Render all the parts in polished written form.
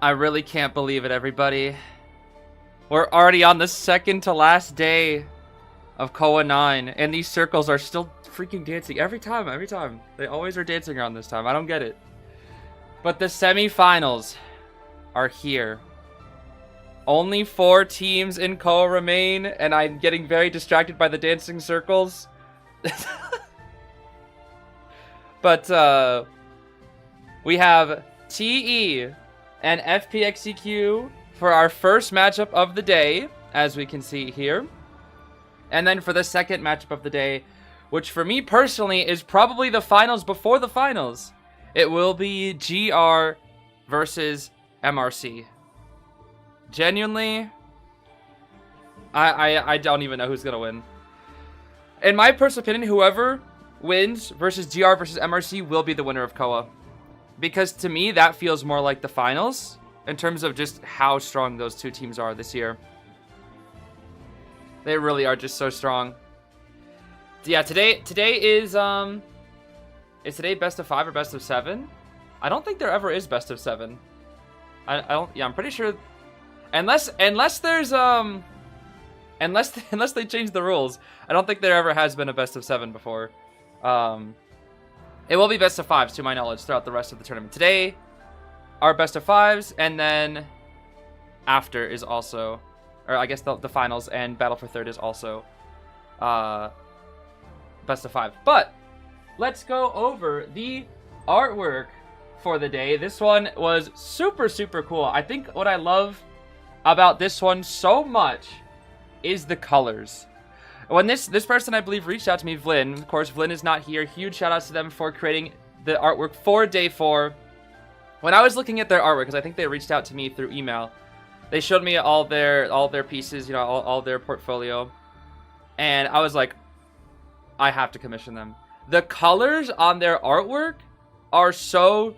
I really can't believe it, everybody. We're already on the second to last day of Koa 9, and these circles are still freaking dancing every time. They always are dancing around this time. I don't get it. But the semifinals are here. Only 4 teams in Koa remain, and I'm getting very distracted by the dancing circles. But we have TE and FPX.ZQ for our first matchup of the day, as we can see here. And then for the second matchup of the day, which for me personally is probably the finals before the finals, it will be GR versus MRC. Genuinely, I don't even know who's gonna win. In my personal opinion, whoever wins versus GR versus MRC will be the winner of Koa. Because to me, that feels more like the finals in terms of just how strong those two teams are this year. They really are just so strong. Yeah, today is today best of 5 or best of 7? I don't think there ever is best of 7. I don't. Yeah, I'm pretty sure. Unless there's unless they change the rules, I don't think there ever has been a best of 7 before. It will be best of 5s to my knowledge throughout the rest of the tournament. Today are best of 5s, and then after is also, or I guess the finals and Battle for Third is also best of 5. But let's go over the artwork for the day. This one was super cool. I think what I love about this one so much is the colors. When this person, I believe, reached out to me, Vlyn. Of course, Vlyn is not here. Huge shout outs to them for creating the artwork for day 4. When I was looking at their artwork, because I think they reached out to me through email, they showed me all their pieces, you know, all their portfolio, and I was like, I have to commission them. The colors on their artwork are so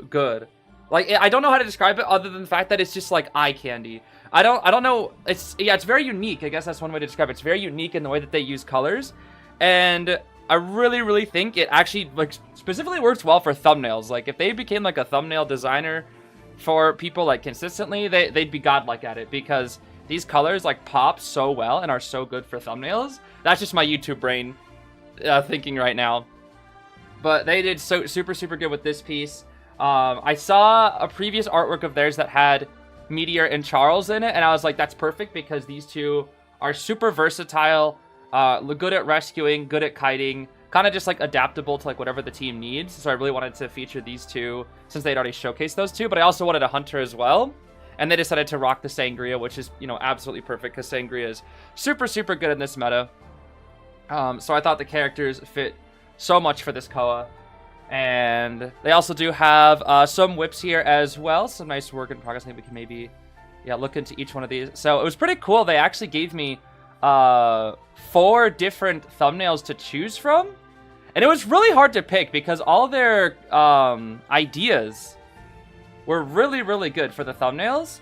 good. Like, I don't know how to describe it other than the fact that it's just like eye candy. I don't know. It's very unique. I guess that's one way to describe it. It's very unique in the way that they use colors, and I really think it actually like specifically works well for thumbnails. Like if they became like a thumbnail designer for people like consistently, they'd be godlike at it, because these colors like pop so well and are so good for thumbnails. That's just my YouTube brain thinking right now. But they did so super good with this piece. I saw a previous artwork of theirs that had Meteor and Charles in it, and I was like, that's perfect, because these two are super versatile, good at rescuing, good at kiting, kind of just like adaptable to like whatever the team needs. So I really wanted to feature these two since they'd already showcased those two, but I also wanted a hunter as well. And they decided to rock the Sangria, which is, you know, absolutely perfect, because Sangria is super good in this meta. So I thought the characters fit so much for this Koa. And they also do have some whips here as well. Some nice work in progress. I think we can maybe, yeah, look into each one of these. So it was pretty cool. They actually gave me 4 different thumbnails to choose from. And it was really hard to pick, because all their ideas were really good for the thumbnails.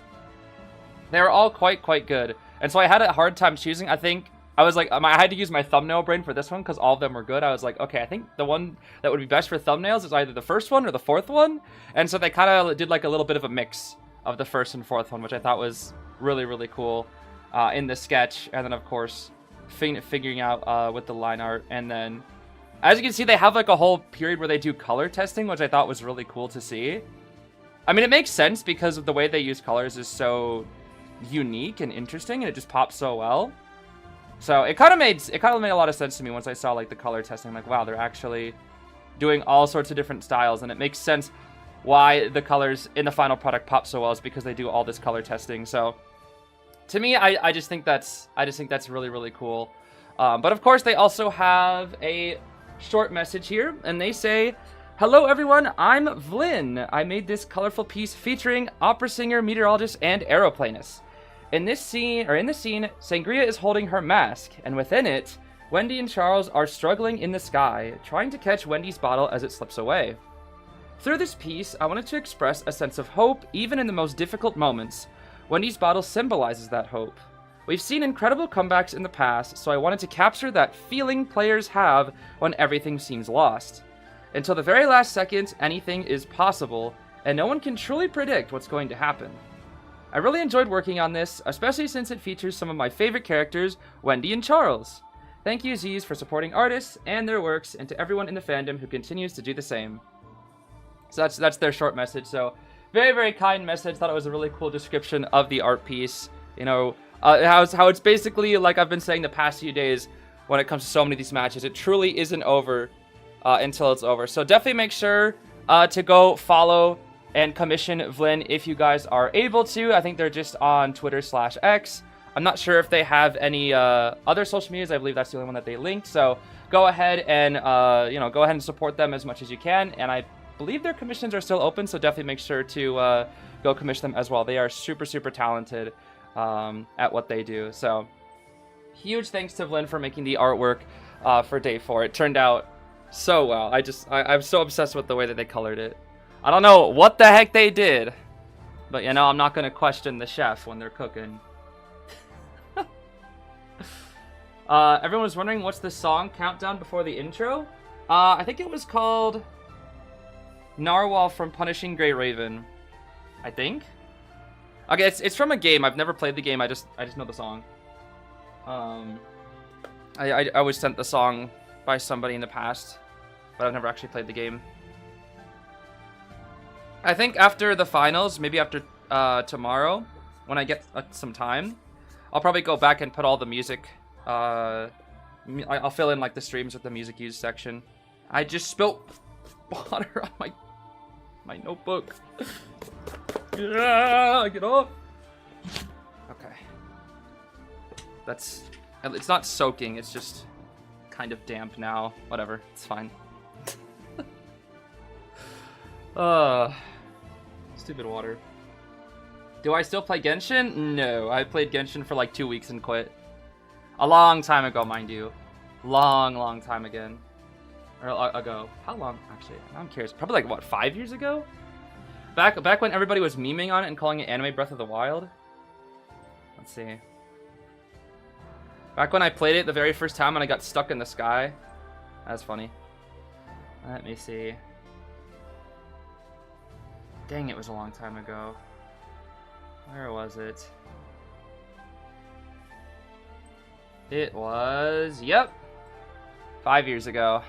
They were all quite good. And so I had a hard time choosing. I think I was like, I had to use my thumbnail brain for this one, because all of them were good. I was like, okay, I think the one that would be best for thumbnails is either the first one or the fourth one. And so they kind of did like a little bit of a mix of the first and fourth one, which I thought was really cool in the sketch. And then, of course, figuring out with the line art. And then, as you can see, they have like a whole period where they do color testing, which I thought was really cool to see. I mean, it makes sense because of the way they use colors is so unique and interesting, and it just pops so well. So it kind of made a lot of sense to me once I saw like the color testing. Like, wow, they're actually doing all sorts of different styles, and it makes sense why the colors in the final product pop so well, is because they do all this color testing. So to me, I just think that's really cool. But of course, they also have a short message here, and they say, "Hello everyone, I'm Vlyn. I made this colorful piece featuring opera singer, meteorologist, and aeroplanist. In the scene, Sangria is holding her mask, and within it, Wendy and Charles are struggling in the sky, trying to catch Wendy's bottle as it slips away. Through this piece, I wanted to express a sense of hope even in the most difficult moments. Wendy's bottle symbolizes that hope. We've seen incredible comebacks in the past, so I wanted to capture that feeling players have when everything seems lost. Until the very last second, anything is possible, and no one can truly predict what's going to happen. I really enjoyed working on this, especially since it features some of my favorite characters, Wendy and Charles. Thank you, Zeez, for supporting artists and their works, and to everyone in the fandom who continues to do the same. So that's their short message. So very, very kind message. Thought it was a really cool description of the art piece. You know, how it's basically, like I've been saying the past few days, when it comes to so many of these matches, it truly isn't over until it's over. So definitely make sure to go follow and commission Vlyn if you guys are able to. I think they're just on Twitter/X. I'm not sure if they have any other social medias. I believe that's the only one that they linked. So go ahead and go ahead and support them as much as you can. And I believe their commissions are still open, so definitely make sure to go commission them as well. They are super, super talented at what they do. So huge thanks to Vlyn for making the artwork for Day 4. It turned out so well. I'm so obsessed with the way that they colored it. I don't know what the heck they did, but you know, I'm not gonna question the chef when they're cooking. Everyone was wondering what's the song countdown before the intro. I think it was called Narwhal from Punishing Grey Raven. I think. Okay, it's from a game. I've never played the game. I just know the song. I was sent the song by somebody in the past, but I've never actually played the game. I think after the finals, maybe after tomorrow, when I get some time, I'll probably go back and put all the music. I'll fill in like the streams with the music used section. I just spilt water on my notebook. Yeah, get off. Okay. It's not soaking, it's just kind of damp now. Whatever, it's fine. Stupid water. Do I still play Genshin? No, I played Genshin for like 2 weeks and quit. A long time ago, mind you. Long time again. Or ago. How long? Actually, I'm curious. Probably like, what, 5 years ago? Back when everybody was memeing on it and calling it Anime Breath of the Wild? Let's see. Back when I played it the very first time and I got stuck in the sky. That's funny. Let me see. Dang, it was a long time ago. Where was it? It was, yep, 5 years ago.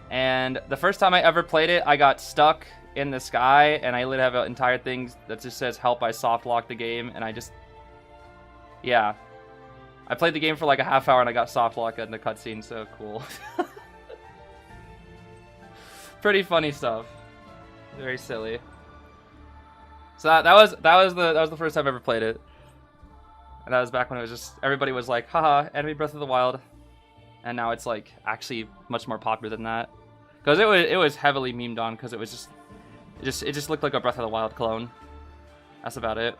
And the first time I ever played it, I got stuck in the sky, and I literally have an entire thing that just says, help, I soft locked the game, and I just, yeah. I played the game for like a half hour, and I got soft locked in the cutscene, so cool. Pretty funny stuff. Very silly. So that was the first time I ever played it. And that was back when it was just, everybody was like, haha, Anime Breath of the Wild. And now it's like actually much more popular than that. Because it was heavily memed on because it just looked like a Breath of the Wild clone. That's about it.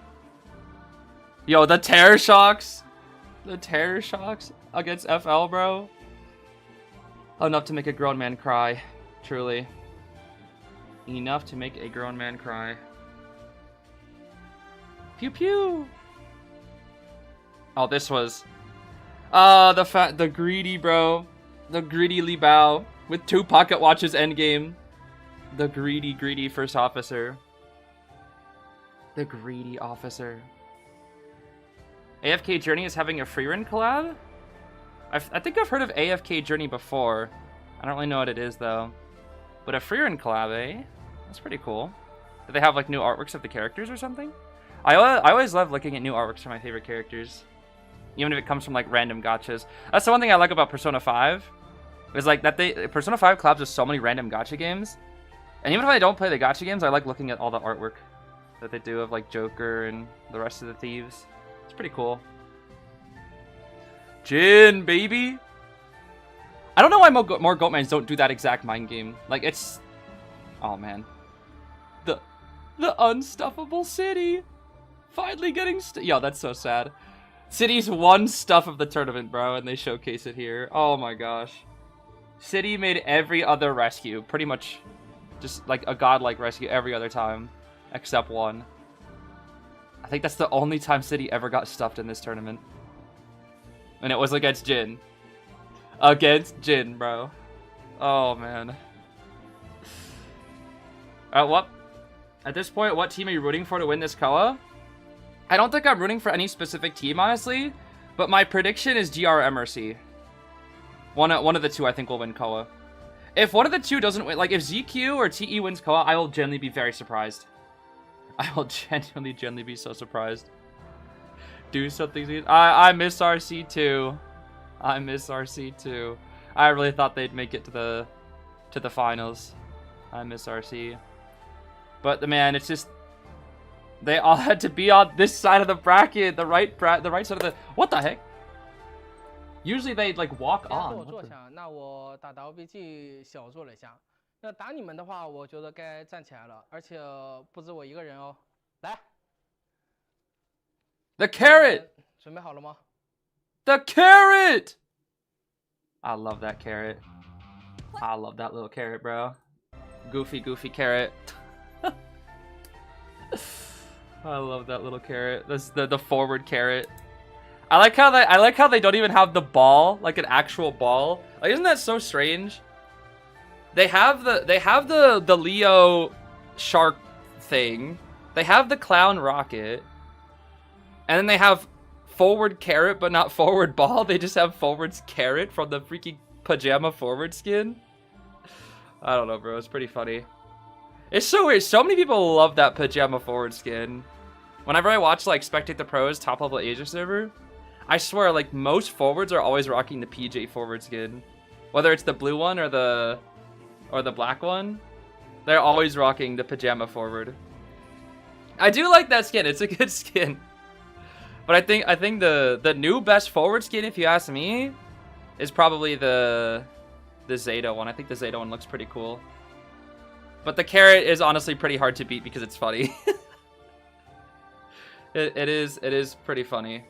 Yo, the Terror Shocks! The Terror Shocks against FL, bro. Enough to make a grown man cry. Truly. Enough to make a grown man cry. Pew pew! Oh, this was... the greedy, bro. The greedy Li Bao. With 2 pocket watches endgame. The greedy first officer. The greedy officer. AFK Journey is having a free run collab? I think I've heard of AFK Journey before. I don't really know what it is, though. But a free run collab, eh? That's pretty cool. Do they have, like, new artworks of the characters or something? I always love looking at new artworks for my favorite characters. Even if it comes from, like, random gachas. That's the one thing I like about Persona 5. Is, like, that Persona 5 collabs with so many random gacha games. And even if I don't play the gacha games, I like looking at all the artwork that they do of, like, Joker and the rest of the thieves. It's pretty cool. Jin, baby! I don't know why more Goatmans don't do that exact mind game. Like, it's... Oh, man. The unstuffable city! Finally getting... Yo, that's so sad. City's one stuff of the tournament, bro, and they showcase it here. Oh my gosh. City made every other rescue. Pretty much just like a godlike rescue every other time. Except one. I think that's the only time City ever got stuffed in this tournament. And it was against Jin. Against Jin, bro. Oh, man. What? At this point, what team are you rooting for to win this Koa? I don't think I'm rooting for any specific team, honestly. But my prediction is GR MRC. One of the two, I think, will win Koa. If one of the two doesn't win, like if ZQ or TE wins Koa, I will genuinely be very surprised. I will genuinely be so surprised. Do something. I miss RC too. I miss RC too. I really thought they'd make it to the finals. I miss RC. But man, it's just they all had to be on this side of the bracket, the right side of the. What the heck? Usually they like walk on. 那我打 WBG 小做了一下。那打你们的话，我觉得该站起来了，而且不止我一个人哦。来。The carrot. 准备好了吗 ？The carrot. I love that carrot. I love that little carrot, bro. Goofy carrot. I love that little carrot. That's the forward carrot. I like how they don't even have the ball, like an actual ball. Like, isn't that so strange? They have the Leo shark thing. They have the clown rocket. And then they have forward carrot, but not forward ball. They just have forwards carrot from the freaking pajama forward skin. I don't know, bro. It's pretty funny. It's so weird. So many people love that pajama forward skin. Whenever I watch, like, Spectate the Pros top level Asia server, I swear, like, most forwards are always rocking the PJ forward skin. Whether it's the blue one or the black one, they're always rocking the pajama forward. I do like that skin. It's a good skin. But I think the new best forward skin, if you ask me, is probably the Zeta one. I think the Zeta one looks pretty cool. But the carrot is honestly pretty hard to beat because it's funny. it is pretty funny.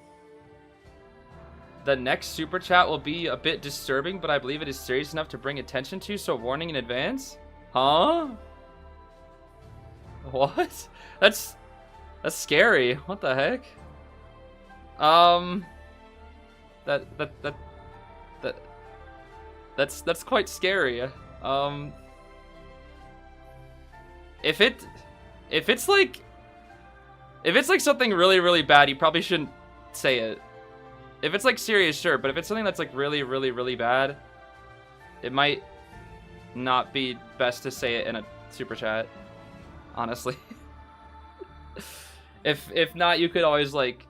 The next super chat will be a bit disturbing, but I believe it is serious enough to bring attention to, so warning in advance. Huh? What? That's scary. What the heck? That's quite scary. If it's like something really bad, you probably shouldn't say it. If it's like serious, sure, but if it's something that's like really bad, it might not be best to say it in a super chat, honestly. If not, you could always, like,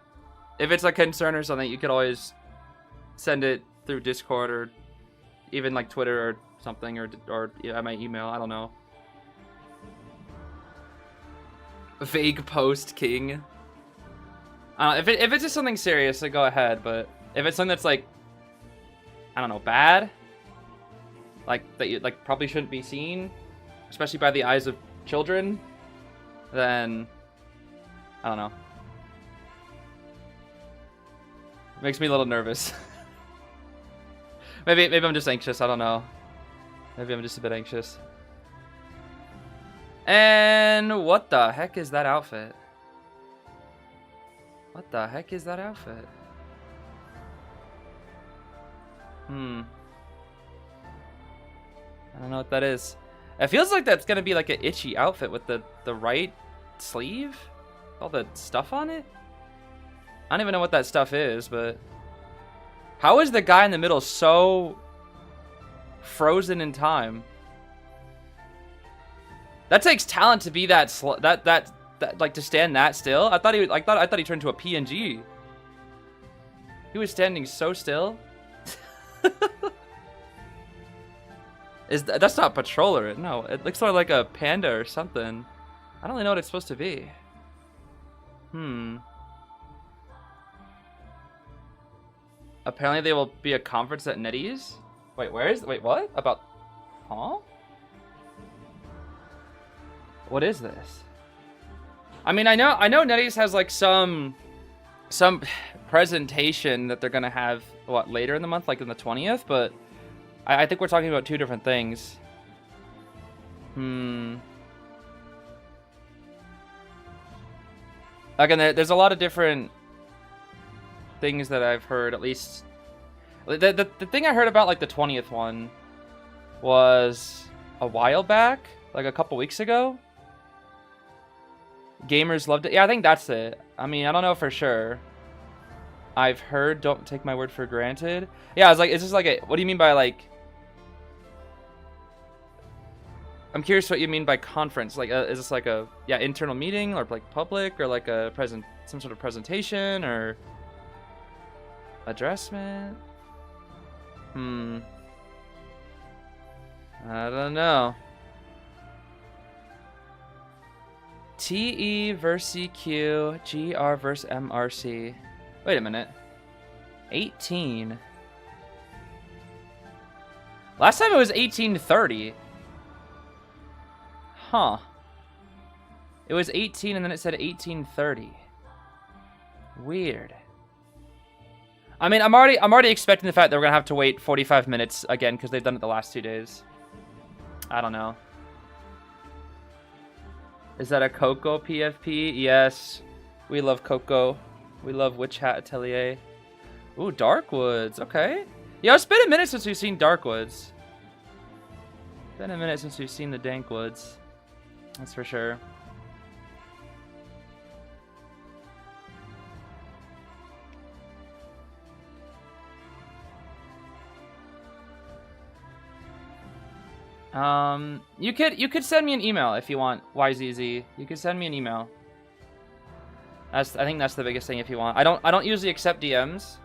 if it's a concern or something, you could always send it through Discord or even like Twitter or something, or yeah, my email. I don't know. Vague post king. If it's just something serious, then go ahead. But if it's something that's like, I don't know, bad, like that you like probably shouldn't be seen, especially by the eyes of children, then I don't know. It makes me a little nervous. maybe I'm just anxious. I don't know. Maybe I'm just a bit anxious. And what the heck is that outfit? What the heck is that outfit? I don't know what that is. It feels like that's gonna be like an itchy outfit with the right sleeve, all the stuff on it. I don't even know what that stuff is, but how is the guy in the middle so frozen in time? That takes talent to be that like to stand that still. I thought he turned into a PNG. He was standing so still. That's not Patroller? No, it looks more like a panda or something. I don't really know what it's supposed to be. Apparently there will be a conference at NetEase. Wait, wait, what? About, huh? What is this? I mean, I know NetEase has like some presentation that they're gonna have what later in the month, like on the 20th, but I think we're talking about two different things. Again, there's a lot of different things that I've heard. At least the thing I heard about like the 20th one was a while back, like a couple weeks ago. Gamers loved it. Yeah, I think that's it. I mean, I don't know for sure. I've heard, don't take my word for granted. Yeah, I was like, is this like a, what do you mean by like, I'm curious what you mean by conference. Like, is this like a, yeah, internal meeting or like public or like a some sort of presentation or addressment? I don't know. TE versus CQ, GR versus MRC. Wait a minute. 18. Last time it was 1830. Huh. It was 18 and then it said 1830. Weird. I mean, I'm already expecting the fact that we're gonna have to wait 45 minutes again because they've done it the last 2 days. I don't know. Is that a Coco PFP? Yes. We love Coco. We love Witch Hat Atelier. Ooh, Darkwoods. Okay. Yeah, it's been a minute since we've seen Darkwoods. Been a minute since we've seen the Dankwoods. That's for sure. You could send me an email if you want, YZZ. You could send me an email. I think that's the biggest thing if you want. I don't usually accept DMs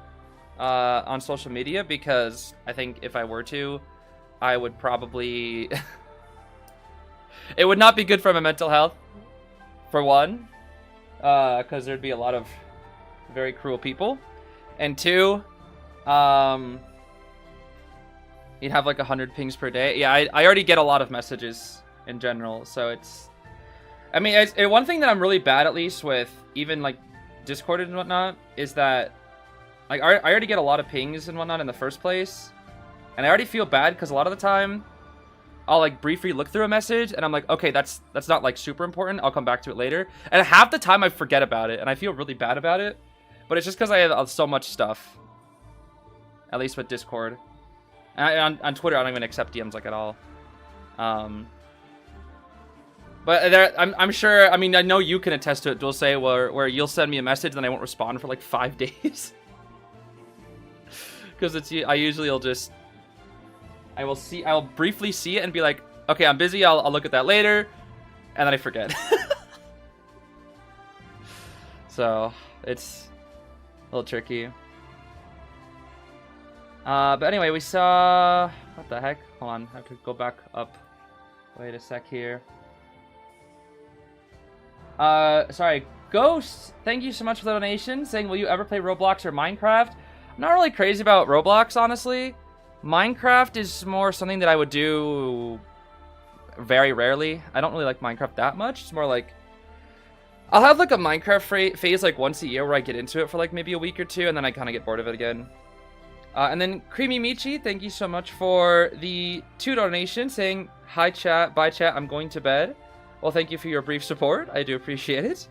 on social media because I think if I were to, I would probably it would not be good for my mental health, for one, because there'd be a lot of very cruel people, and two, you'd have like 100 pings per day. Yeah, I already get a lot of messages in general, so it's... I mean, one thing that I'm really bad, at least, with even like Discord and whatnot, is that like I already get a lot of pings and whatnot in the first place, and I already feel bad because a lot of the time I'll like briefly look through a message and I'm like, okay, that's not like super important. I'll come back to it later, and half the time I forget about it and I feel really bad about it. But it's just because I have so much stuff. At least with Discord. And on Twitter, I don't even accept DMs like at all. But there, I'm sure. I mean, I know you can attest to it, Dulce, where you'll send me a message and I won't respond for like 5 days. Because I usually will just, I'll briefly see it and be like, okay, I'm busy. I'll look at that later, and then I forget. So it's a little tricky. But anyway, we saw... What the heck? Hold on, I have to go back up. Wait a sec here. Sorry. Ghost, thank you so much for the donation, saying, will you ever play Roblox or Minecraft? I'm not really crazy about Roblox, honestly. Minecraft is more something that I would do very rarely. I don't really like Minecraft that much. It's more like... I'll have like a Minecraft phase like once a year where I get into it for like maybe a week or two, and then I kind of get bored of it again. And then Creamy Michi, thank you so much for the 2 donations, saying, hi chat, bye chat, I'm going to bed. Well, thank you for your brief support. I do appreciate it.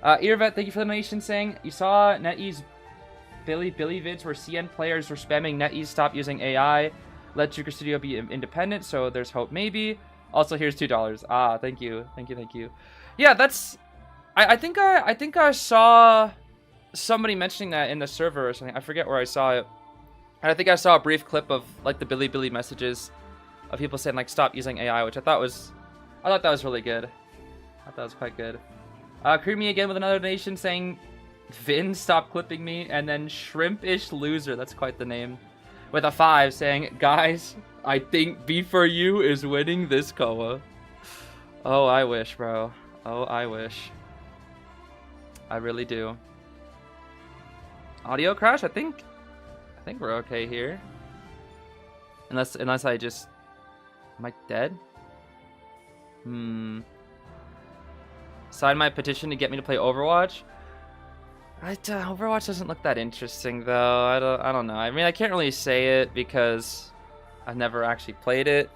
Earvet, thank you for the donation, saying, you saw NetEase Billy vids where CN players were spamming NetEase stop using AI. Let Juker Studio be independent, so there's hope maybe. Also, here's $2. Ah, thank you. Thank you. Yeah, that's... I think I saw somebody mentioning that in the server or something. I forget where I saw it. And I think I saw a brief clip of like the Billy messages of people saying like stop using AI, which I thought that was really good. I thought that was quite good. Creamy again with another donation saying, Vin, stop clipping me, and then Shrimpish Loser, that's quite the name, with a 5 saying, guys, I think B4U is winning this Koa. Oh, I wish, bro. Oh, I wish. I really do. Audio crash? I think we're okay here. Unless I just... Am I dead? Sign my petition to get me to play Overwatch? Overwatch doesn't look that interesting though. I don't know. I mean, I can't really say it because I've never actually played it.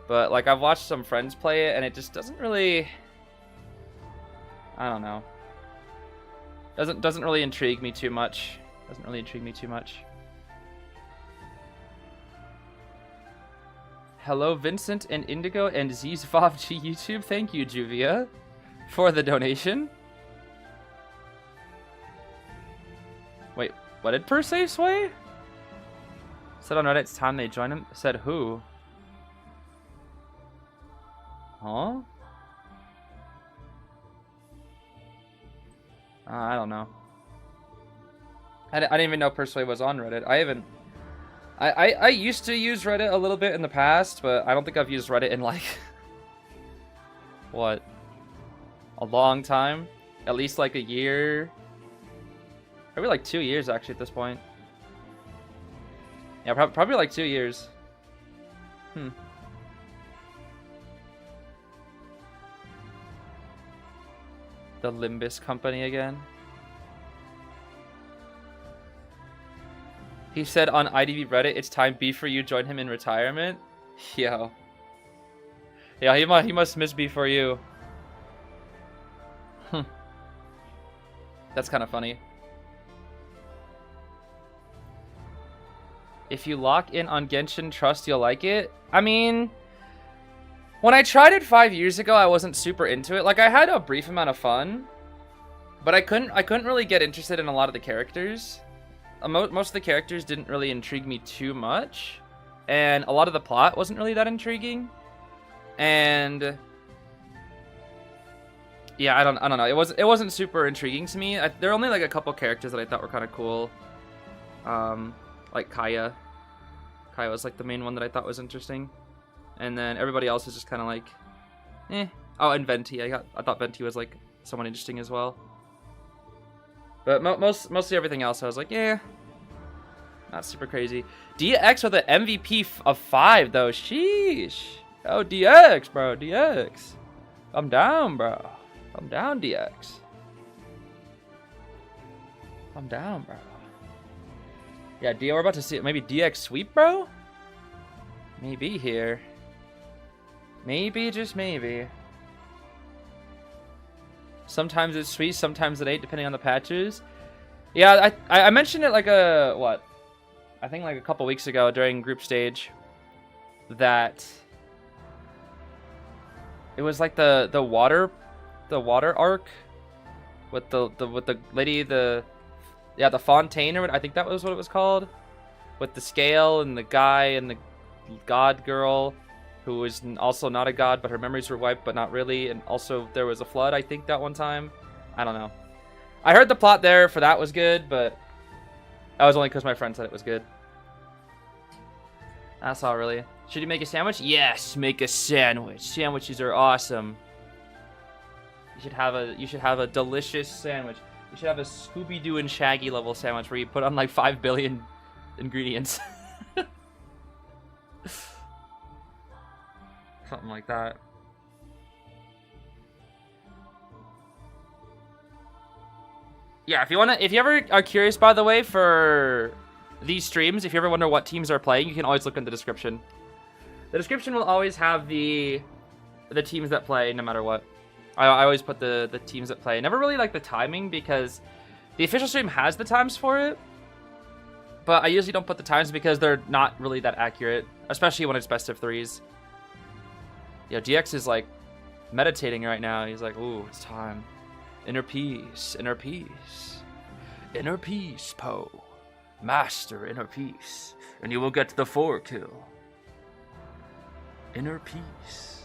But like I've watched some friends play it and it just doesn't really... I don't know. Doesn't really intrigue me too much. Hello, Vincent and Indigo and Zeez YouTube. Thank you, Juvia. for the donation. Wait, what did Per say, Sway? Said on Reddit it's time they join him. Said who? Huh? I don't know. I didn't even know Per was on Reddit. I used to use Reddit a little bit in the past, but I don't think I've used Reddit in like what? A long time? At least like a year? Probably like 2 years actually at this point. Yeah, probably like 2 years. The Limbus company again. He said on IDV Reddit, it's time B for you join him in retirement. Yo. Yeah, he must miss B for you. That's kind of funny. If you lock in on Genshin Trust, you'll like it. I mean, when I tried it 5 years ago, I wasn't super into it. Like, I had a brief amount of fun, but I couldn't really get interested in a lot of the characters. Most of the characters didn't really intrigue me too much, and a lot of the plot wasn't really that intriguing. And yeah, I don't know. It wasn't super intriguing to me. There were only like a couple characters that I thought were kind of cool. Like Kaya. Kaya was like the main one that I thought was interesting. And then everybody else is just kind of like, eh. Oh, and Venti. I thought Venti was like someone interesting as well. But mostly everything else, I was like, yeah, not super crazy. DX with an MVP of 5 though. Sheesh. Oh, DX, bro. DX. I'm down, bro. I'm down, DX. I'm down, bro. Yeah, we're about to see maybe DX sweep, bro? Maybe here. Maybe, just maybe. Sometimes it's sweet, sometimes it ain't, depending on the patches. Yeah, I mentioned it like I think like a couple weeks ago during group stage that it was like the water arc with the lady, the fontaine, or I think that was what it was called, with the scale and the guy and the god girl who was also not a god, but her memories were wiped, but not really, and also there was a flood, I think, that one time. I don't know. I heard the plot there for that was good, but that was only because my friend said it was good. That's all, really. Should you make a sandwich? Yes, make a sandwich. Sandwiches are awesome. You should have a delicious sandwich. You should have a Scooby-Doo and Shaggy level sandwich where you put on like 5 billion ingredients. Something like that. Yeah, if you ever are curious, by the way, for these streams, if you ever wonder what teams are playing, you can always look in the description. The description will always have the teams that play, no matter what. I always put the teams that play. I never really like the timing because the official stream has the times for it, but I usually don't put the times because they're not really that accurate, especially when it's best of 3s. Yeah, DX is like meditating right now. He's like, ooh, it's time. Inner peace, inner peace. Inner peace, Poe. Master inner peace. And you will get the 4 kill. Inner peace.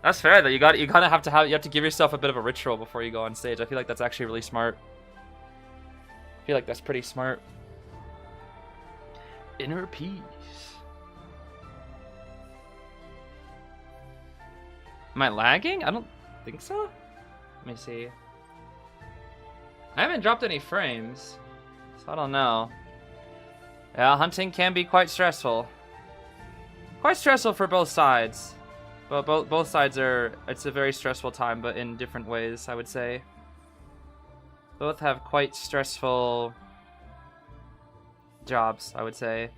That's fair though. You have to give yourself a bit of a ritual before you go on stage. I feel like that's actually really smart. I feel like that's pretty smart. Inner peace. Am I lagging? I don't think so. Let me see. I haven't dropped any frames, so I don't know. Yeah, hunting can be quite stressful. Quite stressful for both sides. But both sides it's a very stressful time, but in different ways, I would say. Both have quite stressful jobs, I would say.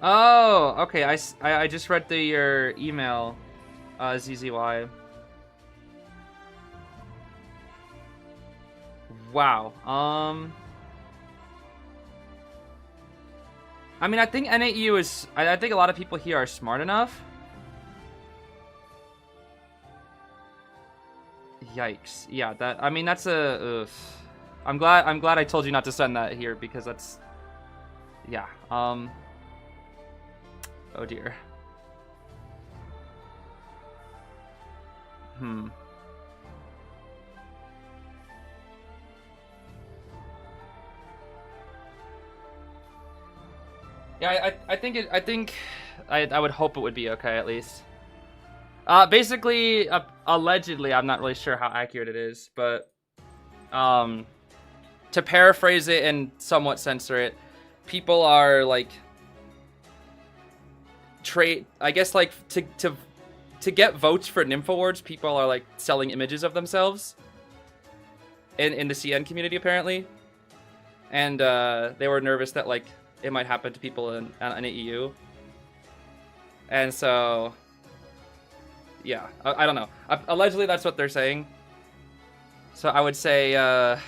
Oh, okay. I just read your email, ZZY. Wow. I mean, I think NAU is. I think a lot of people here are smart enough. Yikes. Yeah. That. I mean, that's a. Ugh. I'm glad I told you not to send that here because that's. Yeah. Oh dear. Yeah, I think I would hope it would be okay at least. Basically, allegedly, I'm not really sure how accurate it is, but to paraphrase it and somewhat censor it, people are like I guess like to get votes for Nymph Awards, people are like selling images of themselves in the CN community apparently, and they were nervous that like it might happen to people in EU, and so yeah, I don't know. Allegedly, that's what they're saying. So I would say, yeah,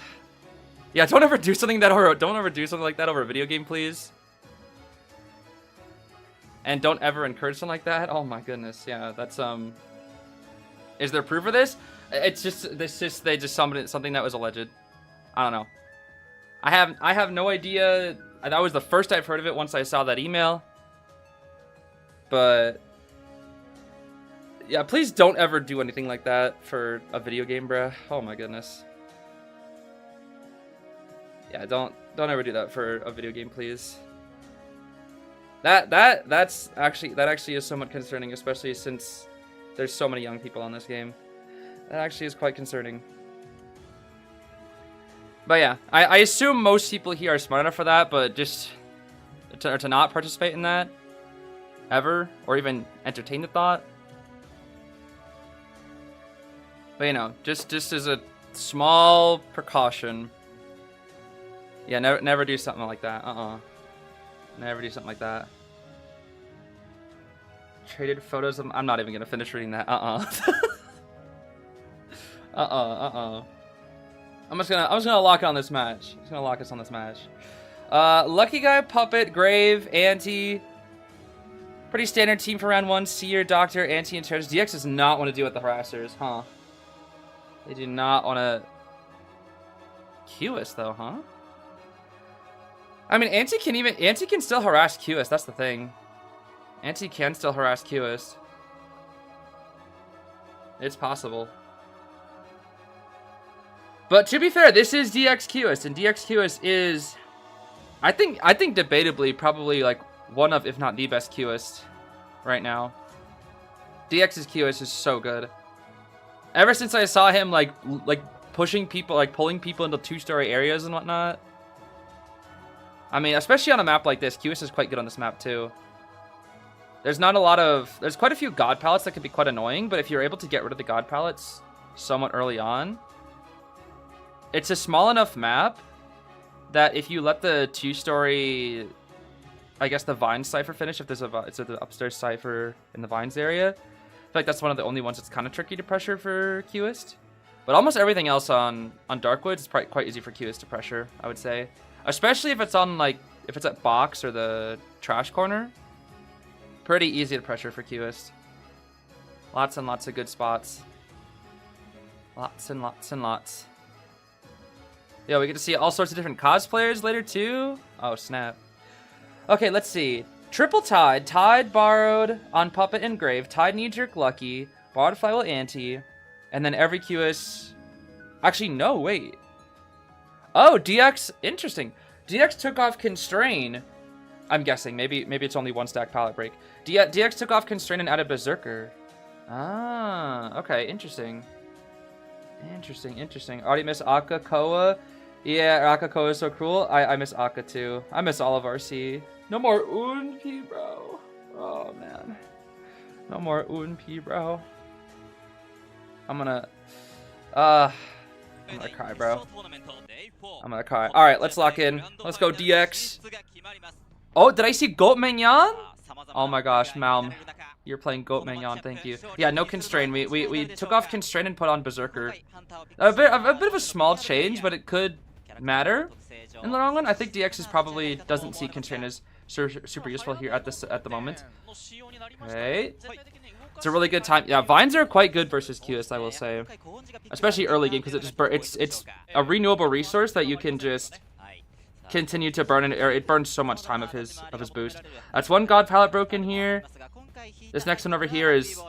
don't ever do something like that over a video game, please. And don't ever encourage something like that. Oh my goodness, yeah, that's Is there proof of this? It's just they just summoned something that was alleged. I don't know. I have no idea. That was the first I've heard of it once I saw that email. But yeah, please don't ever do anything like that for a video game, bruh. Oh my goodness. Yeah, don't ever do that for a video game, please. That actually is somewhat concerning, especially since there's so many young people on this game. That actually is quite concerning. But yeah, I assume most people here are smart enough for that, but just to not participate in that ever, or even entertain the thought. But you know, just as a small precaution. Yeah, never do something like that. Never do something like that. Traded photos of... I'm not even gonna finish reading that. I'm just gonna lock on this match. I'm just gonna lock us on this match. Lucky Guy, Puppet, Grave, Anti. Pretty standard team for round 1. Seer, Doctor, Anti, and Terrors. DX does not want to deal with the harassers, huh? They do not want to... QS though, huh? I mean, Anti can still harass QS, that's the thing. Anti can still harass QS. It's possible. But to be fair, this is DX QS, and DX QS is, I think debatably probably like one of, if not the best QS right now. DX's QS is so good. Ever since I saw him like pushing people, like pulling people into 2-story areas and whatnot. I mean, especially on a map like this, QS is quite good on this map too. There's quite a few god palettes that can be quite annoying, but if you're able to get rid of the god palettes somewhat early on, it's a small enough map that if you let the 2-story, I guess the Vines cipher finish, if there's it's the upstairs cipher in the Vines area, I feel like that's one of the only ones that's kind of tricky to pressure for Qist. But almost everything else on Darkwoods is quite easy for Qist to pressure, I would say. Especially if it's on if it's at box or the trash corner. Pretty easy to pressure for Qist. Lots and lots of good spots. Lots and lots and lots. Yeah, we get to see all sorts of different cosplayers later too. Oh, snap. Okay, let's see. Triple Tide. Tide borrowed on Puppet and Grave. Tide Knee Jerk Lucky. Borrowed Flywheel Anti. And then every QS... Actually, no, wait. Oh, DX... Interesting. DX took off Constrain. I'm guessing. Maybe it's only 1 stack palette break. DX took off Constrain and added Berserker. Ah, okay. Interesting. Interesting. Already miss Akka, Koa. Yeah, Akka, Koa is so cool. I miss Akka too. I miss all of RC. No more Unp, bro. Oh, man. No more Unp, bro. I'm gonna cry, bro. I'm gonna cry. Alright, let's lock in. Let's go, DX. Oh, did I see Goat Mignon? Oh my gosh, Malm. You're playing Goat Mignon, thank you. Yeah, no constraint. We took off constraint and put on Berserker. A bit of a small change, but it could matter in the long run. I think DX is probably doesn't see constraint as super useful here at the moment. Okay. It's a really good time. Yeah, Vines are quite good versus QS, I will say. Especially early game, because it's a renewable resource that you can just continue to burn, and it burns so much time of his boost. That's one God palette broken here. This next one over here is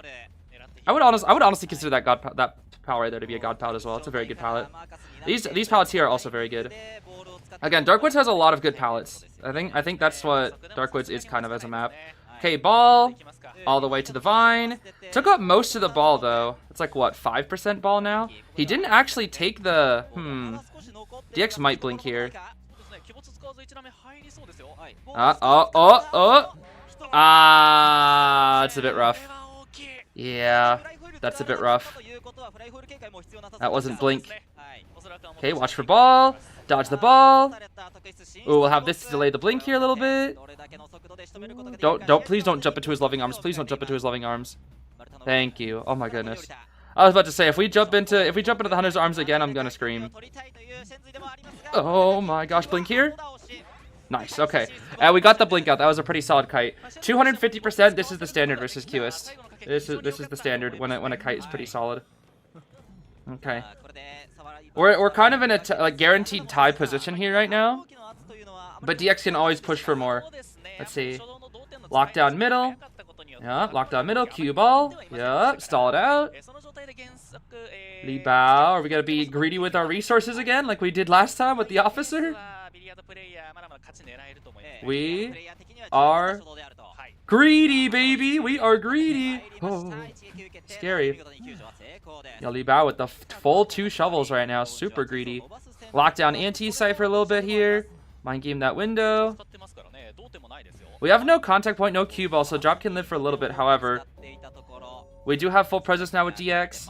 I would honestly consider that that palette right there to be a God palette as well. It's a very good palette. These palettes here are also very good. Again, Darkwoods has a lot of good palettes. I think that's what Darkwoods is kind of as a map. Okay, ball all the way to the vine. Took up most of the ball though. It's like what, 5% ball now? He didn't actually take the DX might blink here. It's a bit rough. Yeah, that's a bit rough. That wasn't blink. Okay, watch for ball. Dodge the ball. Ooh, we'll have this to delay the blink here a little bit. Please don't jump into his loving arms. Please don't jump into his loving arms. Thank you. Oh my goodness. I was about to say, if we jump into the hunter's arms again, I'm gonna scream. Oh my gosh, blink here. Nice. Okay, we got the blink out. That was a pretty solid kite. 250%. This is the standard versus QS. This is the standard when a kite is pretty solid. Okay. We're kind of in a like guaranteed tie position here right now, but DX can always push for more. Let's see. Lockdown middle. Yeah, lockdown middle. Cue ball. Yep. Stall it out. Li Bao. Are we gonna be greedy with our resources again, like we did last time with the officer? We are greedy, baby. We are greedy. Oh, scary. Yo, Li Bao with the full 2 shovels right now. Super greedy. Lockdown anti-cypher a little bit here. Mind game that window. We have no contact point, no cue ball, so drop can live for a little bit. However, we do have full presence now with DX,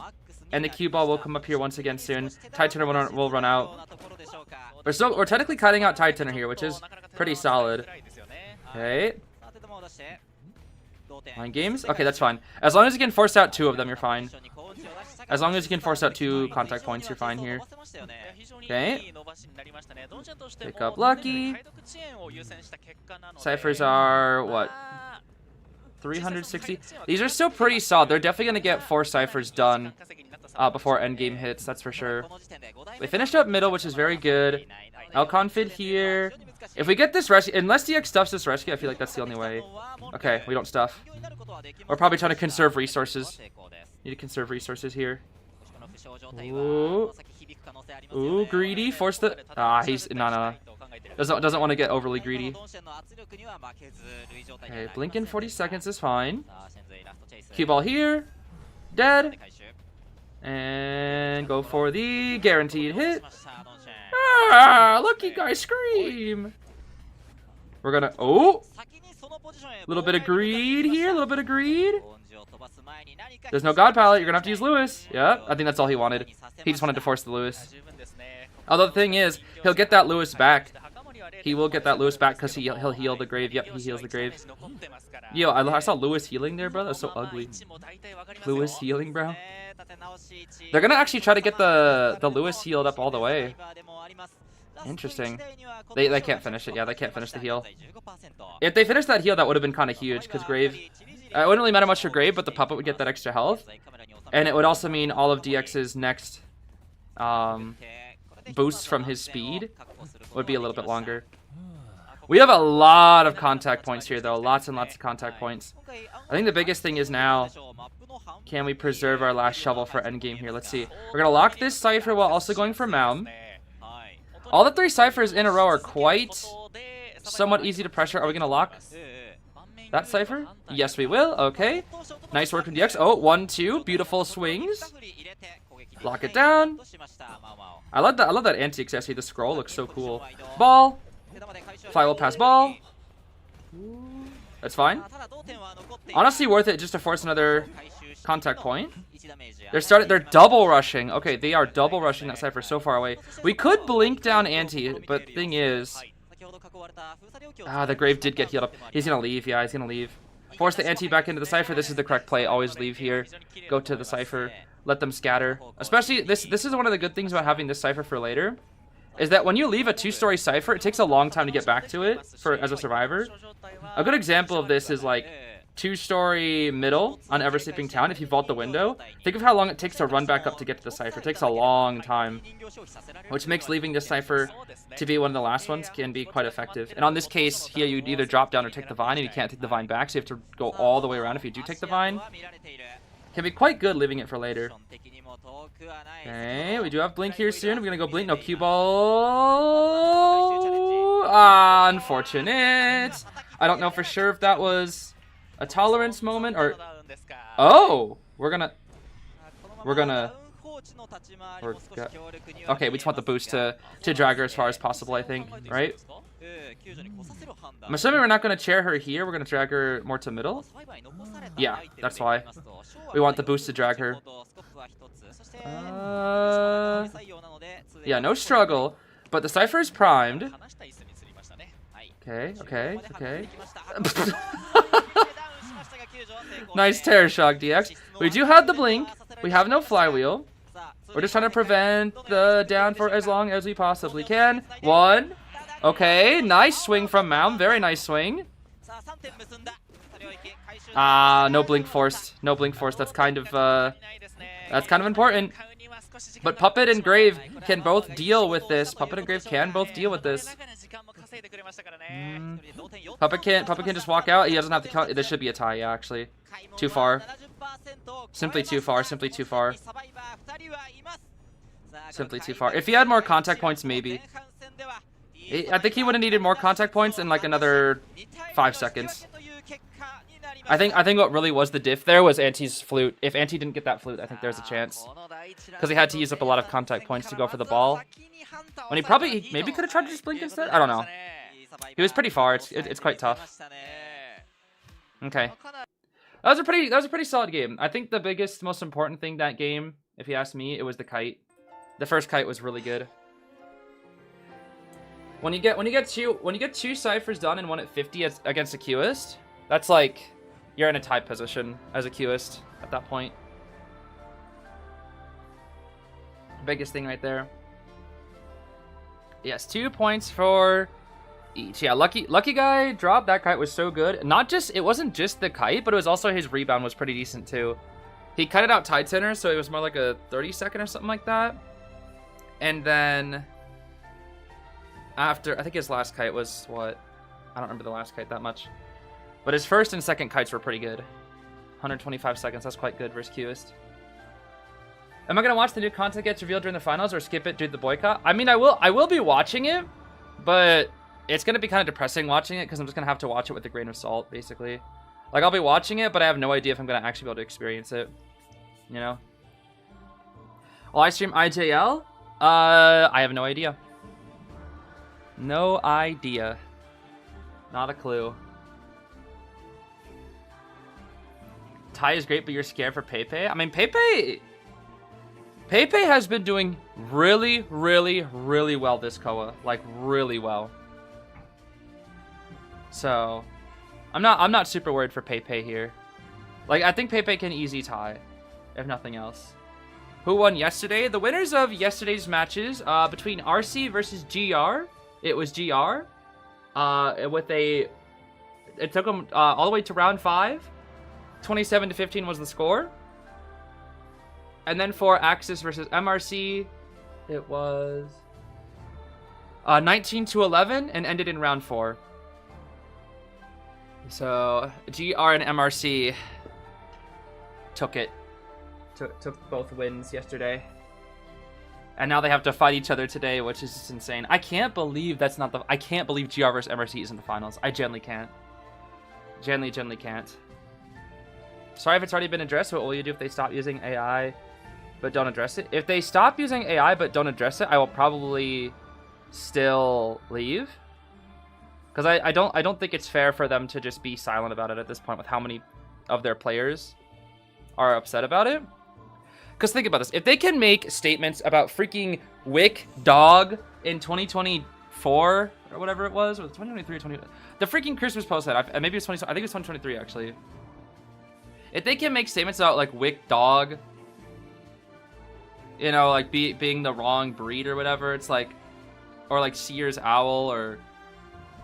and the cue ball will come up here once again soon. Tide Turner will run out. We're technically cutting out Tide Turner here, which is pretty solid. Okay. Mind games? Okay, that's fine. As long as you can force out 2 of them, you're fine. As long as you can force out 2 contact points, you're fine here. Okay. Pick up Lucky. Ciphers are, what? 360? These are still pretty solid. They're definitely going to get 4 ciphers done before endgame hits, that's for sure. We finished up middle, which is very good. L-Confid here. If we get this rescue, unless DX stuffs this rescue, I feel like that's the only way. Okay, we don't stuff. We're probably trying to conserve resources. Need to conserve resources here. Ooh. Ooh, greedy. Force the... he's... No. Doesn't want to get overly greedy. Okay, blink in 40 seconds is fine. Cue ball here. Dead. And go for the guaranteed hit. Look, you guys scream. We're gonna... Oh! A little bit of greed here. A little bit of greed. There's no God palette. You're gonna have to use Lewis. Yep, I think that's all he wanted. He just wanted to force the Lewis. Although the thing is, he'll get that Lewis back. He will get that Lewis back because he'll heal the grave. Yep, he heals the grave. Yo, I saw Lewis healing there, bro. That's so ugly. Lewis healing, bro. They're gonna actually try to get the Lewis healed up all the way. Interesting. They can't finish it. Yeah, they can't finish the heal. If they finished that heal, that would have been kind of huge because grave... it wouldn't really matter much for grave, but the puppet would get that extra health. And it would also mean all of DX's next boosts from his speed would be a little bit longer. We have a lot of contact points here, though. Lots and lots of contact points. I think the biggest thing is now, can we preserve our last shovel for endgame here? Let's see. We're going to lock this Cypher while also going for Malm. All the 3 Cyphers in a row are quite somewhat easy to pressure. Are we going to lock that Cypher? Yes, we will. Okay. Nice work from DX. Oh, 1, 2. Beautiful swings. Lock it down. I love that anti-accessory. The scroll looks so cool. Ball. Fly will pass ball. That's fine. Honestly, worth it just to force another contact point. They're double rushing. Okay, they are double rushing that Cypher so far away. We could blink down anti, but thing is, Ah, the Grave did get healed up. He's gonna leave. Yeah, he's gonna leave. Force the anti back into the Cypher. This is the correct play. Always leave here. Go to the Cypher. Let them scatter. Especially, this is one of the good things about having this Cypher for later. Is that when you leave a 2-story Cypher, it takes a long time to get back to it as a survivor. A good example of this is like 2-story middle on Ever Sleeping Town. If you vault the window, think of how long it takes to run back up to get to the Cypher. It takes a long time, which makes leaving this Cypher to be one of the last ones can be quite effective. And on this case here, you'd either drop down or take the Vine, and you can't take the Vine back, so you have to go all the way around if you do take the Vine. Can be quite good leaving it for later. Okay, we do have Blink here soon. We're gonna go Blink. No cue ball. Ah, unfortunate. I don't know for sure if that was a tolerance moment or... Oh! Okay, we just want the boost to drag her as far as possible, I think, right? I'm assuming we're not going to chair her here. We're going to drag her more to middle. Yeah, that's why. We want the boost to drag her. Yeah, no struggle. But the Cypher is primed. Okay. Nice Terror Shock DX. We do have the Blink. We have no Flywheel. We're just trying to prevent the down for as long as we possibly can. 1. Okay, nice swing from Maum. Very nice swing. No Blink forced. No Blink forced. That's kind of important. But Puppet and Grave can both deal with this. Puppet and Grave can both deal with this. Puppet can just walk out. He doesn't have to count. This should be a tie, yeah, actually. Too far. Simply too far. Simply too far. Simply too far. If he had more contact points, maybe. I think he would have needed more contact points in like another 5 seconds. I think what really was the diff there was Anti's flute. If Anti didn't get that flute, I think there's a chance. Because he had to use up a lot of contact points to go for the ball. When he maybe could have tried to just blink instead? I don't know. He was pretty far. It's quite tough. Okay. That was a pretty solid game. I think the biggest, most important thing that game, if you ask me, it was the kite. The first kite was really good. When you get two Cyphers done and 1 at 50 against a Qist, that's like you're in a tie position as a Qist at that point. Biggest thing right there. Yes, 2 points for each. Yeah, lucky guy drop. That kite was so good. It wasn't just the kite, but it was also his rebound was pretty decent too. He cut it out tide center, so it was more like a 30-second or something like that. And then after, I think his last kite was what? I don't remember the last kite that much. But his first and second kites were pretty good. 125 seconds, that's quite good versus Qist. Am I gonna watch the new content gets revealed during the finals or skip it due to the boycott? I mean, I will be watching it, but it's gonna be kind of depressing watching it because I'm just gonna have to watch it with a grain of salt, basically. Like, I'll be watching it, but I have no idea if I'm gonna actually be able to experience it. You know? Will I stream IJL? I have no idea. No idea. Not a clue. Tai is great, but you're scared for Pepe? I mean, Pepe has been doing really, really, really well this Koa. Like, really well. So, I'm not super worried for Pepe here. Like, I think Pepe can easy tie, if nothing else. Who won yesterday? The winners of yesterday's matches between RC versus GR. It was GR. It took them all the way to round 5. 27-15 was the score. And then for Axis versus MRC, it was 19-11 and ended in round 4. So GR and MRC took both wins yesterday. And now they have to fight each other today, which is just insane. I can't believe I can't believe GR versus MRC is in the finals. I genuinely can't. Genuinely can't. Sorry if it's already been addressed. What will you do if they stop using AI but don't address it? If they stop using AI but don't address it, I will probably still leave. Because I don't think it's fair for them to just be silent about it at this point with how many of their players are upset about it. Because think about this. If they can make statements about freaking Wick Dog in 2020 2024 or whatever it was, or 2023 or 20. The freaking Christmas post that maybe it's 20. I think it's 2023 actually. If they can make statements about like Wick Dog, you know, like being the wrong breed or whatever, it's like, or like Sears Owl, or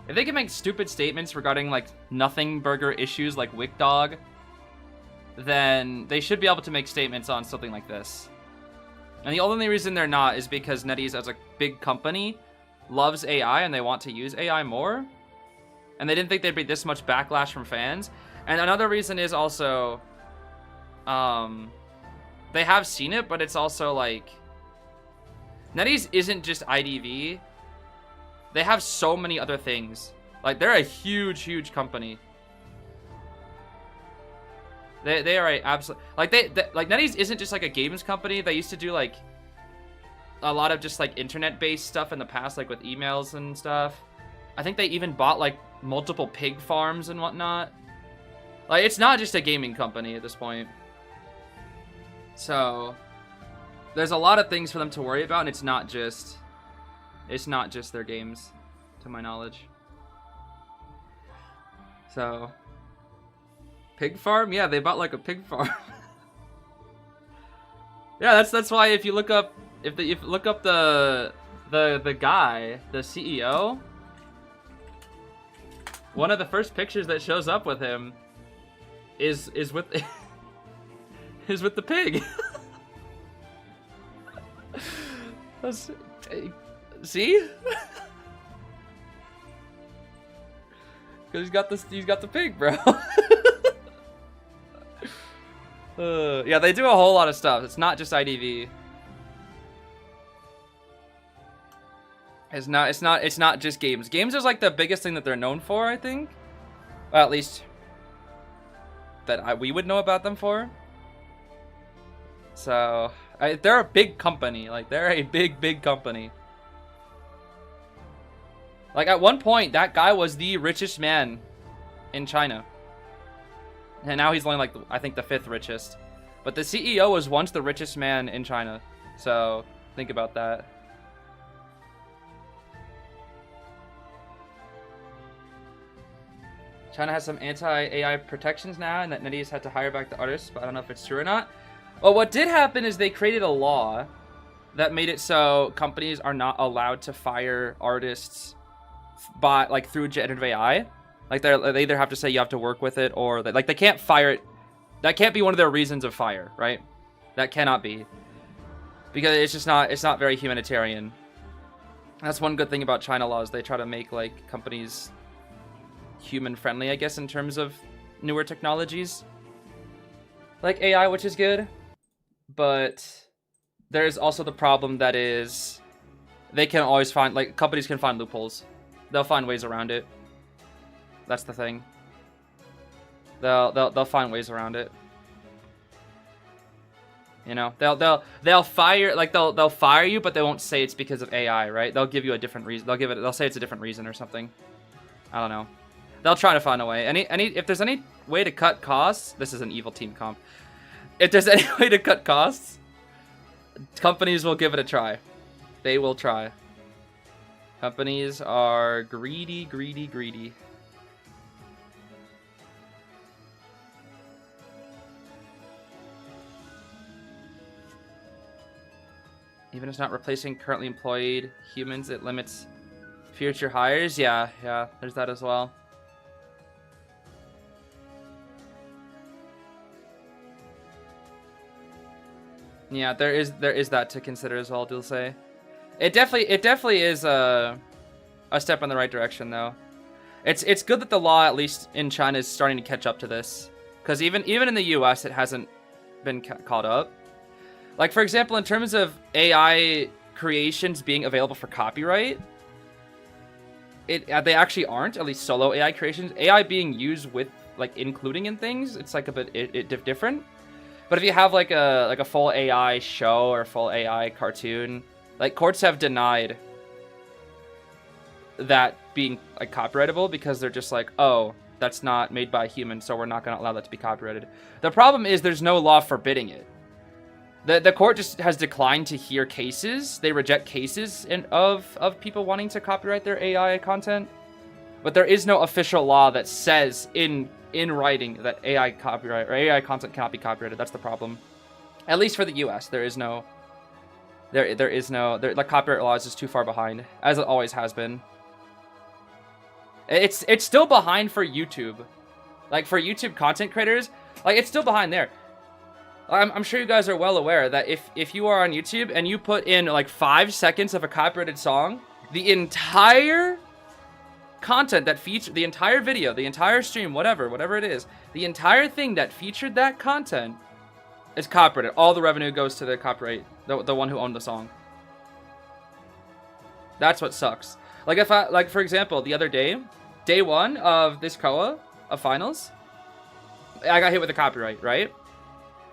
if they can make stupid statements regarding like nothing burger issues like Wick Dog, then they should be able to make statements on something like this. And the only reason they're not is because NetEase, as a big company, loves AI and they want to use AI more. And they didn't think there'd be this much backlash from fans. And another reason is also, they have seen it, but it's also like, NetEase isn't just IDV. They have so many other things. Like, they're a huge, huge company. They are a absolute, like like NetEase isn't just like a games company. They used to do like a lot of just like internet-based stuff in the past, like with emails and stuff. I think they even bought like multiple pig farms and whatnot. Like, it's not just a gaming company at this point. So there's a lot of things for them to worry about, and it's not just their games, to my knowledge. So pig farm? Yeah, they bought like a pig farm. Yeah, that's why if you look up if you look up the guy, the CEO, one of the first pictures that shows up with him is with is with the pig. See? Because he's got the pig, bro. Yeah, they do a whole lot of stuff. It's not just IDV. It's not just games. Games is like the biggest thing that they're known for, I think. Well, at least that we would know about them for. So they're a big company. Like, they're a big company. Like, at one point, that guy was the richest man in China. And now he's only, like, I think the 5th richest. But the CEO was once the richest man in China. So, think about that. China has some anti-AI protections now, and that NetEase had to hire back the artists, but I don't know if it's true or not. Well, what did happen is they created a law that made it so companies are not allowed to fire artists by, like, through generative AI. Like, they either have to say you have to work with it, or they can't fire it. That can't be one of their reasons of fire, right? That cannot be, because it's not very humanitarian. That's one good thing about China laws. They try to make, like, companies human friendly, I guess, in terms of newer technologies like AI, which is good. But there's also the problem that is they can always find, like, companies can find loopholes. They'll find ways around it. That's the thing. They'll find ways around it. You know, they'll fire, like, they'll fire you, but they won't say it's because of AI, right? They'll give you a different reason. They'll say it's a different reason or something. I don't know. They'll try to find a way. If there's any way to cut costs, this is an evil team comp. If there's any way to cut costs, companies will give it a try. They will try. Companies are greedy, greedy, greedy. Even if it's not replacing currently employed humans, it limits future hires. Yeah, there's that as well. Yeah, there is that to consider as well, Dulce. It definitely is a step in the right direction, though. It's good that the law, at least in China, is starting to catch up to this, because even in the US, it hasn't been caught up. Like, for example, in terms of AI creations being available for copyright, they actually aren't, at least solo AI creations. AI being used with, like, including in things, it's like a bit different. But if you have like a full AI show or full AI cartoon, like, courts have denied that being, like, copyrightable, because they're just like, oh, that's not made by a human, so we're not going to allow that to be copyrighted. The problem is there's no law forbidding it. The court just has declined to hear cases. They reject cases of people wanting to copyright their AI content. But there is no official law that says in writing that AI copyright or AI content cannot be copyrighted. That's the problem. At least for the US, there is no the copyright law is just too far behind, as it always has been. It's still behind for YouTube. Like for YouTube content creators, like it's still behind there. I'm sure you guys are well aware that if you are on YouTube and you put in like 5 seconds of a copyrighted song, the entire content that featured, the entire video, the entire stream, whatever it is, the entire thing that featured that content is copyrighted. All the revenue goes to the copyright, the one who owned the song. That's what sucks. Like if like for example, the other day, day 1 of this KOA of finals, I got hit with a copyright, right?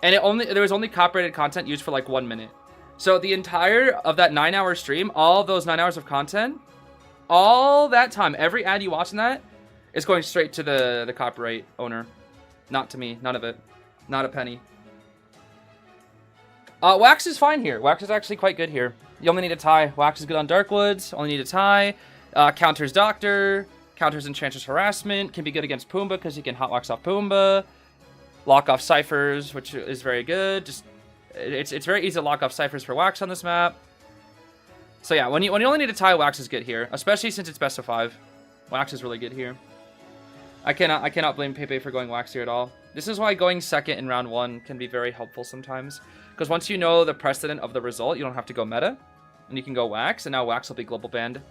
And there was only copyrighted content used for like 1 minute. So the entire of that 9-hour stream, all those 9 hours of content, all that time, every ad you watch in that is going straight to the copyright owner. Not to me, none of it. Not a penny. Wax is fine here. Wax is actually quite good here. You only need a tie. Wax is good on Darkwoods. Only need a tie. Counters Doctor. Counters Enchantress Harassment. Can be good against Pumbaa because you can hot wax off Pumbaa. Lock off ciphers, which is very good. Just it's very easy to lock off ciphers for Wax on this map. So yeah, when you only need a tie, Wax is good here, especially since it's best of 5. Wax is really good here. I cannot blame Pepe for going Wax here at all. This is why going second in round 1 can be very helpful sometimes, because once you know the precedent of the result, you don't have to go meta, and you can go Wax, and now Wax will be global banned,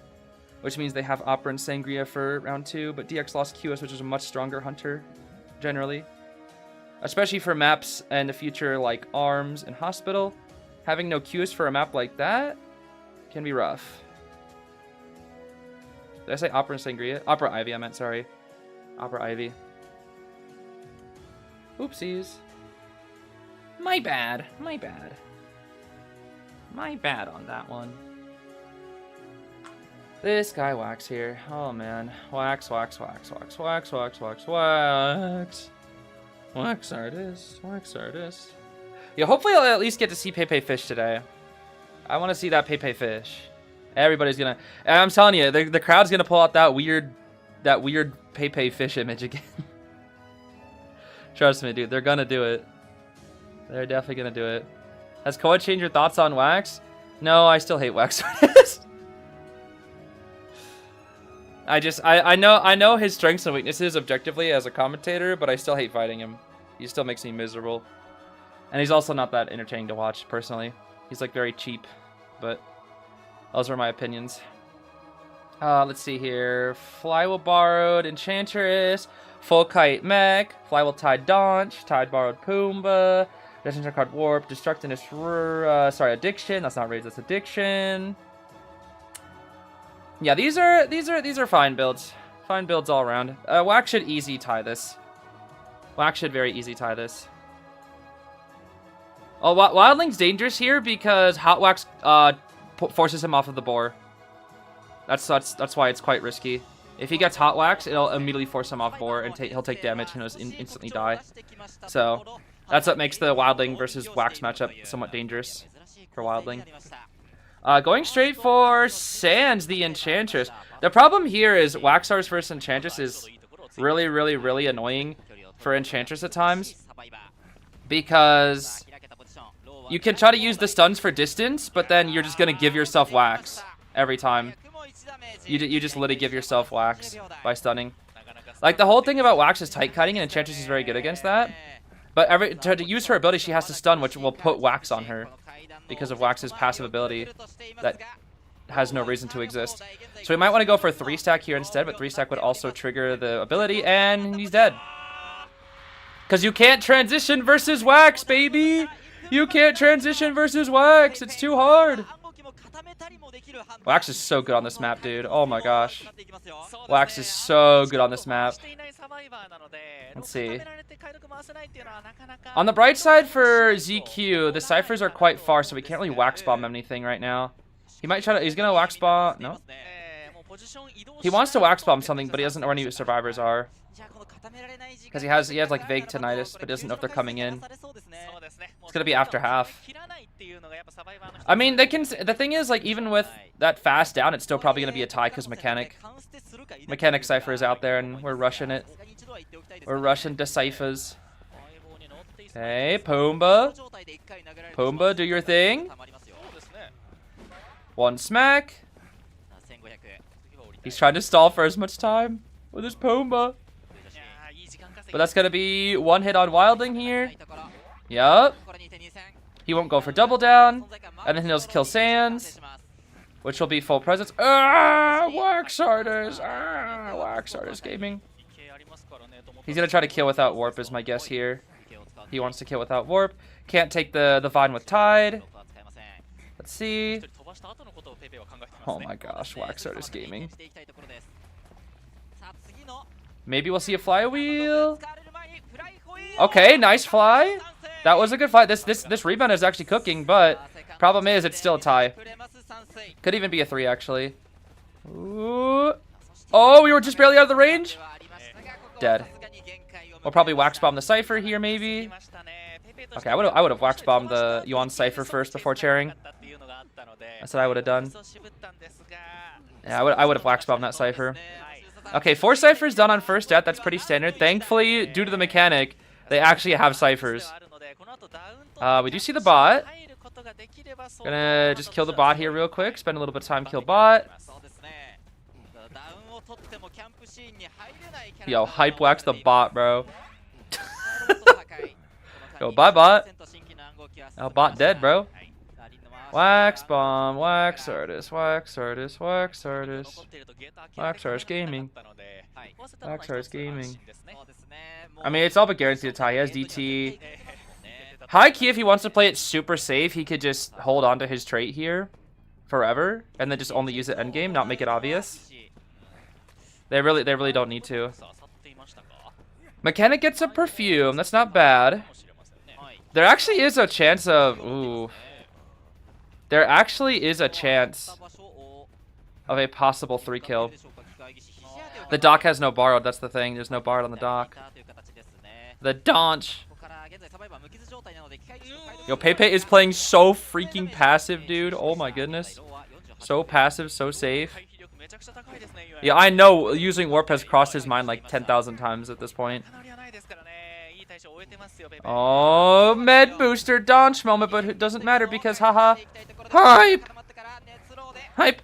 which means they have Opera and Sangria for round 2, but DX lost QS, which is a much stronger hunter generally. Especially for maps in the future like Arms and Hospital. Having no Qs for a map like that can be rough. Did I say Opera and Sangria? Opera Ivy, I meant, sorry. Opera Ivy. Oopsies. My bad. My bad. My bad on that one. This guy Wax here. Oh man. Wax, wax, wax, wax, wax, wax, wax, wax. Wax artist, wax artist. Yeah, hopefully I'll at least get to see Pepe fish today. I want to see that Pepe fish. Everybody's gonna, and I'm telling you, the crowd's gonna pull out that weird Pepe fish image again. Trust me, dude, they're gonna do it. They're definitely gonna do it. Has Koa changed your thoughts on Wax? No, I still hate wax artist. I know his strengths and weaknesses objectively as a commentator, but I still hate fighting him. He still makes me miserable. And he's also not that entertaining to watch, personally. He's like very cheap, but those are my opinions. Let's see here. Flywheel borrowed Enchantress, Full Kite Mech, Flywheel Tide Daunch, Tide borrowed Pumbaa, Legendary card Warp, Destructinous, sorry, Addiction. That's not Rage, that's Addiction. Yeah, these are fine builds. Fine builds all around. Wax should easy tie this. Wax should very easy tie this. Oh, Wildling's dangerous here because Hot Wax forces him off of the boar. That's why it's quite risky. If he gets Hot Wax, it'll immediately force him off boar and he'll take damage and he'll instantly die. So that's what makes the Wildling versus Wax matchup somewhat dangerous for Wildling. Going straight for Sans the Enchantress. The problem here is Waxars versus Enchantress is really annoying for Enchantress at times, because you can try to use the stuns for distance, but then you're just gonna give yourself Wax every time. You just literally give yourself Wax by stunning. Like, the whole thing about Wax is tight cutting, and Enchantress is very good against that. But to use her ability, she has to stun, which will put Wax on her, because of Wax's passive ability that has no reason to exist. So we might want to go for 3-stack here instead, but 3-stack would also trigger the ability, and he's dead. Because you can't transition versus Wax, baby! You can't transition versus Wax! It's too hard! Wax is so good on this map, dude. Oh my gosh. Wax is so good on this map. Let's see. On the bright side for ZQ, the ciphers are quite far, so we can't really Wax bomb anything right now. He might try to, he's gonna Wax bomb, no? He wants to wax bomb something, but he doesn't know where any survivors are. Because he has like vague tinnitus, but doesn't know if they're coming in. It's gonna be after half. I mean, they can. The thing is, like, even with that fast down, it's still probably gonna be a tie because Mechanic Cypher is out there, and we're rushing it. We're rushing to Cyphers. Okay, Pumbaa. Pumbaa, do your thing. One smack. He's trying to stall for as much time with his Pumbaa. But that's going to be one hit on Wilding here. Yup. He won't go for double down. And then he'll just kill Sands, which will be full presence. Ah, Wax Artist. Ah, Wax Artist Gaming. He's going to try to kill without warp is my guess here. He wants to kill without warp. Can't take the Vine with Tide. Let's see. Oh my gosh, Wax Artist Gaming. Maybe we'll see a flywheel. Okay, nice fly. That was a good fly. This rebound is actually cooking, but problem is it's still a tie. Could even be a 3 actually. Ooh. Oh, we were just barely out of the range. Dead. We'll probably wax bomb the Cypher here, maybe. Okay, I would have wax bombed the Yuan Cypher first before chairing. That's what I would have done. Yeah, I would have wax bombed that Cypher. Okay, 4 Cyphers done on first death. That's pretty standard. Thankfully, due to the mechanic, they actually have Cyphers. We do see the bot. Gonna just kill the bot here real quick. Spend a little bit of time, kill bot. Yo, hype wax the bot, bro. Yo, bye bot. Oh, bot dead, bro. Wax bomb, Wax Artist, Wax Artist, Wax Artist. Wax Artist Gaming. Wax Artist Gaming. I mean, it's all but guaranteed to tie. He has DT. High key, if he wants to play it super safe, he could just hold on to his trait here forever, and then just only use it endgame, not make it obvious. They really don't need to. Mechanic gets a perfume. That's not bad. There actually is a chance of There actually is a chance of a possible 3 kill. The dock has no borrowed. That's the thing. There's no borrowed on the dock. The Donch. Yo, Pepe is playing so freaking passive, dude. Oh my goodness. So passive, so safe. Yeah, I know using warp has crossed his mind like 10,000 times at this point. Oh, med booster Donch moment, but it doesn't matter because haha. Hype! Hype!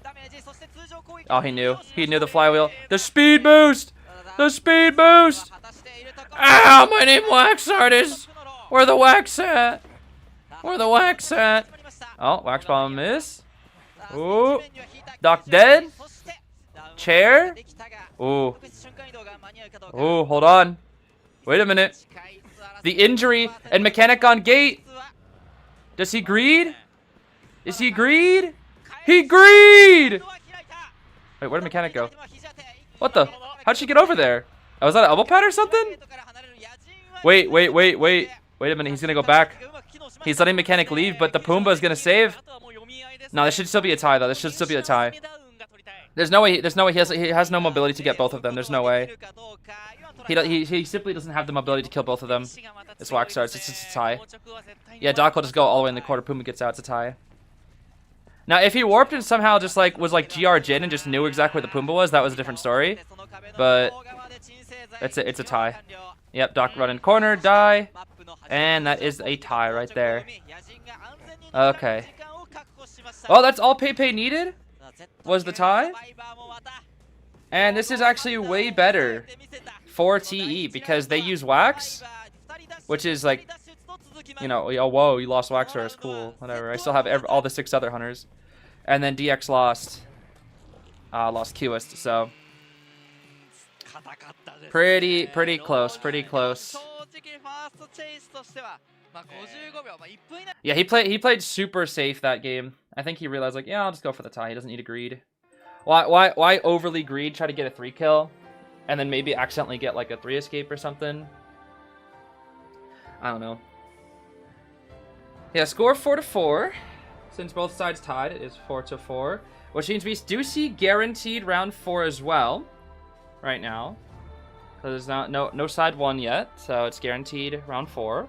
Oh, he knew. He knew the flywheel. The speed boost! The speed boost! Ow, my name Wax Artist! Where the wax at? Where the wax at? Oh, wax bomb miss. Ooh. Doc dead. Chair. Ooh. Ooh, hold on. Wait a minute. The injury and mechanic on gate. Does he greed? Is he greed? He greed! Wait, where did mechanic go? What the? How'd she get over there? Oh, was that an elbow pad or something? Wait a minute, he's gonna go back. He's letting mechanic leave, but the Pumbaa is gonna save. No, this should still be a tie though. This should still be a tie. There's no way he has no mobility to get both of them. There's no way. He simply doesn't have the mobility to kill both of them. It's Wax starts. It's just a tie. Yeah, Doc will just go all the way in the corner. Pumbaa gets out. It's a tie. Now, if he warped and somehow just like was like GR Jin and just knew exactly where the Pumbaa was, that was a different story. But it's a tie. Yep, Doc run in corner, die, and that is a tie right there. Okay. Well, that's all Pepe needed. Was the tie. And this is actually way better for TE because they use Wax, which is like, you know, oh, whoa, you lost Wax Artist, cool, whatever. I still have all the 6 other hunters. And then DX lost Qist, so pretty close, pretty close. Yeah, he played super safe that game. I think he realized like, yeah, I'll just go for the tie. He doesn't need to greed. Why overly greed? Try to get a 3 kill, and then maybe accidentally get like a 3 escape or something. I don't know. Yeah, score 4-4. Since both sides tied, it is 4-4. which means we do see guaranteed round 4 as well, right now. So there's no side 1 yet, so it's guaranteed round 4.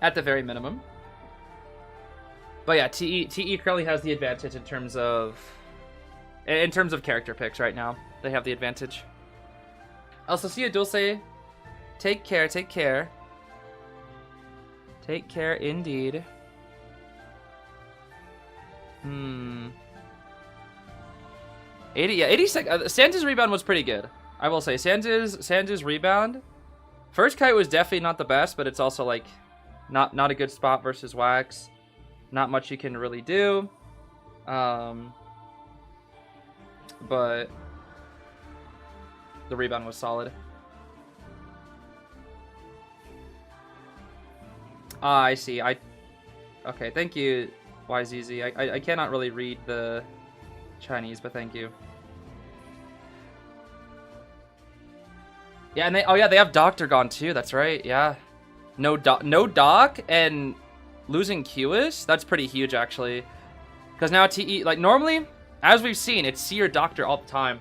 At the very minimum. But yeah, TE currently has the advantage in terms of character picks right now. They have the advantage. Also, see you, Dulce. Take care, take care. Take care indeed. 86. Santa's rebound was pretty good. I will say, Santa's rebound. First kite was definitely not the best, but it's also like not a good spot versus Wax. Not much you can really do. But the rebound was solid. I see. Okay, thank you, YZZ. I cannot really read the Chinese, but thank you. Yeah, and they have Doctor gone too. That's right. Yeah, no Doc and losing QS. That's pretty huge actually, because now TE, like normally, as we've seen, it's C or Doctor all the time.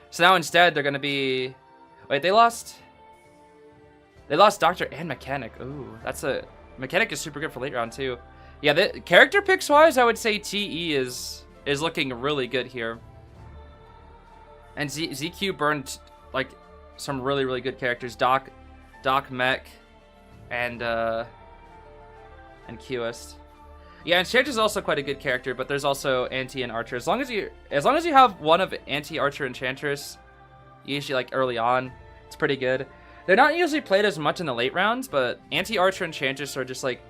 So now instead they're gonna be. Wait, they lost Doctor and Mechanic. Ooh, Mechanic is super good for late round too. Yeah, the character picks wise, I would say TE is looking really good here. And ZQ burned like some really good characters. Doc, Mech, and QS. Yeah, Enchantress is also quite a good character, but there's also Anti and Archer. As long as you have one of Anti, Archer, Enchantress, usually like early on, it's pretty good. They're not usually played as much in the late rounds, but Anti, Archer, Enchantress are just like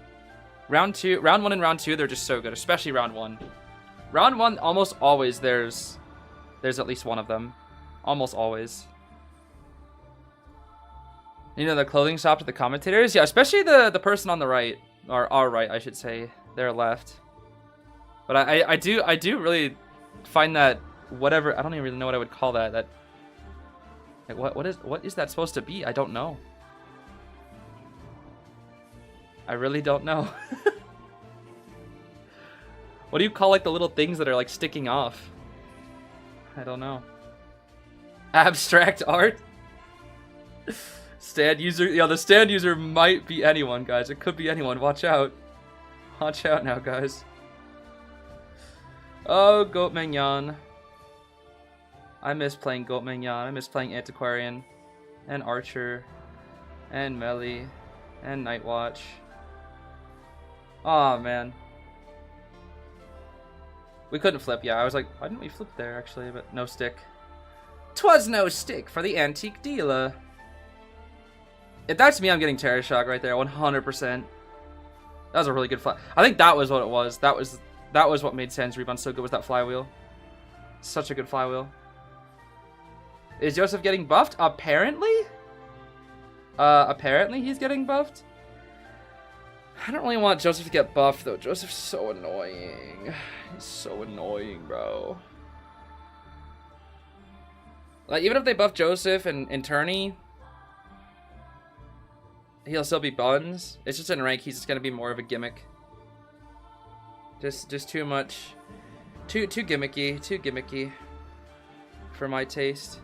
round 1 and round 2. They're just so good, especially round 1. Round 1, almost always there's at least one of them, almost always. You know, the clothing shop to the commentators, yeah, especially the person on the right, or our right, I should say, their left. But I do really find that whatever, I don't even really know what I would call that. That like, what is that supposed to be? I don't know. I really don't know. What do you call like the little things that are like sticking off? I don't know. Abstract art? Stand user, yeah, the stand user might be anyone, guys. It could be anyone. Watch out. Watch out now, guys. Oh, Goat Mignon. I miss playing Goat Mignon. I miss playing Antiquarian and Archer and Melee and Nightwatch. Aw, man. We couldn't flip, yeah. I was like, why didn't we flip there, actually? But no stick. 'Twas no stick for the antique dealer. If that's me, I'm getting Terror Shock right there, 100%. That was a really good fly. I think that was what it was. That was what made Sans Rebound so good, was that flywheel. Such a good flywheel. Is Joseph getting buffed? Apparently? Apparently he's getting buffed? I don't really want Joseph to get buffed, though. Joseph's so annoying. He's so annoying, bro. Like, even if they buff Joseph and Tourney, he'll still be buns. It's just in rank, he's just gonna be more of a gimmick. Just too much. Too gimmicky for my taste.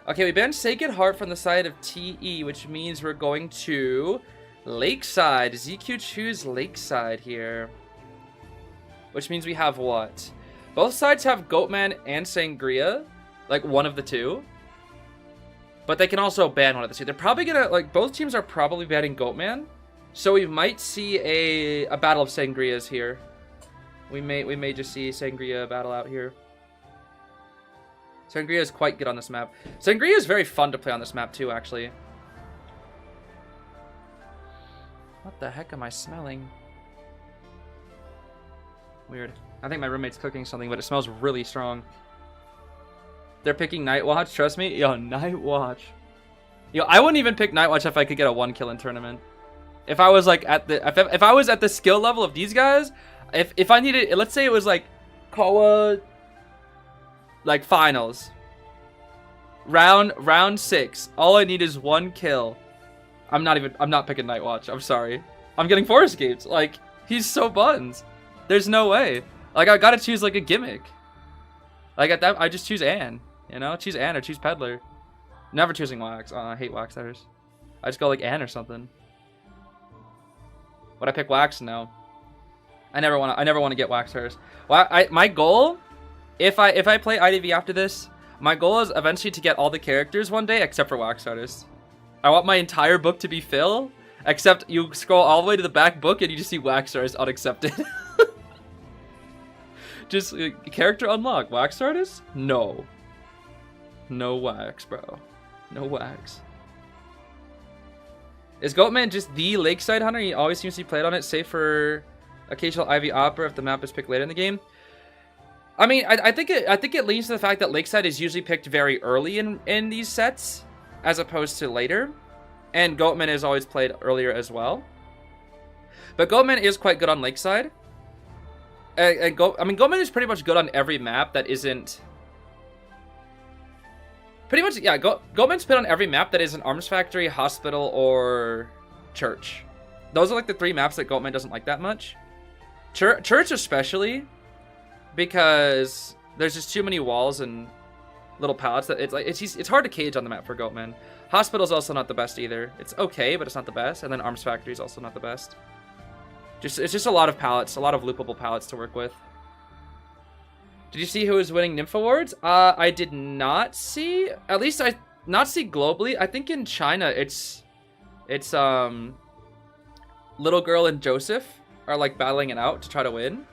Okay, we banned Sacred Heart from the side of TE, which means we're going to Lakeside. ZQ choose Lakeside here. Which means we have what? Both sides have Goatman and Sangria. Like, one of the two. But they can also ban one of the two. They're probably gonna, like, both teams are probably banning Goatman. So we might see a battle of Sangrias here. We may just see Sangria battle out here. Sangria is quite good on this map. Sangria is very fun to play on this map too, actually. What the heck am I smelling? Weird. I think my roommate's cooking something, but it smells really strong. They're picking Nightwatch, trust me. Yo, Nightwatch. Yo, I wouldn't even pick Nightwatch if I could get a 1 kill in tournament. If I was like at the if I was at the skill level of these guys, if I needed, let's say it was like Koa like finals. Round 6. All I need is 1 kill. I'm not picking Nightwatch. I'm sorry. I'm getting Forest Gates. Like, he's so buns. There's no way. Like, I gotta choose, like, a gimmick. Like, at that, I just choose Anne. You know? Choose Anne or choose Peddler. Never choosing Wax. I hate Wax Tires. I just go, like, Anne or something. Would I pick Wax? No. I never want to get Wax Tires. Well, my goal, if I play IDV after this, my goal is eventually to get all the characters one day except for Wax Artist. I want my entire book to be Phil, except you scroll all the way to the back book and you just see Wax Artist unaccepted. Just character unlock. Wax Artist? No. No Wax, bro. No Wax. Is Goatman just the Lakeside Hunter? He always seems to be played on it, save for occasional Ivy Opera if the map is picked later in the game. I mean, I think it leans to the fact that Lakeside is usually picked very early in these sets, as opposed to later. And Goatman is always played earlier as well. But Goatman is quite good on Lakeside. I mean, Goatman is pretty much good on every map that isn't... Pretty much, yeah, Goatman's put on every map that isn't Arms Factory, Hospital, or Church. Those are like the 3 maps that Goatman doesn't like that much. Church especially, because there's just too many walls and little pallets that it's hard to cage on the map for Goatman. Hospital's also not the best either. It's okay, but it's not the best. And then Arms Factory is also not the best. It's just a lot of pallets, a lot of loopable pallets to work with. Did you see who was winning Nymph Awards? I did not see. At least I not see globally. I think in China it's Little Girl and Joseph are like battling it out to try to win,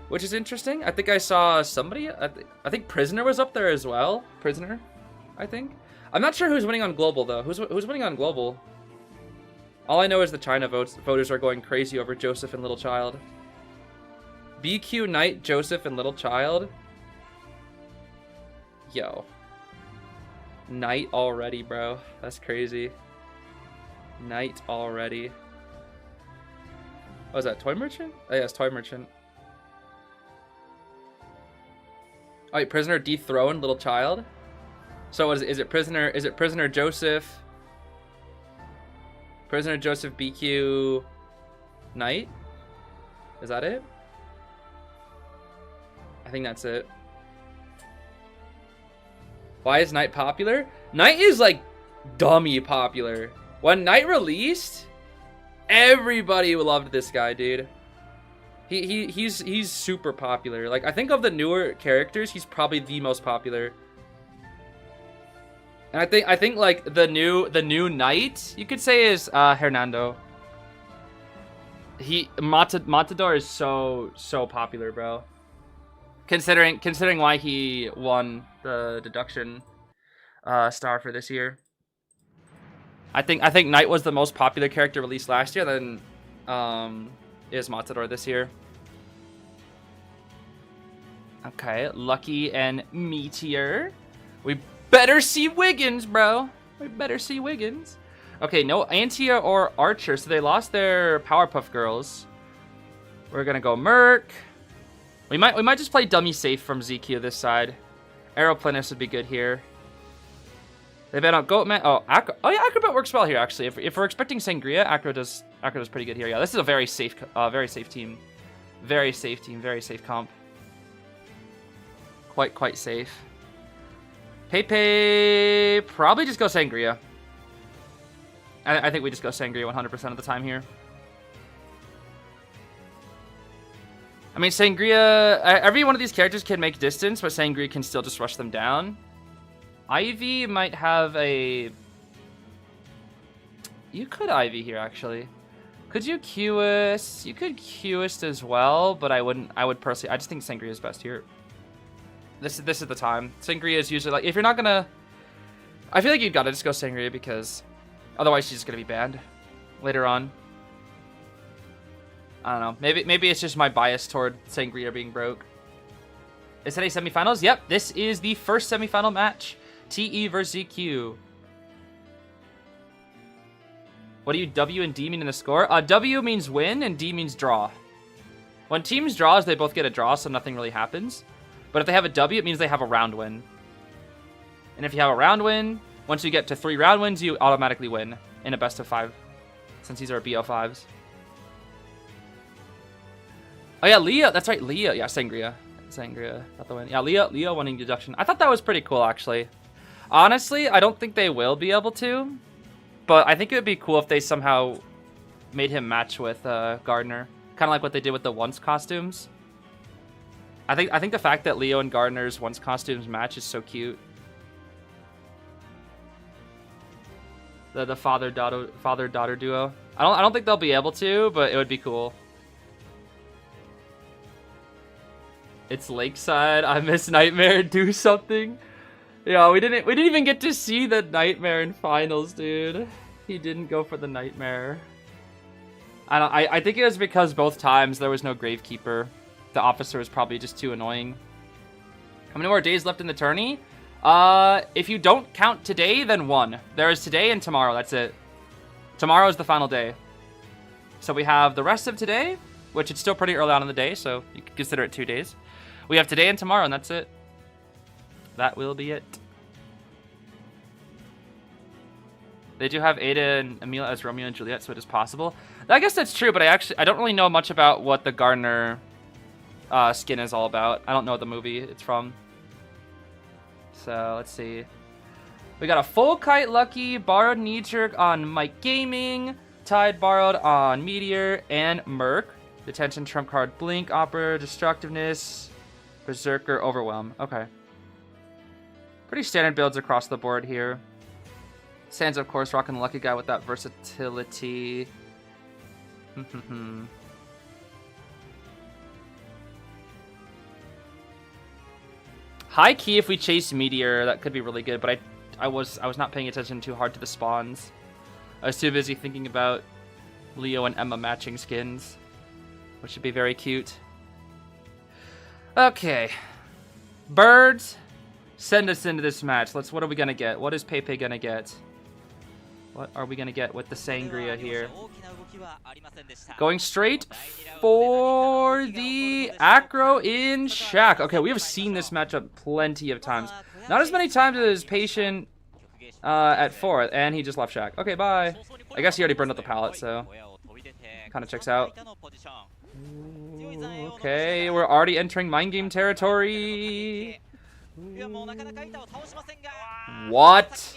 which is interesting. I think I saw somebody. I think Prisoner was up there as well. Prisoner, I think. I'm not sure who's winning on global though. Who's winning on global? All I know is the China voters are going crazy over Joseph and Little Child. BQ Knight, Joseph, and Little Child. Yo. Knight already, bro. That's crazy. Knight already. What was that, Toy Merchant? Oh, yeah, it's Toy Merchant. Oh, wait, Prisoner dethroned Little Child? So what is it? Is it Prisoner Joseph? Prisoner Joseph BQ Knight? Is that it? I think that's it. Why is Knight popular? Knight is like dummy popular. When Knight released, everybody loved this guy, dude. He's super popular. Like, I think of the newer characters, he's probably the most popular. And I think like the new Knight, you could say, is Hernando. Matador is so popular, bro. Considering why he won the deduction star for this year. I think Knight was the most popular character released last year, then is Matador this year. Okay, Lucky and Meteor. We better see Wiggins, bro. We better see Wiggins. Okay, no Antia or Archer, so they lost their Powerpuff Girls. We're gonna go Merc. We might just play dummy safe from ZQ this side. Aeroplanist would be good here. They bet on Goatman. Oh, yeah, Acrobat works well here actually. If we're expecting Sangria, Acro does pretty good here. Yeah, this is a very safe team. Very safe team. Very safe comp. Quite safe. Pepe probably just go Sangria. I think we just go Sangria 100% of the time here. I mean, Sangria, every one of these characters can make distance, but Sangria can still just rush them down. Ivy might have a... You could Ivy here, actually. Could you Qist? You could Qist as well, but I wouldn't. I would personally... I just think Sangria is best here. This is the time. Sangria is usually like... If you're not gonna... I feel like you've got to just go Sangria because... Otherwise, she's just gonna be banned later on. I don't know. Maybe it's just my bias toward Sangria being broke. Is today semifinals? Yep, this is the first semifinal match. TE versus ZQ. What do you W and D mean in the score? W means win and D means draw. When teams draws, they both get a draw, so nothing really happens. But if they have a W, it means they have a round win. And if you have a round win, once you get to 3 round wins, you automatically win in a best of 5, since these are BO5s. Oh yeah, Leah. That's right, Leah. Yeah, Sangria. Sangria got the win. Yeah, Leah winning deduction. I thought that was pretty cool, actually. Honestly, I don't think they will be able to, but I think it would be cool if they somehow made him match with Gardner, kind of like what they did with the Once costumes. I think the fact that Leo and Gardner's Once costumes match is so cute. The father daughter duo. I don't think they'll be able to, but it would be cool. It's Lakeside. I miss Nightmare. Do something. Yeah, we didn't even get to see the Nightmare in finals, dude. He didn't go for the Nightmare. I think it was because both times there was no Gravekeeper. The officer was probably just too annoying. How many more days left in the tourney? If you don't count today, then 1. There is today and tomorrow. That's it. Tomorrow is the final day. So we have the rest of today, which it's still pretty early on in the day, so you can consider it 2 days. We have today and tomorrow, and that's it. That will be it. They do have Ada and Emil as Romeo and Juliet, so it is possible. I guess that's true, but I don't really know much about what the Gardner skin is all about. I don't know what the movie it's from. So let's see. We got a full kite lucky, borrowed knee jerk on Mike Gaming, tied borrowed on Meteor and Merc. Detention trump card blink, opera, destructiveness, berserker, overwhelm. Okay. Pretty standard builds across the board here. Sans, of course, rocking the lucky guy with that versatility. High key, if we chase Meteor, that could be really good, but I was not paying attention too hard to the spawns. I was too busy thinking about Leo and Emma matching skins, which would be very cute. Okay. Birds, send us into this match. What are we gonna get? What is Pepe gonna get? What are we gonna get with the Sangria here? Going straight for the Acro in Shack. Okay, we have seen this matchup plenty of times. Not as many times as Patient at 4th, and he just left Shack. Okay, bye. I guess he already burned up the pallet, so kind of checks out. Ooh, okay, we're already entering mind game territory. What?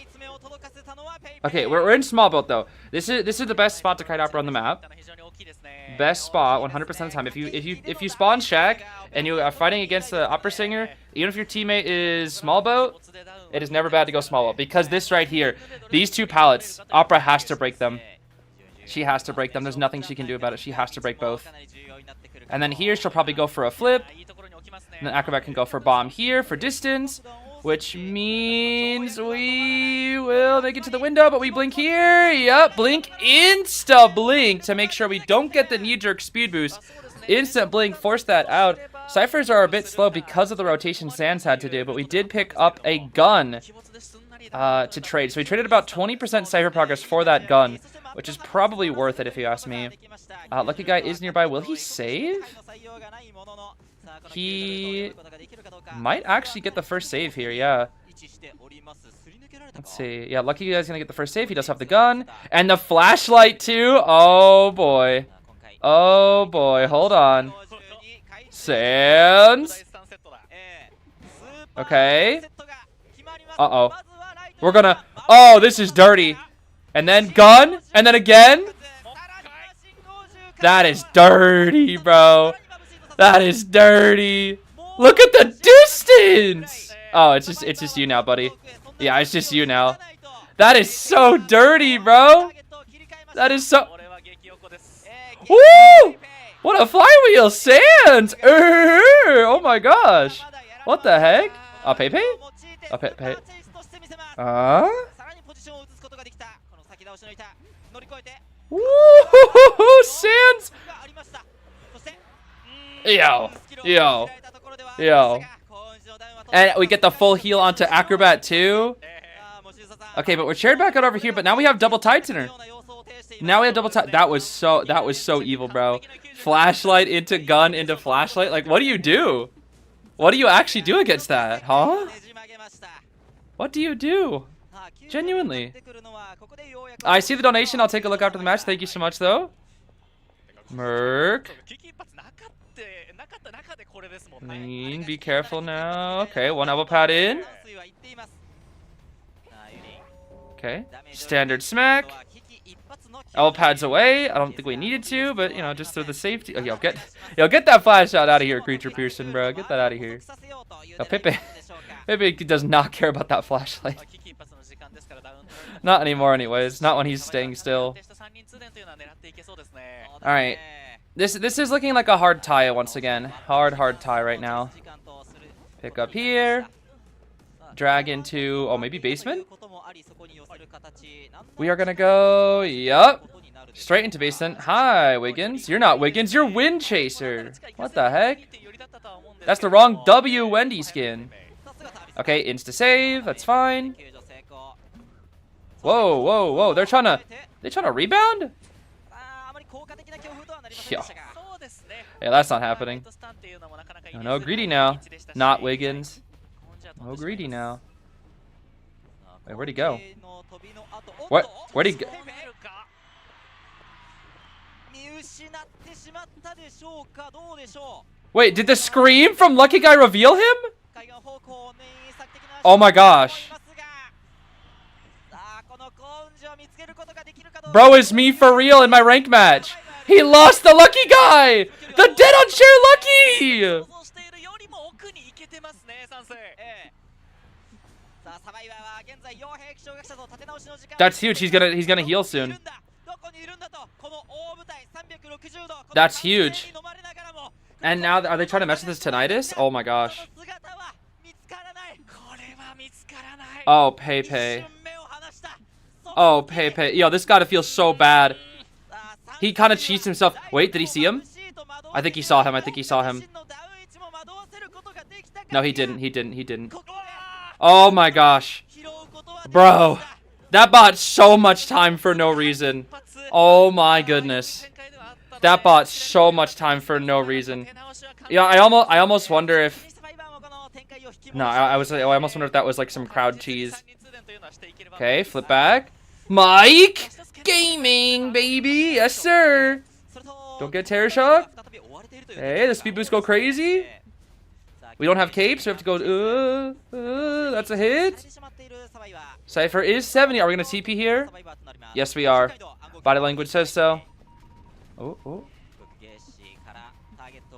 Okay, we're in small boat though. This is the best spot to kite opera on the map. Best spot 100% of the time. If you spawn Shack and you are fighting against the opera singer, even if your teammate is small boat, it is never bad to go small boat because this right here, these 2 pallets, opera has to break them. She has to break them. There's nothing she can do about it. She has to break both. And then here she'll probably go for a flip. And then Acrobat can go for bomb here for distance, which means we will make it to the window, but we blink here. Yup, blink, insta blink to make sure we don't get the knee-jerk speed boost. Instant blink, force that out. Ciphers are a bit slow because of the rotation Sans had to do, but we did pick up a gun to trade. So we traded about 20% Cypher progress for that gun, which is probably worth it if you ask me. Lucky guy is nearby. Will he save? He might actually get the first save here, yeah. Let's see. Yeah, Lucky guy's gonna get the first save. He does have the gun. And the flashlight too. Oh boy. Oh boy, hold on. Sans. Okay. Uh-oh. We're gonna... Oh, this is dirty. And then gun. And then again. That is dirty, bro. That is dirty. Look at the distance. Oh, it's just you now, buddy. Yeah, it's just you now. That is so dirty, bro. That is so... Woo! What a flywheel, Sans! Oh my gosh. What the heck? Pepe? Pepe. Woo! Sans! Yo. And we get the full heal onto Acrobat too. Okay, but we're shared back out over here, but now we have double Titaner. Now we have double Titaner. That was so evil, bro. Flashlight into gun into flashlight. Like, what do you do? What do you actually do against that? Huh? What do you do? Genuinely. I see the donation. I'll take a look after the match. Thank you so much, though. Merc. Be careful now. Okay, one elbow pad in. Okay, standard smack. Elbow pads away. I don't think we needed to, but you know, just for the safety. Oh, yo, get that flash shot out of here, Creature Pearson, bro. Get that out of here. Oh, Pepe does not care about that flashlight. Not anymore, anyways. Not when he's staying still. All right. This is looking like a hard tie once again. Hard tie right now. Pick up here. Drag into, oh, maybe basement? We are gonna go, yup. Straight into basement. Hi, Wiggins. You're not Wiggins, you're Wind Chaser. What the heck? That's the wrong W Wendy skin. Okay, insta save, that's fine. Whoa. They're trying to rebound? Yeah, that's not happening. No, greedy now. Not Wiggins. No, greedy now. Wait, where'd he go? What? Where'd he go? Wait, did the scream from Lucky Guy reveal him? Oh my gosh. Bro is me for real in my rank match. He lost the Lucky Guy! The dead on share Lucky! That's huge. He's gonna heal soon. That's huge. And now are they trying to mess with his tinnitus? Oh my gosh. Oh, Pepe. Oh, Pepe. Yo, this gotta feel so bad. He kind of cheats himself. Wait, did he see him? I think he saw him. No, he didn't. Oh my gosh. Bro. That bought so much time for no reason. Oh my goodness. That bought so much time for no reason. Yeah, I almost wonder if... No, I almost wonder if that was like some crowd cheese. Okay, flip back. Mike! Gaming, baby! Yes, sir! Don't get terror shock. Hey, the speed boosts go crazy. We don't have capes, so we have to go, that's a hit. Cypher is 70. Are we going to TP here? Yes, we are. Body language says so. Oh.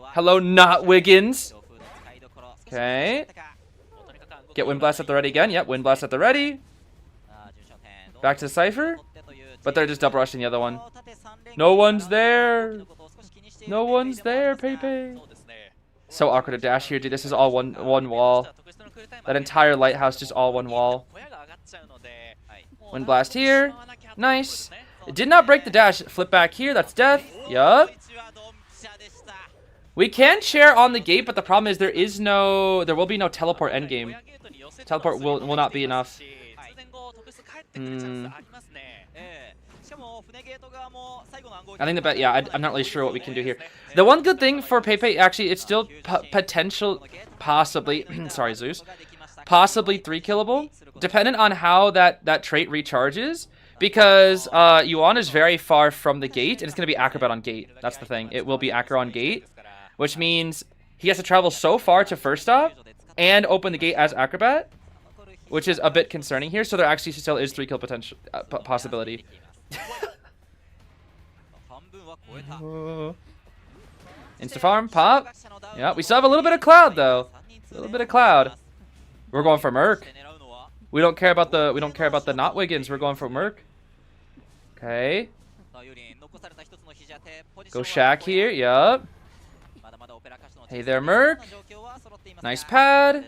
Hello, not Wiggins. Okay. Get Wind Blast at the ready again. Yep, Wind Blast at the ready. Back to the Cypher. But they're just double rushing the other one. No one's there. No one's there, Pepe. So awkward to dash here, dude. This is all one wall. That entire lighthouse just all one wall. Wind Blast here. Nice. It did not break the dash. Flip back here. That's death. Yup. We can share on the gate, but the problem is there will be no teleport endgame. Teleport will not be enough. I think the bet, yeah, I'm not really sure what we can do here. The one good thing for Pepe, actually, it's still possibly, sorry, Zeus, possibly 3-killable, dependent on how that trait recharges, because Yuan is very far from the gate, and it's going to be Acrobat on gate. That's the thing. It will be Acro on gate, which means he has to travel so far to first stop and open the gate as Acrobat, which is a bit concerning here. So there actually still is 3-kill potential possibility. Insta farm, pop. Yeah, we still have a little bit of cloud though. A little bit of cloud. We're going for Merc. We don't care about the not Wiggins. We're going for Merc. Okay. Go Shaq here. Yup. Hey there, Merc. Nice pad.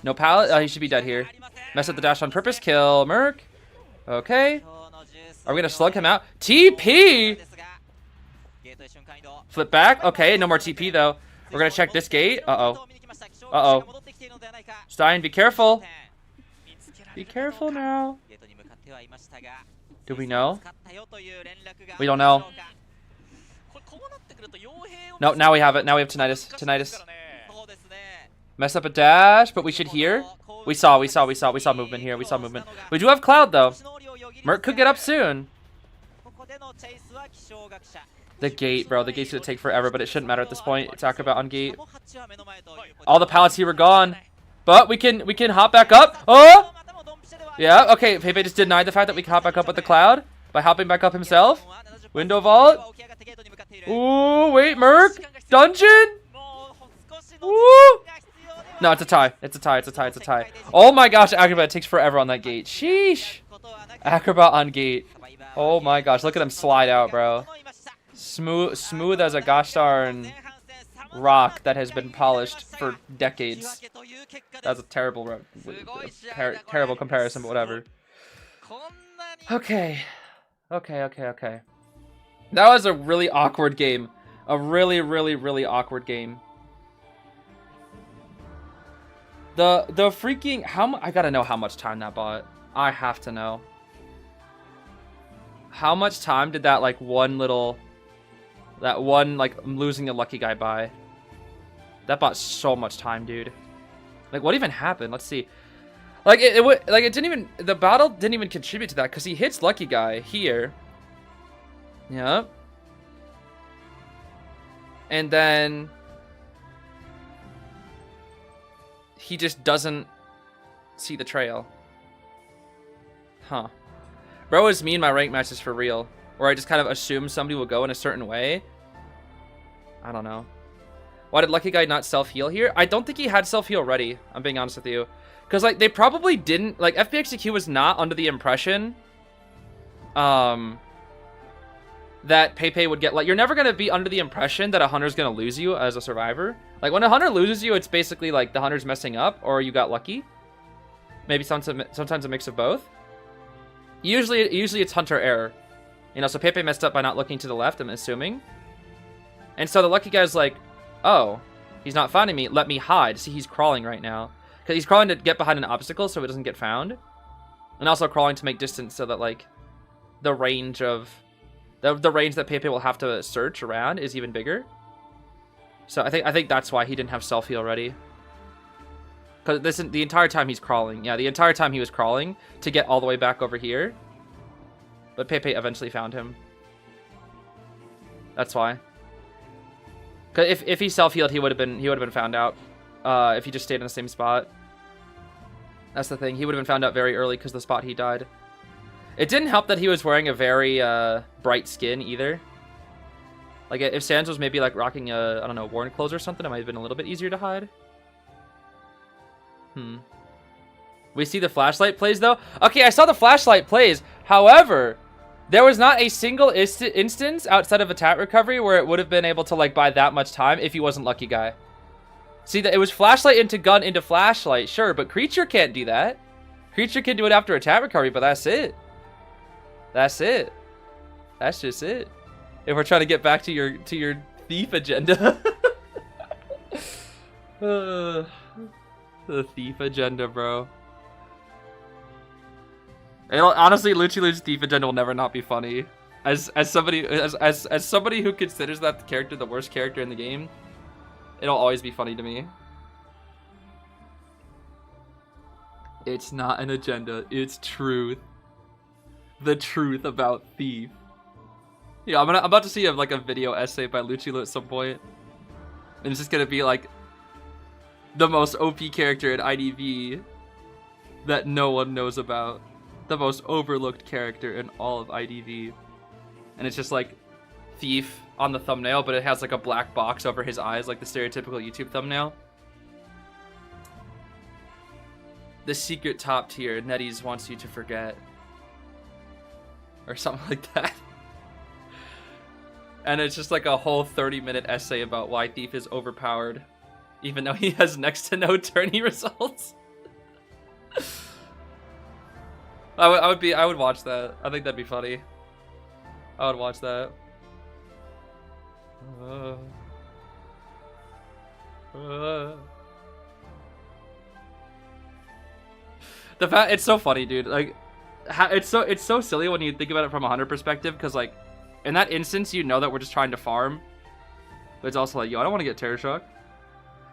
No pallet. Oh, he should be dead here. Mess up the dash on purpose. Kill Merc. Okay. Are we gonna slug him out? TP! Flip back. Okay, no more TP though. We're gonna check this gate. Uh-oh. Stein, be careful. Be careful now. Do we know? We don't know. No, now we have it. Now we have tinnitus. Mess up a dash, but we should hear. We saw movement here. We saw movement. We do have cloud though. Merc could get up soon. The gate, bro. The gate's gonna take forever, but it shouldn't matter at this point. It's Acrobat on gate. All the pallets here were gone. But we can hop back up. Oh! Yeah, okay. Pepe just denied the fact that we can hop back up with the cloud by hopping back up himself. Window vault. Ooh, wait, Merc. Dungeon? Ooh. No, it's a tie. It's a tie. It's a tie. It's a tie. Oh my gosh, Acrobat takes forever on that gate. Sheesh. Acrobat on gate. Oh my gosh, look at him slide out, bro. Smooth as a gosh darn rock that has been polished for decades. That's a terrible comparison, but whatever. Okay. Okay. That was a really awkward game. A really awkward game. The freaking I gotta know how much time that bought. I have to know. How much time did that like one like losing the lucky guy buy? That bought so much time, dude. Like what even happened? Let's see. Like it didn't even, the battle didn't even contribute to that because he hits lucky guy here. Yep. And then he just doesn't see the trail. Huh. Bro is me in my rank matches for real. Where I just kind of assume somebody will go in a certain way. I don't know. Why did Lucky Guy not self-heal here? I don't think he had self-heal ready. I'm being honest with you. Because, like, they probably didn't... Like, FPX.ZQ was not under the impression... that Pepe would get... Like, you're never going to be under the impression that a hunter's going to lose you as a survivor. Like, when a hunter loses you, it's basically, like, the hunter's messing up or you got lucky. Maybe sometimes a mix of both. Usually it's hunter error. You know, so Pepe messed up by not looking to the left, I'm assuming. And so the lucky guy's like, oh, he's not finding me. Let me hide. See, he's crawling right now. Because he's crawling to get behind an obstacle so he doesn't get found. And also crawling to make distance so that, like, the range of... The range that Pepe will have to search around is even bigger. So I think that's why he didn't have self-heal ready. Because the entire time he's crawling. Yeah, the entire time he was crawling to get all the way back over here. But Pepe eventually found him. That's why. Because if he self-healed, he would have been found out. If he just stayed in the same spot. That's the thing. He would have been found out very early because the spot he died. It didn't help that he was wearing a very bright skin either. Like if Sans was maybe like rocking a, I don't know, worn clothes or something, it might have been a little bit easier to hide. We see the flashlight plays though. Okay, I saw the flashlight plays. However, there was not a single instance outside of attack recovery where it would have been able to like buy that much time if he wasn't lucky guy. See that it was flashlight into gun into flashlight, sure, but creature can't do that. Creature can do it after attack recovery, but that's it. That's it. That's just it. If we're trying to get back to your thief agenda. The thief agenda, bro. Honestly, Lucilu's thief agenda will never not be funny. As somebody who considers that character the worst character in the game, it'll always be funny to me. It's not an agenda, it's truth. The truth about Thief. Yeah, I'm about to see like a video essay by Lucilu at some point. And it's just gonna be like the most OP character in IDV that no one knows about. The most overlooked character in all of IDV. And it's just like Thief on the thumbnail, but it has like a black box over his eyes, like the stereotypical YouTube thumbnail. The secret top tier, Nettie's wants you to forget. Or something like that. And it's just like a whole 30-minute essay about why Thief is overpowered. Even though he has next to no tourney results. I would watch that. I think that'd be funny. I would watch that. The fact it's so funny, dude. Like, it's so silly when you think about it from a hunter perspective, because like, in that instance, you know that we're just trying to farm, but it's also like, yo, I don't want to get Terror Shock.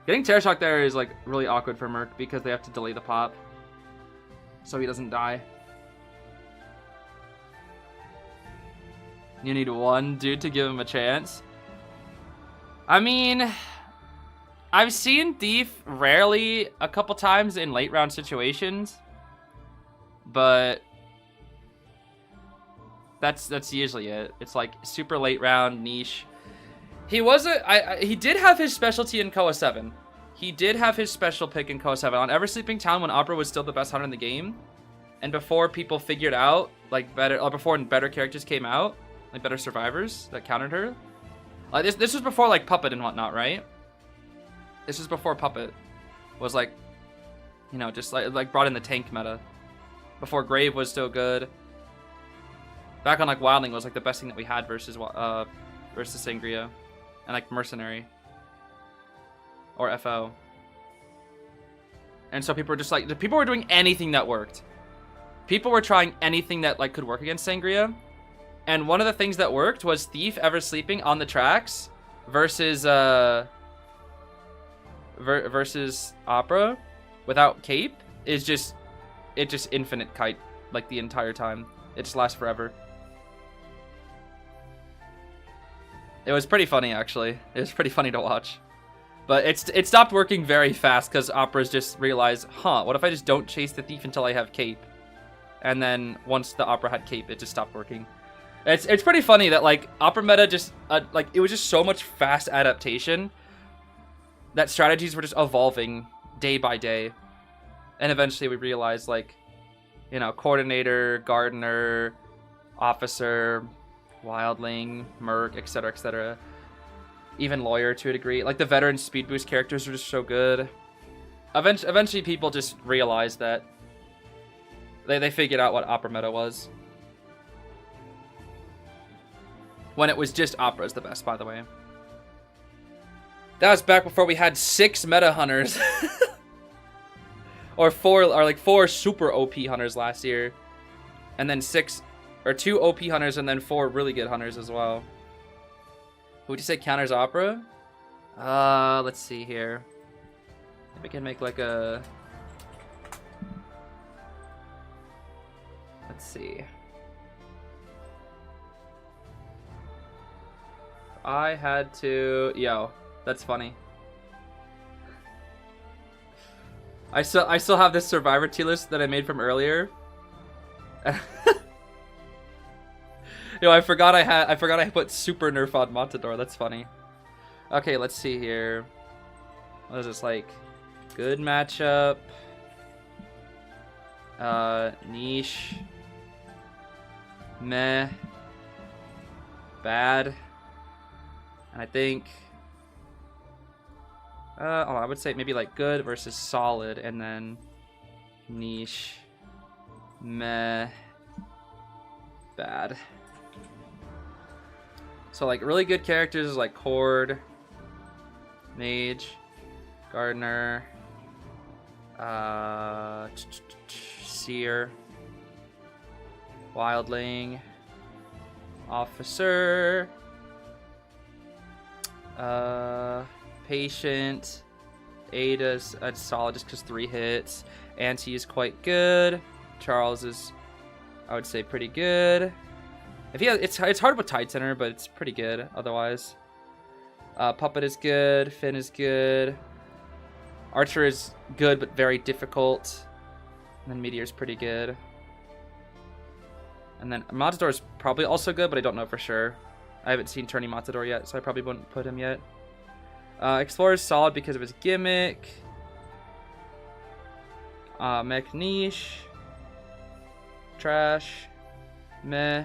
Getting Terror Shock there is like really awkward for Merc because they have to delay the pop, so he doesn't die. You need one dude to give him a chance. I mean, I've seen Thief rarely a couple times in late round situations, but that's usually it. It's like super late round niche. He he did have his specialty in Koa 7. He did have his special pick in Koa 7 on Ever Sleeping Town when Opera was still the best hunter in the game, and before people figured out like before better characters came out, like better survivors that countered her. This was before like Puppet and whatnot, right? This was before Puppet was like, you know, just like brought in the tank meta. Before Grave was still good. Back on like Wildling was like the best thing that we had versus Sangria, and like Mercenary or FO. And so people were just like, people were doing anything that worked. People were trying anything that like could work against Sangria. And one of the things that worked was Thief Ever Sleeping on the tracks versus versus Opera without cape is just infinite kite like the entire time. It just lasts forever. It was pretty funny actually. It was pretty funny to watch. But it stopped working very fast because Operas just realized, huh, what if I just don't chase the Thief until I have cape? And then once the Opera had cape, it just stopped working. It's pretty funny that like Opera meta just like it was just so much fast adaptation that strategies were just evolving day by day, and eventually we realized like, you know, Coordinator, Gardener, Officer, Wildling, Merc, etc., even Lawyer to a degree. Like the veteran speed boost characters were just so good. Eventually people just realized that they figured out what Opera meta was. When it was just Opera is the best, by the way. That was back before we had 6 meta hunters. or 4 super OP hunters last year. And then 2 OP hunters and then 4 really good hunters as well. Who would you say counters Opera? Let's see here. Maybe we can make like a... Let's see. I had to... Yo, that's funny. I still have this Survivor tier list that I made from earlier. Yo, I forgot I put super nerf on Matador. That's funny. Okay, let's see here. What is this like? Good matchup. Niche. Meh. Bad. And I think, I would say maybe like good versus solid, and then niche, meh, bad. So like really good characters is like Horde, Mage, Gardener, Seer, Wildling, Officer, Patient, Ada's solid just because 3 hits. Auntie is quite good. Charles is, I would say, pretty good. If he has, it's hard with Tide Center, but it's pretty good otherwise. Puppet is good. Finn is good. Archer is good but very difficult. And then Meteor's pretty good. And then Matador is probably also good, but I don't know for sure. I haven't seen Tourney Matador yet, so I probably wouldn't put him yet. Explorer is solid because of his gimmick. Mech niche. Trash. Meh.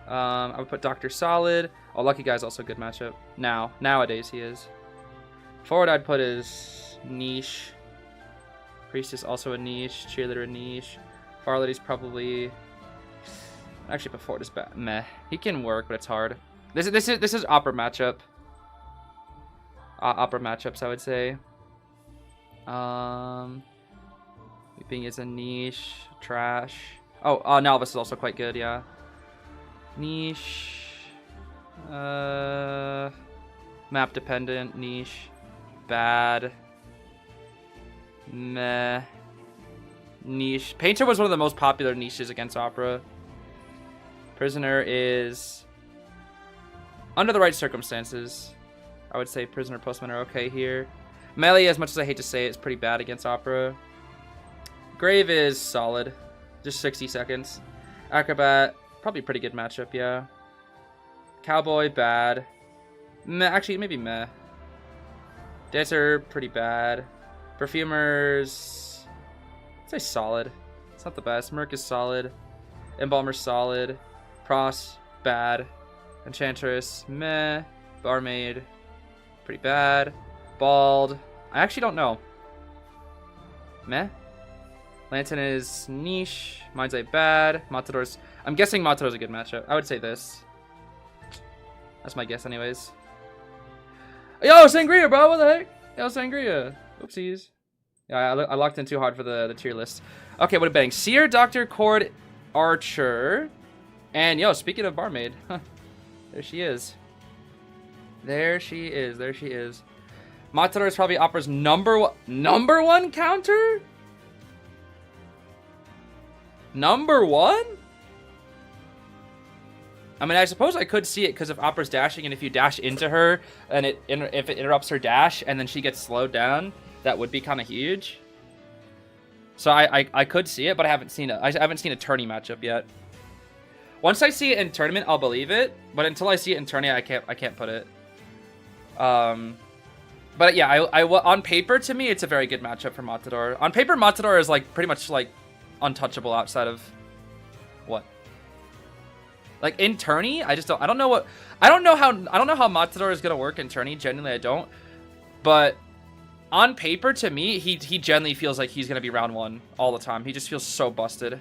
I would put Doctor solid. Oh, Lucky Guy's also a good matchup. Nowadays he is. Forward I'd put his niche. Priestess also a niche. Cheerleader a niche. Farlady's probably... Actually, before this bad. Meh. He can work, but it's hard. This is Opera matchup. Opera matchups, I would say. Weeping is a niche. Trash. Oh, Nalvis is also quite good, yeah. Niche. Map dependent. Niche. Bad. Meh. Niche. Painter was one of the most popular niches against Opera. Prisoner is under the right circumstances. I would say Prisoner, Postman are okay here. Melee, as much as I hate to say it, is pretty bad against Opera. Grave is solid. Just 60 seconds. Acrobat, probably pretty good matchup, yeah. Cowboy, bad. Meh, actually, maybe meh. Dancer, pretty bad. Perfumers, I'd say solid. It's not the best. Merc is solid. Embalmer, solid. Pros, bad. Enchantress, meh. Barmaid, pretty bad. Bald, I actually don't know. Meh. Lantern is niche. Mind's Eye, bad. Matador's, I'm guessing Matador's a good matchup. I would say this. That's my guess anyways. Yo, Sangria, bro, what the heck? Yo, Sangria. Oopsies. Yeah, I locked in too hard for the tier list. Okay, what a betting. Seer, Doctor, Cord, Archer. And, yo, speaking of Barmaid. There she is. There she is. There she is. Matador is probably Opera's number one counter? Number one? I mean, I suppose I could see it because if Opera's dashing and if you dash into her and if it interrupts her dash and then she gets slowed down, that would be kind of huge. So I could see it, but I haven't seen it. I haven't seen a tourney matchup yet. Once I see it in tournament, I'll believe it. But until I see it in tourney, I can't put it. But yeah, on paper, to me, it's a very good matchup for Matador. On paper, Matador is like pretty much like untouchable outside of what? Like in tourney, I don't know how Matador is gonna work in tourney. Genuinely, I don't. But on paper, to me, he genuinely feels like he's gonna be round one all the time. He just feels so busted.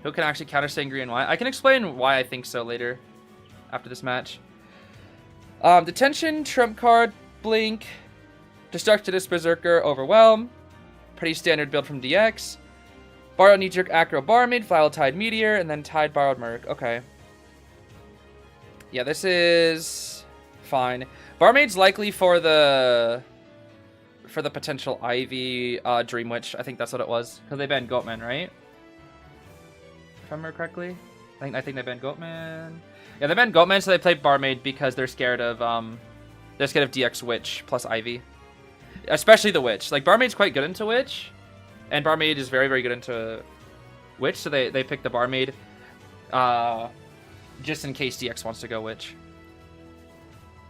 Who can actually counter Sangria and why? I can explain why I think so later, after this match. Detention, Trump card, Blink, Destructivist, Berserker, Overwhelm. Pretty standard build from DX. Borrowed Knee-Jerk, Acro, Barmaid, File Tide, Meteor, and then Tide, Borrowed Merc. Okay. Yeah, this is fine. Barmaid's likely for the potential Ivy Dream Witch. I think that's what it was. Because they banned Goatman, right? If I remember correctly. I think they banned Goatman. Yeah, they banned Goatman, so they played Barmaid because they're scared of DX Witch plus Ivy. Especially the Witch. Like, Barmaid's quite good into Witch. And Barmaid is very, very good into Witch, so they picked the Barmaid just in case DX wants to go Witch.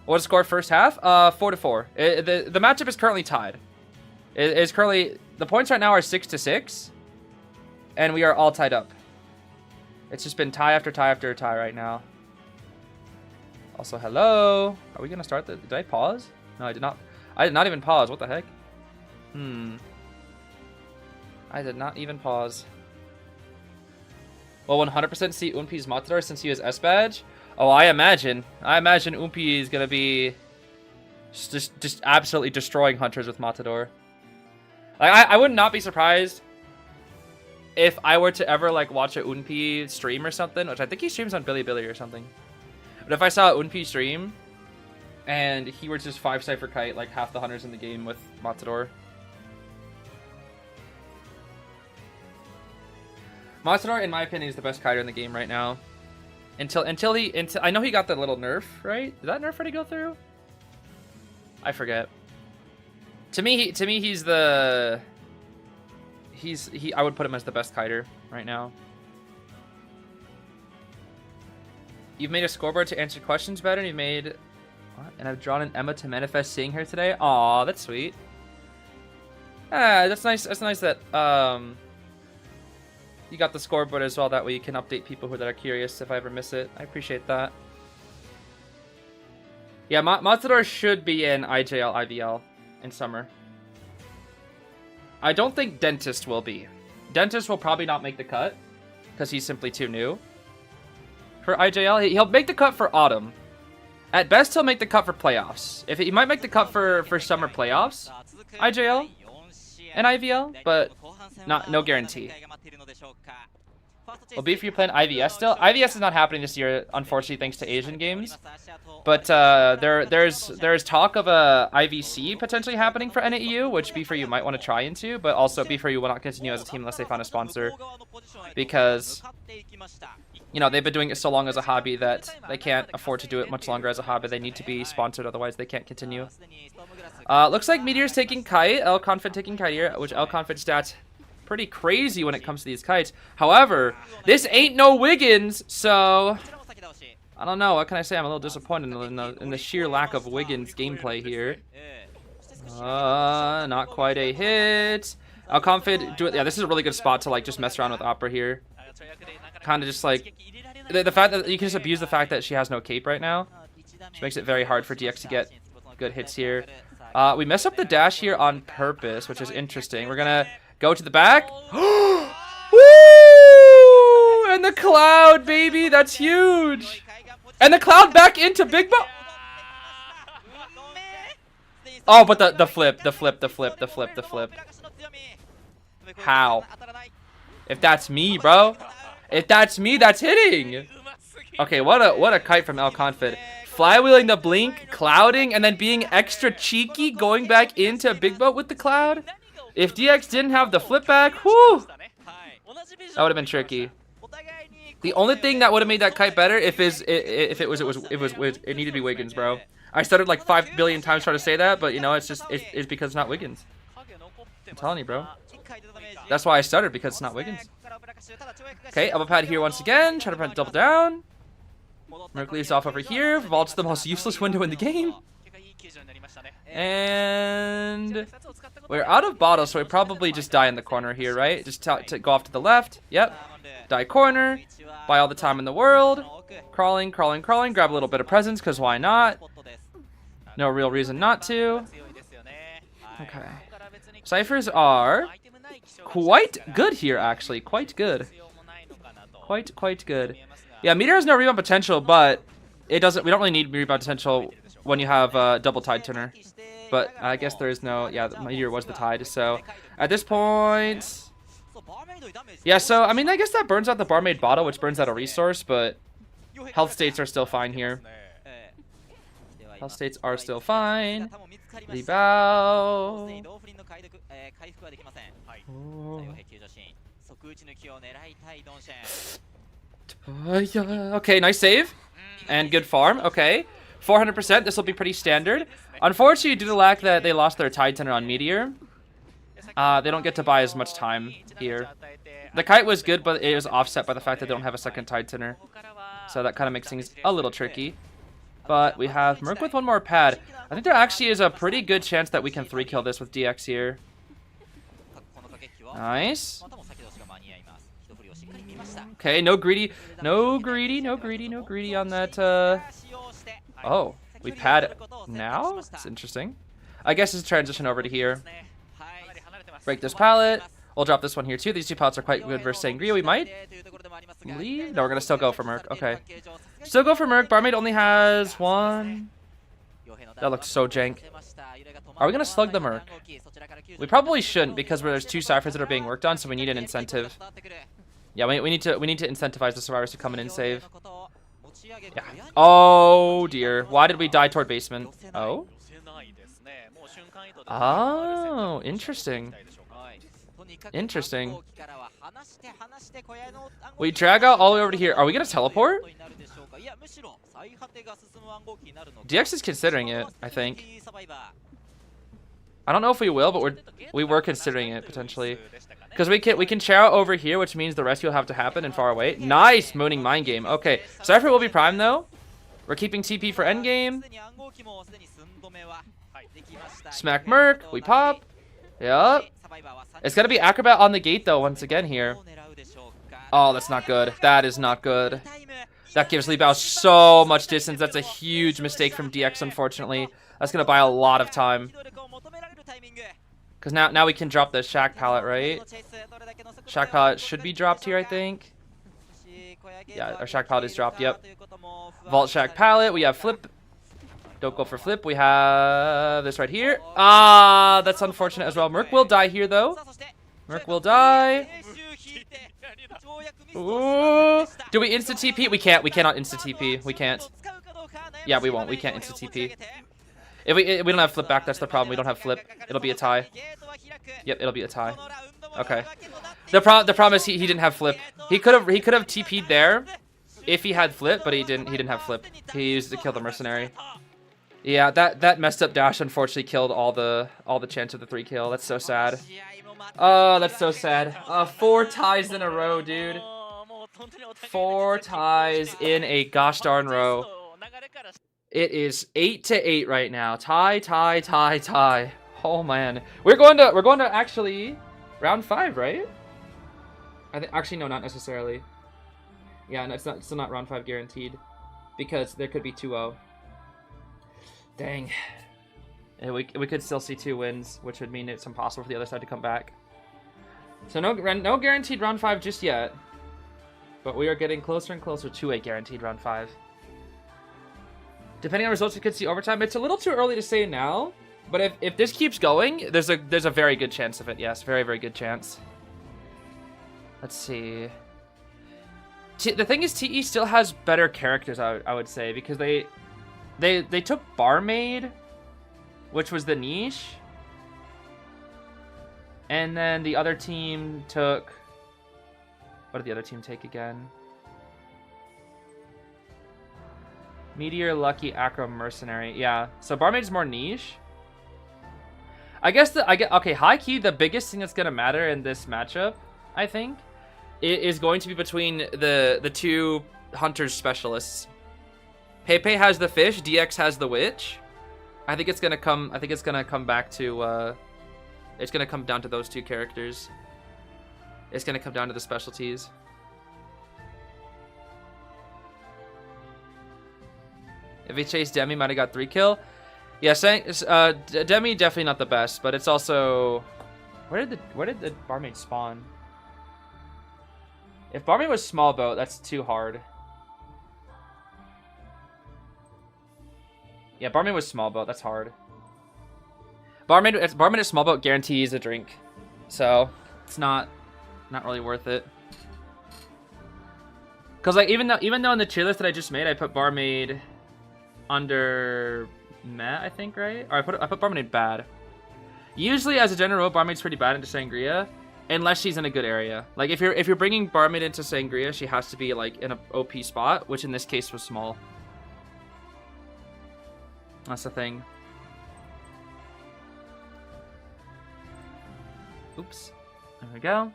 What score first half? 4-4. The matchup is currently tied. It is currently, the points right now are 6-6, and we are all tied up. It's just been tie after tie after tie right now. Also, hello. Are we gonna start the? Did I pause? No, I did not. I did not even pause. What the heck? I did not even pause. Well, 100% see Unpi's Matador since he has S badge. Oh, I imagine Unpi is gonna be just absolutely destroying hunters with Matador. Like, I would not be surprised if I were to ever like watch a Unpi stream or something, which I think he streams on Bilibili or something. But if I saw Unpi stream and he were to just 5 Cypher Kite like half the hunters in the game with Matador. Matador, in my opinion, is the best kiter in the game right now. Until I know he got the little nerf, right? Did that nerf already go through? I forget. To me, I would put him as the best kiter right now. You've made a scoreboard to answer questions better, and you've made what? And I've drawn an Emma to manifest seeing her today. Aw, that's sweet. Ah, that's nice. That's nice that you got the scoreboard as well. That way you can update people that are curious if I ever miss it. I appreciate that. Yeah, Matador should be in IJL, IVL in summer. I don't think Dentist will be. Dentist will probably not make the cut because he's simply too new for IJL. He'll make the cut for autumn. At best, he'll make the cut for playoffs. If he might make the cut for summer playoffs, IJL and IVL, but no guarantee. Will be if you're playing IVS still. IVS is not happening this year, unfortunately, thanks to Asian games. But there's talk of a IVC potentially happening for NAEU, which B4U might want to try into, but also B4U will not continue as a team unless they find a sponsor, because, you know, they've been doing it so long as a hobby that they can't afford to do it much longer as a hobby. They need to be sponsored, otherwise they can't continue. Looks like Meteor's taking Kite, L-Confid taking Kite here, which L-Confid stats pretty crazy when it comes to these kites. However, this ain't no Wiggins, so I don't know. What can I say? I'm a little disappointed in the sheer lack of Wiggins gameplay here. Not quite a hit. L-Confid, yeah, this is a really good spot to like just mess around with Opera here. Kind of just like the fact that you can just abuse the fact that she has no cape right now, which makes it very hard for DX to get good hits here. We mess up the dash here on purpose, which is interesting. We're gonna go to the back. Woo! And the cloud, baby, that's huge. And the cloud back into Big Bo. Oh, but the flip. How? If that's me, bro. If that's me, that's hitting. Okay, what a kite from L-Confid. Flywheeling the blink, clouding, and then being extra cheeky, going back into Big Boat with the cloud. If DX didn't have the flip back, whoo, that would have been tricky. The only thing that would have made that kite better it needed to be Wiggins, bro. I stuttered like 5 billion times trying to say that, but you know, it's because it's not Wiggins. I'm telling you, bro. That's why I stuttered, because it's not Wiggins. Okay, elbow pad here once again. Try to prevent double down. Merc leaves off over here. Vault's the most useless window in the game. And we're out of bottles, so we probably just die in the corner here, right? Just to go off to the left. Yep. Die corner. Buy all the time in the world. Crawling. Grab a little bit of presents, because why not? No real reason not to. Okay. Ciphers are quite good here, actually. Quite good. Quite good. Yeah, Meteor has no rebound potential, but it doesn't. We don't really need rebound potential when you have double tide turner. But I guess there is no. Yeah, Meteor was the tide. So at this point, yeah. So I mean, I guess that burns out the barmaid bottle, which burns out a resource, but health states are still fine here. Health states are still fine. Rebound. Okay, nice save. And good farm. Okay. 400%. This will be pretty standard. Unfortunately, due to the lack that they lost their tide tenor on Meteor, they don't get to buy as much time here. The kite was good, but it was offset by the fact that they don't have a second tide tenor. So that kind of makes things a little tricky. But we have Merc with one more pad. I think there actually is a pretty good chance that we can 3-kill this with DX here. Nice. Okay, no greedy on that. Oh, we pad now? That's interesting. I guess it's a transition over to here. Break this pallet. We'll drop this one here too. These two pallets are quite good versus Sangria. We might leave. No, we're gonna still go for Merc. Okay. Still go for Merc. Barmaid only has one. That looks so jank. Are we gonna slug the Merc? We probably shouldn't, because there's 2 ciphers that are being worked on, so we need an incentive. Yeah, we need to incentivize the survivors to come in and save. Yeah. Oh dear. Why did we die toward basement? Oh. Oh, interesting. Interesting. We drag out all the way over to here. Are we gonna teleport? DX is considering it, I think. I don't know if we will, but we were considering it potentially. Because we can chow over here, which means the rescue will have to happen and far away. Nice mooning mind game. Okay, Cypher will be prime though. We're keeping TP for endgame. Smack Merc. We pop. Yep. It's gonna be Acrobat on the gate though once again here. Oh, that's not good. That is not good. That gives Li Bao so much distance. That's a huge mistake from DX, unfortunately. That's gonna buy a lot of time. Because now we can drop the Shack pallet, right? Shack pallet should be dropped here, I think. Yeah, our Shack pallet is dropped, yep. Vault Shack pallet, we have flip. Don't go for flip, we have this right here. Ah, that's unfortunate as well. Merc will die here, though. Merc will die. Ooh. Do we insta TP? We can't. We cannot insta TP. We can't. Yeah, we won't. We can't instant TP. If we don't have flip back, that's the problem. We don't have flip. It'll be a tie. Yep, it'll be a tie. Okay. The problem is he didn't have flip. He could have TP'd there if he had flip, but he didn't have flip. He used it to kill the mercenary. Yeah, that messed up dash unfortunately killed all the chance of the 3 kill. That's so sad. Oh, that's so sad. 4 ties in a row, dude. 4 ties in a gosh darn row. It is 8-8 right now. Tie. Oh man, we're going to actually round 5, right? I think actually no, not necessarily. Yeah, no, it's still not round 5 guaranteed because there could be 2-0. Dang. Yeah, we could still see 2 wins, which would mean it's impossible for the other side to come back. So no guaranteed round 5 just yet. But we are getting closer and closer to a guaranteed round 5. Depending on results, we could see overtime. It's a little too early to say now, but if this keeps going, there's a very good chance of it. Yes, very, very good chance. Let's see. The thing is, TE still has better characters, I would say, because they took Barmaid, which was the niche, and then the other team took. What did the other team take again? Meteor, Lucky, Acro, Mercenary. Yeah, so Barmaid's more niche. I guess okay, high key, the biggest thing that's gonna matter in this matchup, I think, is going to be between the 2 Hunters specialists. Pepe has the fish, DX has the witch. I think it's gonna come back to it's gonna come down to those 2 characters. It's gonna come down to the specialties. If he chased Demi, might have got 3 kill. Yeah, Demi definitely not the best, but it's also where did the Barmaid spawn? If Barmaid was small boat, that's too hard. Yeah, Barmaid was small boat, that's hard. Barmaid is small boat guarantees a drink, so it's not really worth it. Cause like even though in the tier list that I just made, I put Barmaid under meh, I think, right? Or I put Barmaid bad. Usually, as a general rule, Barmaid's pretty bad into Sangria, unless she's in a good area. Like if you're bringing Barmaid into Sangria, she has to be like in an OP spot, which in this case was small. That's the thing. Oops. There we go.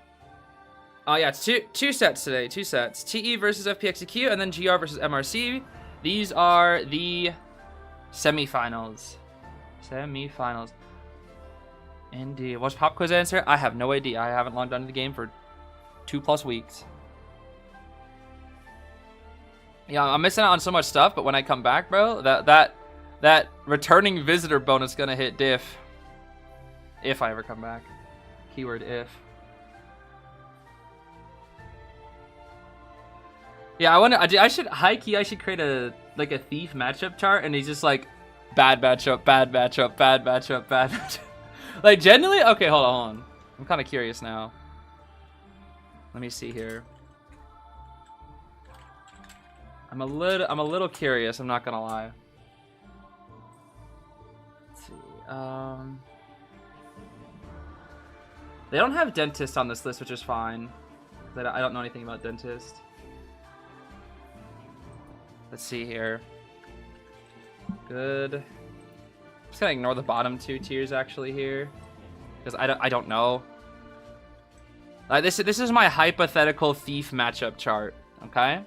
Oh yeah, it's two sets today. 2 sets. TE versus FPX.ZQ, and then GR versus MRC. These are the semifinals. Indeed. What's pop quiz answer? I have no idea. I haven't logged onto the game for 2+ weeks. Yeah, I'm missing out on so much stuff, but when I come back, bro, that returning visitor bonus gonna hit diff. If I ever come back. Keyword if. Yeah, I should high key. I should create a thief matchup chart, and he's just like bad matchup, bad matchup, bad matchup, bad matchup. Like genuinely, okay, hold on. I'm kind of curious now. Let me see here. I'm a little curious. I'm not gonna lie. Let's see. They don't have dentist on this list, which is fine. I don't know anything about dentist. Let's see here. Good. I'm just gonna ignore the bottom 2 tiers actually here, because I don't know. Like this is my hypothetical thief matchup chart. Okay.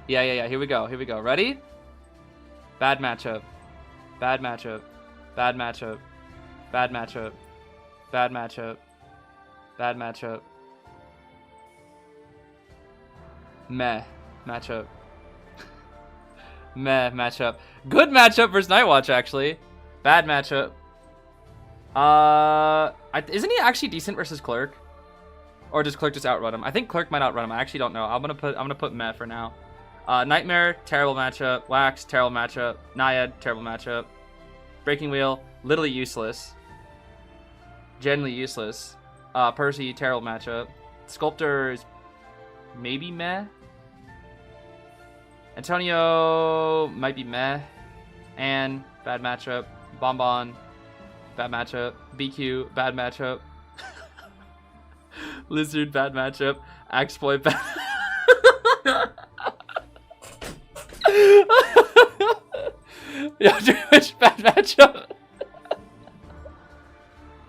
Yeah. Here we go. Ready? Bad matchup. Bad matchup. Bad matchup. Bad matchup. Bad matchup. Bad matchup. Meh matchup. Meh matchup. Good matchup versus Nightwatch, actually. Bad matchup. Isn't he actually decent versus Clerk? Or does Clerk just outrun him? I think Clerk might outrun him. I actually don't know. I'm gonna put Meh for now. Nightmare, terrible matchup. Wax, terrible matchup. Naiad, terrible matchup. Breaking Wheel, literally useless. Genuinely useless. Percy, terrible matchup. Sculptor is maybe meh. Antonio might be meh. And bad matchup. Bonbon, bad matchup. BQ, bad matchup. Lizard, bad matchup. Exploit, bad. Yo, Twitch, bad matchup.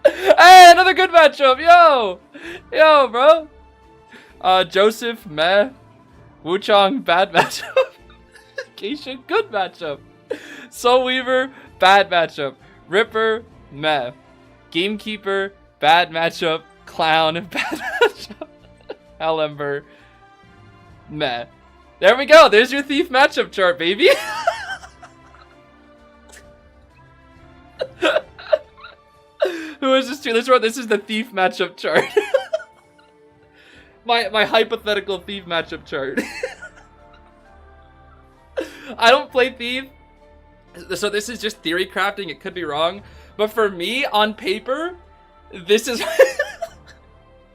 Hey, another good matchup. Yo, bro. Joseph, meh. Wuchang, bad matchup. Geisha, good matchup. Soul Weaver, bad matchup. Ripper, meh. Gamekeeper, bad matchup. Clown, bad matchup. Hellember, meh. There we go. There's your thief matchup chart, baby. Who is this to? This is the thief matchup chart. my hypothetical thief matchup chart. I don't play thief, so this is just theory crafting. It could be wrong, but for me, on paper, this is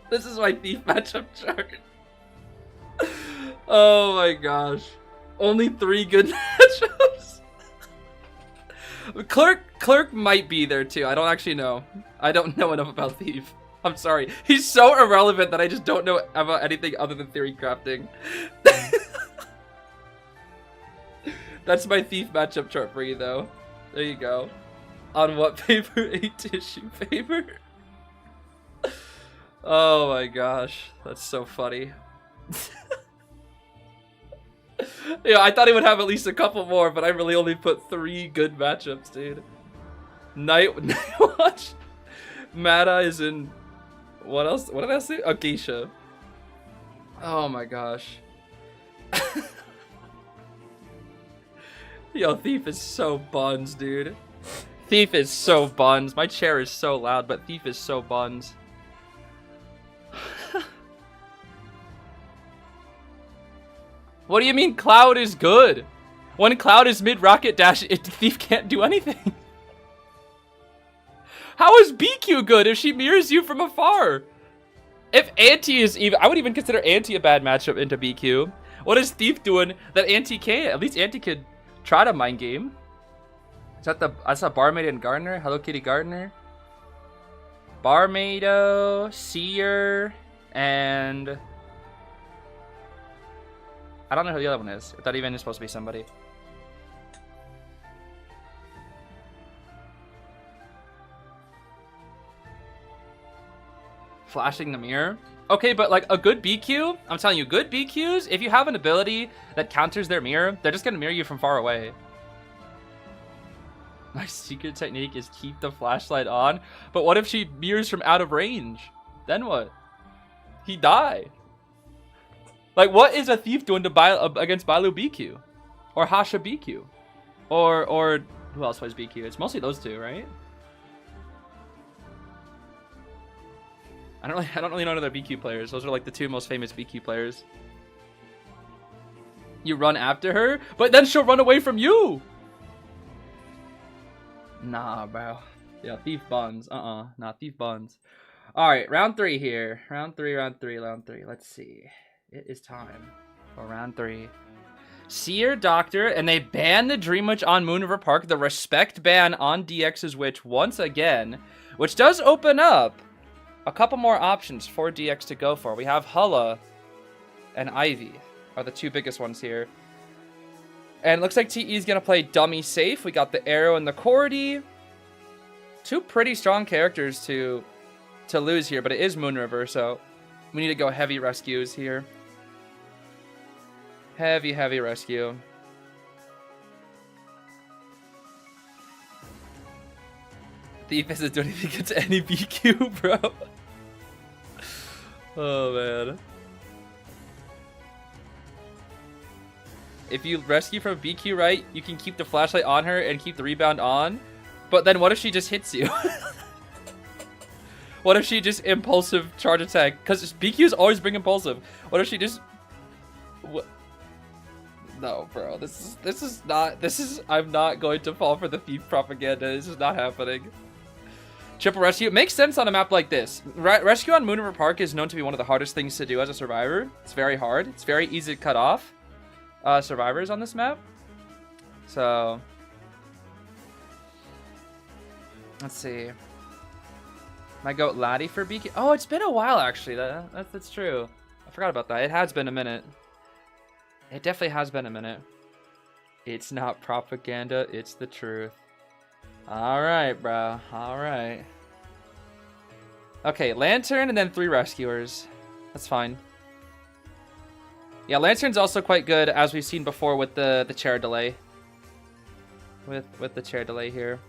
this is my thief matchup chart. Oh my gosh, only 3 good matchups. Clerk might be there too. I don't actually know. I don't know enough about thief. I'm sorry. He's so irrelevant that I just don't know about anything other than theory crafting. That's my thief matchup chart for you, though. There you go. On what paper? A tissue paper? Oh my gosh. That's so funny. Yeah, I thought he would have at least a couple more, but I really only put 3 good matchups, dude. Night Watch. Mata is in... What else? What did I say? Oh, Geisha. Oh my gosh. Yo, Thief is so buns, dude. Thief is so buns. My chair is so loud, but Thief is so buns. What do you mean Cloud is good? When Cloud is mid-rocket dash, Thief can't do anything. How is BQ good if she mirrors you from afar? If Anti is even... I would even consider Anti a bad matchup into BQ. What is Thief doing that Anti can't? At least Anti could try to mind game. Is that the... I saw Barmaid and Gardener. Hello Kitty Gardener. Barmaido, Seer, and... I don't know who the other one is. If that even is supposed to be somebody. Flashing the mirror. Okay, but like a good BQ, I'm telling you, good BQs, if you have an ability that counters their mirror, they're just gonna mirror you from far away. My secret technique is keep the flashlight on. But what if she mirrors from out of range? Then what? He die. Like, what is a Thief doing to against Balu BQ? Or Hasha BQ? Or who else plays BQ? It's mostly those two, right? I don't really know other BQ players. Those are like the 2 most famous BQ players. You run after her, but then she'll run away from you. Nah, bro. Yeah, Thief buns. Nah, Thief buns. All right, round 3 here. Round three. Let's see. It is time for round 3. Seer, Doctor, and they ban the Dream Witch on Moon River Park. The respect ban on DX's Witch once again, which does open up a couple more options for DX to go for. We have Hulla and Ivy are the 2 biggest ones here. And it looks like TE is going to play Dummy Safe. We got the Arrow and the Cordy. 2 pretty strong characters to lose here, but it is Moon River, so we need to go heavy rescues here. Heavy rescue. Thief isn't doing anything against any BQ, bro. Oh, man. If you rescue from BQ right, you can keep the flashlight on her and keep the rebound on. But then what if she just hits you? What if she just impulsive charge attack? Because BQs always bring impulsive. What if she just... What? No, bro. This is not... I'm not going to fall for the Thief propaganda. This is not happening. Triple rescue. It makes sense on a map like this. Rescue on Moon River Park is known to be one of the hardest things to do as a survivor. It's very hard. It's very easy to cut off. survivors on this map. So let's see. Might go Laddie for BK. Oh, it's been a while actually. That's true. I forgot about that. It has been a minute. It definitely has been a minute. It's not propaganda. It's the truth. All right, bro. All right. Okay, Lantern and then 3 rescuers. That's fine. Yeah, Lantern's also quite good, as we've seen before with the chair delay. With the chair delay here.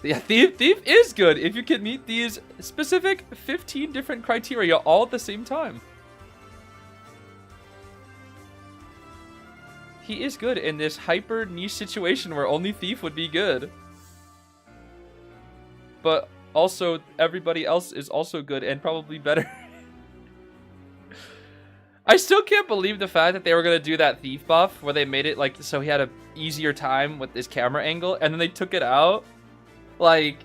Yeah, Thief is good if you can meet these specific 15 different criteria all at the same time. He is good in this hyper niche situation where only Thief would be good. But also, everybody else is also good and probably better. I still can't believe the fact that they were going to do that Thief buff where they made it like so he had a easier time with his camera angle and then they took it out. Like,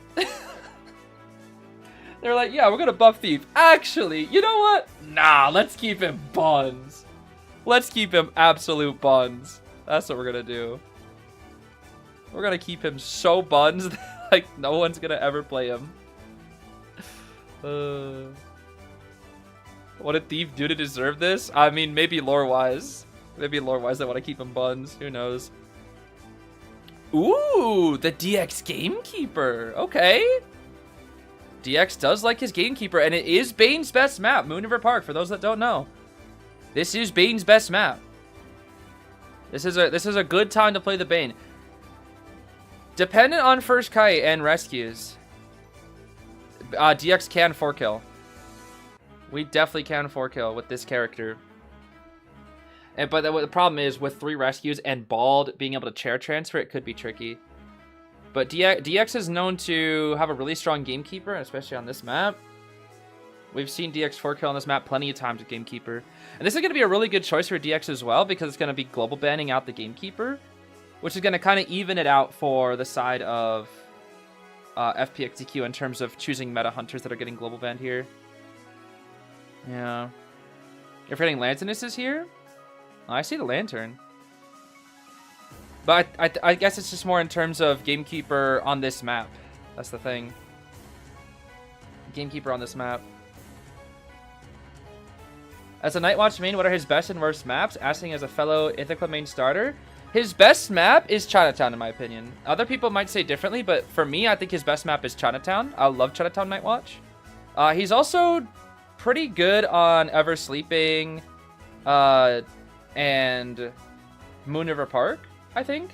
they're like, yeah, we're going to buff Thief. Actually, you know what? Nah, let's keep him buns. Let's keep him absolute buns. That's what we're going to do. We're going to keep him so buns that, like, no one's going to ever play him. What did Thief do to deserve this? I mean, maybe lore-wise. Maybe lore-wise they want to keep him buns. Who knows? Ooh, the DX Gamekeeper. Okay. DX does like his Gamekeeper, and it is Bane's best map, Moon River Park, for those that don't know. This is Bane's best map. This is a good time to play the Bane. Dependent on first kite and rescues, DX can 4-kill. We definitely can 4-kill with this character. But the problem is, with 3 rescues and Bald being able to chair transfer, it could be tricky. But DX is known to have a really strong Gamekeeper, especially on this map. We've seen DX 4-kill on this map plenty of times with Gamekeeper. And this is going to be a really good choice for DX as well, because it's going to be global banning out the Gamekeeper, which is going to kind of even it out for the side of FPX.ZQ in terms of choosing meta hunters that are getting global banned here. Yeah. If you're getting Lanternus is here? Oh, I see the Lantern. But I guess it's just more in terms of Gamekeeper on this map. That's the thing. Gamekeeper on this map. As a Nightwatch main, what are his best and worst maps? Asking as a fellow Ithaca main starter. His best map is Chinatown, in my opinion. Other people might say differently, but for me, I think his best map is Chinatown. I love Chinatown Nightwatch. He's also pretty good on Ever Sleeping and Moon River Park, I think.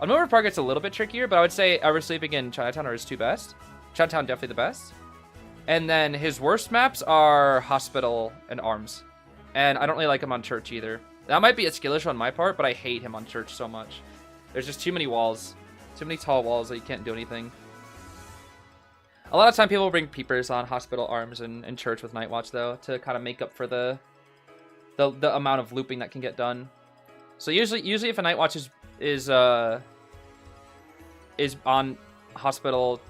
On Moon River Park, it's a little bit trickier, but I would say Ever Sleeping and Chinatown are his 2 best. Chinatown definitely the best. And then his worst maps are Hospital and Arms. And I don't really like him on Church either. That might be a skill issue on my part, but I hate him on Church so much. There's just too many walls. Too many tall walls that you can't do anything. A lot of time people bring Peepers on Hospital, Arms, and Church with Nightwatch, though, to kind of make up for the amount of looping that can get done. So usually if a Nightwatch is on Hospital,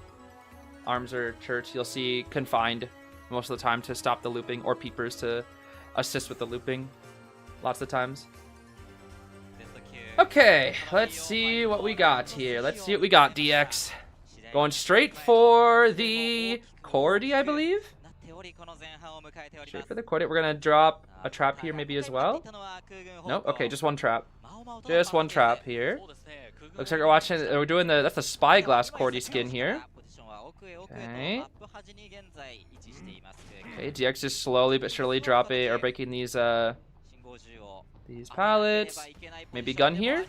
Arms, or Church, you'll see Confined most of the time to stop the looping, or Peepers to assist with the looping lots of times. Okay, let's see what we got here. Let's see what we got, DX. Going straight for the Cordy, I believe. Straight for the Cordy. We're going to drop a trap here maybe as well. Nope, okay, just one trap. Just one trap here. Looks like we're doing that's the Spyglass Cordy skin here. Okay. Okay, DX is slowly but surely dropping or breaking these pallets. Maybe gun here.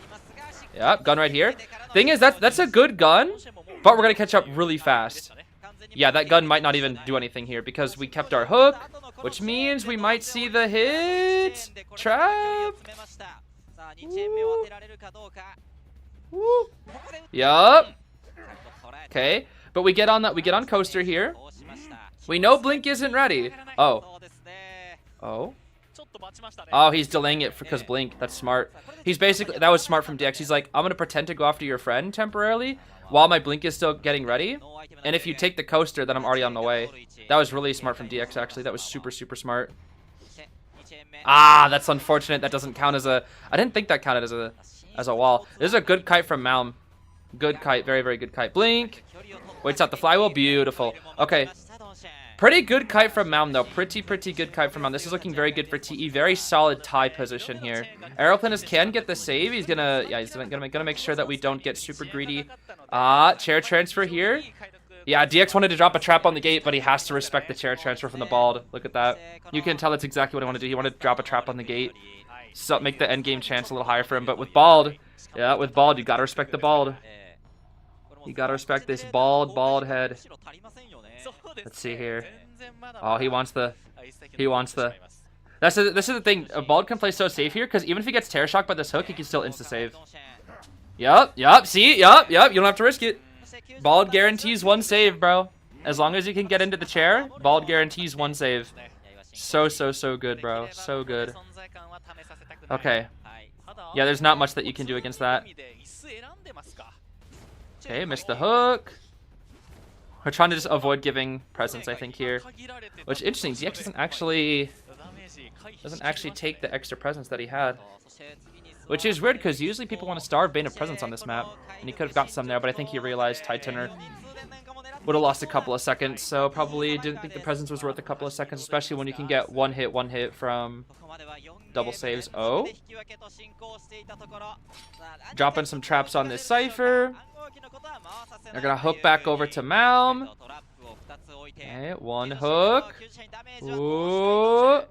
Yep, gun right here. Thing is, that's a good gun, but we're gonna catch up really fast. Yeah, that gun might not even do anything here because we kept our hook, which means we might see the hit. Trap. Woo. Yup. Okay, but we get on coaster here. We know Blink isn't ready. Oh. Oh, he's delaying it because Blink. That's smart. He's basically, that was smart from DX. He's like, I'm going to pretend to go after your friend temporarily while my Blink is still getting ready. And if you take the coaster, then I'm already on the way. That was really smart from DX, actually. That was super, super smart. Ah, that's unfortunate. That doesn't count as a... I didn't think that counted as a wall. This is a good kite from Malm. Good kite. Very, very good kite. Blink. Waits out the flywheel. Beautiful. Okay. Pretty good kite from Malm, though. Pretty good kite from Malm. This is looking very good for TE. Very solid tie position here. Aeroplanist can get the save. He's gonna... Yeah, he's gonna make sure that we don't get super greedy. Chair transfer here. Yeah, DX wanted to drop a trap on the gate, but he has to respect the chair transfer from the Bald. Look at that. You can tell that's exactly what he wanted to do. He wanted to drop a trap on the gate. So make the end game chance a little higher for him. But with Bald, yeah, with Bald, you gotta respect the Bald. You gotta respect this bald head. Let's see here. Oh, he wants the... This is the thing. A Bald can play so safe here, because even if he gets Terror Shock by this hook, he can still insta-save. Yup, see? Yup. You don't have to risk it. Bald guarantees one save, bro. As long as you can get into the chair, Bald guarantees one save. So good, bro. So good. Okay. Yeah, there's not much that you can do against that. Okay, missed the hook. We're trying to just avoid giving presents, I think, here. Which, interesting, ZX doesn't actually take the extra presents that he had. Which is weird, because usually people want to starve Bane of Presence on this map. And he could have got some there, but I think he realized Titaner would have lost a couple of seconds. So probably didn't think the presence was worth a couple of seconds, especially when you can get one hit from double saves. Oh. Dropping some traps on this Cypher. They're going to hook back over to Malm. Okay, one hook. Ooh.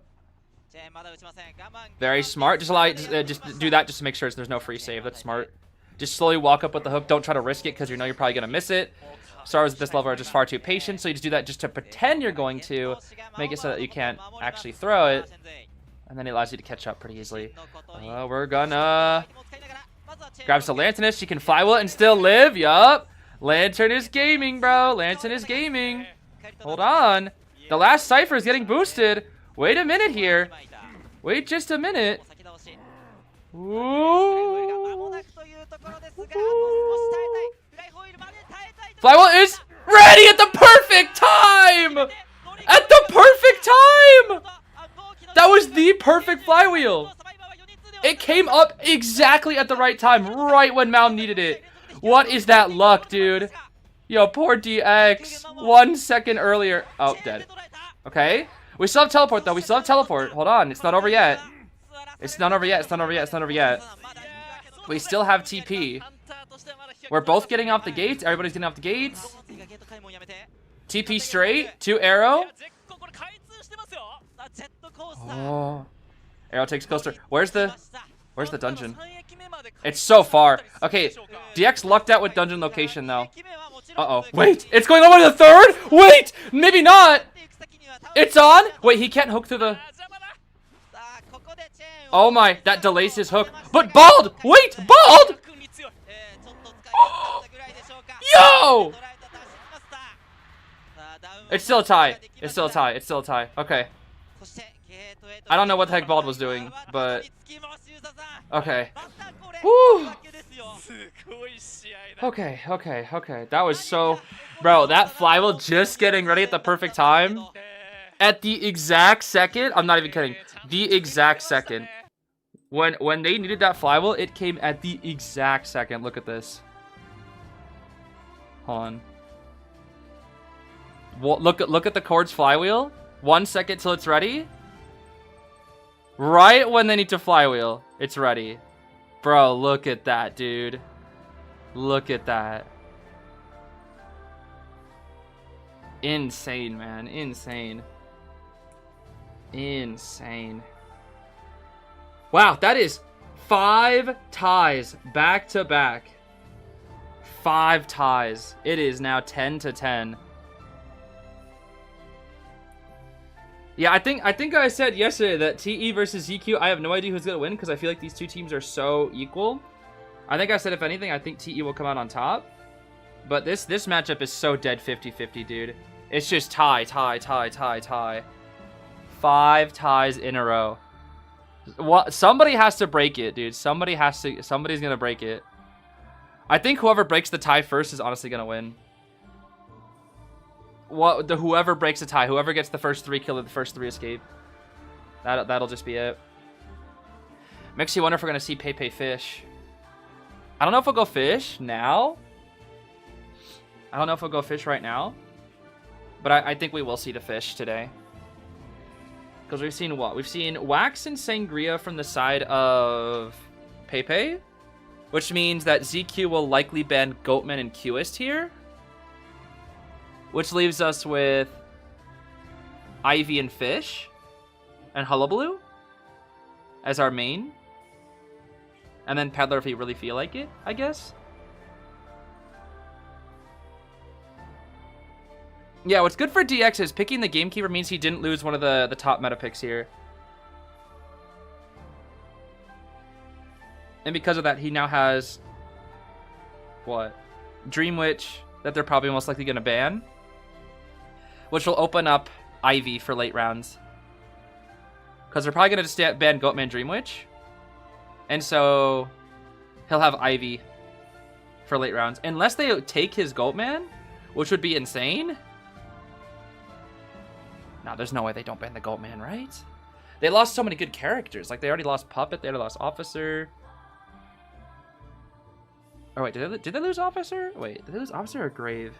Very smart. Just do that just to make sure there's no free save. That's smart. Just slowly walk up with the hook. Don't try to risk it because you know you're probably going to miss it. Stars at this level are just far too patient, so you just do that just to pretend you're going to. Make it so that you can't actually throw it. And then it allows you to catch up pretty easily. We're gonna... Grabs the Lanternist. She can flywheel it and still live. Yup. Lantern is gaming, bro. Lantern is gaming. Hold on. The last Cypher is getting boosted. Wait a minute here. Wait just a minute. Ooh. Flywheel is ready at the perfect time! At the perfect time! That was the perfect flywheel. It came up exactly at the right time, right when Malm needed it. What is that luck, dude? Yo, poor DX. 1 second earlier. Oh, dead. Okay. We still have teleport, though. We still have teleport. Hold on. It's not over yet. It's not over yet. It's not over yet. It's not over yet. We still have TP. We're both getting off the gates. Everybody's getting off the gates. TP straight. 2 arrow. Oh. Arrow takes coaster. Where's the dungeon? It's so far. Okay. DX lucked out with dungeon location, though. Uh-oh. Wait. It's going over to the third? Wait. Maybe not. It's on. Wait, he can't hook through the... Oh my. That delays his hook. But Bald. Wait. Bald. Yo! It's still a tie. It's still a tie. It's still a tie. Okay. I don't know what the heck Bald was doing, but... Okay. Woo! Okay. That was so... Bro, that flywheel just getting ready at the perfect time. At the exact second. I'm not even kidding. The exact second. When they needed that flywheel, it came at the exact second. Look at this. Hold on. Well, look at the Chord's flywheel. 1 second till it's ready. Right when they need to flywheel, it's ready. Bro, look at that, dude. Look at that. Insane, man. Insane. Wow, that is 5 ties back to back. 5 ties. It is now 10-10. Yeah, I think I said yesterday that TE versus ZQ, I have no idea who's gonna win because I feel like these two teams are so equal. I think I said if anything, I think TE will come out on top. But this matchup is so dead 50-50, dude. It's just tie. 5 ties in a row. What? Somebody has to break it, dude. Somebody's gonna break it. I think whoever breaks the tie first is honestly gonna win. Whoever breaks the tie, whoever gets the first 3 kill or the first 3 escape. That'll just be it. Makes you wonder if we're gonna see Pepe fish. I don't know if we'll go fish now. I don't know if we'll go fish right now. But I think we will see the fish today. Because we've seen what? We've seen Wax and Sangria from the side of Pepe. Which means that ZQ will likely ban Goatman and Qist here. Which leaves us with Ivy and Fish. And Hullabaloo as our main. And then Peddler if we really feel like it, I guess. Yeah, what's good for DX is picking the Gamekeeper means he didn't lose one of the top meta picks here. And because of that, he now has... what? Dream Witch that they're probably most likely going to ban. Which will open up Ivy for late rounds. Because they're probably going to just ban Goatman Dream Witch. And so he'll have Ivy for late rounds. Unless they take his Goatman, which would be insane. Nah, there's no way they don't ban the Goatman, right? They lost so many good characters. Like, they already lost Puppet. They already lost Officer. Oh, wait. Did they lose Officer? Wait, did they lose Officer or Grave?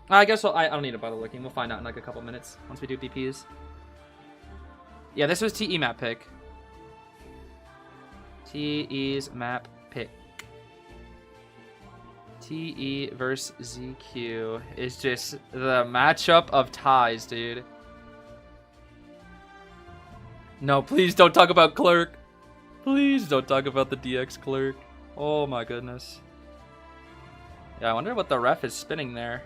I guess I don't need to bother looking. We'll find out in like a couple minutes once we do BPs. Yeah, this was TE map pick. TE's map pick. TE versus ZQ is just the matchup of ties, dude. No, please don't talk about Clerk. Please don't talk about the DX Clerk. Oh my goodness. Yeah, I wonder what the ref is spinning there.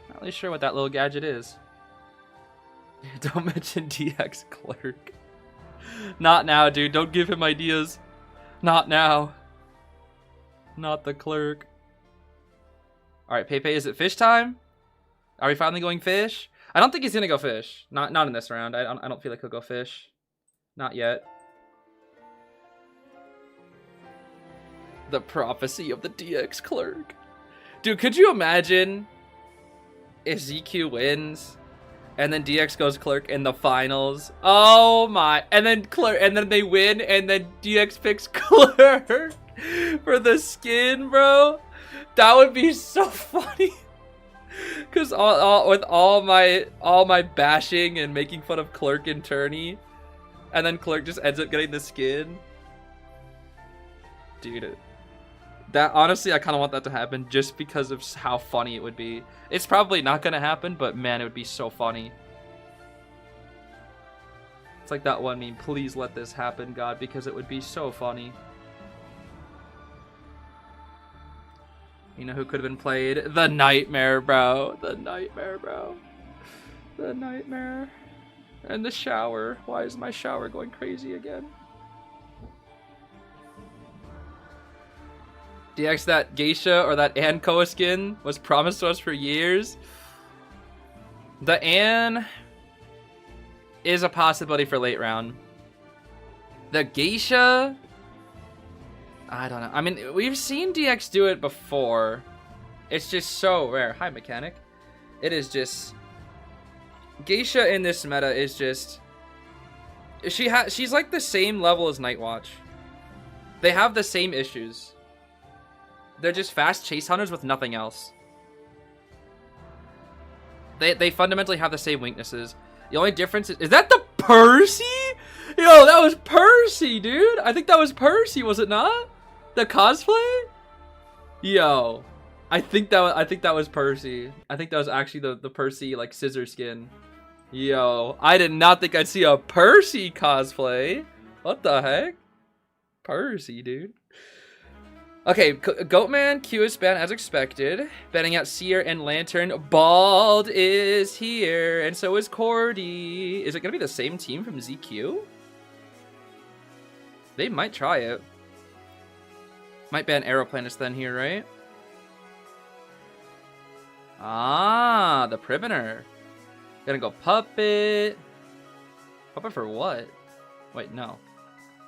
Not really sure what that little gadget is. Don't mention DX Clerk. Not now, dude. Don't give him ideas. Not now. Not the Clerk. Alright, Pepe, is it fish time? Are we finally going fish? I don't think he's gonna go fish. Not in this round. I don't feel like he'll go fish. Not yet. The prophecy of the DX Clerk. Dude, could you imagine if ZQ wins and then DX goes Clerk in the finals? Oh my. And then Clerk, and then they win and then DX picks Clerk for the skin, bro. That would be so funny. Cause with all my bashing and making fun of Clerk and Tourney, and then Clerk just ends up getting the skin. Dude, that honestly, I kind of want that to happen just because of how funny it would be. It's probably not gonna happen, but man, it would be so funny. It's like that one meme, please let this happen, God, because it would be so funny. You know who could have been played? The Nightmare, bro. The Nightmare, bro. The Nightmare. And the shower. Why is my shower going crazy again? DX, that Geisha or that Ann Koa skin was promised to us for years. The Ann is a possibility for late round. The Geisha, I don't know. I mean, we've seen DX do it before. It's just so rare. Hi, Mechanic. It is just... Geisha in this meta is just... She's like the same level as Nightwatch. They have the same issues. They're just fast chase hunters with nothing else. They fundamentally have the same weaknesses. The only difference is that the Percy? Yo, that was Percy, dude. I think that was Percy, was it not? The cosplay? Yo, I think that was Percy. I think that was actually the Percy like scissor skin. Yo, I did not think I'd see a Percy cosplay. What the heck? Percy, dude. Okay, Goatman, Q is banned as expected. Banning out Seer and Lantern. Bald is here, and so is Cordy. Is it gonna be the same team from ZQ? They might try it. Might ban Aeroplanets then here, right? Ah, the Privener. Gonna go Puppet. Puppet for what? Wait, no.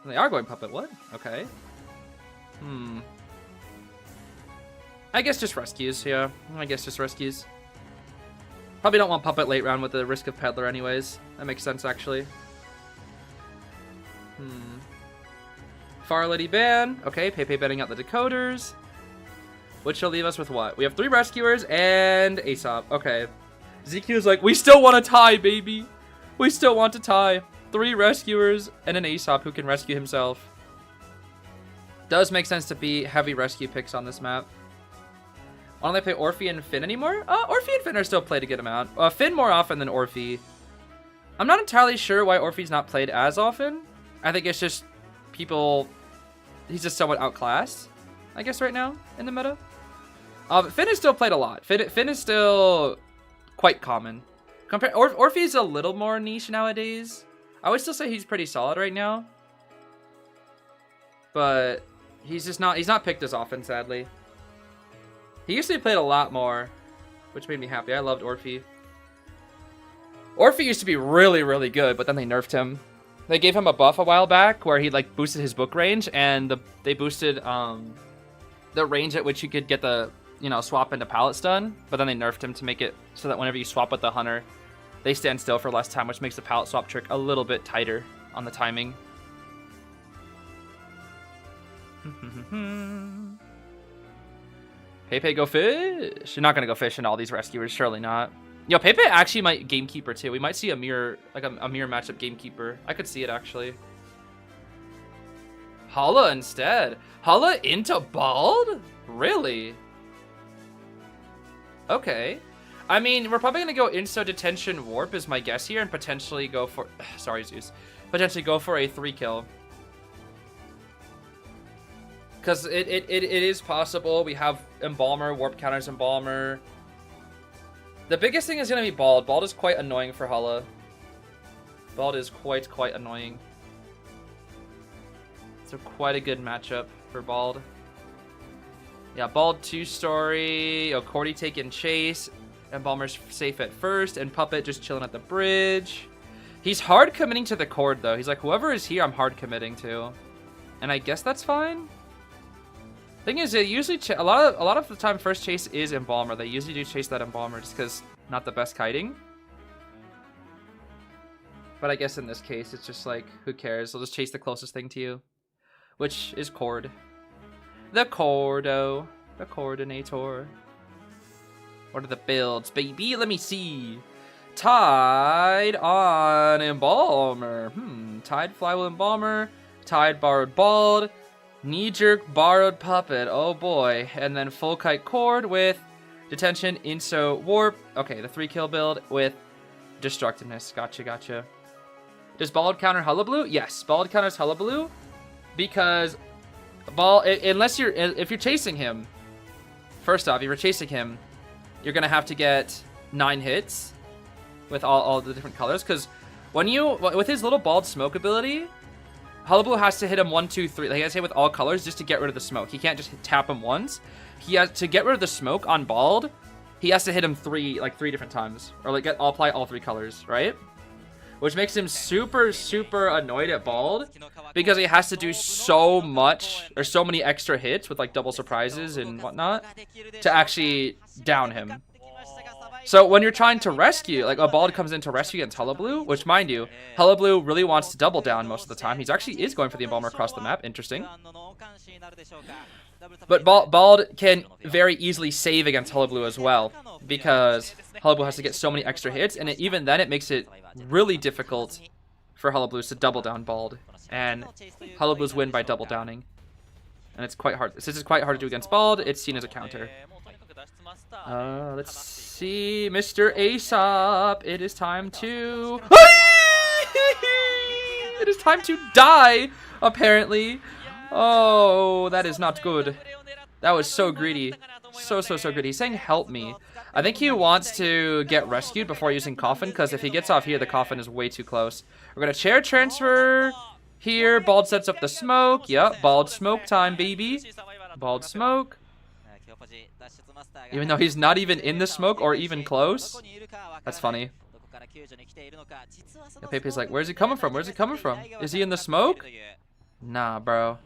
They are going Puppet, what? Okay. I guess just rescues, yeah. I guess just rescues. Probably don't want Puppet late round with the risk of Peddler anyways. That makes sense, actually. Far Lady ban. Okay, Pepe banning out the decoders. Which will leave us with what? We have 3 rescuers and Aesop. Okay. ZQ is like, we still want to tie, baby. We still want to tie. 3 rescuers and an Aesop who can rescue himself. Does make sense to be heavy rescue picks on this map. Why don't they play Orphe and Finn anymore? Orphe and Finn are still played a good amount. Finn more often than Orphe. I'm not entirely sure why Orphe's not played as often. I think it's just people... He's just somewhat outclassed, I guess, right now in the meta. Finn is still played a lot. Finn is still quite common. Orphe's a little more niche nowadays. I would still say he's pretty solid right now. But he's just not... He's not picked as often, sadly. He used to be played a lot more, which made me happy. I loved Orphe. Orphe used to be really, really good, but then they nerfed him. They gave him a buff a while back where he like boosted his book range, and they boosted the range at which you could get the, you know, swap into pallet stun, but then they nerfed him to make it so that whenever you swap with the hunter, they stand still for less time, which makes the pallet swap trick a little bit tighter on the timing. Pepe go fish? You're not gonna go fish in all these rescuers, surely not. Yo, Pepe actually might Gamekeeper too. We might see a mirror, like a mirror matchup Gamekeeper. I could see it actually. Hala instead. Hala into Bald? Really? Okay. I mean, we're probably gonna go Insto Detention Warp is my guess here, and potentially go for... Sorry, Zeus. Potentially go for a 3-kill. Because it is possible. We have Embalmer, Warp counters Embalmer. The biggest thing is going to be Bald. Bald is quite annoying for Hala. Bald is quite annoying. It's quite a good matchup for Bald. Yeah, Bald 2-story. Oh, Cordy taking chase. Embalmer's safe at first. And Puppet just chilling at the bridge. He's hard committing to the cord, though. He's like, whoever is here, I'm hard committing to. And I guess that's fine. Thing is, it usually a lot of the time first chase is Embalmer. They usually do chase that Embalmer just because not the best kiting. But I guess in this case, it's just like, who cares? They'll just chase the closest thing to you, which is Cord. The Cordo, the Coordinator. What are the builds, baby? Let me see. Tide on Embalmer. Tide Flywheel Embalmer. Tide Borrowed Bald. Knee-jerk Borrowed Puppet, oh boy. And then Full Kite Cord with Detention, Inso, Warp. Okay, the 3-kill build with Destructiveness. Gotcha. Does Bald counter Hullabaloo? Yes, Bald counters Hullabaloo. Because if you're chasing him, first off, if you're chasing him, you're gonna have to get 9 hits with all the different colors. Because with his little Bald Smoke ability, Hullabaloo has to hit him 1, 2, 3. Like, he has to hit with all colors just to get rid of the smoke. He can't just tap him once. He has to get rid of the smoke on Bald. He has to hit him 3 different times, or like apply all 3 colors, right? Which makes him super annoyed at Bald because he has to do so much or so many extra hits with like double surprises and whatnot to actually down him. So when you're trying to rescue, like a Bald comes in to rescue against Hullabaloo, which mind you, Hullabaloo really wants to double down most of the time. He's actually going for the Embalmer across the map. Interesting. But Bald can very easily save against Hullabaloo as well because Hullabaloo has to get so many extra hits, and even then it makes it really difficult for Hullabaloo to double down Bald. And Hullabaloo's win by double downing. And it's quite hard. Since it's quite hard to do against Bald, it's seen as a counter. Let's see, Mr. Aesop. It is time to... It is time to die, apparently. Oh, that is not good. That was so greedy. So greedy. He's saying, help me. I think he wants to get rescued before using Coffin, because if he gets off here, the Coffin is way too close. We're going to chair transfer here. Bald sets up the smoke. Yep, Bald smoke time, baby. Bald smoke. Even though he's not even in the smoke or even close. That's funny. Yeah, Pepe's like, where's he coming from? Where's he coming from? Is he in the smoke? Nah, bro.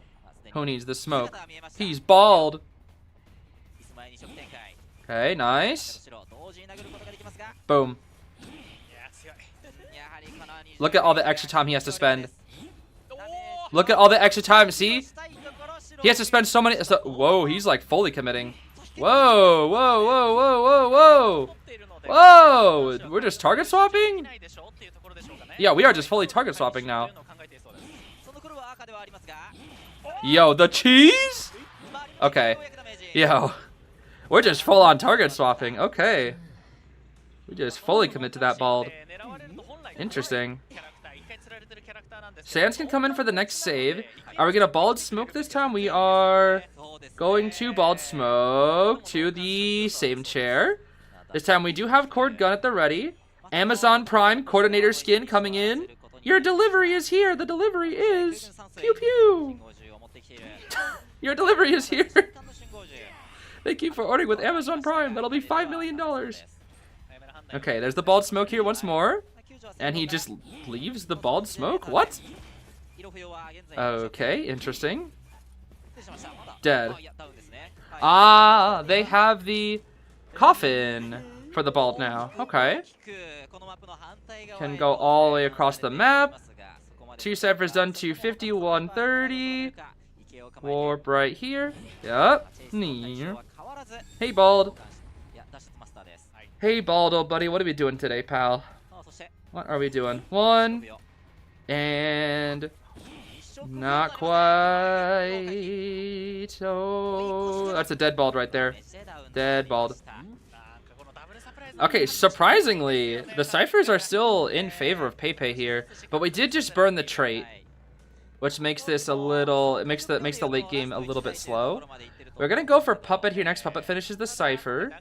Who needs the smoke? He's Bald. Okay, nice. Boom. Look at all the extra time he has to spend. Look at all the extra time. See? He has to spend so many. Whoa, he's like fully committing. Whoa, whoa, whoa, whoa, whoa, whoa. Whoa, we're just target swapping? Yeah, we are just fully target swapping now. Yo, the cheese? Okay. Yo. We're just full on target swapping. Okay. We just fully commit to that bald. Interesting. Sans can come in for the next save. Are we gonna bald smoke this time? We are going to bald smoke to the same chair. This time we do have cord gun at the ready. Amazon Prime coordinator skin coming in. Your delivery is here. The delivery is pew pew. Your delivery is here. Thank you for ordering with Amazon Prime. That'll be $5 million. Okay, there's the bald smoke here once more. And he just leaves the bald smoke? What? Okay, interesting. Dead. Ah, they have the coffin for the bald now. Okay. Can go all the way across the map. 2 ciphers done, 250, 130. Warp right here. Yup. Hey, bald. Hey, bald, old buddy. What are we doing today, pal? What are we doing? 1. And... not quite. Oh, that's a dead bald right there. Dead bald. Okay, surprisingly, the ciphers are still in favor of Pepe here, but we did just burn the trait, which makes this a little. It makes the late game a little bit slow. We're gonna go for Puppet here next. Puppet finishes the cipher.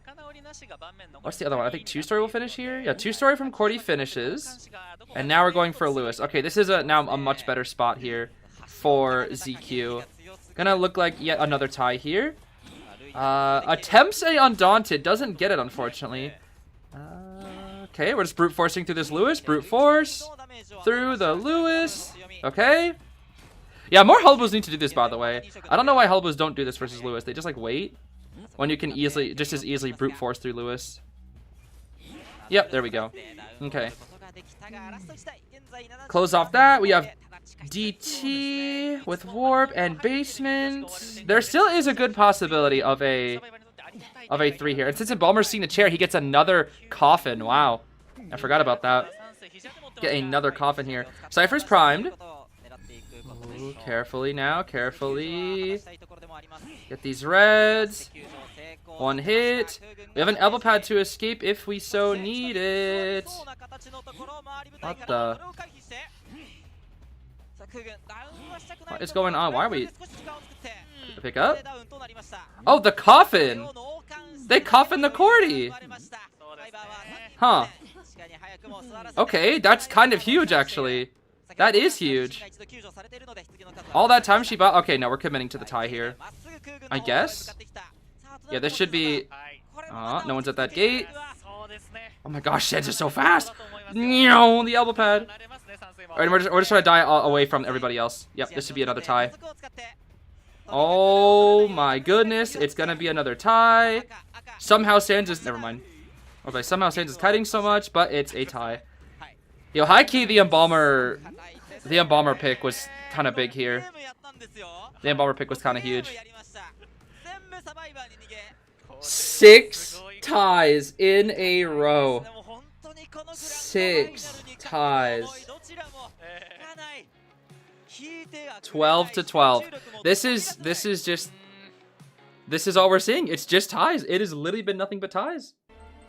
What's the other one? I think 2-story will finish here. Yeah, 2-story from Cordy finishes, and now we're going for Lewis. Okay, this is now a much better spot here for ZQ. Gonna look like yet another tie here. Attempts a Undaunted, doesn't get it unfortunately. Okay, we're just brute forcing through this Lewis. Brute force through the Lewis. Okay. Yeah, more Hulbos need to do this, by the way. I don't know why Hulbos don't do this versus Lewis. They just like wait when you can easily, just as easily brute force through Lewis. Yep, there we go. Okay. Close off that. We have DT with warp and basement. There still is a good possibility of a 3 here. And since Embalmer's seeing the chair, he gets another coffin. Wow. I forgot about that. Get another coffin here. Cypher's primed. Ooh, carefully now. Carefully. Get these reds. 1 hit. We have an elbow pad to escape if we so need it. What the? What is going on? Why are we... pick up? Oh, the coffin! They coffin the Cordy! Huh. Okay, that's kind of huge, actually. That is huge. All that time she bought... Okay, no, we're committing to the tie here. I guess? Yeah, this should be... no one's at that gate. Oh my gosh, Sheds is so fast! No, the elbow pad. Alright, we're just trying to die away from everybody else. Yep, this should be another tie. Oh my goodness, it's gonna be another tie. Somehow Sans is... never mind. Okay, somehow Sans is kiting so much, but it's a tie. Yo, high key, the Embalmer pick was kind of big here. The Embalmer pick was kind of huge. 6 ties in a row. 6 ties. 12-12. This is all we're seeing. It's just ties. It has literally been nothing but ties.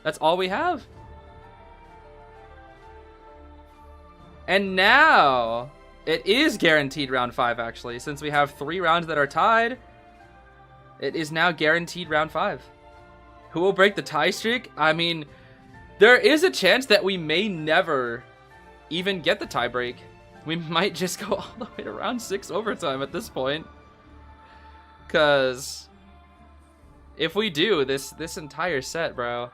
That's all we have. And now it is guaranteed round 5 actually, since we have 3 rounds that are tied. It is now guaranteed round 5. Who will break the tie streak? I mean, there is a chance that we may never even get the tie break. We might just go all the way to round 6 overtime at this point. Because if we do, this entire set, bro.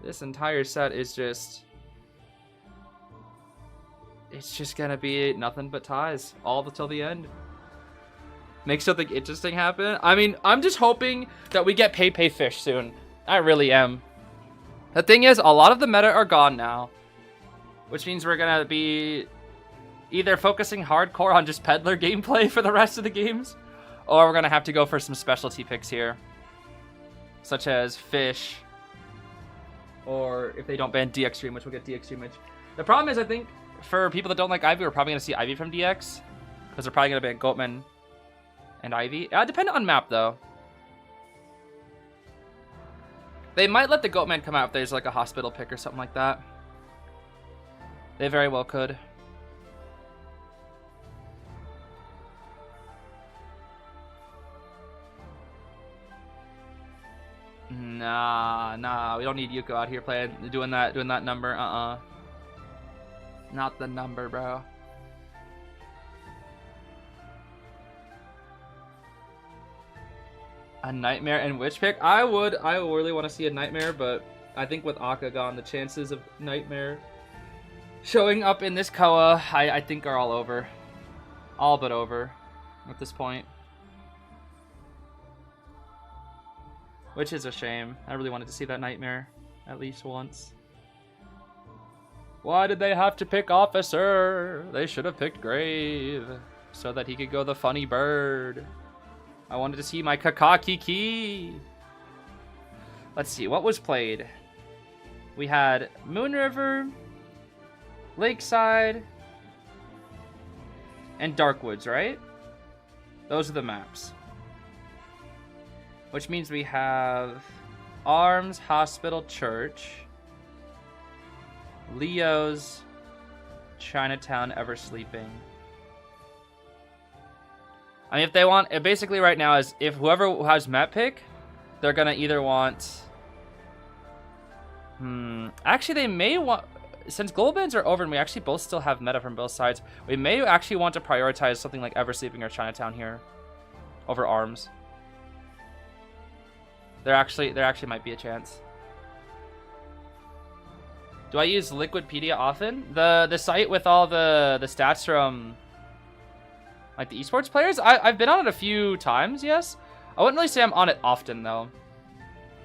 This entire set is just... it's just gonna be nothing but ties all till the end. Make something interesting happen. I mean, I'm just hoping that we get Pepe Fish soon. I really am. The thing is, a lot of the meta are gone now, which means we're gonna be either focusing hardcore on just peddler gameplay for the rest of the games, or we're gonna have to go for some specialty picks here, such as Fish, or if they don't ban DX Stream, which we'll get DX Stream. The problem is, I think, for people that don't like Ivy, we're probably gonna see Ivy from DX, because they're probably gonna ban Goatman and Ivy. Depending on map, though. They might let the Goatman come out if there's like a hospital pick or something like that. They very well could. Nah, we don't need Yuko out here doing that number. Not the number, bro. A Nightmare and Witch pick? I really want to see a Nightmare, but I think with Akka gone, the chances of Nightmare showing up in this Koa, I think are all over. All but over at this point. Which is a shame. I really wanted to see that Nightmare at least once. Why did they have to pick Officer? They should have picked Grave so that he could go the funny bird. I wanted to see my Kakakiki. Let's see, what was played? We had Moon River, Lakeside, and Darkwoods, right? Those are the maps. Which means we have Arms, Hospital, Church, Leo's, Chinatown, Ever Sleeping. I mean, if they want, basically right now is if whoever has map pick, they're gonna either want. Actually, they may want, since gold bans are over and we actually both still have meta from both sides, we may actually want to prioritize something like Ever Sleeping or Chinatown here over Arms. There actually might be a chance. Do I use Liquidpedia often? The site with all the stats from like the esports players? I've been on it a few times, yes. I wouldn't really say I'm on it often though.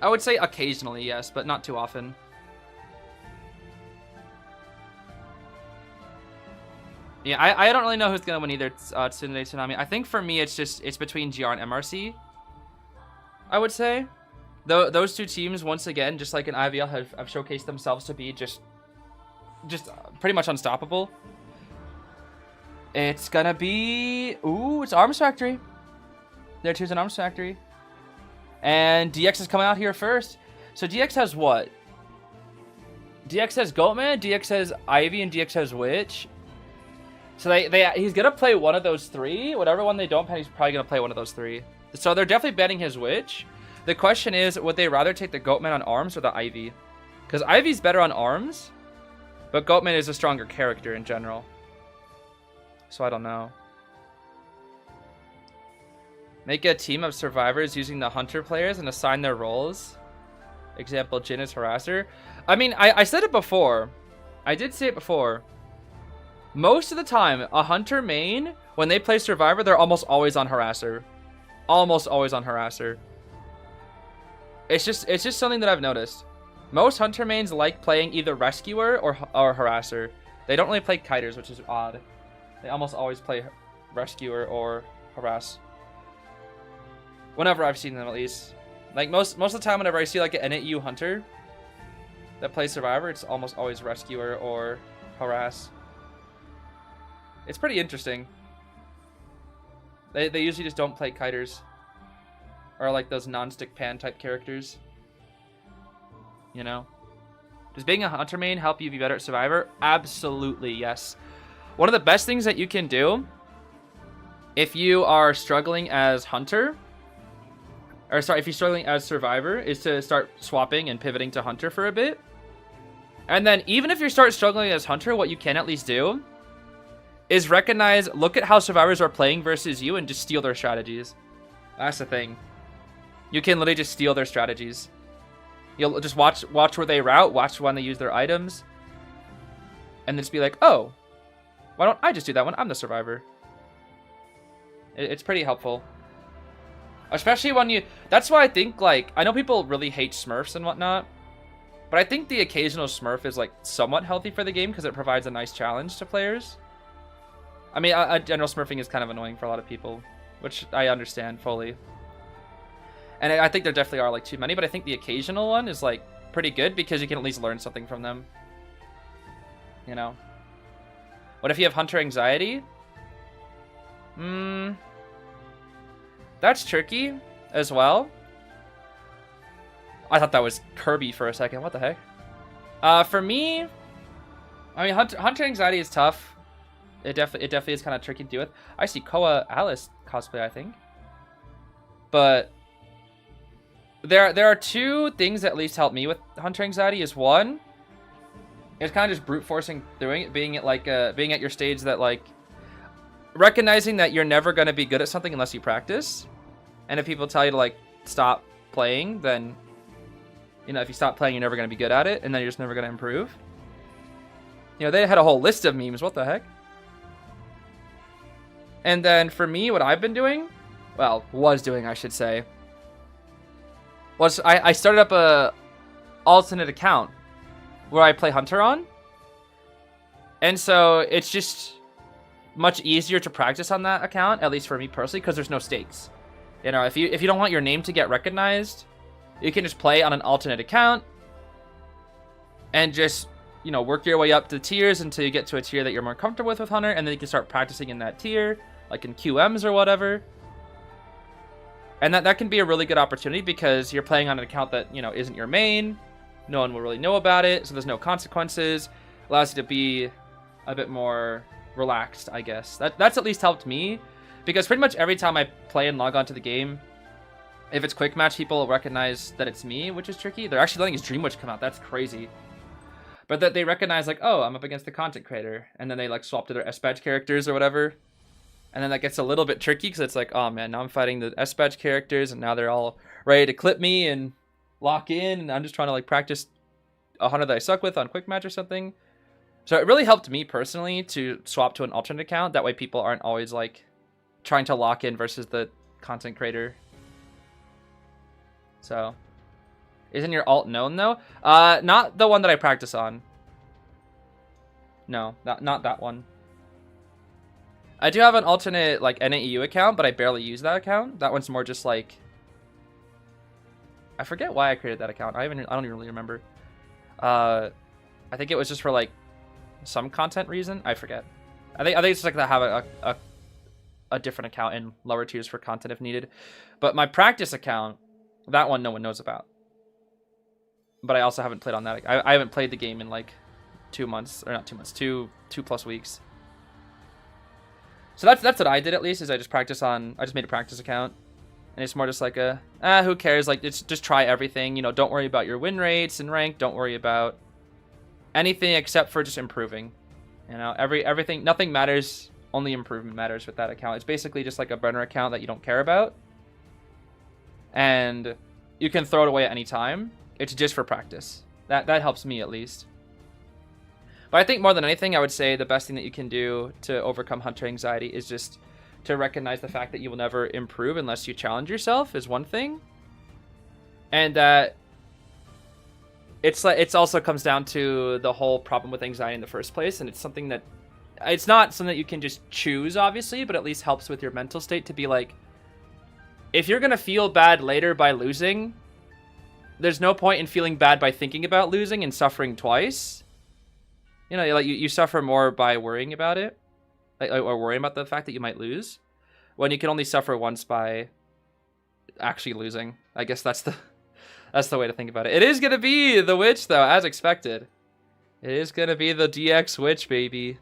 I would say occasionally, yes, but not too often. Yeah, I don't really know who's gonna win either Tsunade Tsunami. I think for me it's between GR and MRC. I would say. Those two teams, once again, just like in IVL, have showcased themselves to be just pretty much unstoppable. It's gonna be... Ooh, it's Arms Factory. They're choosing Arms Factory. And DX is coming out here first. So DX has what? DX has Goatman, DX has Ivy, and DX has Witch. So he's gonna play one of those three. Whatever one they don't ban, he's probably gonna play one of those three. So they're definitely banning his Witch. The question is, would they rather take the Goatman on Arms or the Ivy? Because Ivy's better on Arms, but Goatman is a stronger character in general. So I don't know. Make a team of survivors using the Hunter players and assign their roles. Example, Jin is Harasser. I mean, I said it before. I did say it before. Most of the time, a Hunter main, when they play Survivor, they're almost always on Harasser. Almost always on Harasser. It's just something that I've noticed. Most Hunter mains like playing either Rescuer or Harasser. They don't really play Kiters, which is odd. They almost always play Rescuer or Harass. Whenever I've seen them, at least. Like, most of the time whenever I see, like, an NAU Hunter that plays Survivor, it's almost always Rescuer or Harass. It's pretty interesting. They usually just don't play Kiters. Or like those non-stick pan type characters. You know? Does being a Hunter main help you be better at Survivor? Absolutely, yes. One of the best things that you can do if you are struggling as Hunter, or sorry, if you're struggling as Survivor, is to start swapping and pivoting to Hunter for a bit. And then even if you start struggling as Hunter, what you can at least do is recognize, look at how Survivors are playing versus you and just steal their strategies. That's the thing. You can literally just steal their strategies. You'll just watch where they route, watch when they use their items, and then just be like, oh, why don't I just do that when I'm the Survivor? It's pretty helpful. Especially when you... That's why I think, like... I know people really hate Smurfs and whatnot. But I think the occasional Smurf is, like, somewhat healthy for the game because it provides a nice challenge to players. I mean, general Smurfing is kind of annoying for a lot of people, which I understand fully. And I think there definitely are, like, too many, but I think the occasional one is, like, pretty good because you can at least learn something from them. You know? What if you have Hunter Anxiety? That's tricky as well. I thought that was Kirby for a second. What the heck? For me, I mean, Hunter Anxiety is tough. It definitely is kind of tricky to deal with. I see Koa Alice cosplay, I think. But there are two things that at least help me with Hunter Anxiety. Is one, it's kind of just brute forcing doing it, being at your stage that, like, recognizing that you're never going to be good at something unless you practice. And if people tell you to, like, stop playing, then, you know, if you stop playing, you're never going to be good at it, and then you're just never going to improve. You know, they had a whole list of memes. What the heck? And then for me, what I've been doing, well, was doing, I should say, was I started up a alternate account where I play Hunter on. And so it's just much easier to practice on that account, at least for me personally, because there's no stakes. You know, if you don't want your name to get recognized, you can just play on an alternate account and just, you know, work your way up to tiers until you get to a tier that you're more comfortable with Hunter, and then you can start practicing in that tier, like in QMs or whatever. And that can be a really good opportunity because you're playing on an account that, you know, isn't your main. No one will really know about it, so there's no consequences. Allows you to be a bit more relaxed, I guess. That's at least helped me, because pretty much every time I play and log on to the game, if it's quick match, people recognize that it's me, which is tricky. They're actually letting his Dream Witch come out. That's crazy. But that they recognize, like, oh, I'm up against the content creator, and then they, like, swap to their S-Badge characters or whatever. And then that gets a little bit tricky because it's like, oh man, now I'm fighting the S-Badge characters, and now they're all ready to clip me and lock in, and I'm just trying to, like, practice a hunter that I suck with on quick match or something. So it really helped me personally to swap to an alternate account. That way people aren't always, like, trying to lock in versus the content creator. So, isn't your alt known though? Not the one that I practice on. No, not that one. I do have an alternate, like, NAEU account, but I barely use that account. That one's more just like, I forget why I created that account. I don't even really remember. I think it was just for, like, some content reason. I forget. I think it's just like to have a different account in lower tiers for content if needed. But my practice account, that one no one knows about. But I also haven't played on that. I haven't played the game in, like, 2 months, or not 2 months, two plus weeks. So that's what I did, at least, is I just made a practice account. And it's more just like who cares? Like, it's just try everything. You know, don't worry about your win rates and rank. Don't worry about anything except for just improving. You know, everything, nothing matters. Only improvement matters with that account. It's basically just like a burner account that you don't care about. And you can throw it away at any time. It's just for practice. That helps me, at least. But I think more than anything, I would say the best thing that you can do to overcome Hunter Anxiety is just to recognize the fact that you will never improve unless you challenge yourself, is one thing. And that it's also comes down to the whole problem with anxiety in the first place, and it's something that it's not something that you can just choose, obviously, but at least helps with your mental state to be like, if you're gonna feel bad later by losing, there's no point in feeling bad by thinking about losing and suffering twice. You know, like you suffer more by worrying about it, like, or worrying about the fact that you might lose, when you can only suffer once by actually losing. I guess that's the way to think about it. It is gonna be the witch though, as expected. It is gonna be the DX witch, baby.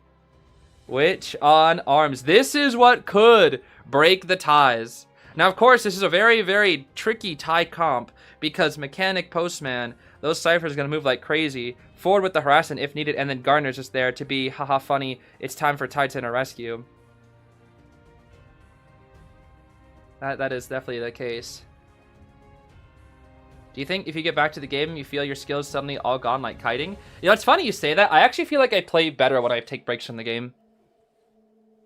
Witch on arms. This is what could break the ties. Now, of course, this is a very, very tricky tie comp because Mechanic Postman, those ciphers are going to move like crazy. Forward with the harassment if needed, and then Gardner's just there to be, haha, funny. It's time for Titan to rescue. That is definitely the case. Do you think if you get back to the game, you feel your skills suddenly all gone like kiting? You know, it's funny you say that. I actually feel like I play better when I take breaks from the game.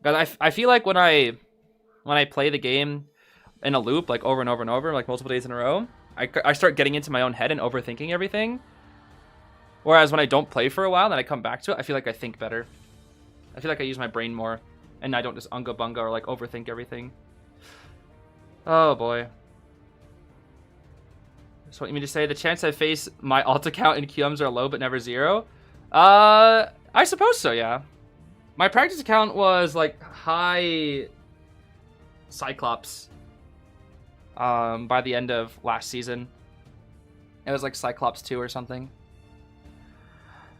Because I feel like when I play the game, in a loop, like over and over and over, like multiple days in a row, I start getting into my own head and overthinking everything. Whereas when I don't play for a while, then I come back to it, I feel like I think better. I feel like I use my brain more, and I don't just unga bunga or like overthink everything. Oh boy. So what you mean to say? The chance I face my alt account in QMs are low but never zero? I suppose so, yeah. My practice account was like high Cyclops by the end of last season. It was like Cyclops 2 or something.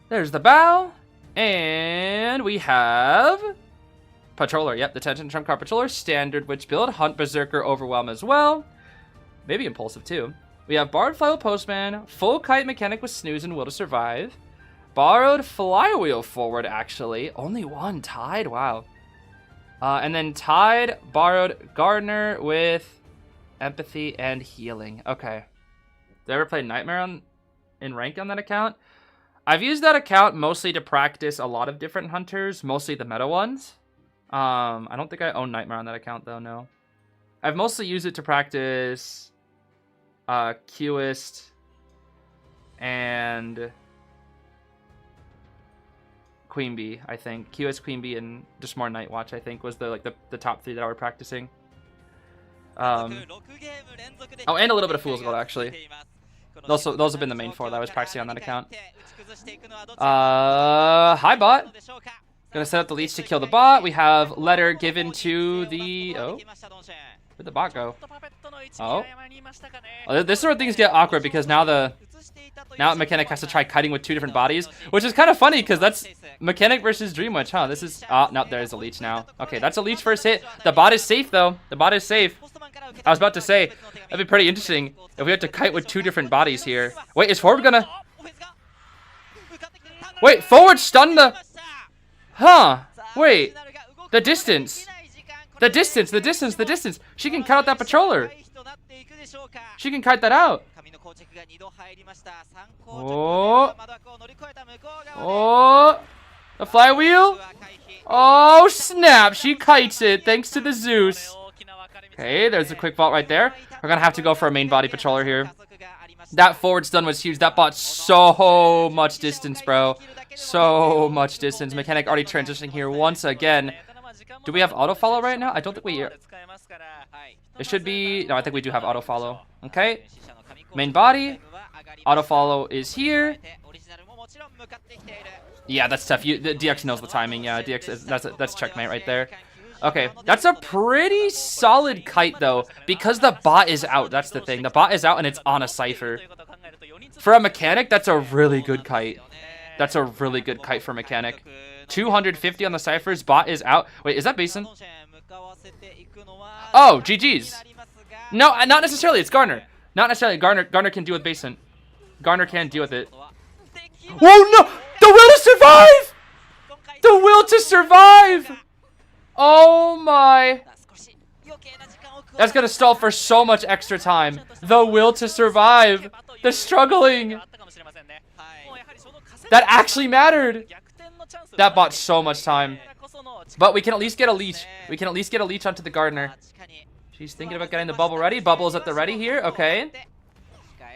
There's the bow. And we have Patroller. Yep, the 10 trump card Patroller. Standard Witch build. Hunt, Berserker, Overwhelm as well. Maybe Impulsive too. We have Borrowed Flywheel Postman. Full Kite Mechanic with Snooze and Will to Survive. Borrowed Flywheel Forward, actually. Only one. Tide? Wow. And then Tide, Borrowed Gardener with Empathy and Healing. Okay. Did I ever play Nightmare in rank on that account? I've used that account mostly to practice a lot of different hunters, mostly the meta ones. I don't think I own Nightmare on that account, though, no. I've mostly used it to practice Qist and Queen Bee, I think. Qist, Queen Bee, and just more Night Watch, I think, was the top 3 that I were practicing. Oh, and a little bit of Fool's Gold, actually. Those have been the main 4 that I was practicing on that account. Hi, bot. Gonna set up the leech to kill the bot. We have letter given to the... Oh. Where'd the bot go? Oh. This is where things get awkward because now Mechanic has to try kiting with 2 different bodies, which is kind of funny because that's Mechanic versus Dream Witch, huh? This is... Oh, no, there's a leech now. Okay, that's a leech first hit. The bot is safe, though. The bot is safe. I was about to say, that'd be pretty interesting if we had to kite with 2 different bodies here. Wait, is forward gonna... Wait, forward stun the... Huh. Wait. The distance. The distance. She can cut out that patroller. She can kite that out. Oh. Oh. The flywheel. Oh, snap. She kites it thanks to the Zeus. Okay, there's a quick vault right there. We're going to have to go for a main body patroller here. That forward stun was huge. That bought so much distance, bro. So much distance. Mechanic already transitioning here once again. Do we have auto follow right now? I don't think we... It should be... No, I think we do have auto follow. Okay. Main body. Auto follow is here. Yeah, that's tough. The DX knows the timing. Yeah, DX, that's checkmate right there. Okay, that's a pretty solid kite, though, because the bot is out. That's the thing. The bot is out, and it's on a Cypher. For a Mechanic, that's a really good kite. That's a really good kite for Mechanic. 250 on the Cyphers. Bot is out. Wait, is that Basin? Oh, GG's. No, not necessarily. It's Garner. Not necessarily. Garner can deal with Basin. Garner can deal with it. Whoa, no! The will to survive! The will to survive! Oh my. That's gonna stall for so much extra time. The will to survive. The struggling. That actually mattered. That bought so much time. But we can at least get a leech. We can at least get a leech onto the Gardener. She's thinking about getting the bubble ready. Bubble is at the ready here. Okay.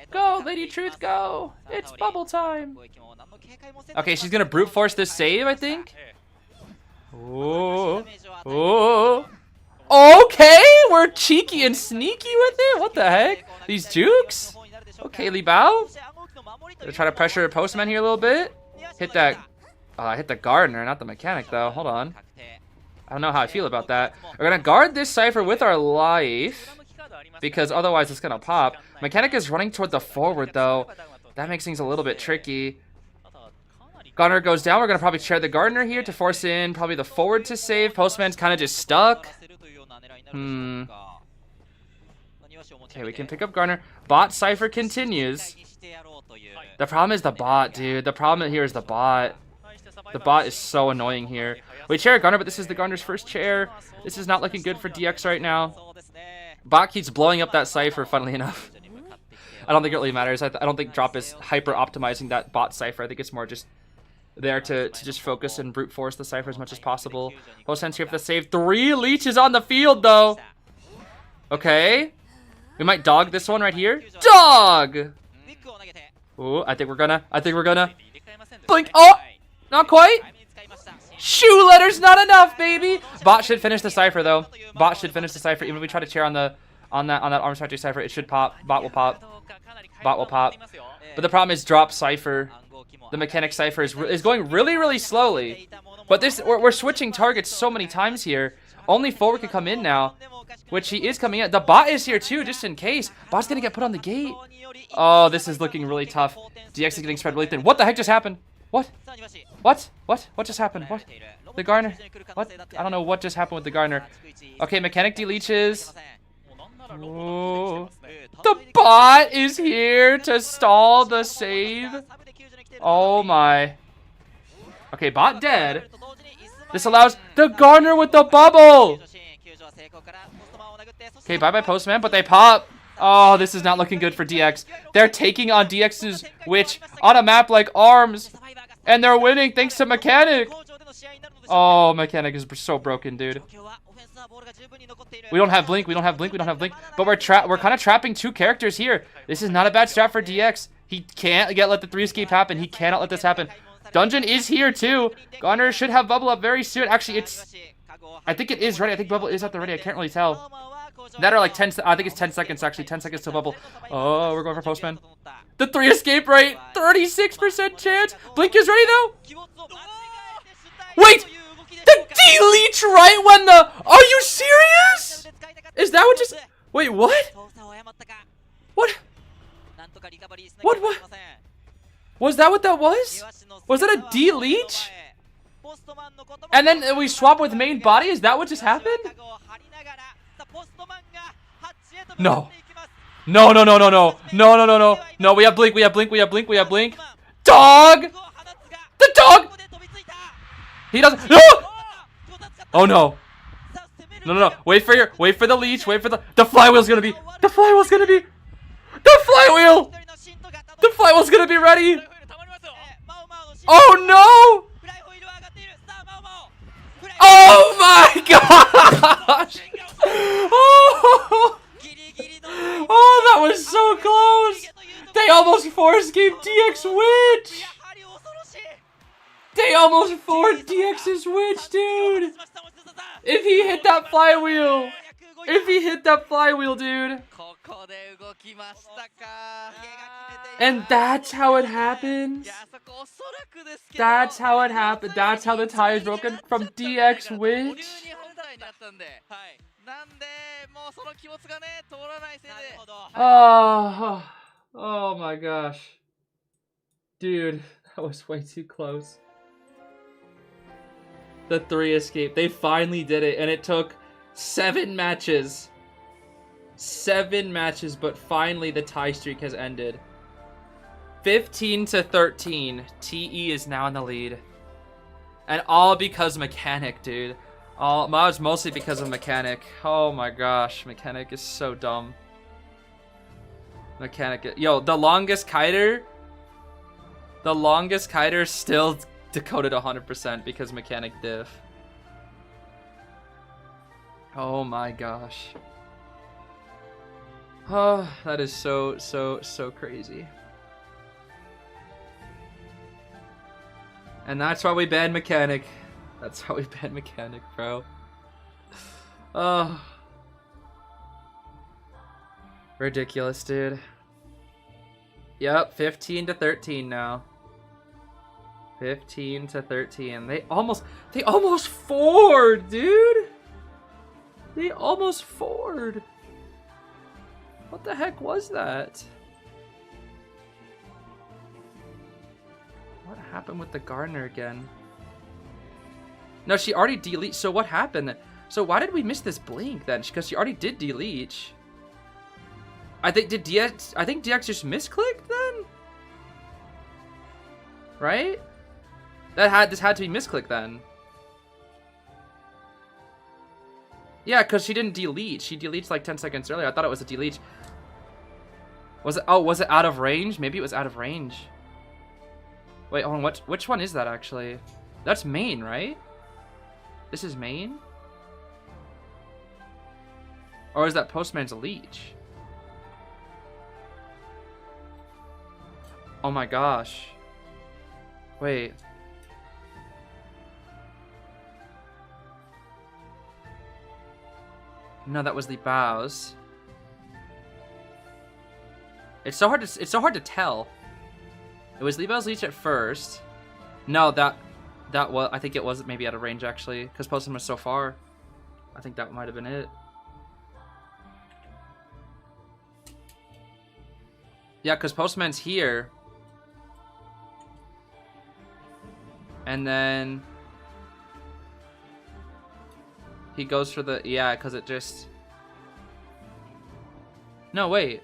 Go, Lady Truth, go. It's bubble time. Okay, she's gonna brute force this save, I think. Oh. Oh. Okay, we're cheeky and sneaky with it. What the heck? These jukes? Okay, Li Bao. Gonna try to pressure Postman here a little bit. Hit that. Hit the Gardener, not the Mechanic, though. Hold on. I don't know how I feel about that. We're gonna guard this Cypher with our life, because otherwise it's gonna pop. Mechanic is running toward the forward, though. That makes things a little bit tricky. Gardener goes down. We're gonna probably chair the Gardener here to force in probably the forward to save. Postman's kind of just stuck. Okay, we can pick up Gardener. Bot Cypher continues. The problem is the bot, dude. The problem here is the bot. The bot is so annoying here. We chair Gardener, but this is the Gardener's first chair. This is not looking good for DX right now. Bot keeps blowing up that Cypher, funnily enough. I don't think it really matters. I don't think Drop is hyper optimizing that bot Cypher. I think it's more just there to just focus and brute force the Cypher as much as possible. Post sense here for the save. 3 leeches on the field, though. Okay. We might dog this one right here. Dog! Ooh, I think we're gonna. Blink. Oh! Not quite. Shoe letter's not enough, baby. Bot should finish the cipher though. Bot should finish the cipher. Even if we try to chair on that Arms Factory cipher, it should pop. Bot will pop. Bot will pop. But the problem is drop cipher. The mechanic cipher is going really, really slowly. But this we're switching targets so many times here. Only forward can come in now, which he is coming in. The bot is here too, just in case. Bot's gonna get put on the gate. Oh, this is looking really tough. DX is getting spread really thin. What the heck just happened? What? What just happened? What? The Garner? What? I don't know what just happened with the Garner. Okay, mechanic deleaches. Ooh. The bot is here to stall the save. Oh my. Okay, bot dead. This allows the Garner with the bubble. Okay, bye-bye Postman, but they pop. Oh, this is not looking good for DX. They're taking on DX's Witch on a map like Arms. And they're winning thanks to Mechanic. Oh, Mechanic is so broken, dude. We don't have Blink. But we're kind of trapping two characters here. This is not a bad strat for DX. He can't let the 3 escape happen. He cannot let this happen. Dungeon is here too. Garner should have bubble up very soon. Actually, I think it is ready. I think bubble is at the ready. I can't really tell. That are like 10. I think it's 10 seconds actually. 10 seconds to bubble. Oh, we're going for Postman. The 3 escape rate. 36% chance. Blink is ready though. Wait. The delete right when the. Are you serious? Is that what just? Wait, what? What? What? Was that what that was? Was that a delete? And then we swap with main body? Is that what just happened? No. No. No, we have Blink. Dog! The dog! He doesn't. No! Oh no. No. Wait for the leech. Wait for the flywheel's gonna be. The flywheel's gonna be ready. Oh no! Oh my gosh! Oh, that was so close! They almost 4-escaped DX Witch! They almost 4'd DX's Witch, dude! If he hit that flywheel! Dude! And that's how it happens? That's how it happened. That's how the tie is broken from DX Witch? Oh my gosh. Dude, that was way too close. The 3 escape. They finally did it, and it took 7 matches. 7 matches, but finally the tie streak has ended. 15-13. TE is now in the lead. And all because Mechanic, dude. It's mostly because of Mechanic. Oh my gosh, Mechanic is so dumb. Yo, the longest kiter still decoded 100% because Mechanic diff. Oh my gosh. Oh, that is so crazy. And that's why we banned Mechanic. That's how we banned Mechanic, bro. Oh. Ridiculous, dude. Yep, 15-13 now. 15-13. They almost 4'd, dude. They almost 4'd. What the heck was that? What happened with the Gardener again? No, she already delete. So what happened? So why did we miss this blink then? Because she already did delete. I think DX just misclicked then? Right? This had to be misclicked then. Yeah, because she didn't delete. She deletes like 10 seconds earlier. I thought it was a delete. Was it? Oh, was it out of range? Maybe it was out of range. Wait, hold on. Which one is that actually? That's main, right? This is main? Or is that Postman's leech? Oh my gosh. Wait. No, that was the bows. It's so hard to tell. It was Leebo's leech at first. No, that was, I think it was maybe out of range actually, because Postman was so far. I think that might have been it. Yeah, because Postman's here. And then he goes for the, yeah, because it just, no, wait.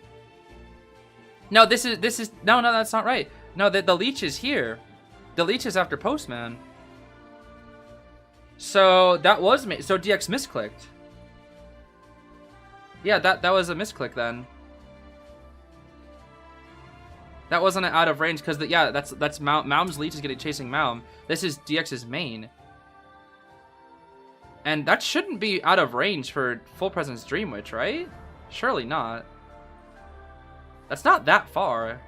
No, this is, no, that's not right. No, the leech is here. The leech is after Postman. So that was, so DX misclicked. Yeah, that was a misclick then. That wasn't an out of range because yeah, that's Maum's leech is getting chasing Maum. This is DX's main. And that shouldn't be out of range for Full Presence Dream Witch, right? Surely not. That's not that far.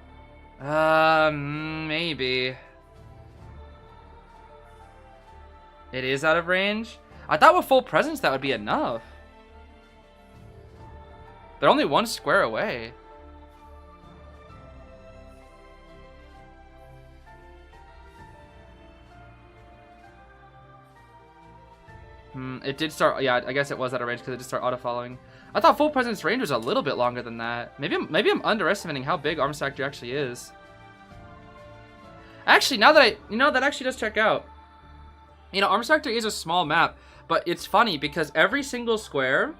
Maybe. It is out of range? I thought with Full Presence that would be enough. They're only one square away. It did start, yeah, I guess it was out of range because it did start auto-following. I thought Full Presence range was a little bit longer than that. Maybe I'm underestimating how big Arms Factory actually is. Actually, now that that actually does check out. You know, Arms Factory is a small map, but it's funny because every single square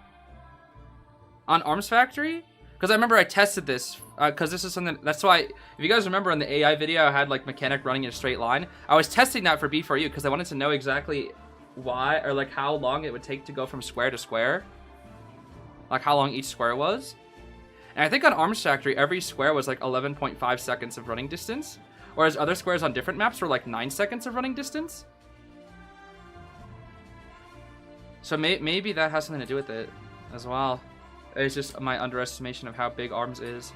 on Arms Factory, because I remember I tested this, because this is something, that's why, if you guys remember in the AI video, I had like Mechanic running in a straight line. I was testing that for B4U because I wanted to know exactly why, or like how long it would take to go from square to square. Like how long each square was. And I think on Arms Factory, every square was like 11.5 seconds of running distance. Whereas other squares on different maps were like 9 seconds of running distance. So maybe that has something to do with it as well. It's just my underestimation of how big Arms is.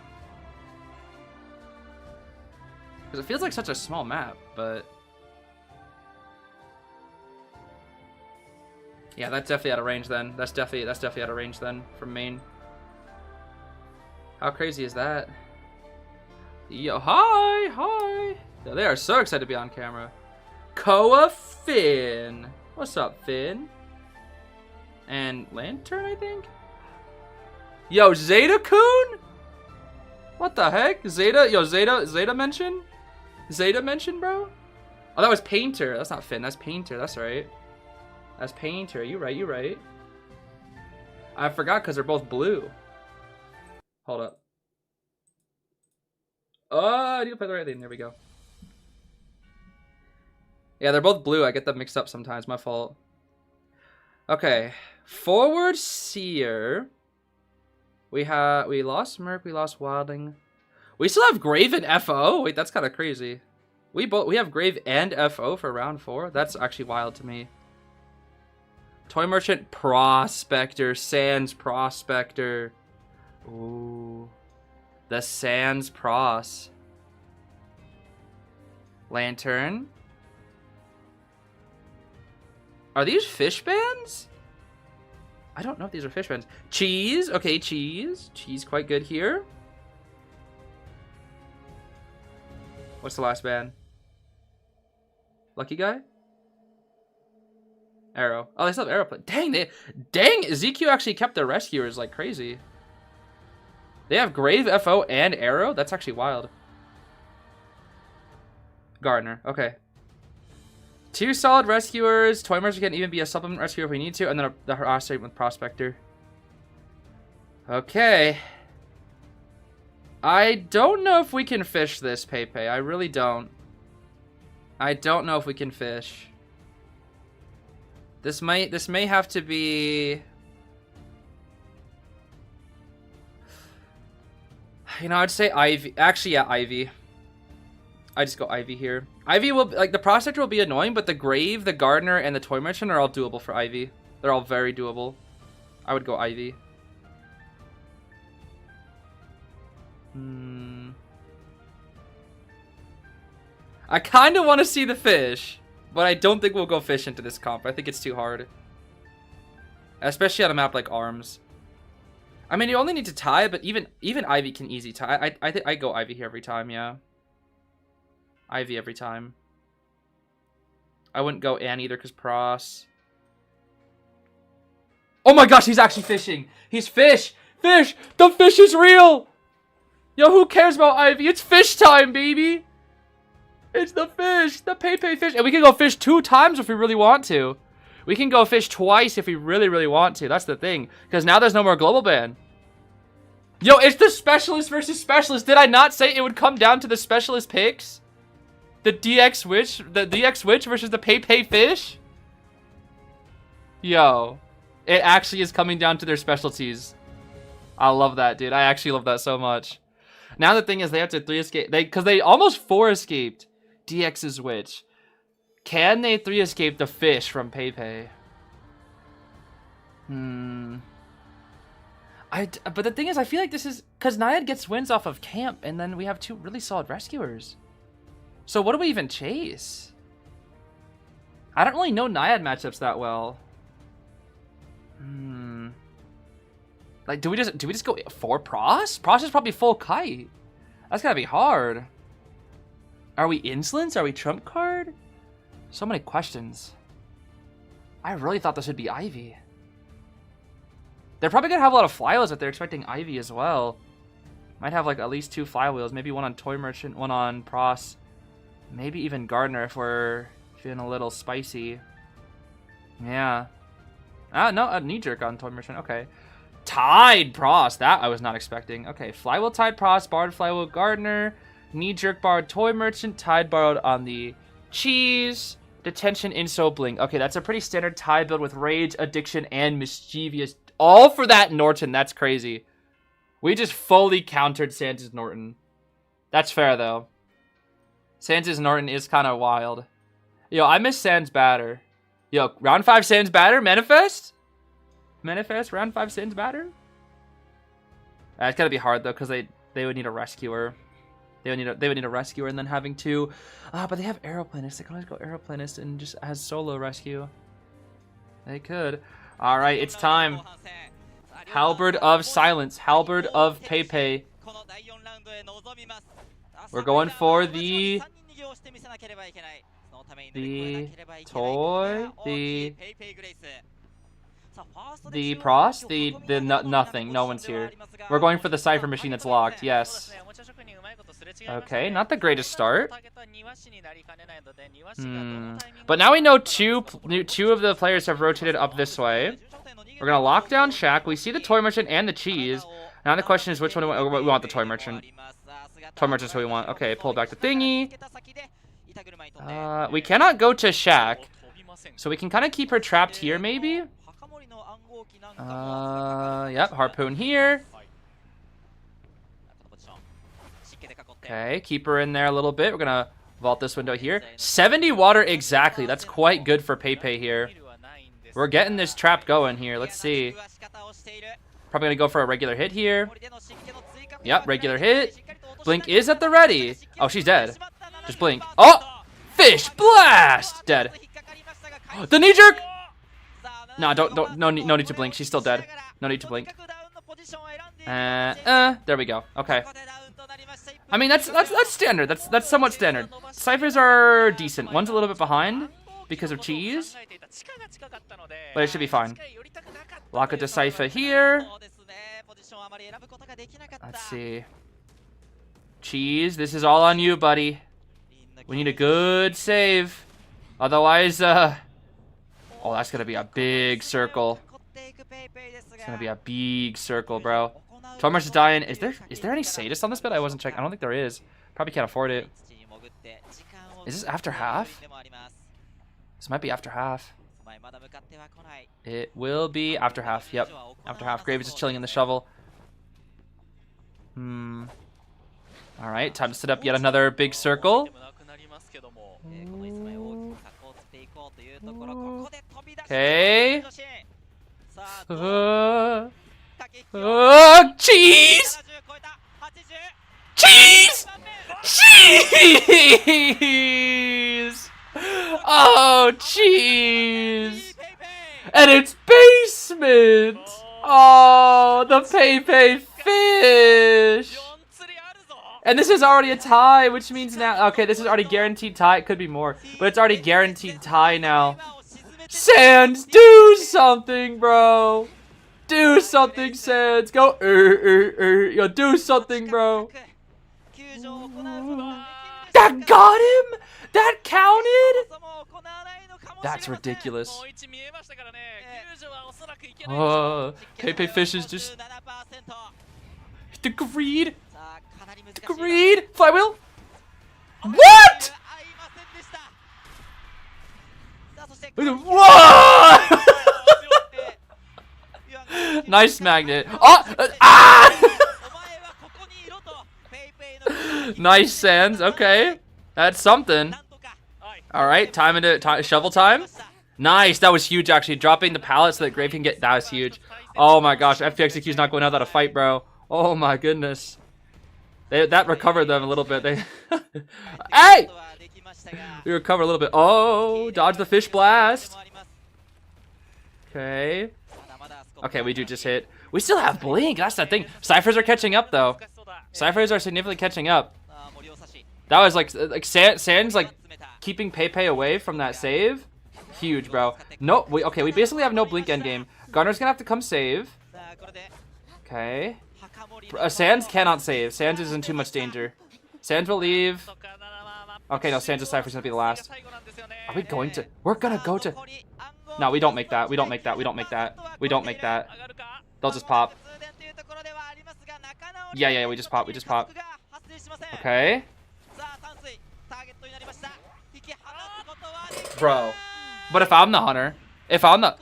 Because it feels like such a small map, but... yeah, that's definitely out of range then. That's definitely out of range then from main. How crazy is that? Yo, hi! Yeah, they are so excited to be on camera. Koa Finn. What's up, Finn? And Lantern, I think? Yo, Zeta-kun? What the heck? Zeta mention? Zeta mention, bro? Oh, that was Painter. That's not Finn, that's Painter, that's right. That's Painter. You right. I forgot because they're both blue. Hold up. Oh, I need to play the right thing. There we go. Yeah, they're both blue. I get them mixed up sometimes. My fault. Okay. Forward Seer. We lost Merc. We lost Wilding. We still have Grave and FO. Wait, that's kind of crazy. We have Grave and FO for round 4. That's actually wild to me. Toy Merchant Prospector, Sans Prospector. Ooh. The Sans Pros. Lantern. Are these fish bands? I don't know if these are fish bands. Cheese. Okay, Cheese. Cheese quite good here. What's the last band? Lucky Guy? Arrow. Oh, they still have Arrow play. Dang, ZQ actually kept their rescuers like crazy. They have Grave, FO, and Arrow? That's actually wild. Gardner. Okay. 2 solid rescuers. Toy Merchant can even be a supplement rescuer if we need to. And then the harassment with Prospector. Okay. I don't know if we can fish this, Pepe. I really don't. I don't know if we can fish. This may have to be... you know, I'd say Ivy. Actually, yeah, Ivy. I just go Ivy here. Ivy will, like, the Prospector will be annoying, but the Grave, the Gardener, and the Toy Merchant are all doable for Ivy. They're all very doable. I would go Ivy. I kind of want to see the fish, but I don't think we'll go fish into this comp. I think it's too hard. Especially on a map like Arms. I mean, you only need to tie, but even Ivy can easy tie. I think I go Ivy here every time, yeah. Ivy every time. I wouldn't go Ann either because Pros. Oh my gosh, he's actually fishing. He's fish. Fish. The fish is real. Yo, who cares about Ivy? It's fish time, baby. It's the fish. The Pei fish. And we can go fish 2 times if we really want to. We can go fish twice if we really, really want to. That's the thing. Because now there's no more global ban. Yo, it's the specialist versus specialist. Did I not say it would come down to the specialist picks? The DX Witch versus the Pei fish? Yo. It actually is coming down to their specialties. I love that, dude. I actually love that so much. Now the thing is they have to 3 escape. Because they almost 4 escaped DX's Witch. Can they 3 escape the fish from Pei? But the thing is, I feel like this is... Because Naiad gets wins off of camp, and then we have 2 really solid rescuers. So what do we even chase? I don't really know Naiad matchups that well. Like, do we just go for Pros? Pros is probably full kite. That's gotta be hard. Are we insolence? Are we trump card? So many questions. I really thought this would be Ivy. They're probably gonna have a lot of flywheels if they're expecting Ivy as well. Might have like at least 2 flywheels. Maybe one on Toy Merchant, one on Pros. Maybe even Gardner if we're feeling a little spicy. Yeah. No, a knee jerk on Toy Merchant. Okay. Tied Pros. That I was not expecting. Okay, flywheel tied Pros, barred flywheel Gardner, knee jerk barred Toy Merchant, tied borrowed on the Cheese, detention inso blink. Okay, that's a pretty standard tie build with rage, addiction, and mischievous. All for that Norton. That's crazy. We just fully countered Sans' Norton. That's fair though. Sans' Norton is kind of wild. Yo, I miss Sans batter. Yo, round 5 Sans batter, manifest? Manifest, round 5 Sans batter? It's gotta be hard though, because they would need a rescuer. They would need a rescuer and then having 2. But they have Aeroplanist. They can always go Aeroplanist and just as solo rescue. They could. Alright, it's time. Halberd of Silence. Halberd of Pei. We're going for the toy, the Pros, nothing. No one's here. We're going for the Cypher machine that's locked. Yes. Okay, not the greatest start. But now we know two of the players have rotated up this way. We're gonna lock down Shaq. We see the Toy Merchant and the Cheese. Now the question is which one we want the Toy Merchant. Toy Merchant's who we want. Okay, pull back the thingy. We cannot go to Shaq. So we can kind of keep her trapped here, maybe? Yep, harpoon here. Okay, keep her in there a little bit. We're gonna vault this window here. 70 water exactly. That's quite good for Pei here. We're getting this trap going here. Let's see. Probably gonna go for a regular hit here. Yep, regular hit. Blink is at the ready. Oh, she's dead. Just blink. Oh! Fish blast! Dead. The knee jerk! No, no need to blink. She's still dead. No need to blink. There we go. Okay. I mean, that's standard. That's somewhat standard. Ciphers are decent. One's a little bit behind because of Cheese, but it should be fine. Lock it to Cypher here. Let's see. Cheese, this is all on you, buddy. We need a good save. Otherwise, oh, that's gonna be a big circle. It's gonna be a big circle, bro. Tormers is dying. Is there any sadist on this bit? I wasn't checking. I don't think there is. Probably can't afford it. Is this after half? This might be after half. It will be after half. Yep, after half. Grave is just chilling in the shovel. All right, time to set up yet another big circle. Okay. Cheese! jeez! Oh, jeez! And it's basement! Oh, the Pepe fish! And this is already a tie, which means now... Okay, this is already guaranteed tie. It could be more, but it's already guaranteed tie now. Sans, do something, bro! Do something, Sans! Go, Yo, do something, bro! That got him? That counted? That's ridiculous. Pepe Fish is just... The greed! The greed! Flywheel! What?! Whoa! Nice magnet. Oh! Nice Sans. Okay. That's something. Alright, time into shovel time. Nice, that was huge actually. Dropping the pallet so that Grave can get, that was huge. Oh my gosh, FPX.ZQ is not going out without a fight, bro. Oh my goodness. That recovered them a little bit. Hey! We recover a little bit. Oh, dodge the fish blast. Okay. Okay, we do just hit. We still have Blink, that's the thing. Ciphers are catching up though. Ciphers are significantly catching up. That was like Sans like keeping Pepe away from that save. Huge, bro. No, okay, we basically have no Blink endgame. Gunner's gonna have to come save. Okay. Sans cannot save. Sans is in too much danger. Sans will leave. Okay, no, Sans' Cypher's gonna be the last. Are we going to? We're gonna go to... No, we don't make that. We don't make that. We don't make that. We don't make that. They'll just pop. Yeah, we just pop. We just pop. Okay. Bro. But if I'm the hunter, if I'm the...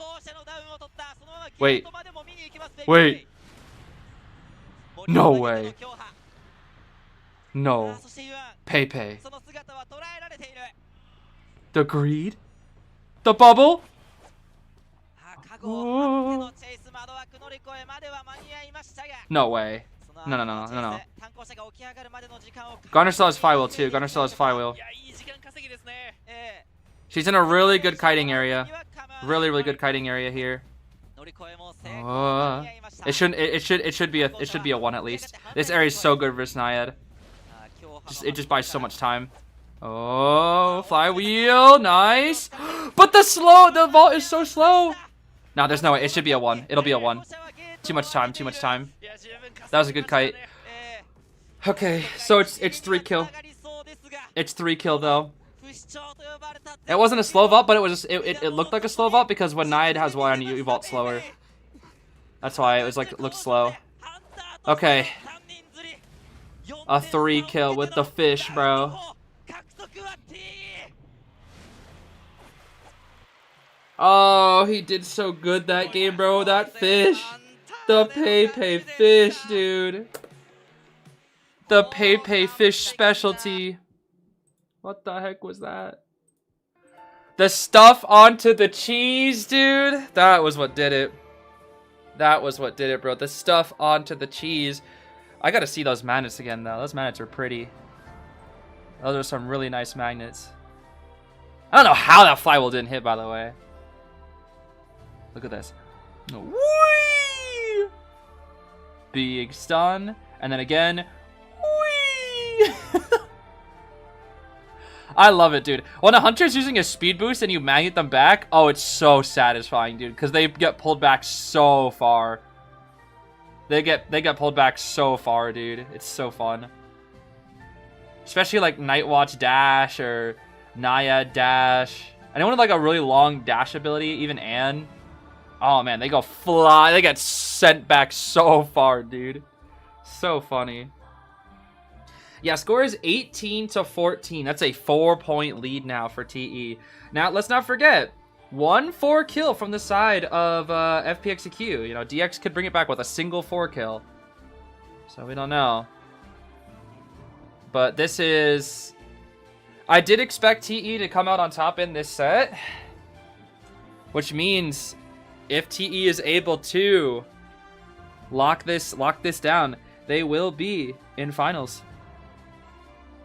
Wait. Wait. No way. No. Pepe. The greed? The bubble? Ooh. No way. No. Gunner still has Flywheel too. Gunner still has Flywheel. She's in a really good kiting area. Really good kiting area here. It should be a 1 at least. This area is so good versus Naiad. It just buys so much time. Oh, Flywheel, nice. But the vault is so slow. No, there's no way. It should be a 1. It'll be a 1. Too much time. That was a good kite. Okay, so it's 3 kill. It's 3 kill though. It wasn't a slow vault, but it looked like a slow vault because when Naiad has one, you vault slower. That's why it was like looked slow. Okay. A 3 kill with the fish, bro. Oh, he did so good that game, bro. That fish. The Pepe fish, dude. The Pepe fish specialty. What the heck was that? The stuff onto the cheese, dude. That was what did it. That was what did it, bro. The stuff onto the cheese. I gotta see those magnets again, though. Those magnets are pretty. Those are some really nice magnets. I don't know how that Flywheel didn't hit, by the way. Look at this. Whee! Big stun. And then again. Whee! I love it, dude. When a hunter's using a speed boost and you magnet them back, oh, it's so satisfying, dude. Because they get pulled back so far. They get pulled back so far, dude. It's so fun. Especially like Night Watch dash or Naiad dash. Anyone with like a really long dash ability, even Anne. Oh man, they go fly. They get sent back so far, dude. So funny. Yeah, score is 18-14. That's a 4-point lead now for TE. Now, let's not forget, 1 4 kill from the side of FPX.ZQ. You know, DX could bring it back with a single 4 kill. So we don't know. But this is... I did expect TE to come out on top in this set. Which means if TE is able to lock this down, they will be in finals.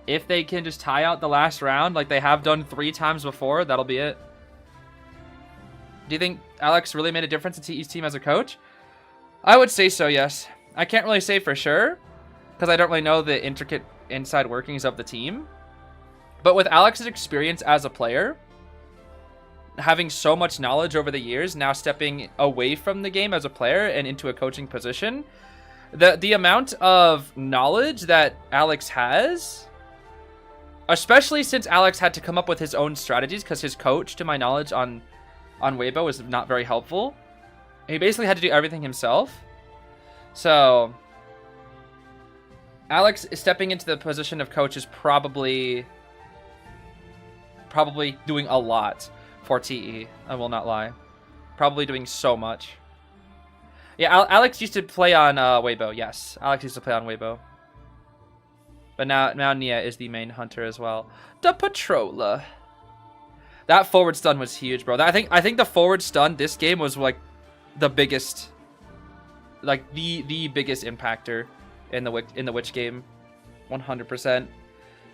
if they can just tie out the last round like they have done 3 times before, that'll be it. Do you think Alex really made a difference in TE's team as a coach? I would say so, yes. I can't really say for sure because I don't really know the intricate inside workings of the team. But with Alex's experience as a player, having so much knowledge over the years, now stepping away from the game as a player and into a coaching position, the amount of knowledge that Alex has, especially since Alex had to come up with his own strategies because his coach, to my knowledge, on Weibo was not very helpful. He basically had to do everything himself. So Alex is stepping into the position of coach is probably doing a lot for TE. I will not lie. Probably doing so much. Yeah, Alex used to play on Weibo. Yes, Alex used to play on Weibo. But now Nia is the main hunter as well. The Patroller. That forward stun was huge, bro. I think the forward stun this game was like the biggest, like the biggest impactor in the Witch game, 100%.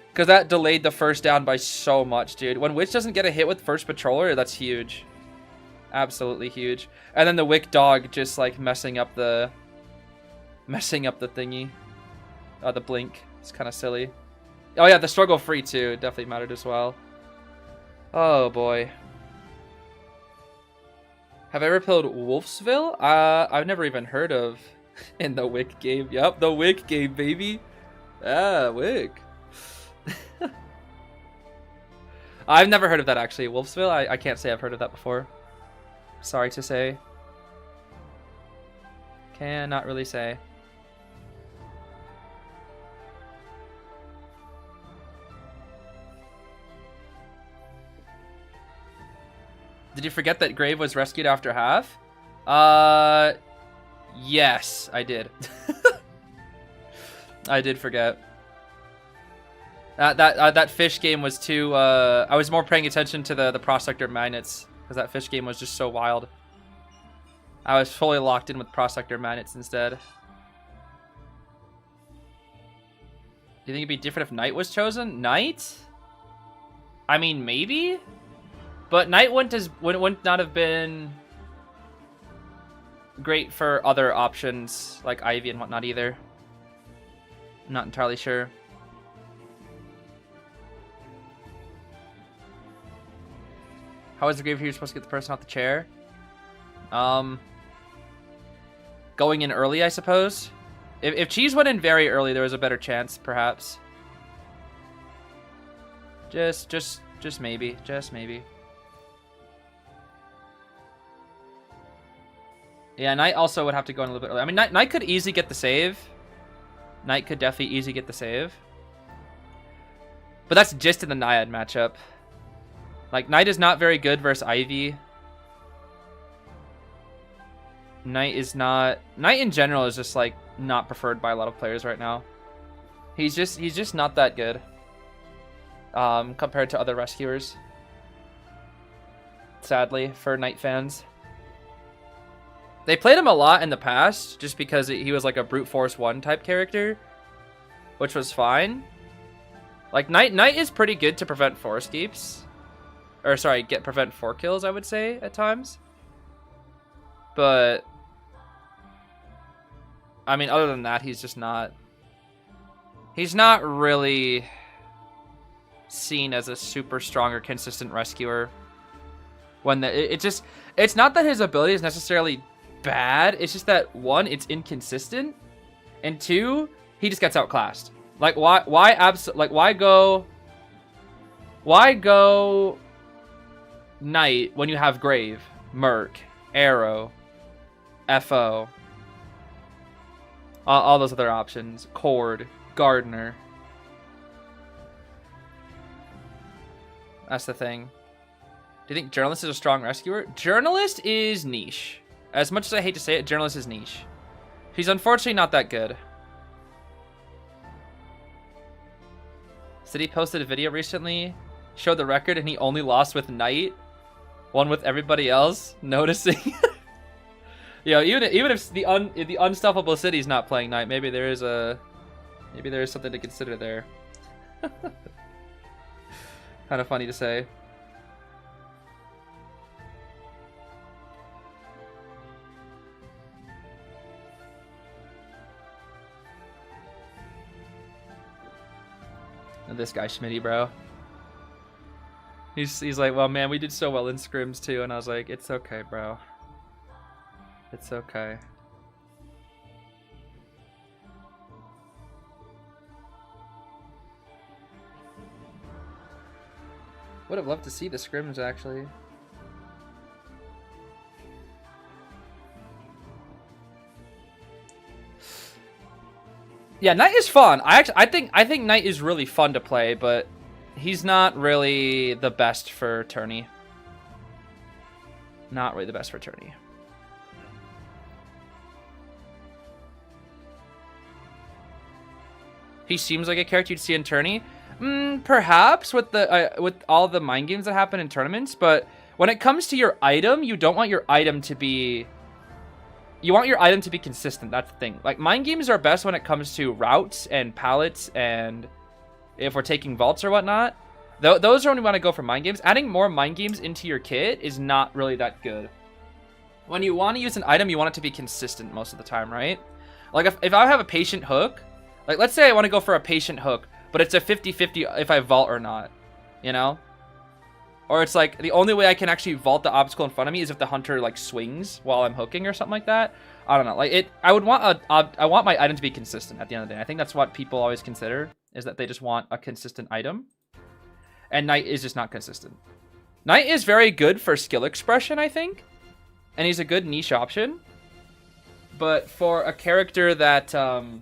Because that delayed the first down by so much, dude. When Witch doesn't get a hit with first Patroller, that's huge. Absolutely huge. And then the Wick Dog just like messing up the thingy. The blink. It's kind of silly. Oh yeah, the struggle free too. Definitely mattered as well. Oh boy. Have I ever played Wolfsville? I've never even heard of in the Wick game. Yup, the Wick game, baby. Ah, Wick. I've never heard of that actually. Wolfsville? I can't say I've heard of that before. Sorry to say. Cannot really say. Did you forget that Grave was rescued after half? Yes, I did. I did forget. That fish game was too, I was more paying attention to the Prospector Magnets, because that fish game was just so wild. I was fully locked in with Prospector Magnets instead. Do you think it'd be different if Knight was chosen? Knight? I mean, maybe? But Knight wouldn't not have been great for other options, like Ivy and whatnot either. I'm not entirely sure. How is the Grave here supposed to get the person off the chair? Going in early, I suppose. If Cheese went in very early, there was a better chance, perhaps. Just maybe. Just maybe. Yeah, Knight also would have to go in a little bit early. I mean, Knight could easily get the save. Knight could definitely easily get the save. But that's just in the Naiad matchup. Like, Knight is not very good versus Ivy. Knight is not... Knight in general is just, like, not preferred by a lot of players right now. He's just not that good. Compared to other rescuers. Sadly, for Knight fans. They played him a lot in the past, just because he was like a brute force 1 type character, which was fine. Like Knight is pretty good to prevent 4 escapes, or sorry, prevent 4 kills, I would say at times. But I mean, other than that, he's just not. He's not really seen as a super strong or consistent rescuer. When it's not that his ability is necessarily bad, it's just that 1, it's inconsistent, and 2, he just gets outclassed. Like why go Knight when you have Grave, Merc, Arrow, FO, all those other options, Cord, Gardener. That's the thing. Do you think Journalist is a strong rescuer? Journalist is niche. As much as I hate to say it, Journalist is niche. She's unfortunately not that good. City posted a video recently, showed the record, and he only lost with Knight. Won with everybody else. Noticing. Yo, even if the unstoppable City's not playing Knight, maybe there is something to consider there. Kind of funny to say. And this guy Schmitty, bro. He's like, well, man, we did so well in scrims too, and I was like, it's okay, bro. It's okay. Would have loved to see the scrims actually. Yeah, Knight is fun. I think Knight is really fun to play, but he's not really the best for tourney. Not really the best for tourney. He seems like a character you'd see in tourney. Perhaps with all the mind games that happen in tournaments, but when it comes to your item, you don't want your item to be... You want your item to be consistent, that's the thing. Like, mind games are best when it comes to routes and pallets and if we're taking vaults or whatnot. Those are when we want to go for mind games. Adding more mind games into your kit is not really that good. When you want to use an item, you want it to be consistent most of the time, right? Like, if I have a patient hook, like, let's say I want to go for a patient hook, but it's a 50-50 if I vault or not, you know? Or it's like, the only way I can actually vault the obstacle in front of me is if the hunter, like, swings while I'm hooking or something like that. I don't know. Like, I want my item to be consistent at the end of the day. I think that's what people always consider, is that they just want a consistent item. And Knight is just not consistent. Knight is very good for skill expression, I think. And he's a good niche option. But for a character that, the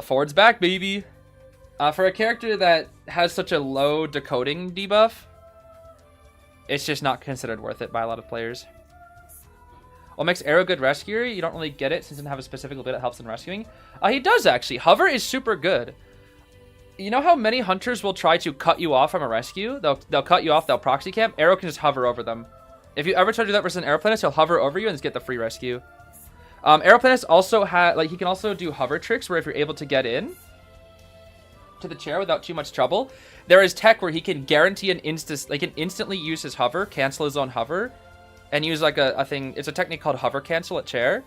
forward's back, baby. For a character that has such a low decoding debuff, it's just not considered worth it by a lot of players. What makes Arrow good rescuer? You don't really get it since it doesn't have a specific ability that helps in rescuing. He does, actually. Hover is super good. You know how many hunters will try to cut you off from a rescue? They'll cut you off, they'll proxy camp. Arrow can just hover over them. If you ever try to do that versus an Aeroplanist, he'll hover over you and just get the free rescue. Aeroplanist also he can also do hover tricks where if you're able to get in to the chair without too much trouble, there is tech where he can guarantee an instantly use his hover, cancel his own hover, and use like a thing. It's a technique called hover cancel at chair,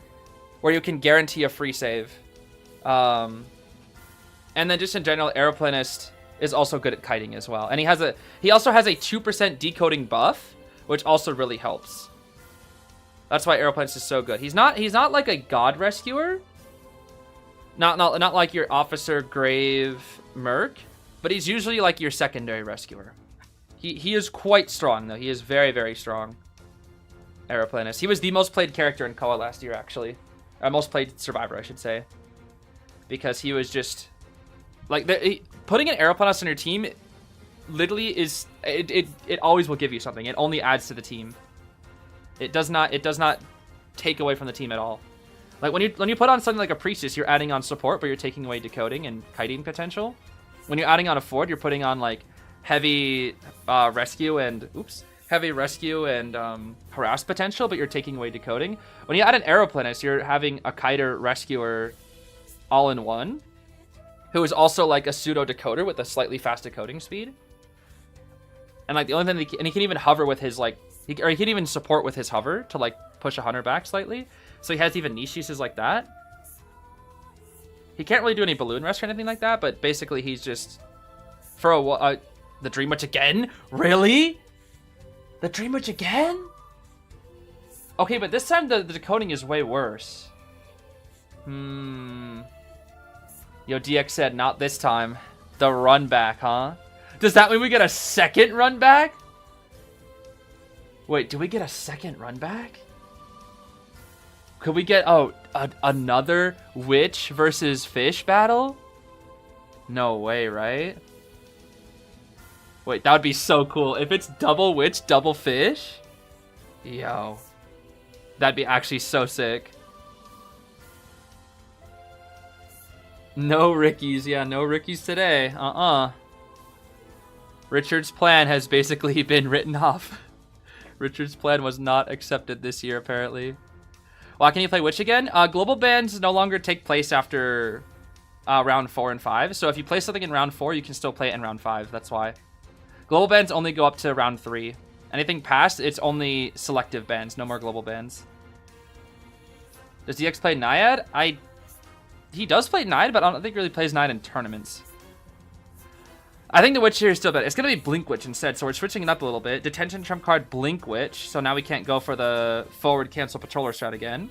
where you can guarantee a free save. And then just in general, Aeroplanist is also good at kiting as well, and he also has a 2% decoding buff, which also really helps. That's why Aeroplanist is so good. He's not like a god rescuer. Not like your officer, grave, merc, but he's usually like your secondary rescuer. He is quite strong though. He is very, very strong. Aeroplanist. He was the most played character in Koa last year, actually. Most played survivor, I should say. Because he was just like putting an Aeroplanist on your team literally is it always will give you something. It only adds to the team. It does not take away from the team at all. Like when you put on something like a priestess, you're adding on support, but you're taking away decoding and kiting potential. When you're adding on a Ford, you're putting on like heavy rescue and harass potential, but you're taking away decoding. When you add an Aeroplanist, you're having a kiter rescuer all in one, who is also like a pseudo decoder with a slightly fast decoding speed. And like the only thing, and he can even hover with his like, he can even support with his hover to like push a hunter back slightly. So he has even niche uses like that. He can't really do any balloon rest or anything like that, but basically he's just for the Dream Witch again. Really? The Dream Witch again? Okay, but this time the decoding is way worse. Yo, DX said not this time. The run back, huh? Does that mean we get a second run back? Wait, do we get a second run back? Could we get another witch versus fish battle? No way, right? Wait, that would be so cool. If it's double witch, double fish? Yo. That'd be actually so sick. No Rickies. Yeah, no Rickies today. Richard's plan has basically been written off. Richard's plan was not accepted this year, apparently. Why can you play Witch again? Global bans no longer take place after round 4 and 5. So if you play something in round 4, you can still play it in round 5. That's why. Global bans only go up to round 3. Anything past, it's only selective bans. No more global bans. Does DX play Naiad? He does play Naiad, but I don't think he really plays Naiad in tournaments. I think the Witch here is still better. It's going to be Blink Witch instead, so we're switching it up a little bit. Detention trump card, Blink Witch. So now we can't go for the forward cancel Patroller strat again.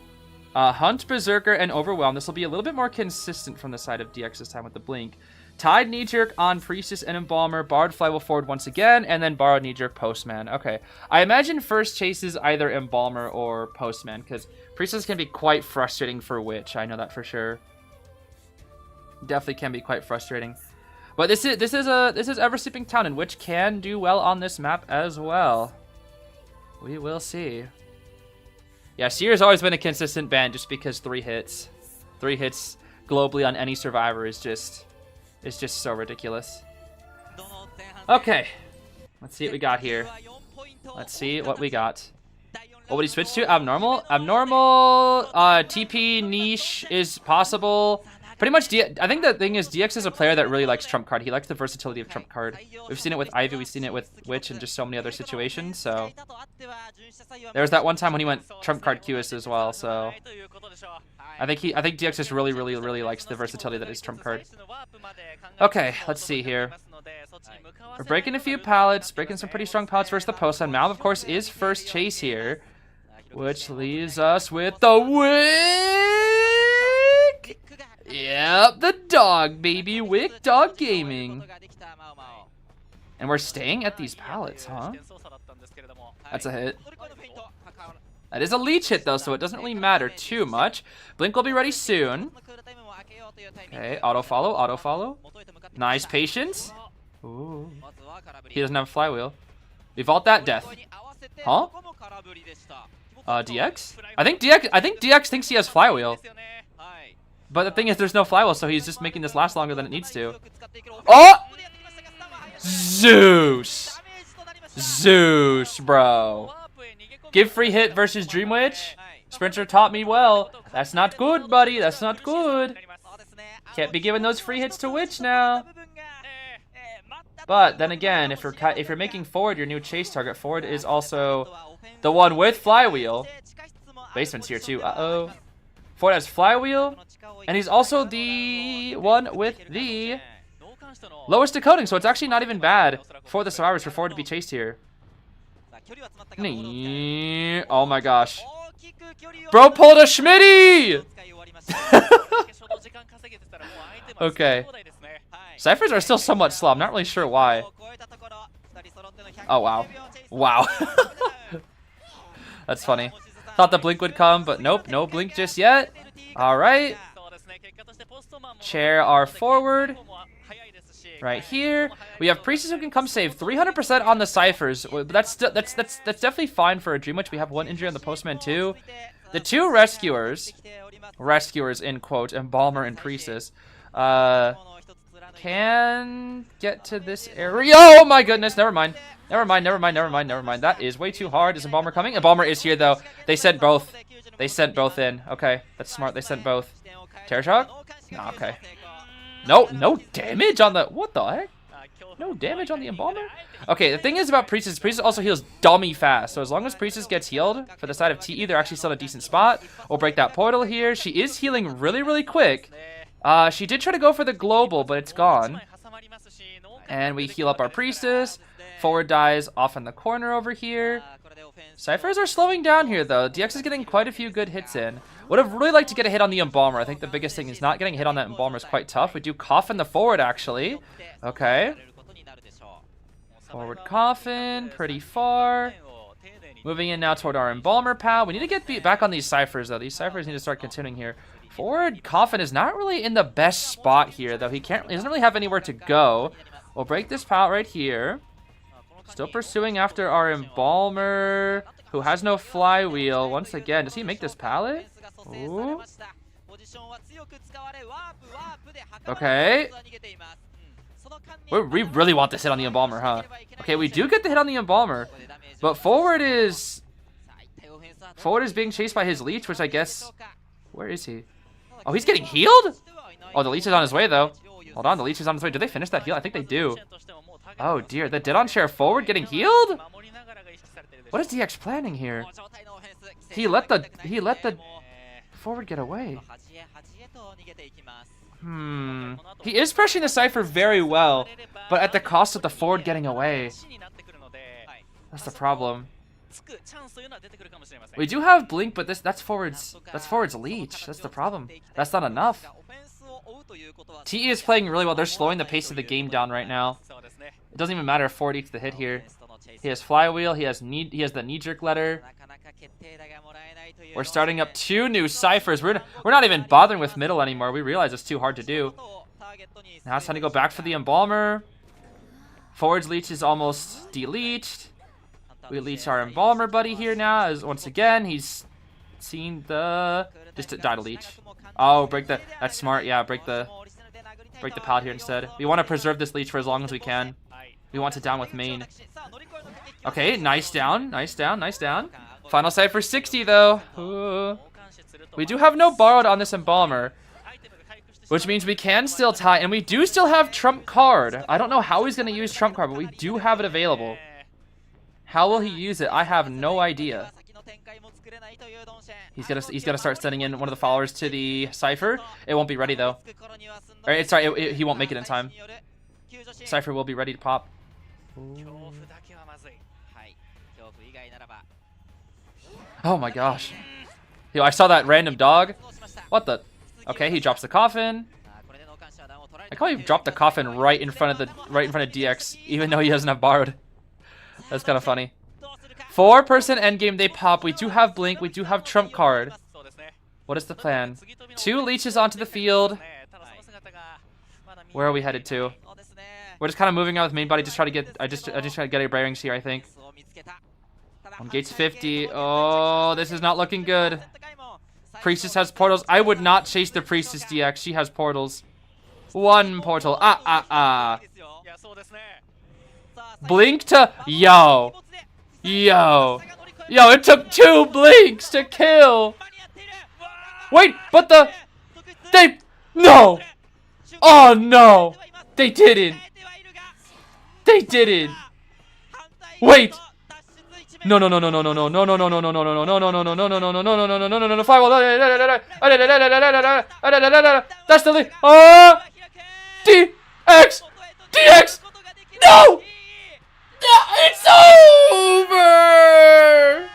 Hunt, Berserker, and Overwhelm. This will be a little bit more consistent from the side of DX this time with the Blink. Tide Knee Jerk on Priestess and Embalmer. Borrowed Flywheel forward once again, and then Borrowed Knee Jerk Postman. Okay. I imagine first chase is either Embalmer or Postman, because Priestess can be quite frustrating for Witch. I know that for sure. Definitely can be quite frustrating. But this is Ever Sleeping Town, and Witch can do well on this map as well. We will see. Yeah, Seer's always been a consistent ban just because 3 hits. 3 hits globally on any survivor is just so ridiculous. Okay. Let's see what we got here. Let's see what we got. What would he switch to? Abnormal? Abnormal, TP niche is possible. Pretty much, I think the thing is, DX is a player that really likes Trump Card. He likes the versatility of Trump Card. We've seen it with Ivy, we've seen it with Witch, and just so many other situations, so... There was that one time when he went Trump Card QS as well, so... I think DX just really likes the versatility that is Trump Card. Okay, let's see here. We're breaking a few pallets, breaking some pretty strong pallets versus the Postman. Mal, of course, is first chase here, which leaves us with the Wick! Yep, the dog, baby. Wick Dog Gaming. And we're staying at these pallets, huh? That's a hit. That is a leech hit, though, so it doesn't really matter too much. Blink will be ready soon. Okay, auto-follow, auto-follow. Nice patience. Ooh. He doesn't have a flywheel. We vault that death. Huh? DX? I think DX thinks he has flywheel. But the thing is, there's no flywheel, so he's just making this last longer than it needs to. Oh! Zeus! Zeus, bro. Give free hit versus Dream Witch. Sprinter taught me well. That's not good, buddy. That's not good. Can't be giving those free hits to Witch now. But then again, if you're making forward your new chase target, forward is also the one with flywheel. Basement's here too. Uh-oh. Forward has flywheel, and he's also the one with the lowest decoding, so it's actually not even bad for the survivors for forward to be chased here. Oh my gosh. Bro pulled a Schmitty! Okay. Cyphers are still somewhat slow. I'm not really sure why. Oh, wow. Wow. That's funny. Thought the blink would come, but nope, no blink just yet. Alright. Chair our forward. Right here. We have Priestess who can come save. 300% on the Cyphers. That's definitely fine for a Dream Witch. We have 1 injury on the Postman too. The 2 rescuers in quote, Embalmer and Priestess, can get to this area. Oh my goodness, never mind. That is way too hard. Is Embalmer coming? Embalmer is here though. They sent both. They sent both in. Okay, that's smart. They sent both. Terror Shock? No, okay. No damage on the... What the heck? No damage on the Embalmer? Okay, the thing is about Priestess also heals dummy fast. So as long as Priestess gets healed for the side of TE, they're actually still in a decent spot. We'll break that portal here. She is healing really quick. She did try to go for the global, but it's gone. And we heal up our Priestess. Forward dies off in the corner over here. Cyphers are slowing down here, though. DX is getting quite a few good hits in. Would have really liked to get a hit on the Embalmer. I think the biggest thing is not getting a hit on that Embalmer is quite tough. We do coffin the forward, actually. Okay. Forward coffin, pretty far. Moving in now toward our Embalmer pal. We need to get back on these Cyphers, though. These Cyphers need to start continuing here. Forward coffin is not really in the best spot here, though. He doesn't really have anywhere to go. We'll break this pallet right here. Still pursuing after our Embalmer, who has no flywheel. Once again, does he make this pallet? Ooh. Okay. We really want this hit on the Embalmer, huh? Okay, we do get the hit on the Embalmer. But forward is being chased by his leech, which I guess... Where is he? Oh, he's getting healed? Oh, the leech is on his way, though. Hold on, the leech is on his way. Did they finish that heal? I think they do. Oh, dear. The Didon share forward getting healed? What is DX planning here? He let the forward get away. He is pressuring the Cypher very well, but at the cost of the forward getting away. That's the problem. We do have Blink, but that's forward's leech. That's the problem. That's not enough. TE is playing really well. They're slowing the pace of the game down right now. It doesn't even matter if forward eats the hit here. He has flywheel. He has the knee jerk letter. We're starting up 2 new Cyphers. We're not even bothering with middle anymore. We realize it's too hard to do. Now it's time to go back for the Embalmer. Forward's leech is almost deleached. We leech our Embalmer buddy here now, as once again he's seen the just to die to leech. Oh, that's smart. Yeah, break the pallet here instead. We want to preserve this leech for as long as we can. We want to down with main. Okay, nice down, nice down, nice down. Final Cypher 60 though. Ooh. We do have no borrowed on this Embalmer, which means we can still tie, and we do still have Trump card. I don't know how he's gonna use Trump card, but we do have it available. How will he use it? I have no idea. He's gonna start sending in one of the followers to the Cypher. It won't be ready though. Sorry, he won't make it in time. Cypher will be ready to pop. Ooh. Oh my gosh. Yo, I saw that random dog. What the? Okay, he drops the coffin. I can't even drop the coffin right in front of DX, even though he doesn't have borrowed. That's kind of funny. 4-person endgame, they pop. We do have Blink. We do have Trump card. What is the plan? 2 leeches onto the field. Where are we headed to? We're just kind of moving out with main body. Just try to get. I just try to get our bearings here, I think. On gates 50. Oh, this is not looking good. Priestess has portals. I would not chase the Priestess DX. She has portals. 1 portal. Blink to... Yo, it took 2 blinks to kill. Wait, but no. Oh, no. They didn't. Wait. No. Firewall. That's the lead. DX. No. It's over.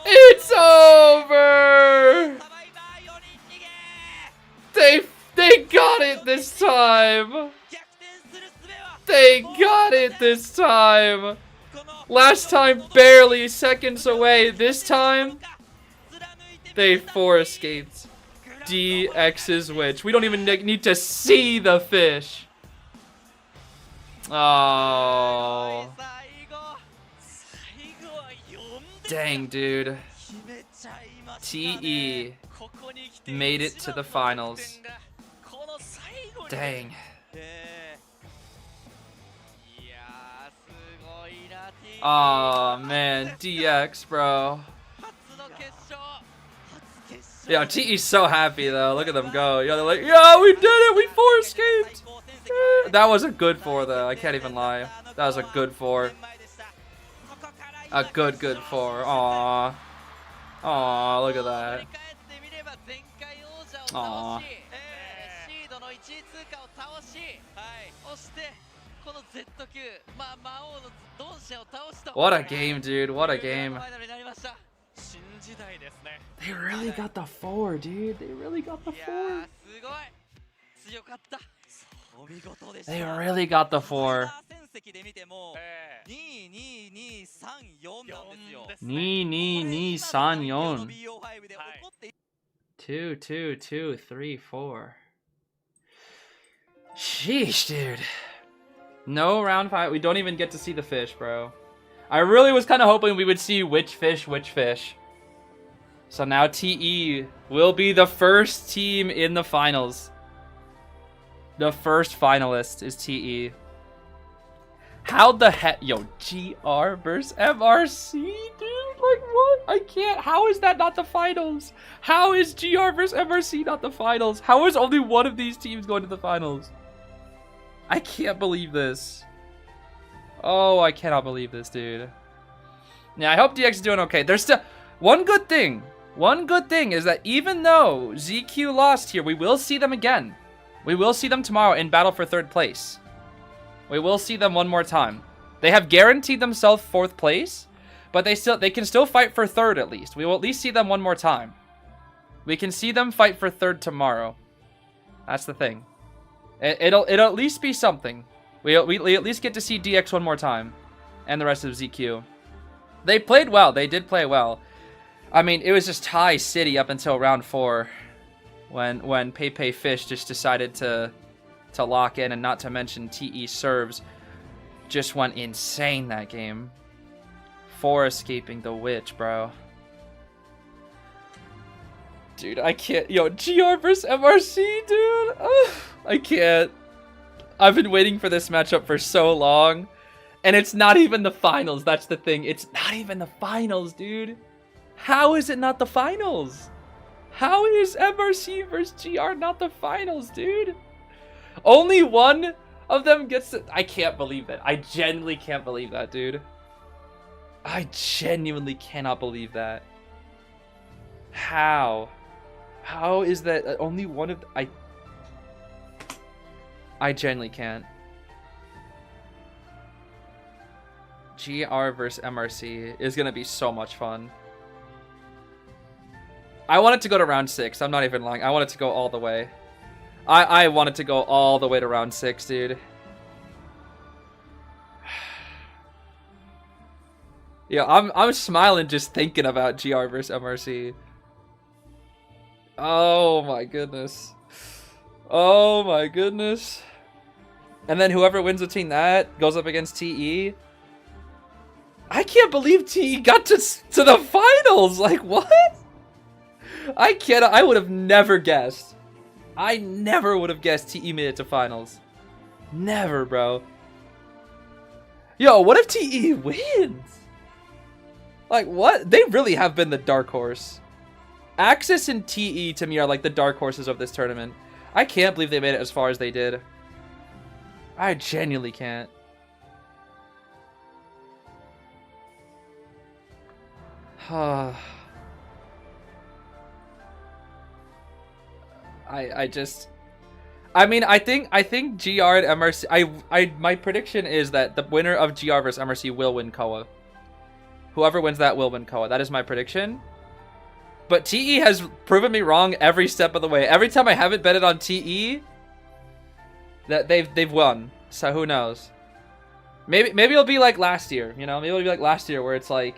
It's over. They got it this time. They got it this time. Last time, barely seconds away. This time, they 4 escaped. DX's witch. We don't even need to see the fish. Oh. Dang, dude. TE made it to the finals. Dang. Oh man, DX, bro. Yo, TE's so happy though. Look at them go. Yo, they're like, yeah, we did it. We 4 escaped. That was a good 4 though. I can't even lie. That was a good 4. A good 4. Aww. Aww, look at that. Aww. What a game, dude. What a game. They really got the 4, dude. They really got the 4. They really got the 4. 2-2-2-3-4. 2-2-2-3-4. Sheesh, dude. No round 5. We don't even get to see the fish, bro. I really was kind of hoping we would see which fish. So now TE will be the first team in the finals. The first finalist is TE. How the heck? Yo, GR versus MRC, dude. Like, what? I can't. How is that not the finals? How is GR versus MRC not the finals? How is only one of these teams going to the finals? I can't believe this. Oh, I cannot believe this, dude. Yeah, I hope DX is doing okay. There's still one good thing. One good thing is that even though ZQ lost here, we will see them again. We will see them tomorrow in battle for 3rd place. We will see them one more time. They have guaranteed themselves 4th place, but they can still fight for 3rd at least. We will at least see them one more time. We can see them fight for 3rd tomorrow. That's the thing. It'll at least be something. We at least get to see DX one more time, and the rest of ZQ. They played well. They did play well. I mean, it was just tie city up until round 4, when Pepe Fish just decided to lock in, and not to mention TE serves just went insane that game. 4 escaping the witch, bro. Dude, I can't. Yo, GR versus MRC, dude. Ugh, I can't. I've been waiting for this matchup for so long. And it's not even the finals. That's the thing. It's not even the finals, dude. How is it not the finals? How is MRC versus GR not the finals, dude? Only one of them gets it. I can't believe that. I genuinely can't believe that, dude. I genuinely cannot believe that. How? How is that only one of... I genuinely can't. GR versus MRC is going to be so much fun. I want it to go to round 6. I'm not even lying. I want it to go all the way. I want it to go all the way to round 6, dude. Yeah, I'm smiling just thinking about GR versus MRC. Oh my goodness. Oh my goodness. And then whoever wins between that goes up against TE. I can't believe TE got to the finals. Like, what? I can't. I would have never guessed. I never would have guessed TE made it to finals. Never, bro. Yo, what if TE wins? Like, what? They really have been the dark horse. Axis and TE to me are like the dark horses of this tournament. I can't believe they made it as far as they did. I genuinely can't. I mean, I think GR and MRC. My prediction is that the winner of GR versus MRC will win KOA. Whoever wins that will win KOA. That is my prediction. But TE has proven me wrong every step of the way. Every time I haven't betted on TE, that they've won. So who knows? Maybe it'll be like last year. You know, maybe it'll be like last year where it's like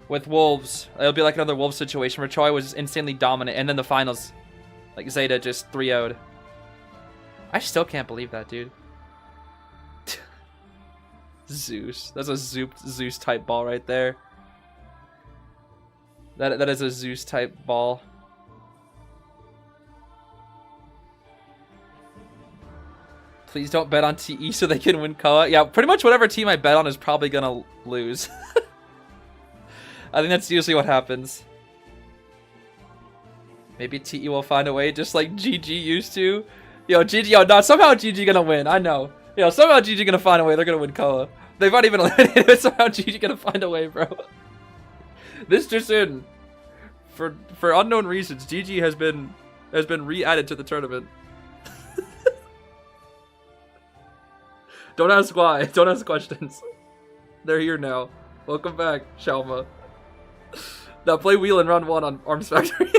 with Wolves. It'll be like another Wolves situation where Choi was insanely dominant, and then the finals, like Zeta just 3-0'd. I still can't believe that, dude. Zeus. That's a Zeus type ball right there. That is a Zeus type ball. Please don't bet on TE so they can win KOA. Yeah, pretty much whatever team I bet on is probably gonna lose. I think that's usually what happens. Maybe TE will find a way, just like GG used to. Yo, GG, yo, no, somehow GG gonna win. I know. Yo, somehow GG gonna find a way. They're gonna win KOA. They've already been eliminated, but somehow GG gonna find a way, bro. This just in. For unknown reasons, GG has been re-added to the tournament. Don't ask why. Don't ask questions. They're here now. Welcome back, Shalma. Now play wheel in round 1 on Arms Factory.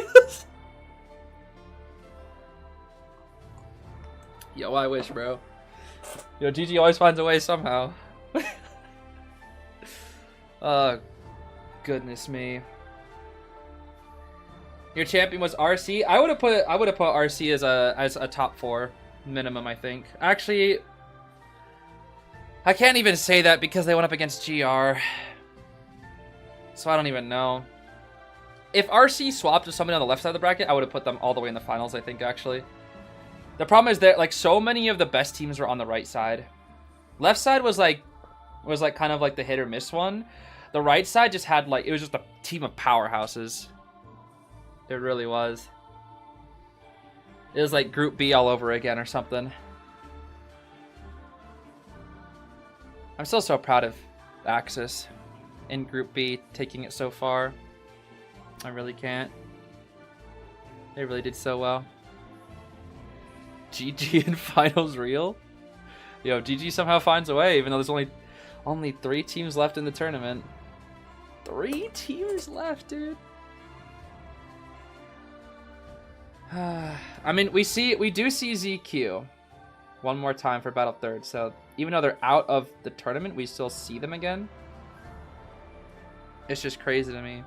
Yo, I wish, bro. Yo, GG always finds a way somehow. Goodness me. Your champion was RC. I would have put RC as a top 4 minimum, I think. Actually, I can't even say that because they went up against GR. So I don't even know. If RC swapped with somebody on the left side of the bracket, I would have put them all the way in the finals, I think, actually. The problem is that like so many of the best teams were on the right side. Left side was like kind of like the hit or miss one. The right side just had, like, it was just a team of powerhouses. It really was. It was like Group B all over again or something. I'm still so proud of Axis in Group B, taking it so far. I really can't. They really did so well. GG in finals real? Yo, GG somehow finds a way, even though there's only 3 teams left in the tournament. 3 teams left, dude. I mean, we do see ZQ one more time for Battle Third, so even though they're out of the tournament, we still see them again. It's just crazy to me.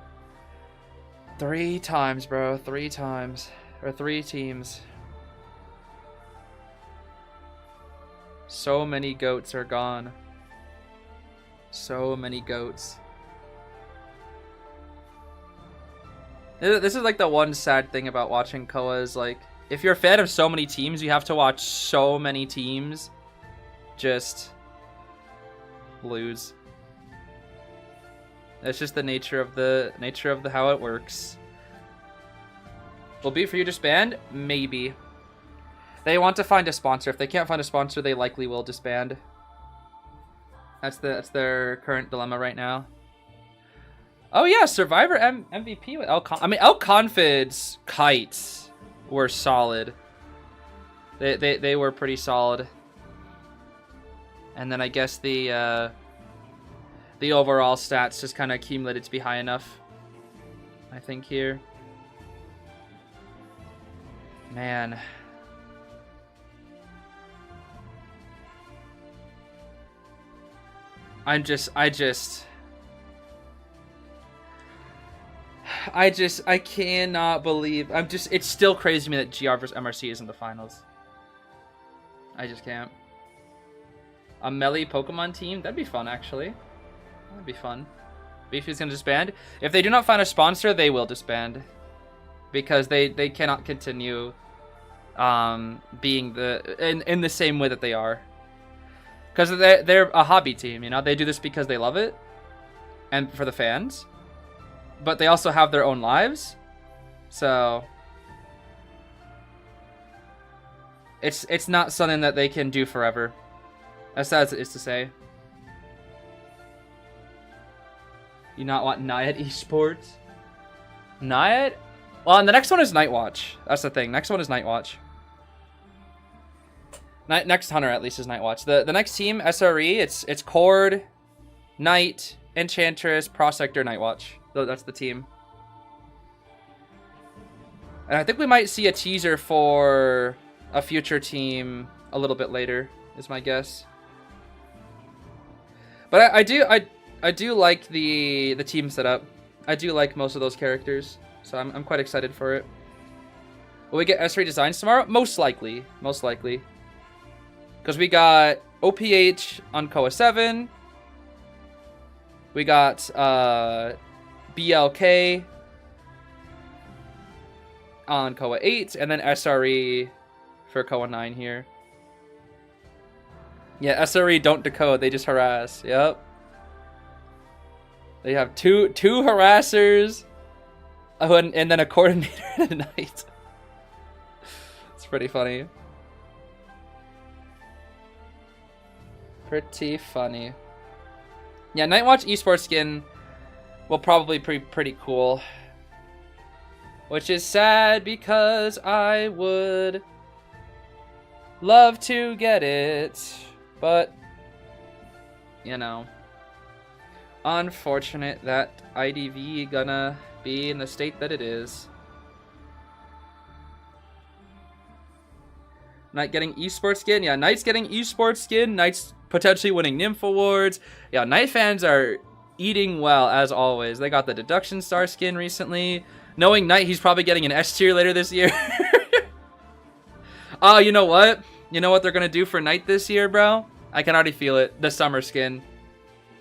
3 times, bro. 3 times. Or 3 teams. So many goats are gone. So many goats. This is like the one sad thing about watching Koa is like, if you're a fan of so many teams, you have to watch so many teams just lose. That's just the nature of the how it works. Will be for you disband? Maybe. They want to find a sponsor. If they can't find a sponsor, they likely will disband. That's their current dilemma right now. Oh yeah, Survivor MVP with I mean, Confid's kites were solid. They were pretty solid. And then I guess the overall stats just kind of accumulated to be high enough, I think, here. Man. I cannot believe, it's still crazy to me that GR versus MRC is in the finals. I just can't. A melee Pokemon team? That'd be fun, actually. That'd be fun. Beefy's gonna disband. If they do not find a sponsor, they will disband. Because they cannot continue being in the same way that they are. Because they're a hobby team, you know? They do this because they love it. And for the fans. But they also have their own lives. So it's not something that they can do forever. As sad as it is to say. You not want Naiad Esports? Naiad? Well, and the next one is Nightwatch. That's the thing. Next one is Nightwatch. Next Hunter, at least, is Nightwatch. The next team, SRE, it's Cord, Knight, Enchantress, Prosector, Nightwatch. That's the team. And I think we might see a teaser for a future team a little bit later, is my guess. But I do like the team setup. I do like most of those characters, so I'm quite excited for it. Will we get S3 designs tomorrow? Most likely. Most likely. Because we got OPH on Koa 7. We got BLK on Koa 8. And then SRE for Koa 9 here. Yeah, SRE don't decode. They just harass. Yep. They have two harassers. Oh, and then a coordinator and a knight. It's pretty funny. Pretty funny. Yeah, Nightwatch esports skin will probably be pretty cool. Which is sad because I would love to get it. But, you know, unfortunate that IDV gonna be in the state that it is. Knight getting esports skin. Yeah, Knight's getting esports skin. Knight's potentially winning Nymph Awards. Yeah, Knight fans are eating well, as always. They got the Deduction Star skin recently. Knowing Knight, he's probably getting an S tier later this year. Oh, you know what? You know what they're going to do for Knight this year, bro? I can already feel it. The summer skin.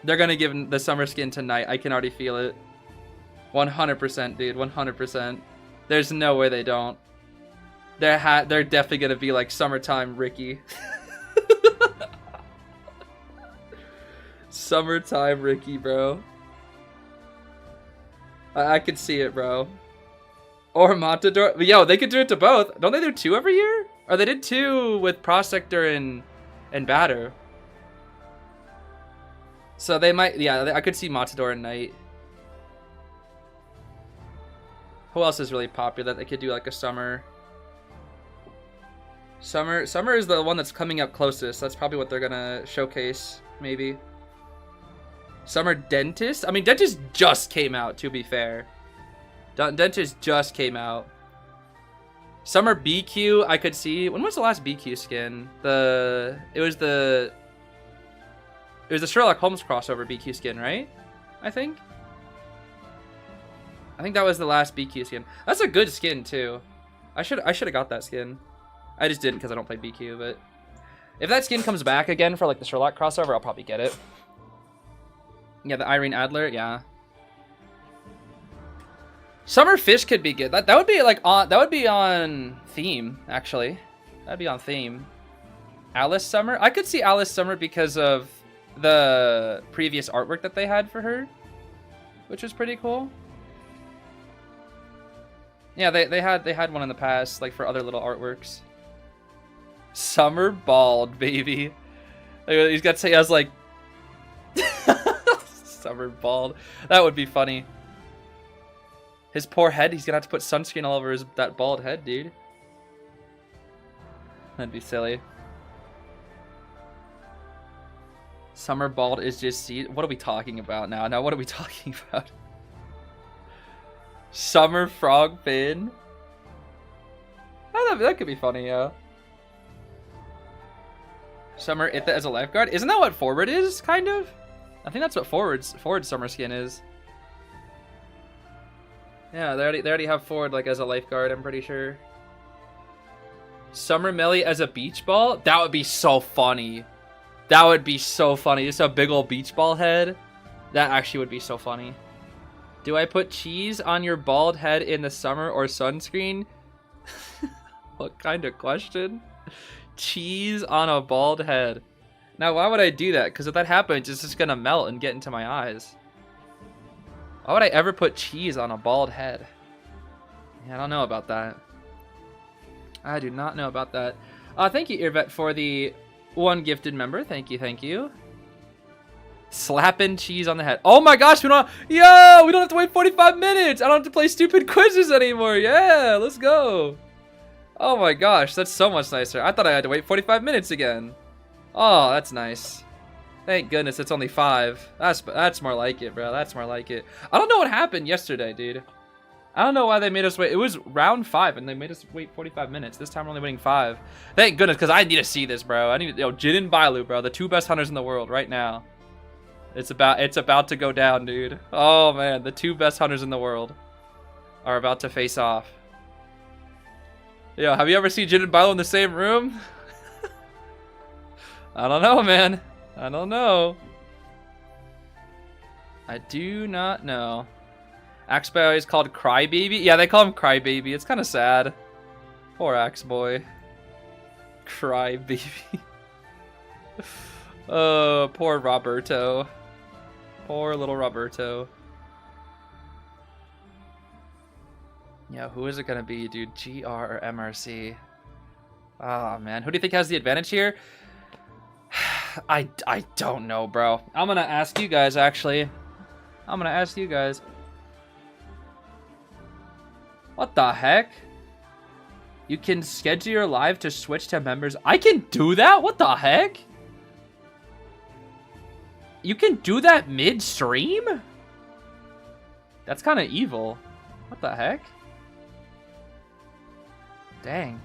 They're going to give the summer skin to Knight. I can already feel it. 100%, dude. 100%. There's no way they don't. They're definitely going to be like Summertime Ricky. Summertime Ricky, bro. I could see it, bro. Or Matador. But yo, they could do it to both. Don't they do 2 every year? Or they did 2 with Prosector and Batter. So they might, yeah, I could see Matador and Knight. Who else is really popular that they could do like a summer? Summer is the one that's coming up closest. That's probably what they're gonna showcase, maybe. Summer Dentist? I mean, Dentist just came out, to be fair. Dentist just came out. Summer BQ, I could see. When was the last BQ skin? It was the Sherlock Holmes crossover BQ skin, right? I think that was the last BQ skin. That's a good skin too. I should have got that skin. I just didn't because I don't play BQ, but if that skin comes back again for like the Sherlock crossover, I'll probably get it. Yeah, the Irene Adler, yeah. Summer Fish could be good. That would be like on theme, actually. That'd be on theme. Alice Summer? I could see Alice Summer because of the previous artwork that they had for her, which was pretty cool. Yeah, they had one in the past, like for other little artworks. Summer Bald, baby. He's got to say, I was like, Summer Bald. That would be funny. His poor head, he's gonna have to put sunscreen all over that bald head, dude. That'd be silly. Summer Bald is just Zeez. What are we talking about now? Now, what are we talking about? Summer Frog Fin. Oh, that could be funny, yeah. Summer Itha as a lifeguard. Isn't that what Forward is, kind of? I think that's what Forward's summer skin is. Yeah, they already have Ford like as a lifeguard, I'm pretty sure. Summer Melly as a beach ball? That would be so funny. That would be so funny. Just a big old beach ball head. That actually would be so funny. Do I put cheese on your bald head in the summer or sunscreen? What kind of question? Cheese on a bald head. Now, why would I do that? Because if that happens, it's just going to melt and get into my eyes. Why would I ever put cheese on a bald head? Yeah, I don't know about that. I do not know about that. Thank you, Irvet, for the 1 gifted member. Thank you, thank you. Slapping cheese on the head. Oh my gosh, we don't have to wait 45 minutes. I don't have to play stupid quizzes anymore. Yeah, let's go. Oh my gosh, that's so much nicer. I thought I had to wait 45 minutes again. Oh, that's nice. Thank goodness it's only 5. That's more like it, bro. That's more like it. I don't know what happened yesterday, dude. I don't know why they made us wait. It was round 5 and they made us wait 45 minutes. This time we're only waiting 5. Thank goodness, because I need to see this, bro. I need, Jin and Bailu, bro, the 2 best hunters in the world right now. It's about to go down, dude. Oh man, the 2 best hunters in the world are about to face off. Yo, have you ever seen Jin and Bailu in the same room? I don't know, man. I don't know. I do not know. Axe Boy is called Crybaby? Yeah, they call him Crybaby. It's kind of sad. Poor Axe Boy. Crybaby. Oh, poor Roberto. Poor little Roberto. Yeah, who is it gonna be, dude? GR or MRC? Oh, man. Who do you think has the advantage here? I don't know, bro. I'm gonna ask you guys, actually. I'm gonna ask you guys. What the heck? You can schedule your live to switch to members. I can do that? What the heck? You can do that mid-stream? That's kind of evil. What the heck? Dang.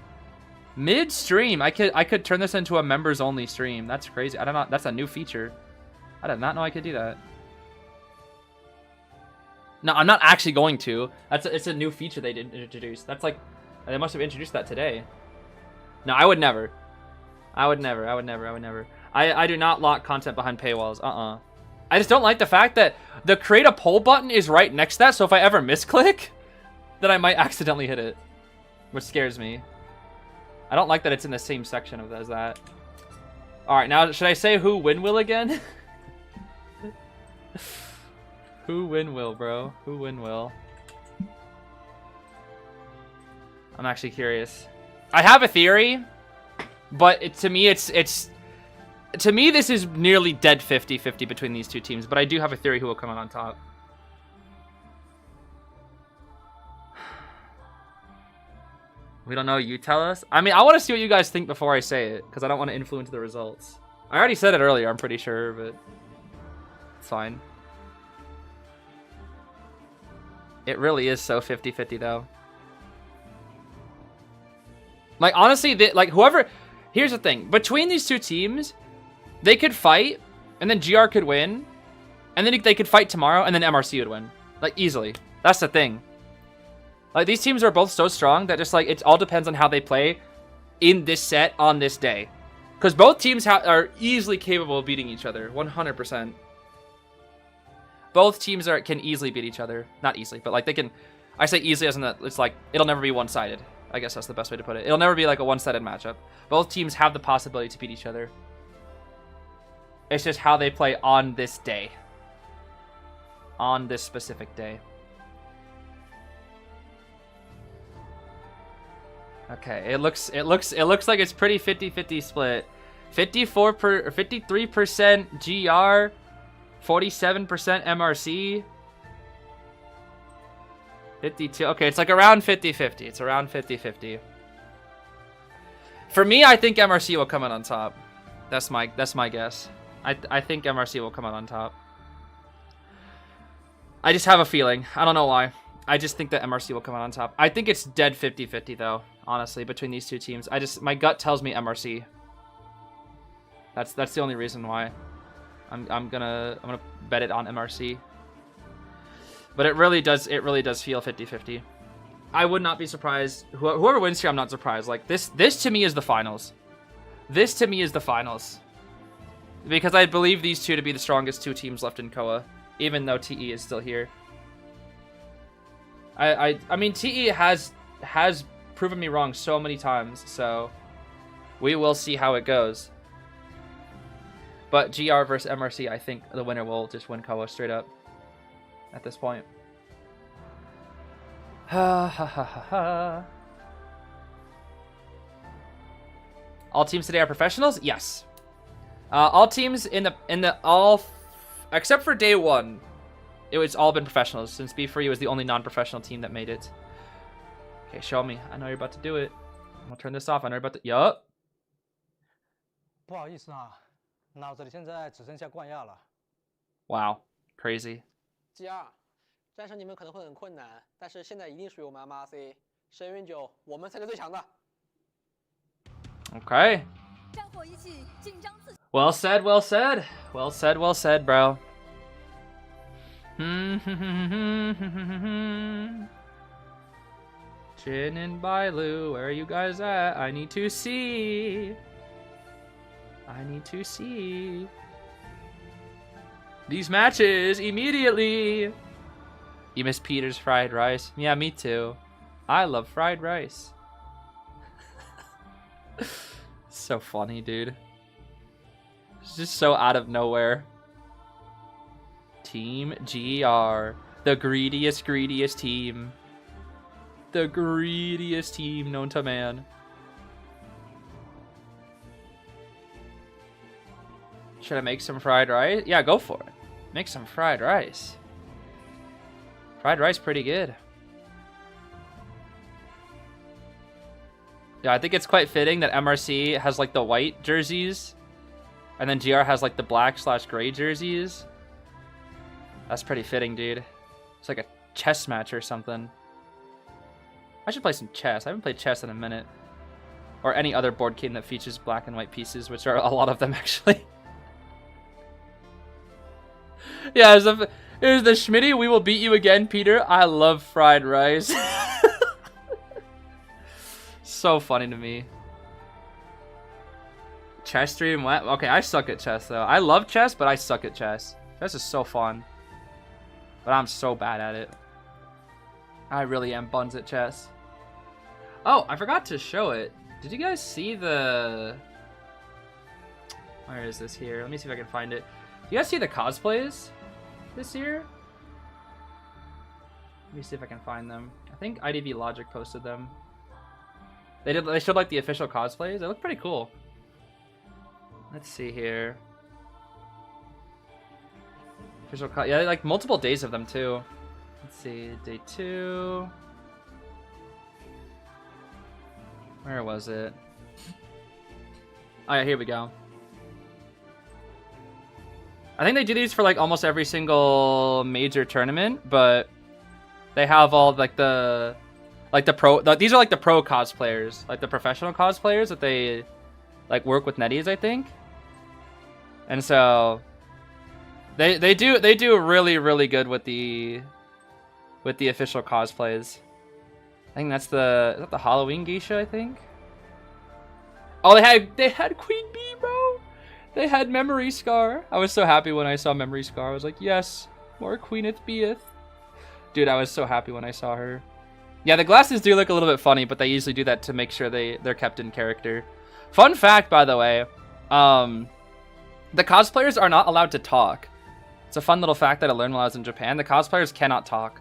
Mid-stream, I could turn this into a members-only stream. That's crazy. I don't know. That's a new feature. I did not know I could do that. No, I'm not actually going to. It's a new feature they did introduce. That's like, they must have introduced that today. No, I would never. I would never. I do not lock content behind paywalls. I just don't like the fact that the create a poll button is right next to that, so if I ever misclick, then I might accidentally hit it, which scares me. I don't like that it's in the same section as that. All right, now should I say who win will again? Who win will, bro? Who win will? I'm actually curious. I have a theory, but to me, to me, this is nearly dead 50-50 between these two teams, but I do have a theory who will come out on top. We don't know, you tell us? I mean, I want to see what you guys think before I say it, because I don't want to influence the results. I already said it earlier, I'm pretty sure, but it's fine. It really is so 50-50, though. Like, honestly, like, whoever... Here's the thing. Between these two teams, they could fight, and then GR could win, and then they could fight tomorrow, and then MRC would win. Like, easily. That's the thing. Like, these teams are both so strong that just, like, it all depends on how they play in this set on this day. Because both teams are easily capable of beating each other. 100%. Both teams can easily beat each other. Not easily, but, like, they can... I say easily as in that it's, like, it'll never be one-sided. I guess that's the best way to put it. It'll never be, like, a one-sided matchup. Both teams have the possibility to beat each other. It's just how they play on this day. On this specific day. Okay, it looks like it's pretty 50-50 split. 53% GR, 47% MRC. 52. Okay, it's like around 50-50. It's around 50-50. For me, I think MRC will come out on top. That's my guess. I think MRC will come out on top. I just have a feeling. I don't know why. I just think that MRC will come out on top. I think it's dead 50-50 though, honestly, between these two teams. My gut tells me MRC. That's the only reason why. I'm gonna bet it on MRC. But it really does feel 50-50. I would not be surprised. Whoever wins here, I'm not surprised. Like this to me is the finals. This to me is the finals. Because I believe these two to be the strongest two teams left in KOA, even though TE is still here. I mean, TE has proven me wrong so many times, so we will see how it goes. But GR versus MRC, I think the winner will just win KOA straight up at this point. Ha ha ha ha ha. All teams today are professionals? Yes. All teams except for day one, it's all been professionals since B3 was the only non-professional team that made it. Okay, show me. I know you're about to do it. I'm gonna turn this off. I know you're about to. Yup. 不好意思啊，脑子里现在只剩下冠亚了。Wow, crazy. GR，战胜你们可能会很困难，但是现在一定属于我们 MRC。深渊9，我们才是最强的。Okay. Well said, well said. Well said, well said, bro. Jin and Bailu, where are you guys at? I need to see. I need to see these matches immediately. You miss Peter's fried rice? Yeah, me too. I love fried rice. So funny, dude. It's just so out of nowhere. Team GR. The greediest team. The greediest team known to man. Should I make some fried rice? Yeah, go for it. Make some fried rice. Fried rice pretty good. Yeah, I think it's quite fitting that MRC has like the white jerseys and then GR has like the black/gray jerseys. That's pretty fitting, dude. It's like a chess match or something. I should play some chess. I haven't played chess in a minute. Or any other board game that features black and white pieces, which are a lot of them actually. Yeah, here's the Schmitty. We will beat you again, Peter. I love fried rice. So funny to me. Chess stream? What? Okay, I suck at chess though. I love chess, but I suck at chess. Chess is so fun. But I'm so bad at it. I really am buns at chess. Oh, I forgot to show it. Did you guys see the... Where is this here? Let me see if I can find it. Do you guys see the cosplays this year? Let me see if I can find them. I think IDV Logic posted them. They showed like the official cosplays. They look pretty cool. Let's see here. Yeah, like multiple days of them too. Let's see, day 2. Where was it? Oh yeah, here we go. I think they do these for like almost every single major tournament, but they have all like the these are like the pro cosplayers, like the professional cosplayers that they like work with netties, I think. And so they do really good with the official cosplays. I think that's is that the Halloween geisha, I think. Oh, they had Queen Bee, bro. They had Memory Scar. I was so happy when I saw Memory Scar. I was like, yes, more Queeneth Beeth. Dude, I was so happy when I saw her. Yeah, the glasses do look a little bit funny, but they usually do that to make sure they're kept in character. Fun fact, by the way, the cosplayers are not allowed to talk. It's a fun little fact that I learned while I was in Japan. The cosplayers cannot talk.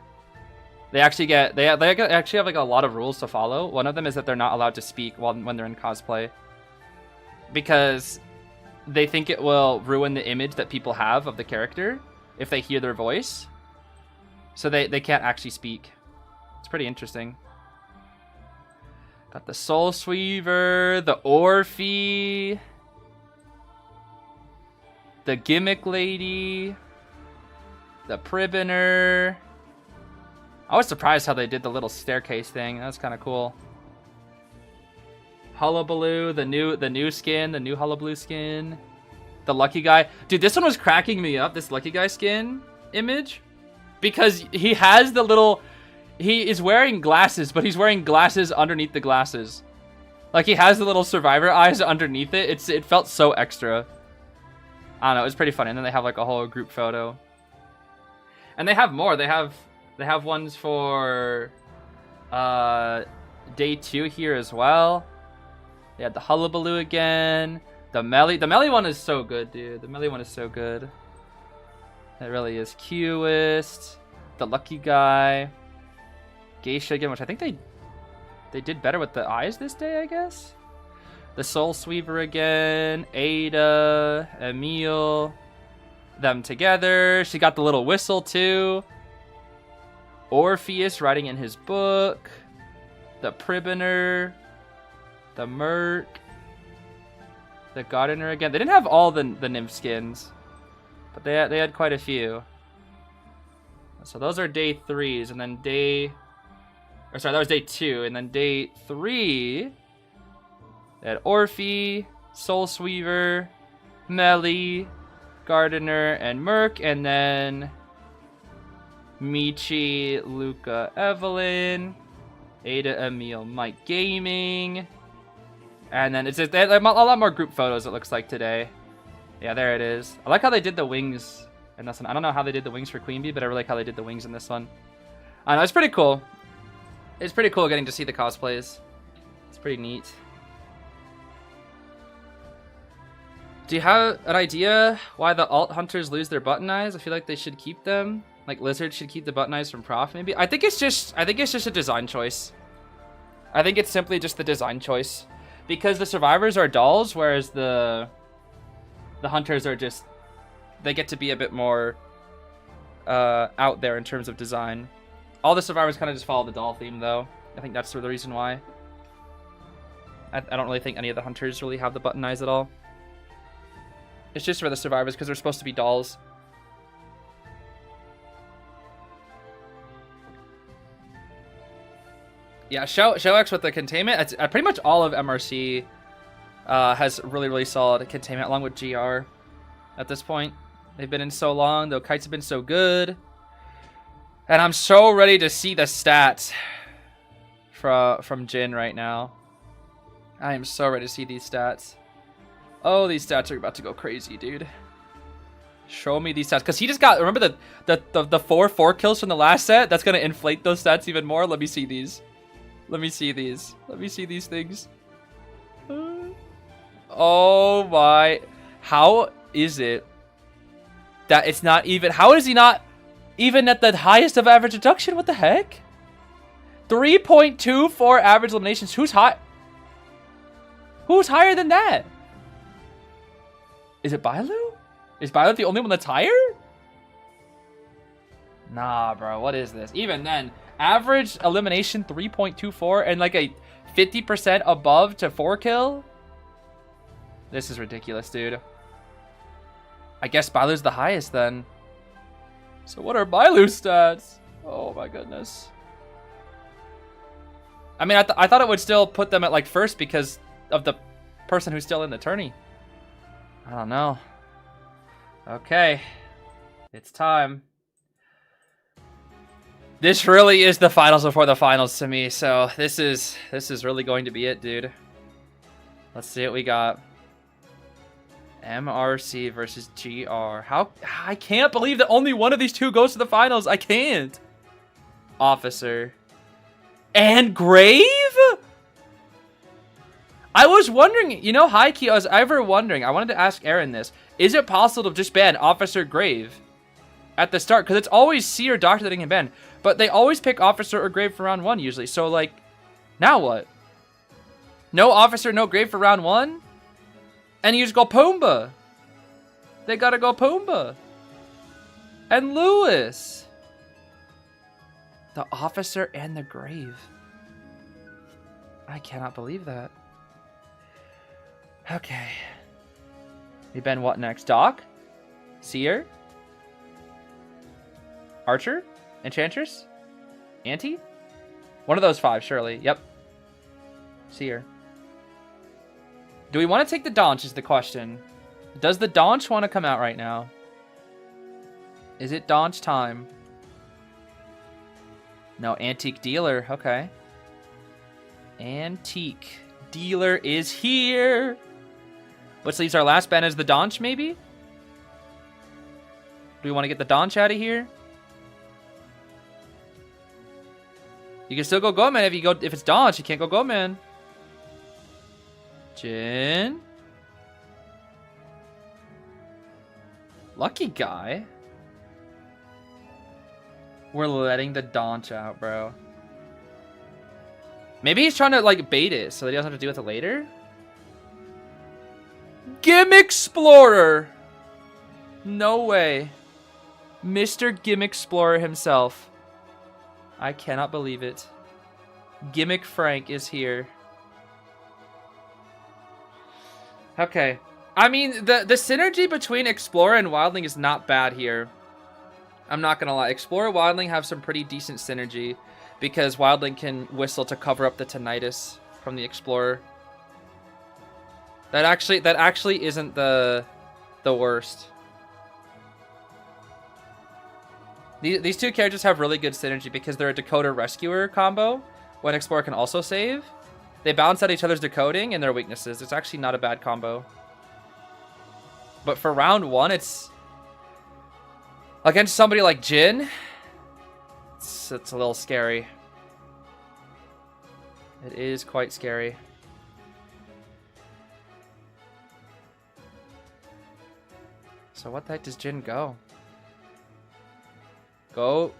They actually actually have like a lot of rules to follow. One of them is that they're not allowed to speak when they're in cosplay, because they think it will ruin the image that people have of the character if they hear their voice. So they can't actually speak. It's pretty interesting. Got the Soul Sweaver, the Orphe, the Gimmick Lady, the Prisoner. I was surprised how they did the little staircase thing. That's kind of cool. Hullabaloo, the new skin, the new Hullabaloo skin. The Lucky Guy. Dude, this one was cracking me up, this Lucky Guy skin image. Because he has the little... He is wearing glasses, but he's wearing glasses underneath the glasses. Like, he has the little survivor eyes underneath it. It felt so extra. I don't know, it was pretty funny. And then they have like a whole group photo. And they have more. They have ones for day 2 here as well. They had the Hullabaloo again. The Melly one is so good, dude. The Melly one is so good. It really is. Qist, the Lucky Guy, Geisha again, which I think they did better with the eyes this day, I guess. The Soul Sweaver again, Ada, Emil, them together. She got the little whistle too. Orpheus writing in his book. The Prisoner, the Merc, the Gardener again. They didn't have all the nymph skins, but they had quite a few. So those are day 3s, and then that was day 2, and then day 3 they had Orphe, Soul Sweaver, Melly, Gardener, and Merc, and then Michi, Luca, Evelyn, Ada, Emil, Mike Gaming, and then they had a lot more group photos, it looks like, today. Yeah, there it is. I like how they did the wings in this one. I don't know how they did the wings for Queen Bee, but I really like how they did the wings in this one. I know, it's pretty cool. It's pretty cool getting to see the cosplays. It's pretty neat. Do you have an idea why the alt hunters lose their button eyes? I feel like they should keep them. Like Lizard should keep the button eyes from Prof, maybe. I think it's just a design choice. I think it's simply just the design choice, because the survivors are dolls, whereas the hunters are just, they get to be a bit more out there in terms of design. All the survivors kind of just follow the doll theme, though. I think that's the reason why. I don't really think any of the hunters really have the button eyes at all. It's just for the survivors because they're supposed to be dolls. Yeah, Show X with the containment. Pretty much all of MRC has really solid containment, along with GR at this point. They've been in so long, though kites have been so good. And I'm so ready to see the stats from Jin right now. I am so ready to see these stats. Oh, these stats are about to go crazy, dude. Show me these stats. Because he just got, remember the 4 kills from the last set? That's going to inflate those stats even more. Let me see these. Let me see these. Let me see these things. Oh my. How is it that it's not even, how is he not Even at the highest of average reduction, what the heck? 3.24 average eliminations. Who's high? Who's higher than that? Is it Bailu? Is Bailu the only one that's higher? Nah, bro. What is this? Even then, average elimination 3.24 and like a 50% above to 4 kill? This is ridiculous, dude. I guess Bailu's the highest then. So what are Bailu's stats? Oh my goodness. I mean, I thought it would still put them at like first because of the person who's still in the tourney. I don't know. Okay. It's time. This really is the finals before the finals to me, so this is really going to be it, dude. Let's see what we got. MRC versus GR. How? I can't believe that only one of these two goes to the finals. I can't. Officer. And Grave? I was wondering, you know, high key, I was ever wondering, I wanted to ask Aaron this. Is it possible to just ban Officer Grave at the start? Because it's always C or Doctor that can ban. But they always pick Officer or Grave for round 1 usually. So, like, now what? No Officer, no Grave for round 1? And you just go Pumbaa. They gotta go Pumbaa. And Lewis. The Officer and the Grave. I cannot believe that. Okay. We ban what next? Doc? Seer? Archer? Enchantress? Auntie? One of those 5, surely. Yep. Seer. Do we want to take the Donch is the question. Does the Donch want to come out right now? Is it Donch time? No, Antique Dealer. Okay. Antique Dealer is here. Which leaves our last ban as the Donch, maybe? Do we want to get the Donch out of here? You can still go Goman if it's Donch. You can't go Goman. Jin. Lucky guy. We're letting the Donch out, bro. Maybe he's trying to like bait it so that he doesn't have to deal with it later. Gimmick Explorer. No way. Mr. Gimmick Explorer himself. I cannot believe it. Gimmick Frank is here. Okay. I mean, the synergy between Explorer and Wildling is not bad here. I'm not gonna lie. Explorer and Wildling have some pretty decent synergy because Wildling can whistle to cover up the tinnitus from the Explorer. That actually isn't the worst. These two characters have really good synergy because they're a Decoder Rescuer combo when Explorer can also save. They balance out each other's decoding and their weaknesses. It's actually not a bad combo. But for round 1, it's against somebody like Jin. It's a little scary. It is quite scary. So what the heck does Jin go? Go...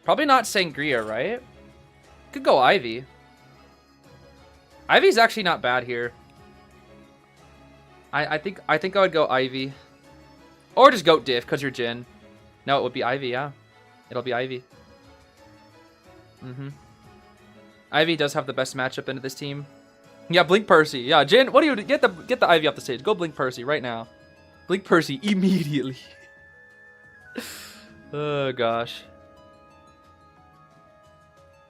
Probably not Sangria, right? Could go Ivy. Ivy's actually not bad here. I think I would go Ivy. Or just Goat Diff, because you're Jin. No, it would be Ivy, yeah. It'll be Ivy. Ivy does have the best matchup into this team. Yeah, Blink Percy. Yeah, Jin, what do you... Get the Ivy off the stage. Go Blink Percy right now. Blink Percy immediately. Oh, gosh.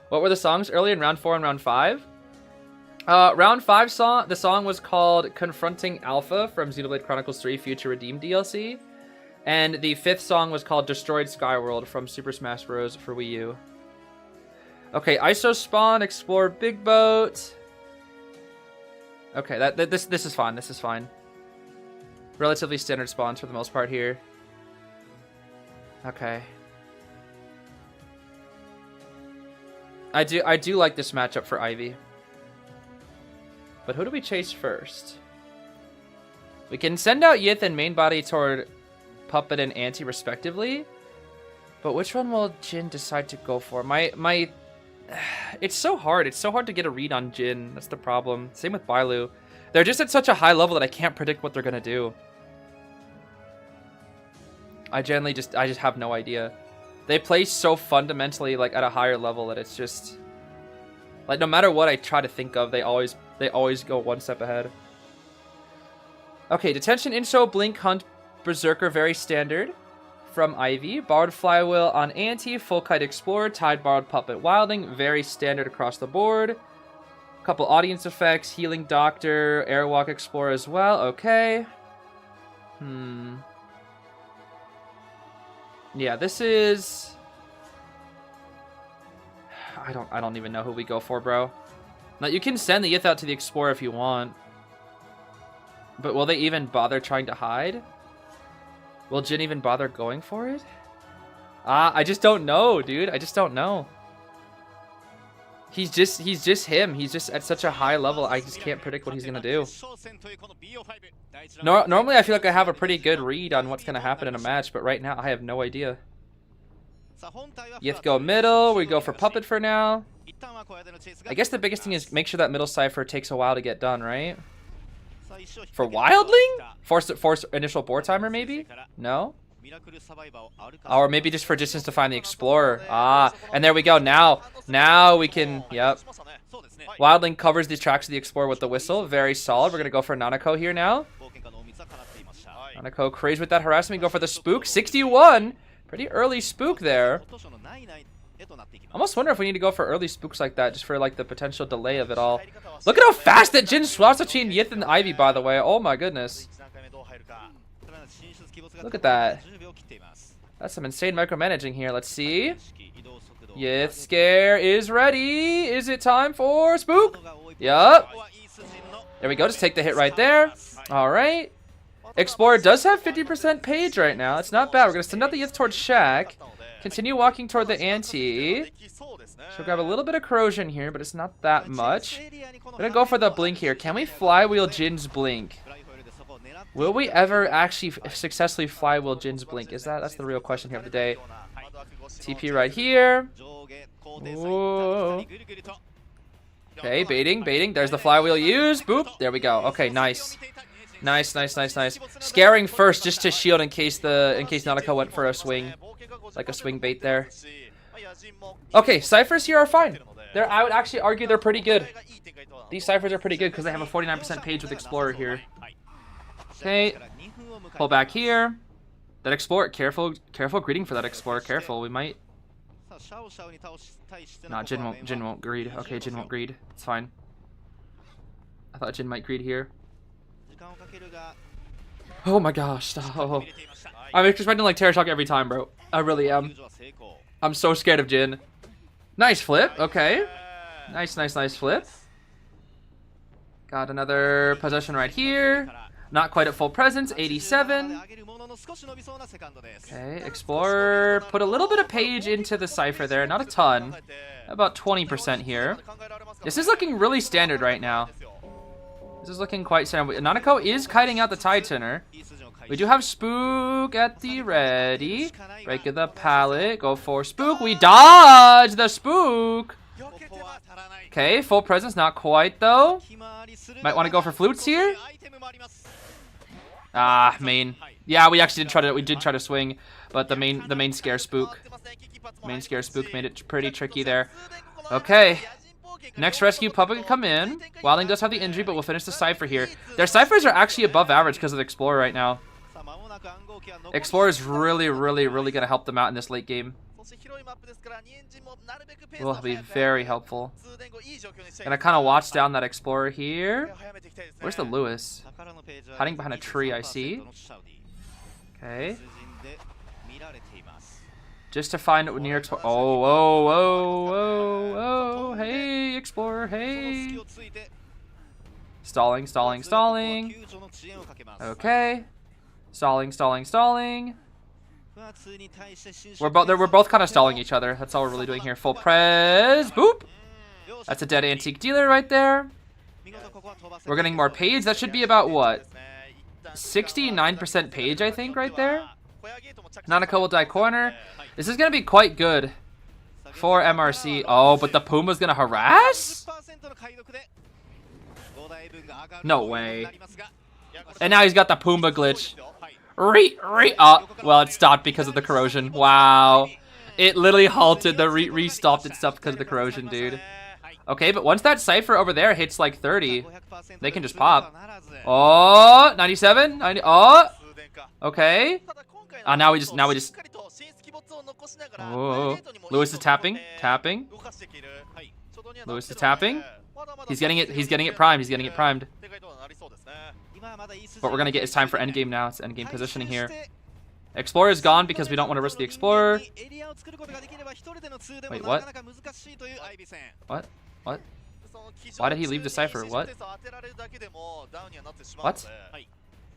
What were the songs earlier in round 4 and round 5? Round 5 song, the song was called Confronting Alpha from Xenoblade Chronicles 3 Future Redeemed DLC. And the 5th song was called Destroyed Skyworld from Super Smash Bros. For Wii U. Okay, ISO Spawn, Explore Big Boat. Okay, this is fine, this is fine. Relatively standard spawns for the most part here. Okay. I do like this matchup for Ivy. But who do we chase first? We can send out Yith and main body toward Puppet and Anti respectively. But which one will Jin decide to go for? It's so hard. It's so hard to get a read on Jin. That's the problem. Same with Bailu. They're just at such a high level that I can't predict what they're gonna do. I just have no idea. They play so fundamentally like at a higher level that it's just like no matter what I try to think of, they always go one step ahead. Okay, Detention, Inso, Blink, Hunt, Berserker, very standard. From Ivy, Borrowed Flywheel on Ante, Full Kite Explorer, Tide Borrowed Puppet Wilding, very standard across the board. A couple audience effects, Healing Doctor, Airwalk Explorer as well, okay. Yeah, this is... I don't even know who we go for, bro. Now, you can send the Yith out to the Explorer if you want. But will they even bother trying to hide? Will Jin even bother going for it? I just don't know, dude. I just don't know. He's just him. He's just at such a high level. I just can't predict what he's gonna do. Normally, I feel like I have a pretty good read on what's gonna happen in a match, but right now I have no idea. Yith go middle. We go for Puppet for now. I guess the biggest thing is make sure that middle cipher takes a while to get done, right? For Wildling? Force initial board timer, maybe? No? Or maybe just for distance to find the Explorer. Ah, and there we go. Now we can, yep. Wildling covers these tracks of the Explorer with the whistle. Very solid. We're going to go for Nanako here now. Nanako crazed with that harassment. Go for the Spook. 61. Pretty early Spook there. I almost wonder if we need to go for early Spooks like that, just for like the potential delay of it all. Look at how fast that Jin swaps between Yith and Ivy, by the way. Oh my goodness. Look at that. That's some insane micromanaging here. Let's see. Yith Scare is ready. Is it time for Spook? Yup. There we go. Just take the hit right there. All right. Explorer does have 50% page right now. It's not bad. We're going to send out the Yith towards Shack. Continue walking toward the Ante. So grab a little bit of corrosion here, but it's not that much. I'm gonna go for the blink here. Can we flywheel Jin's blink? Will we ever actually successfully flywheel Jin's blink? That's the real question here of the day. TP right here. Whoa. Okay, baiting. There's the flywheel used. Boop. There we go. Okay, nice. Nice. Scaring first just to shield in case Nanako went for a swing. Like a swing bait there. Okay, ciphers here are fine. I would actually argue they're pretty good. These ciphers are pretty good because they have a 49% page with Explorer here. Okay, pull back here. That Explorer, careful greeting for that Explorer. Careful, we might. Nah, Jin won't greed. Okay, Jin won't greed. It's fine. I thought Jin might greed here. Oh my gosh. Oh. I'm expecting like Terror Shock every time, bro. I really am. I'm so scared of Jin. Nice flip. Okay. Nice flip. Got another possession right here. Not quite at full presence. 87. Okay. Explorer. Put a little bit of page into the cipher there. Not a ton. About 20% here. This is looking really standard right now. This is looking quite standard. Nanako is kiting out the Titaner. We do have Spook at the ready. Break of the pallet. Go for Spook. We dodge the Spook. Okay, full presence. Not quite, though. Might want to go for Flutes here. Ah, main. Yeah, we actually did try to swing, but the main scare Spook. Main scare Spook made it pretty tricky there. Okay. Next rescue, Puppet can come in. Wildling does have the injury, but we'll finish the cipher here. Their ciphers are actually above average because of the Explorer right now. Explorer is really going to help them out in this late game. Will be very helpful. Gonna kind of watch down that Explorer here. Where's the Lewis? Hiding behind a tree, I see. Okay. Just to find near Explorer. Oh, hey, Explorer, hey. Stalling. Okay. Stalling. We're both kind of stalling each other. That's all we're really doing here. Full pres. Boop. That's a dead antique dealer right there. We're getting more page. That should be about what? 69% page, I think, right there. Nanako will die corner. This is gonna be quite good for MRC. Oh, but the Puma's gonna harass? No way. And now he's got the Puma glitch. Well, it stopped because of the corrosion. Wow. It literally halted the re-stopped itself because of the corrosion, dude. Okay, but once that Cypher over there hits like 30, they can just pop. Oh, 97? 90, oh, okay. Now we just. Oh, Lewis is tapping. Lewis is tapping. He's getting it primed. What we're gonna get is time for endgame now. It's endgame positioning here. Explorer is gone because we don't want to risk the Explorer. Wait, what? What? Why did he leave the Cypher? What? What?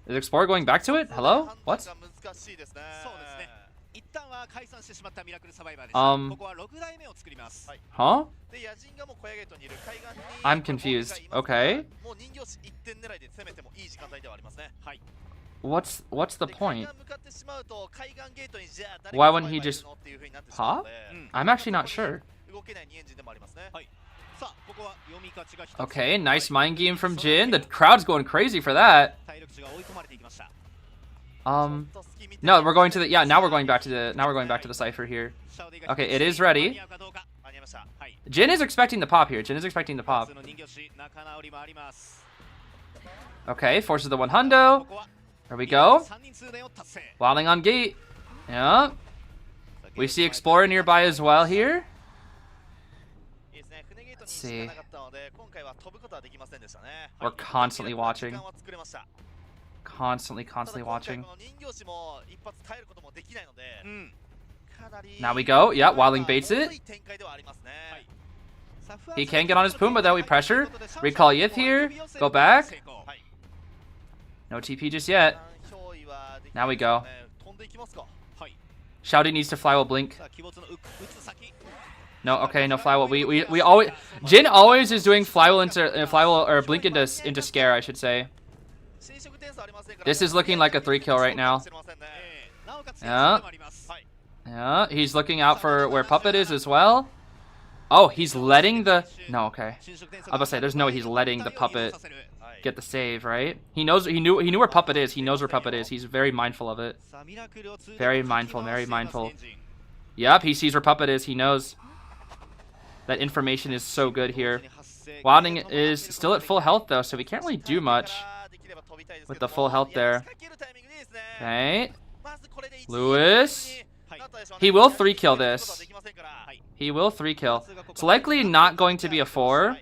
Is Explorer going back to it? Hello? What? Huh? I'm confused. Okay. What's the point? Why wouldn't he just pop? I'm actually not sure. Okay, nice mind game from Jin. The crowd's going crazy for that. No, we're going to the now we're going back to the Cypher here. Okay, it is ready. Jin is expecting the pop here. Okay, forces the 100. There we go. Wilding on gate. Yeah. We see Explorer nearby as well here. Let's see. We're constantly watching. Constantly watching. Now we go. Yeah, Wilding baits it. He can get on his Puma though. We pressure. Recall Yith here. Go back. No TP just yet. Now we go. Shouty needs to flywheel blink. No, okay, no flywheel. We always Jin always is doing flywheel into flywheel or blink into scare, I should say. This is looking like a 3-kill right now. Yeah. Yeah, he's looking out for where Puppet is as well. Oh, he's letting the no, okay. I was about to say there's no way he's letting the Puppet get the save, right? He knew where Puppet is. He knows where Puppet is. He's very mindful of it. Very mindful. Yep, he sees where Puppet is. He knows. That information is so good here. Wilding is still at full health though, so we can't really do much with the full health there. Okay. Lewis. He will 3-kill this. He will 3-kill. It's likely not going to be a 4.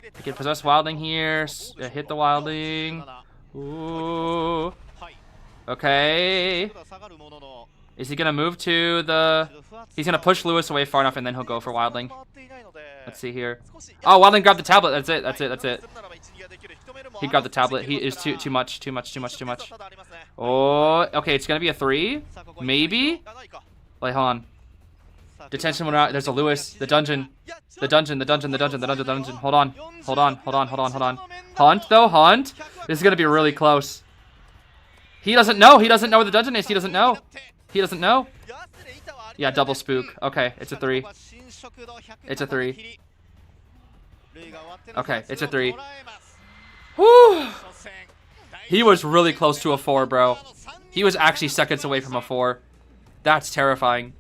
We can possess Wilding here. Hit the Wilding. Ooh. Okay. Is he gonna move to the... He's gonna push Lewis away far enough and then he'll go for Wildling. Let's see here. Oh, Wildling grabbed the tablet. That's it. He grabbed the tablet. He is too much. Oh, okay, it's gonna be a 3. Maybe? Wait, hold on. Detention went out. There's a Lewis. The dungeon. Hold on. Hunt, though. Hunt. This is gonna be really close. He doesn't know where the dungeon is. He doesn't know. Yeah, double spook. Okay, it's a 3. Okay, it's a 3. Whew. He was really close to a 4, bro. He was actually seconds away from a 4. That's terrifying.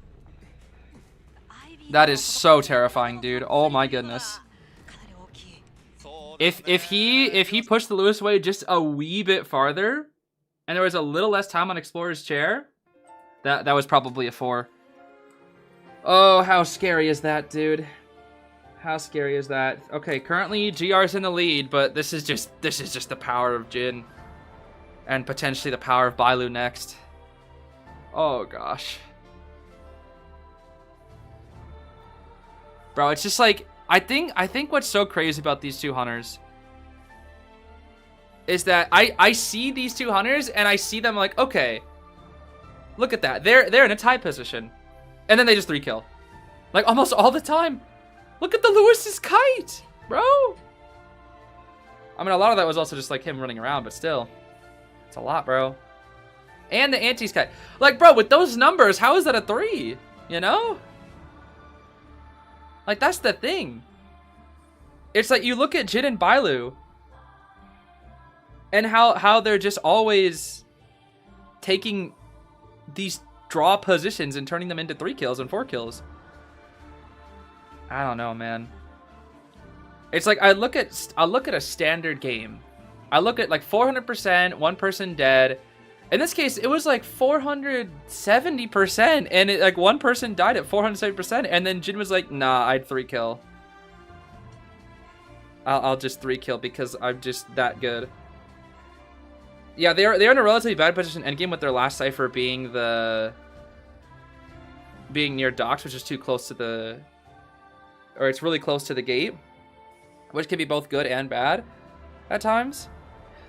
That is so terrifying, dude. Oh my goodness. If he pushed the Lewis away just a wee bit farther, and there was a little less time on Explorer's chair, that was probably a 4. Oh, how scary is that, dude? How scary is that? Okay, currently GR's in the lead, but this is just the power of Jin. And potentially the power of Bailu next. Oh gosh. Bro, it's just like I think what's so crazy about these two hunters is that I see these two hunters and I see them like, okay, look at that. They're in a tie position. And then they just 3-kill. Like almost all the time. Look at the Lewis's kite, bro. I mean, a lot of that was also just like him running around, but still. It's a lot, bro. And the anti-sky. Like, bro, with those numbers, how is that a 3? You know? Like, that's the thing. It's like, you look at Jin and Bailu, and how they're just always taking these draw positions and turning them into 3 kills and 4 kills. I don't know, man. It's like, I look at a standard game. I look at like 400%, 1 person dead. In this case, it was like 470%, and like 1 person died at 470%, and then Jin was like, nah, I'd 3 kill. I'll just 3 kill because I'm just that good. Yeah, they're in a relatively bad position endgame with their last cipher being near docks, which is too close to the, or it's really close to the gate, which can be both good and bad at times.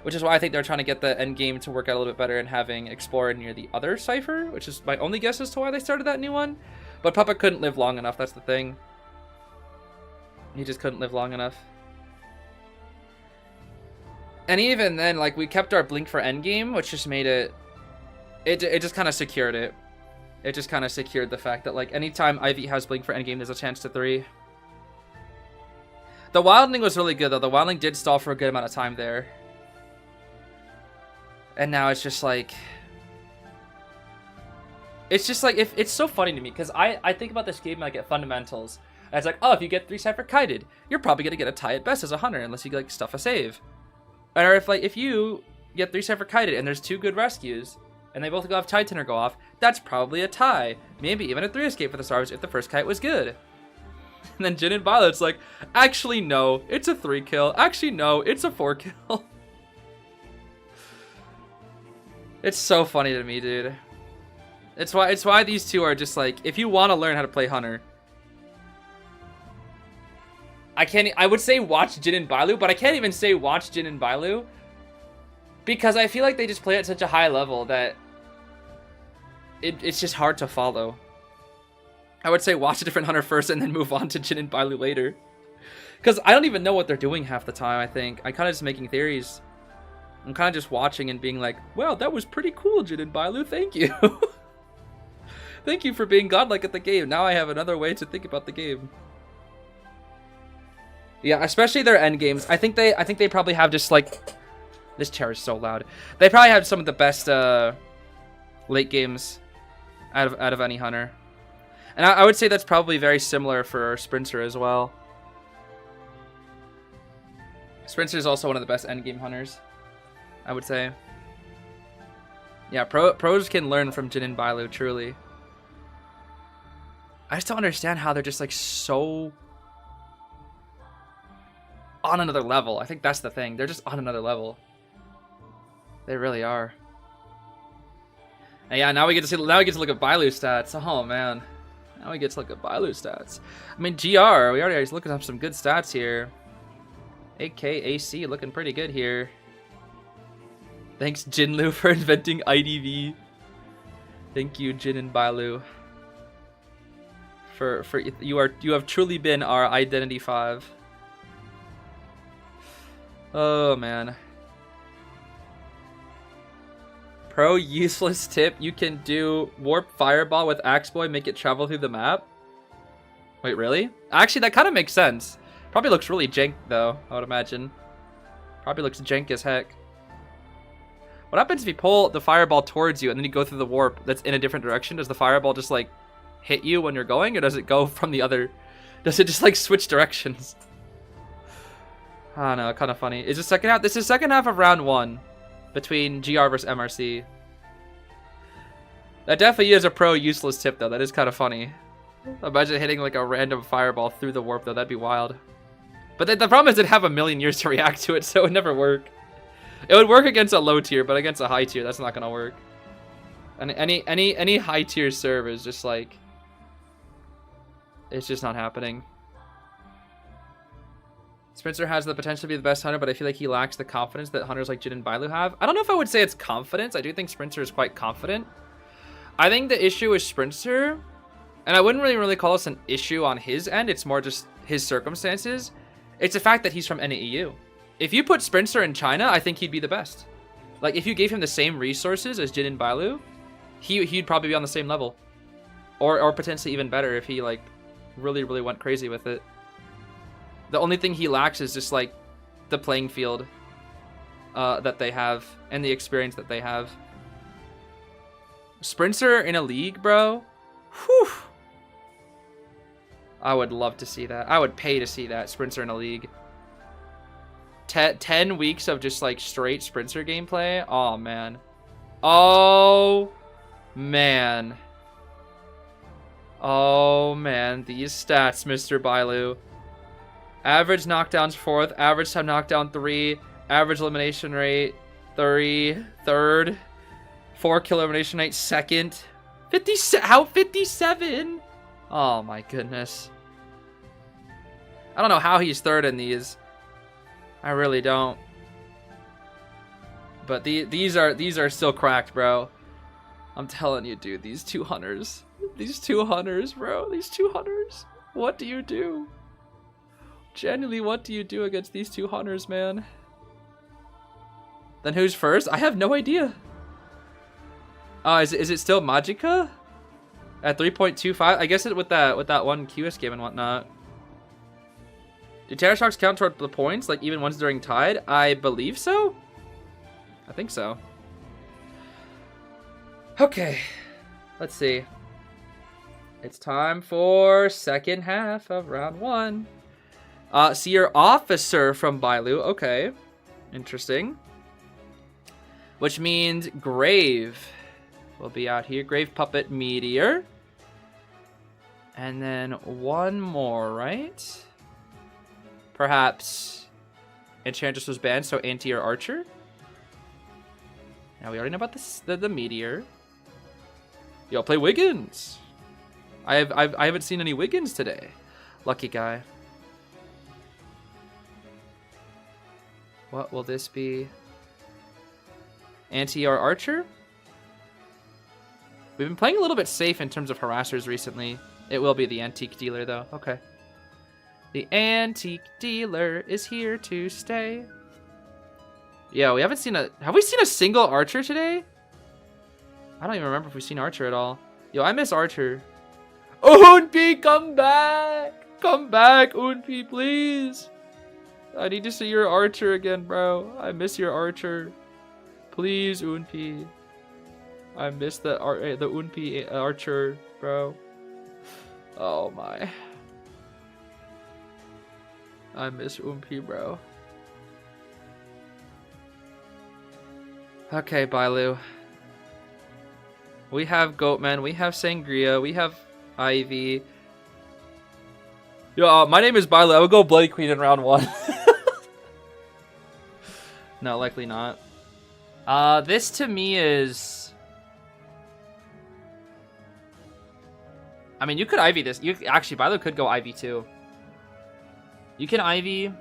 Which is why I think they're trying to get the end game to work out a little bit better and having Explorer near the other cipher, which is my only guess as to why they started that new one. But Puppet couldn't live long enough, that's the thing. He just couldn't live long enough. And even then, like, we kept our blink for endgame, which just made it just kind of secured it. It just kind of secured the fact that, like, anytime Ivy has blink for endgame, there's a chance to 3. The Wildling was really good, though. The Wildling did stall for a good amount of time there. And now it's just like... It's just like, if it's so funny to me, because I think about this game like at fundamentals. And it's like, oh, if you get 3 Cypher kited, you're probably going to get a tie at best as a hunter, unless you like stuff a save. Or if you get 3 Cypher kited and there's 2 good rescues, and they both go off Titan or go off, that's probably a tie. Maybe even a 3 escape for the stars if the first kite was good. And then Jin and Violet's like, actually no, it's a 3 kill. Actually no, it's a 4 kill. It's so funny to me, dude. It's why these two are just like, if you want to learn how to play Hunter, I would say watch Jin and Bailu, but I can't even say watch Jin and Bailu because I feel like they just play at such a high level that it's just hard to follow. I would say watch a different Hunter first and then move on to Jin and Bailu later. Because I don't even know what they're doing half the time, I think. I'm kind of just making theories. I'm kind of just watching and being like, well, that was pretty cool, Jin and Bailu, thank you. Thank you for being godlike at the game. Now I have another way to think about the game. Yeah, especially their end games. I think they probably have just like, this chair is so loud. They probably have some of the best late games out of any Hunter. And I would say that's probably very similar for Sprinter as well. Sprinter is also one of the best endgame Hunters, I would say. Yeah, pros can learn from Jin and Bailu, truly. I just don't understand how they're just like so on another level. I think that's the thing. They're just on another level. They really are. And yeah, now we get to look at Bailu stats. Oh man. Now we get to look at Bailu stats. I mean, GR, we already looking up some good stats here. AK, AC looking pretty good here. Thanks, Jinlu, for inventing IDV. Thank you, Jin and Bailu. For you have truly been our Identity 5. Oh man. Pro useless tip, you can do warp fireball with Axe Boy, make it travel through the map. Wait, really? Actually, that kind of makes sense. Probably looks really jank though, I would imagine. Probably looks jank as heck. What happens if you pull the fireball towards you and then you go through the warp that's in a different direction? Does the fireball just like hit you when you're going, or does it go from the other? Does it just like switch directions? I don't know, kind of funny. Is the second half? This is second half of round 1 between GR versus MRC. That definitely is a pro useless tip though. That is kind of funny. Imagine hitting like a random fireball through the warp though. That'd be wild. But the problem is it'd have a million years to react to it, so it would never work. It would work against a low tier, but against a high tier, that's not gonna work. And any high tier serve is just like, it's just not happening. Spencer has the potential to be the best Hunter, but I feel like he lacks the confidence that Hunters like Jin and Bailu have. I don't know if I would say it's confidence. I do think Spencer is quite confident. I think the issue with Spencer, and I wouldn't really call this an issue on his end, it's more just his circumstances. It's the fact that he's from NAEU. If you put Spencer in China, I think he'd be the best. Like, if you gave him the same resources as Jin and Bailu, he'd probably be on the same level. Or potentially even better if he, like, really, really went crazy with it. The only thing he lacks is just, like, the playing field that they have and the experience that they have. Sprinter in a league, bro? Whew. I would love to see that. I would pay to see that. Sprinter in a league. 10 weeks of just, like, straight Sprinter gameplay? Oh, man. Oh, man. Oh, man. These stats, Mr. Bailu. Average knockdowns 4th. Average time knockdown 3. Average elimination rate 3rd. 4 kill elimination rate 2nd. 57? Oh, my goodness. I don't know how he's 3rd in these. I really don't. But these are still cracked, bro. I'm telling you, dude. These 2 hunters. These 2 hunters, bro. These 2 hunters. What do you do? Genuinely, what do you do against these 2 hunters, man? Then who's first? I have no idea. Is it still Magica? At 3.25? I guess it with that one QS game and whatnot. Do Terror Shocks count toward the points, like even ones during Tide? I believe so. I think so. Okay. Let's see. It's time for second half of round 1. See your officer from Bailu. Okay. Interesting. Which means Grave will be out here. Grave Puppet Meteor. And then one more, right? Perhaps Enchantress was banned, so Anti or Archer. Now we already know about the Meteor. Yo, play Wiggins. I haven't seen any Wiggins today. Lucky guy. What will this be? Anti or Archer? We've been playing a little bit safe in terms of harassers recently. It will be the Antique Dealer, though. Okay. The Antique Dealer is here to stay. Yeah, we haven't seen a... Have we seen a single Archer today? I don't even remember if we've seen Archer at all. Yo, I miss Archer. Unpi, come back! Come back, Unpi, please! I need to see your Archer again, bro. I miss your Archer. Please, Unpi. I miss the Unpi Archer, bro. Oh my. I miss Unpi, bro. Okay, Bailu. We have Goatman, we have Sangria, we have Ivy. Yo, my name is Bailu. I would go Bloody Queen in round 1. No, likely not. This to me is... I mean, you could Ivy this. Actually, Bailu could go Ivy too. You can Ivy,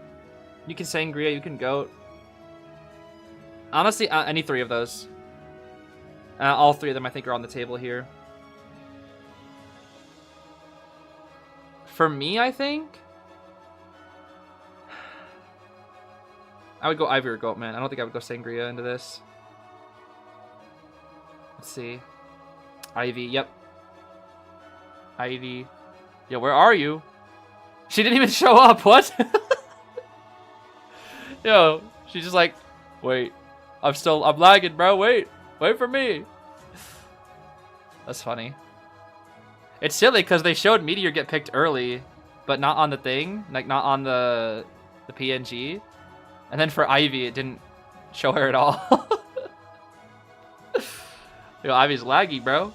you can Sangria, you can Goat. Honestly, any 3 of those. All 3 of them I think are on the table here. For me, I think I would go Ivy or Goat, man. I don't think I would go Sangria into this. Let's see. Ivy, yep. Ivy. Yo, where are you? She didn't even show up. What? Yo, she's just like, wait. I'm lagging, bro. Wait for me. That's funny. It's silly because they showed Meteor get picked early, but not on the thing, like not on the PNG. And then for Ivy, it didn't show her at all. Yo, Ivy's laggy, bro.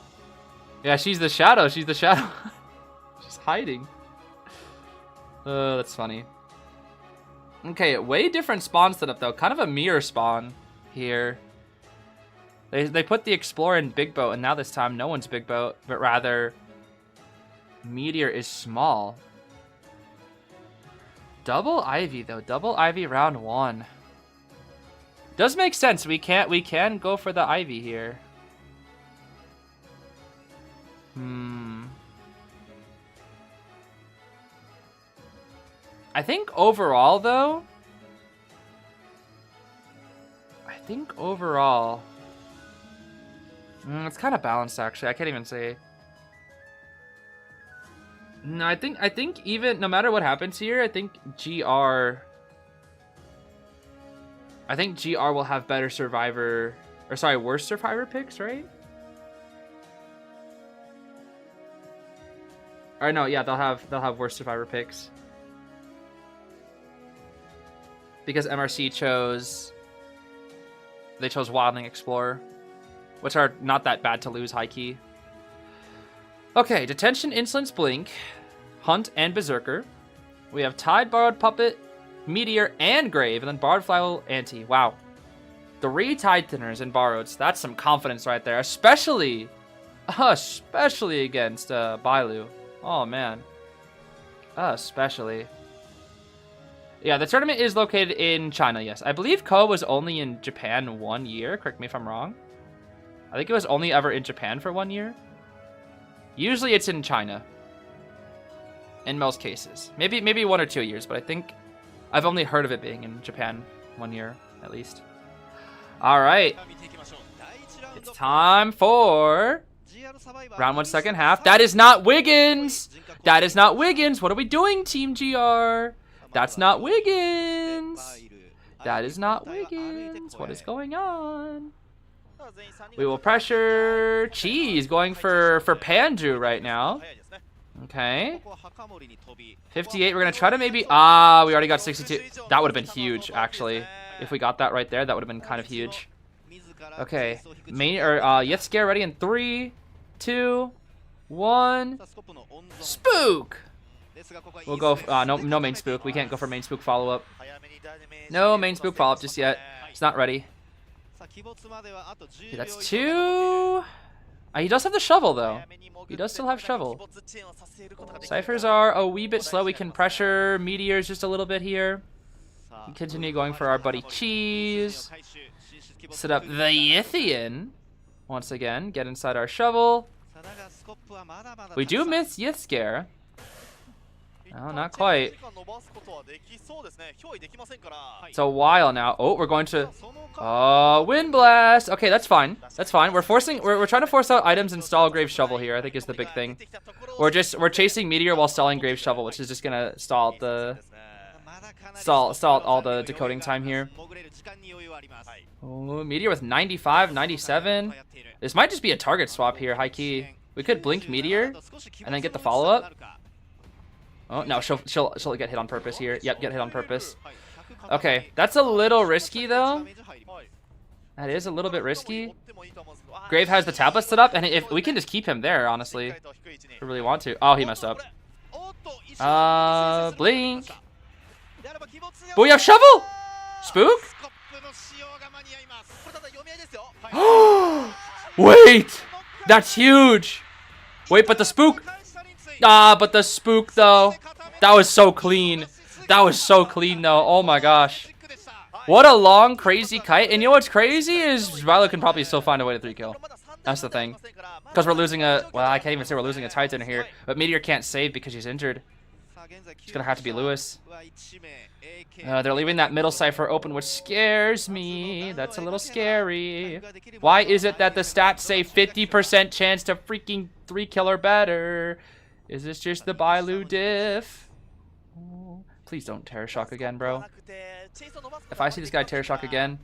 Yeah, she's the shadow. She's the shadow. She's hiding. That's funny. Okay, way different spawn setup though. Kind of a mirror spawn here. They put the Explorer in Big Boat, and now this time no one's Big Boat, but rather Meteor is small. Double Ivy though. Double Ivy round 1. Does make sense. We can go for the Ivy here. I think overall though, I think overall, it's kind of balanced actually. I can't even say. No, I think even no matter what happens here, I think GR will have better survivor, or sorry, worse survivor picks, right? Or no, yeah, they'll have worse survivor picks. Because MRC chose Wildling Explorer, which are not that bad to lose high key. Okay, Detention, Insolence, Blink, Hunt, and Berserker. We have Tide, Borrowed Puppet, Meteor, and Grave, and then Borrowed Flail, Anti. Wow. 3 Tide Thinners and Borroweds. That's some confidence right there, especially against Bailu. Oh, man. Especially. Yeah, the tournament is located in China, yes. I believe Ko was only in Japan 1 year. Correct me if I'm wrong. I think it was only ever in Japan for 1 year. Usually it's in China. In most cases. Maybe 1 or 2 years, but I think I've only heard of it being in Japan 1 year, at least. Alright. It's time for round 1 second half. That is not Wiggins! That is not Wiggins! What are we doing, Team GR? That's not Wiggins! That is not Wiggins! What is going on? We will pressure Cheese going for Panju right now. Okay. 58. We're going to try to maybe... we already got 62. That would have been huge, actually. If we got that right there, that would have been kind of huge. Okay. Yetsuge ready in 3, 2, 1. Spook! We'll go... no main spook. We can't go for main spook follow-up. No main spook follow-up just yet. It's not ready. Okay, that's 2. He does have the shovel, though. He does still have shovel. Ciphers are a wee bit slow. We can pressure Meteors just a little bit here. We continue going for our buddy Cheese. Set up the Yithian. Once again, get inside our shovel. We do miss Yithscare. No, not quite. It's a while now. Oh, we're going to... Wind Blast! Okay, that's fine. That's fine. We're trying to force out items and stall Grave Shovel here, I think is the big thing. We're chasing Meteor while stalling Grave Shovel, which is just gonna stall all the decoding time here. Oh, Meteor with 95, 97. This might just be a target swap here, high key. We could blink Meteor and then get the follow-up. Oh, no, she'll get hit on purpose here. Yep, get hit on purpose. Okay, that's a little risky, though. That is a little bit risky. Grave has the tablet set up, and if we can just keep him there, honestly. If we really want to. Oh, he messed up. Blink. But we have shovel! Spook? Wait! That's huge! Wait, but the spook... but the spook, though. That was so clean. That was so clean, though. Oh, my gosh. What a long, crazy kite. And you know what's crazy is Vilo can probably still find a way to 3-kill. That's the thing. Because we're losing a... Well, I can't even say we're losing a Titan here. But Meteor can't save because she's injured. It's going to have to be Lewis. They're leaving that middle cipher open, which scares me. That's a little scary. Why is it that the stats say 50% chance to freaking 3-kill or better? Is this just the Bailu diff? Oh, please don't Terror Shock again, bro. If I see this guy Terror Shock again...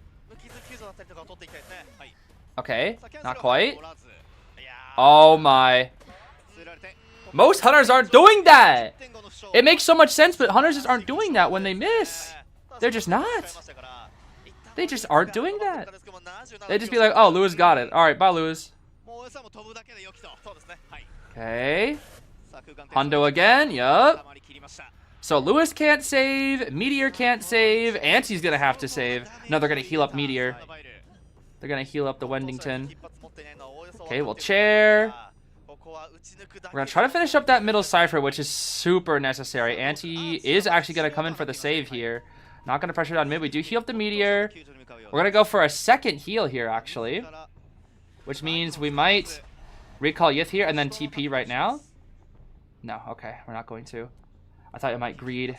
Okay, not quite. Oh my. Most hunters aren't doing that! It makes so much sense, but hunters just aren't doing that when they miss. They're just not. They just aren't doing that. They just be like, oh, Lewis got it. Alright, bye, Lewis. Okay. Hundo again, yup. So Lewis can't save, Meteor can't save, Anti's gonna have to save. No, they're gonna heal up Meteor. They're gonna heal up the Wendington. Okay, we'll chair. We're gonna try to finish up that middle cipher, which is super necessary. Anti is actually gonna come in for the save here. Not gonna pressure down mid. We do heal up the Meteor. We're gonna go for a second heal here, actually. Which means we might recall Yith here and then TP right now. No, okay, we're not going to. I thought it might greed.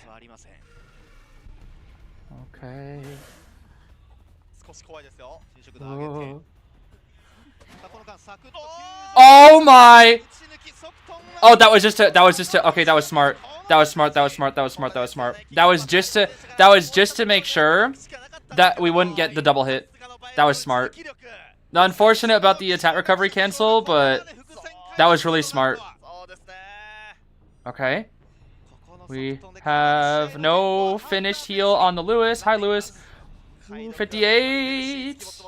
Okay. Oh my! Oh, that was just to, okay, that was smart. That was smart, that was smart, that was smart, that was smart. That was just to make sure that we wouldn't get the double hit. That was smart. Unfortunate about the attack recovery cancel, but that was really smart. Okay. We have no finished heal on the Lewis. Hi, Lewis. Ooh, 58.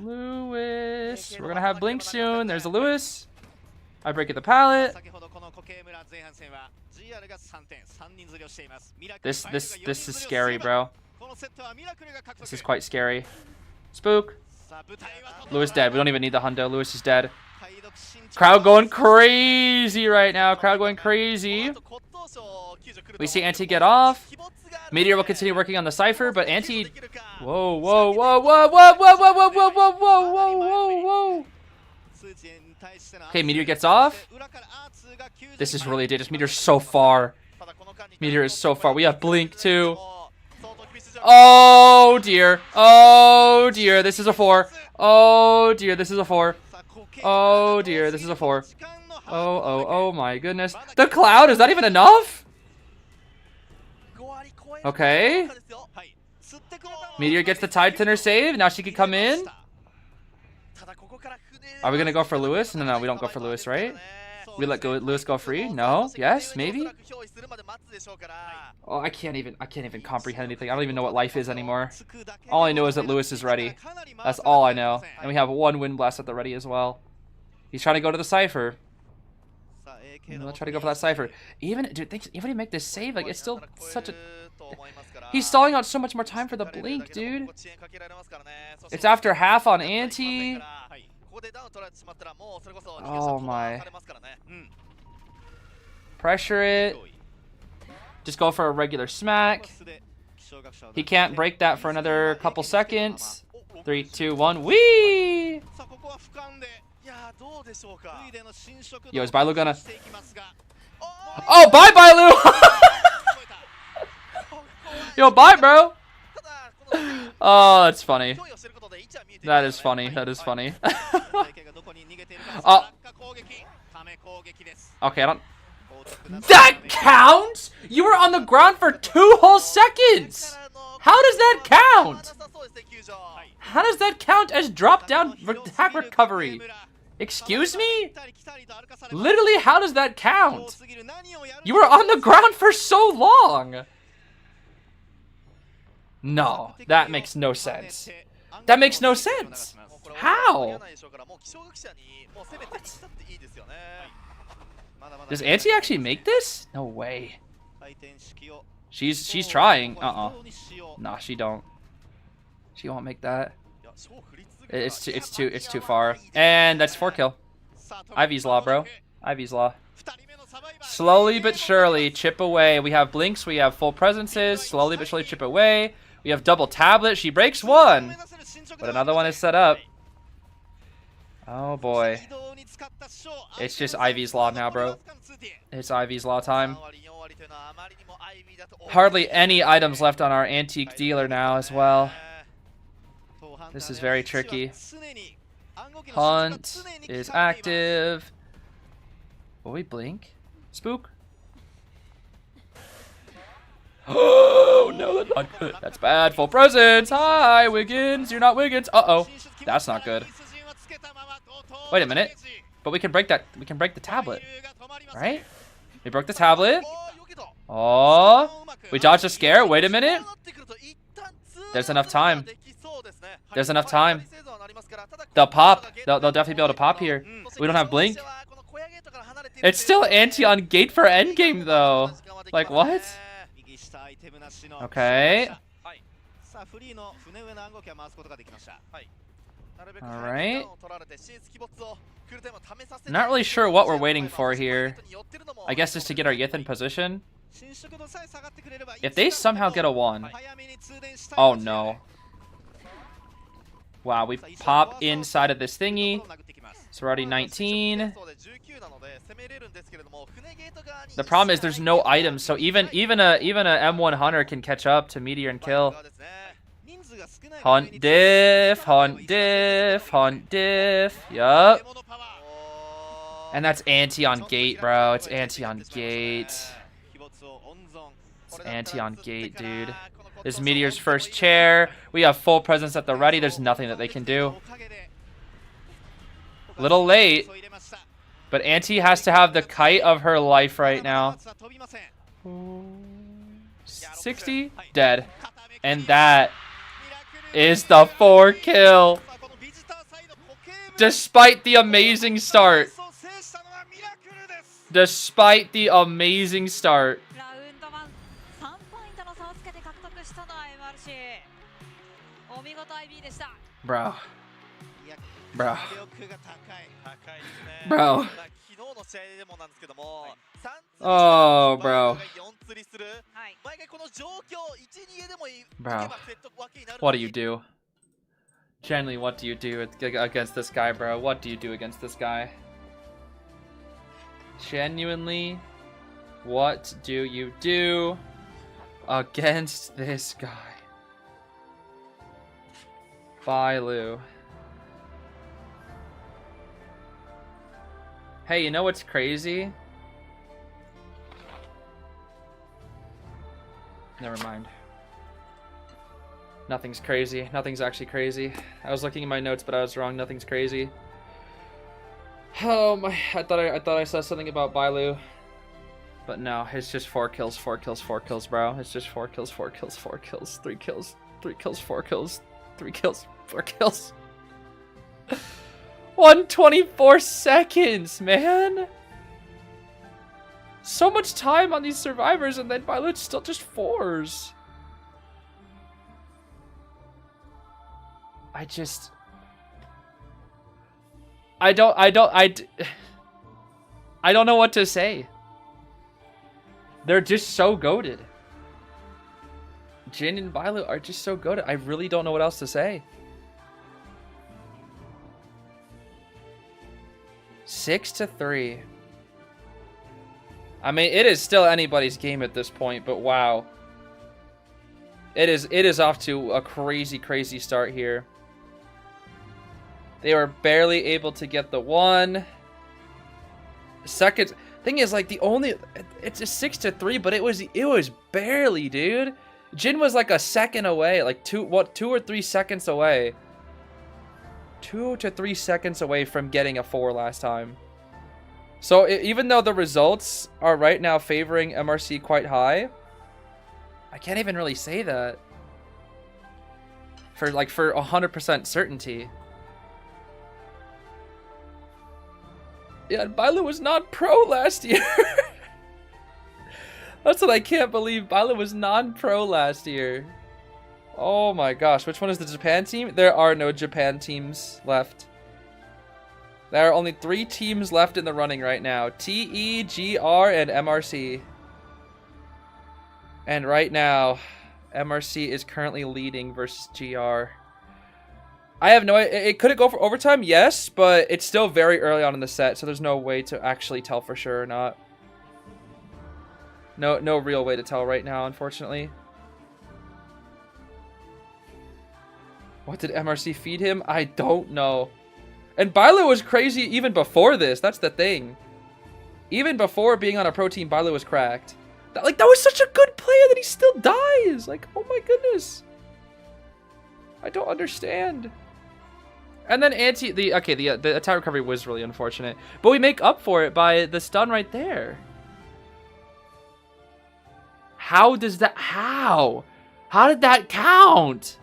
Lewis. We're gonna have Blink soon. There's a Lewis. I break at the pallet. This is scary, bro. This is quite scary. Spook. Lewis dead. We don't even need the hundo. Lewis is dead. Crowd going crazy right now. Crowd going crazy. We see Anti get off. Meteor will continue working on the Cypher, but Anti... Whoa, whoa, whoa, whoa, whoa, whoa, whoa, whoa, whoa, whoa, whoa, whoa, whoa. Okay, Meteor gets off. This is really dangerous. Meteor's so far. Meteor is so far. We have Blink, too. Oh, dear. Oh, dear. This is a 4. Oh, dear. This is a 4. Oh, dear. This is a 4. Oh my goodness. The cloud? Is that even enough? Okay. Meteor gets the Tide Thinner save. Now she can come in. Are we going to go for Lewis? No, we don't go for Lewis, right? We let Lewis go free? No? Yes? Maybe? Oh, I can't even comprehend anything. I don't even know what life is anymore. All I know is that Lewis is ready. That's all I know. And we have 1 Wind Blast at the ready as well. He's trying to go to the Cypher. Let's try to go for that Cypher. Even, dude, even if you make this save, like, it's still such a... He's stalling out so much more time for the Blink, dude. It's after half on Anti. Oh my. Pressure it. Just go for a regular smack. He can't break that for another couple seconds. 3, 2, 1. Whee! Yo, is Bailu gonna... Oh, bye, Bailu! Yo, bye, bro! Oh, that's funny. That is funny. That is funny. Oh. Okay, I don't... That counts?! You were on the ground for 2 whole seconds! How does that count? How does that count as drop-down attack recovery? Excuse me? Literally, how does that count? You were on the ground for so long! No, that makes no sense. That makes no sense. How? What? Does Anti actually make this? No way. She's trying. Nah, she don't. She won't make that. It's too far. And that's 4 kill. Ivy's Law, bro. Ivy's Law. Slowly but surely chip away. We have Blinks, we have full presences. Slowly but surely chip away. We have double tablet. She breaks 1. But another one is set up. Oh boy. It's just Ivy's Law now, bro. It's Ivy's Law time. Hardly any items left on our antique dealer now as well. This is very tricky. Hunt is active. Will we blink? Spook? Oh, no, that's not good. That's bad. Full presence. Hi, Wiggins. You're not Wiggins. Uh-oh. That's not good. Wait a minute. But we can break that. We can break the tablet. Right? We broke the tablet. Oh. We dodged a scare. Wait a minute. There's enough time. There's enough time. They'll pop. They'll definitely be able to pop here. We don't have blink. It's still Anti on gate for endgame, though. Like, what? Okay. Alright. Not really sure what we're waiting for here. I guess just to get our Yith in position. If they somehow get a 1. Oh no. Wow, we pop inside of this thingy. So we're already 19. The problem is there's no items, so even a M1 Hunter can catch up to Meteor and kill. Hunt diff, hunt diff, hunt diff. Yup. And that's anti on gate, bro. It's anti on gate. It's anti on gate, dude. This Meteor's first chair. We have full presence at the ready. There's nothing that they can do. Little late. But Auntie has to have the kite of her life right now. 60? Dead. And that is the 4 kill. Despite the amazing start. Despite the amazing start. Bro. Bro. Bro. Oh, bro. Bro. What do you do? Genuinely, what do you do against this guy, bro? What do you do against this guy? Genuinely, what do you do against this guy? Bailu. Hey, you know what's crazy? Never mind. Nothing's crazy. Nothing's actually crazy. I was looking at my notes, but I was wrong. Nothing's crazy. Oh my! I thought I saw something about Bailu, but no. It's just 4 kills, 4 kills, 4 kills, bro. It's just 4 kills, 4 kills, 4 kills, 3 kills, 3 kills, 4 kills, 3 kills, 4 kills. 124 seconds, man. So much time on these survivors, and then Bailu's still just 4s. I don't know what to say. They're just so goated. Jin and Bailu are just so goated. I really don't know what else to say. 6-3. I mean, it is still anybody's game at this point, but wow. It is off to a crazy, crazy start here. They were barely able to get the 1. Second thing is, like, it's a 6-3, but it was barely, dude. Jin was like a second away, like 2 or 3 seconds away. 2 to 3 seconds away from getting a 4 last time. So even though the results are right now favoring MRC quite high, I can't even really say that for 100% certainty. Yeah, Bailu was non-pro last year. That's what I can't believe. Bailu was non-pro last year. Oh my gosh, which one is the Japan team? There are no Japan teams left. There are only 3 teams left in the running right now. TE, GR, and MRC. And right now, MRC is currently leading versus GR. I have no idea. Could it go for overtime? Yes, but it's still very early on in the set, so there's no way to actually tell for sure or not. No real way to tell right now, unfortunately. What did MRC feed him? I don't know. And Bailu was crazy even before this. That's the thing. Even before being on a pro team, Bailu was cracked. That was such a good player that he still dies. Like, oh my goodness. I don't understand. And then the attack recovery was really unfortunate. But we make up for it by the stun right there. How does that... How? How did that count?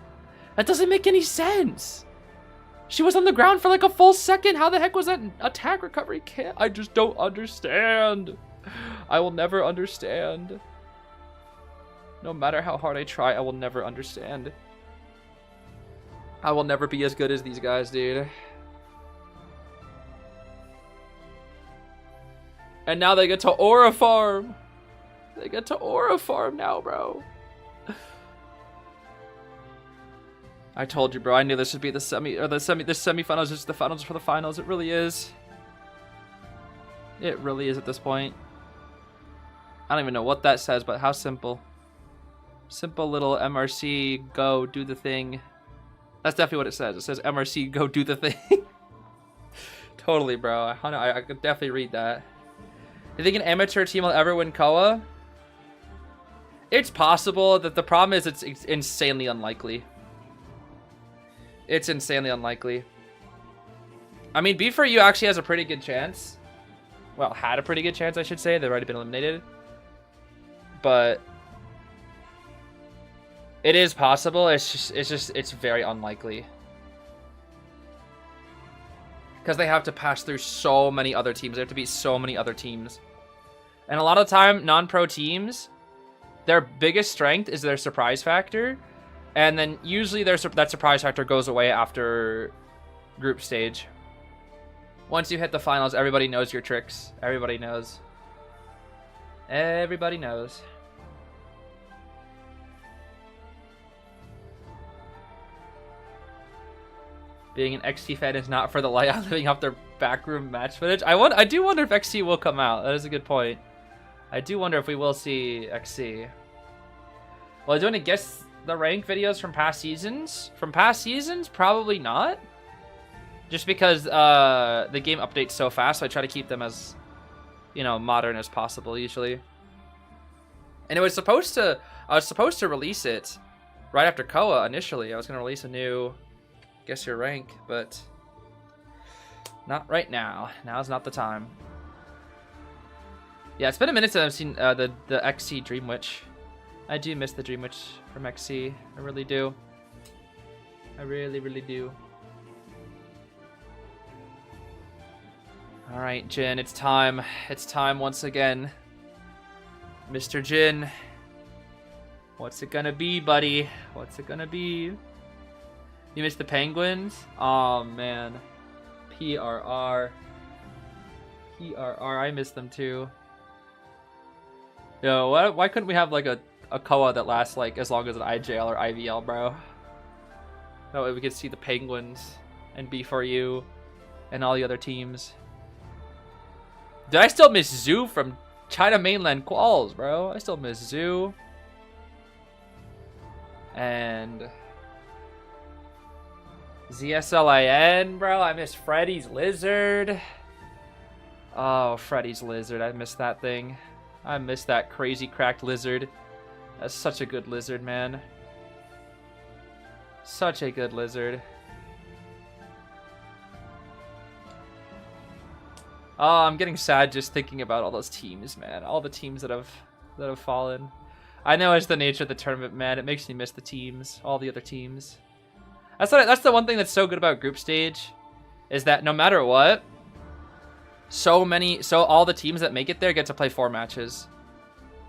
That doesn't make any sense. She was on the ground for like a full second. How the heck was that attack recovery? I just don't understand. I will never understand. No matter how hard I try, I will never understand. I will never be as good as these guys, dude. And now they get to Aura Farm. They get to Aura Farm now, bro. I told you, bro. I knew this would be the semifinals. Just the finals for the finals. It really is. It really is at this point. I don't even know what that says, but how simple. Simple little MRC, go, do the thing. That's definitely what it says. It says MRC, go do the thing. Totally, bro. I could definitely read that. Do you think an amateur team will ever win Koa? It's possible. That the problem is it's insanely unlikely. It's insanely unlikely. I mean, B4U actually has a pretty good chance. Well, had a pretty good chance, I should say. They've already been eliminated. But it is possible. It's very unlikely. Because they have to pass through so many other teams. They have to beat so many other teams. And a lot of the time, non-pro teams, their biggest strength is their surprise factor. And then usually that surprise factor goes away after group stage. Once you hit the finals, everybody knows your tricks. Everybody knows. Everybody knows. Being an XT fan is not for the layout, living off their backroom match footage. I do wonder if XC will come out. That is a good point. I do wonder if we will see XC. Well, do you want to guess the rank videos from past seasons? From past seasons, probably not. Just because the game updates so fast, so I try to keep them as, you know, modern as possible usually. And I was supposed to release it right after Koa initially. I was gonna release a new Guess Your Rank, but not right now. Now's not the time. Yeah, it's been a minute since I've seen the XC Dream Witch. I do miss the Dream Witch from XC. I really do. I really, really do. All right, Jin, it's time. It's time once again. Mr. Jin. What's it gonna be, buddy? What's it gonna be? You missed the Penguins? Oh man. PRR. I miss them too. Yo, why couldn't we have like a Koa that lasts like as long as an IJL or IVL, bro? That way we could see the Penguins and B4U and all the other teams. Dude, I still miss Zoo from China Mainland Quals, bro. I still miss Zoo. And ZSLIN, bro. I miss Freddy's Lizard. Oh, Freddy's Lizard. I miss that thing. I miss that crazy cracked lizard. That's such a good lizard, man. Such a good lizard. Oh, I'm getting sad just thinking about all those teams, man. All the teams that have fallen. I know it's the nature of the tournament, man. It makes me miss the teams, all the other teams. That's the one thing that's so good about group stage, is that no matter what, so all the teams that make it there get to play 4 matches.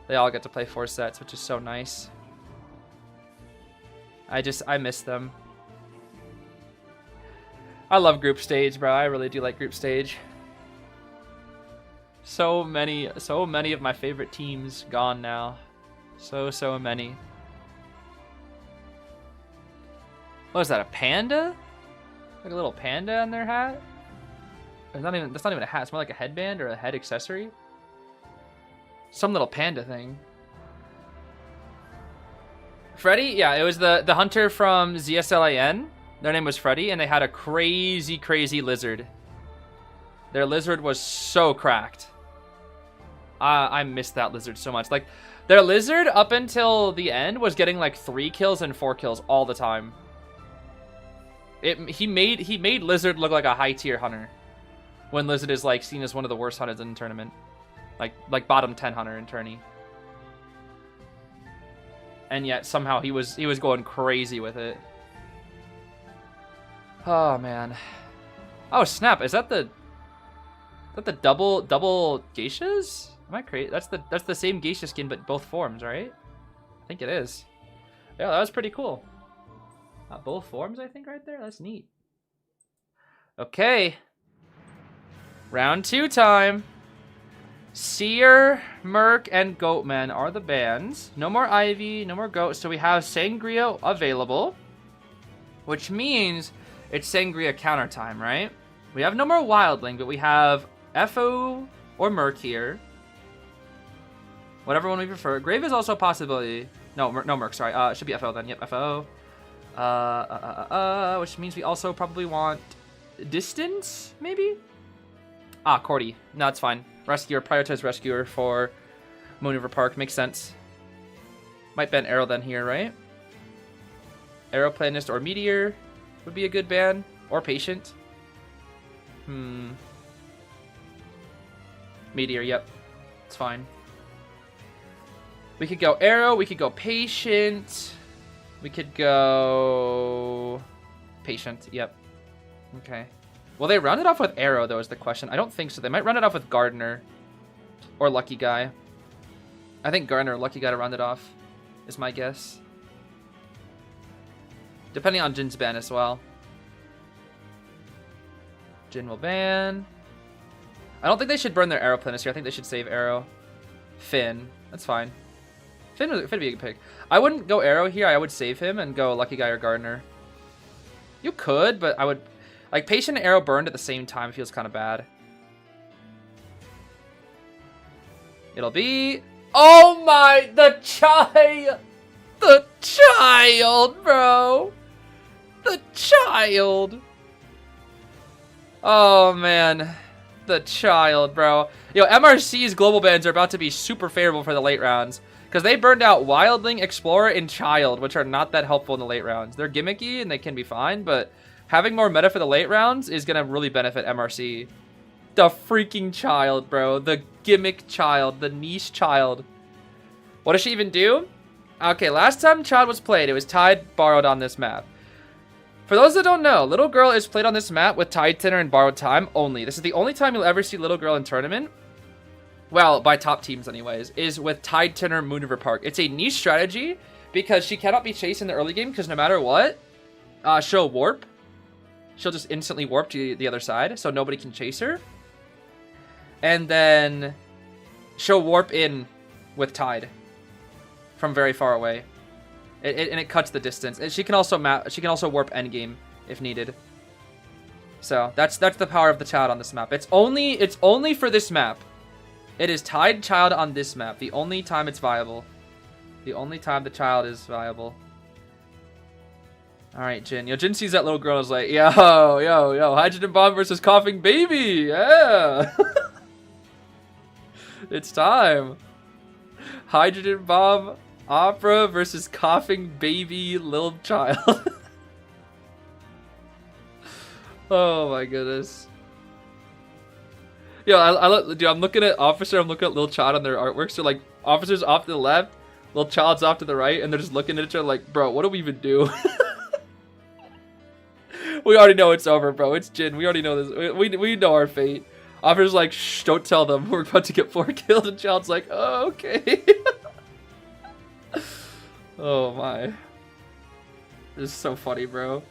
They all get to play 4 sets, which is so nice. I miss them. I love group stage, bro. I really do like group stage. So many of my favorite teams gone now. So many. What is that, a panda? Like a little panda on their hat? That's not even a hat, it's more like a headband or a head accessory. Some little panda thing. Freddy? Yeah, it was the hunter from ZSLIN. Their name was Freddy, and they had a crazy lizard. Their lizard was so cracked. I missed that lizard so much. Like, their lizard up until the end was getting like 3 kills and 4 kills all the time. He made lizard look like a high tier hunter, when lizard is like seen as one of the worst hunters in the tournament, like bottom 10 hunter in tourney. And yet somehow he was going crazy with it. Oh man. Oh snap! Is that the double geishas? Am I crazy? That's the same geisha skin but both forms, right? I think it is. Yeah, that was pretty cool. Both forms, I think, right there. That's neat. Okay. Round 2 time. Seer, Merc, and Goatman are the bans. No more Ivy, no more Goat. So we have Sangria available, which means it's Sangria counter time, right? We have no more Wildling, but we have FO or Merc here. Whatever one we prefer. Grave is also a possibility. No, Merc, sorry. It should be FO then. Yep, FO. Which means we also probably want distance, maybe? Ah, Cordy. No, it's fine. Rescuer, prioritize rescuer for Moonriver Park. Makes sense. Might ban Arrow then here, right? Aeroplanist or Meteor would be a good ban. Or Patient. Meteor, yep. It's fine. We could go Arrow, we could go Patient. We could go Patient, yep. Okay. Will they round it off with Arrow, though, is the question. I don't think so. They might round it off with Gardener. Or Lucky Guy. I think Gardener or Lucky Guy to round it off, is my guess. Depending on Jin's ban as well. Jin will ban. I don't think they should burn their Aeroplanist here. I think they should save Arrow. Finn. That's fine. Finn would be a good pick. I wouldn't go Arrow here. I would save him and go Lucky Guy or Gardener. You could, but I would... Like, Patient and Arrow burned at the same time feels kind of bad. It'll be... Oh my... The child! The child, bro! The child! Oh, man. The child, bro. Yo, MRC's global bans are about to be super favorable for the late rounds. Because they burned out Wildling, Explorer, and Child, which are not that helpful in the late rounds. They're gimmicky, and they can be fine, but... Having more meta for the late rounds is going to really benefit MRC. The freaking child, bro. The gimmick child. The niche child. What does she even do? Okay, last time child was played, it was Tide borrowed on this map. For those that don't know, Little Girl is played on this map with Tide Tenor and Borrowed Time only. This is the only time you'll ever see Little Girl in tournament. Well, by top teams anyways, is with Tide Tenor Moonriver Park. It's a niche strategy because she cannot be chased in the early game because no matter what, she'll warp. She'll just instantly warp to the other side, so nobody can chase her. And then she'll warp in with Tide from very far away, and it cuts the distance. And she can also warp endgame if needed. So that's the power of the child on this map. It's only for this map. It is Tide Child on this map. The only time it's viable. The only time the child is viable. Alright, Jin. Yo, Jin sees that little girl and is like, yo, Hydrogen Bomb versus Coughing Baby. Yeah. It's time. Hydrogen Bomb Opera versus Coughing Baby Little Child. Oh my goodness. Yo, dude, I'm looking at Officer, I'm looking at Little Child on their artworks. So like, Officer's off to the left, Little Child's off to the right, and they're just looking at each other like, bro, what do we even do? We already know it's over, bro. It's Jin. We already know this. We know our fate. Officer's like, shh, don't tell them. We're about to get 4 killed. And Child's like, oh, okay. Oh, my. This is so funny, bro.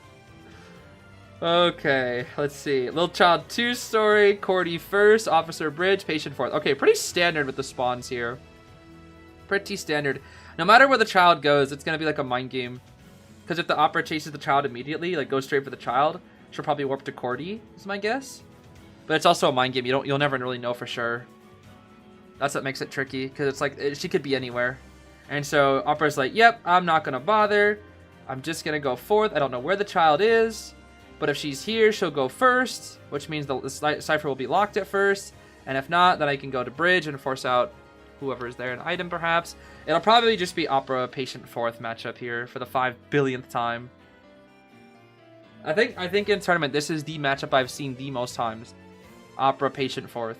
Okay, let's see. Little Child 2 story. Cordy first. Officer Bridge. Patient fourth. Okay, pretty standard with the spawns here. Pretty standard. No matter where the child goes, it's going to be like a mind game. Because if the opera chases the child immediately, like goes straight for the child, she'll probably warp to Cordy, is my guess. But it's also a mind game. You'll never really know for sure. That's what makes it tricky, because it's like she could be anywhere. And so opera's like, yep, I'm not gonna bother. I'm just gonna go fourth. I don't know where the child is, but if she's here, she'll go first, which means the cipher will be locked at first. And if not, then I can go to bridge and force out whoever is there, an item perhaps. It'll probably just be Opera Patient fourth matchup here for the 5 billionth time. I think in tournament this is the matchup I've seen the most times. Opera Patient fourth.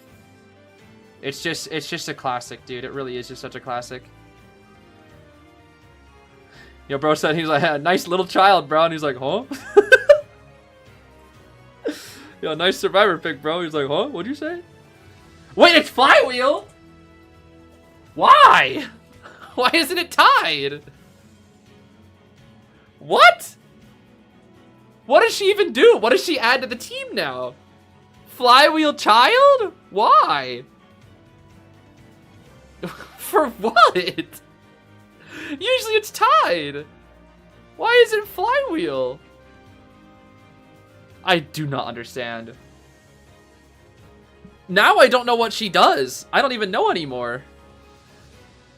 It's just a classic, dude. It really is just such a classic. Yo, bro said he's like, nice little child, bro, and he's like, huh? Yo, nice survivor pick, bro. He's like, huh? What'd you say? Wait, it's Flywheel. Why? Why isn't it tied? What? What does she even do? What does she add to the team now? Flywheel Child? Why? For what? Usually it's tied. Why is it Flywheel? I do not understand. Now I don't know what she does. I don't even know anymore.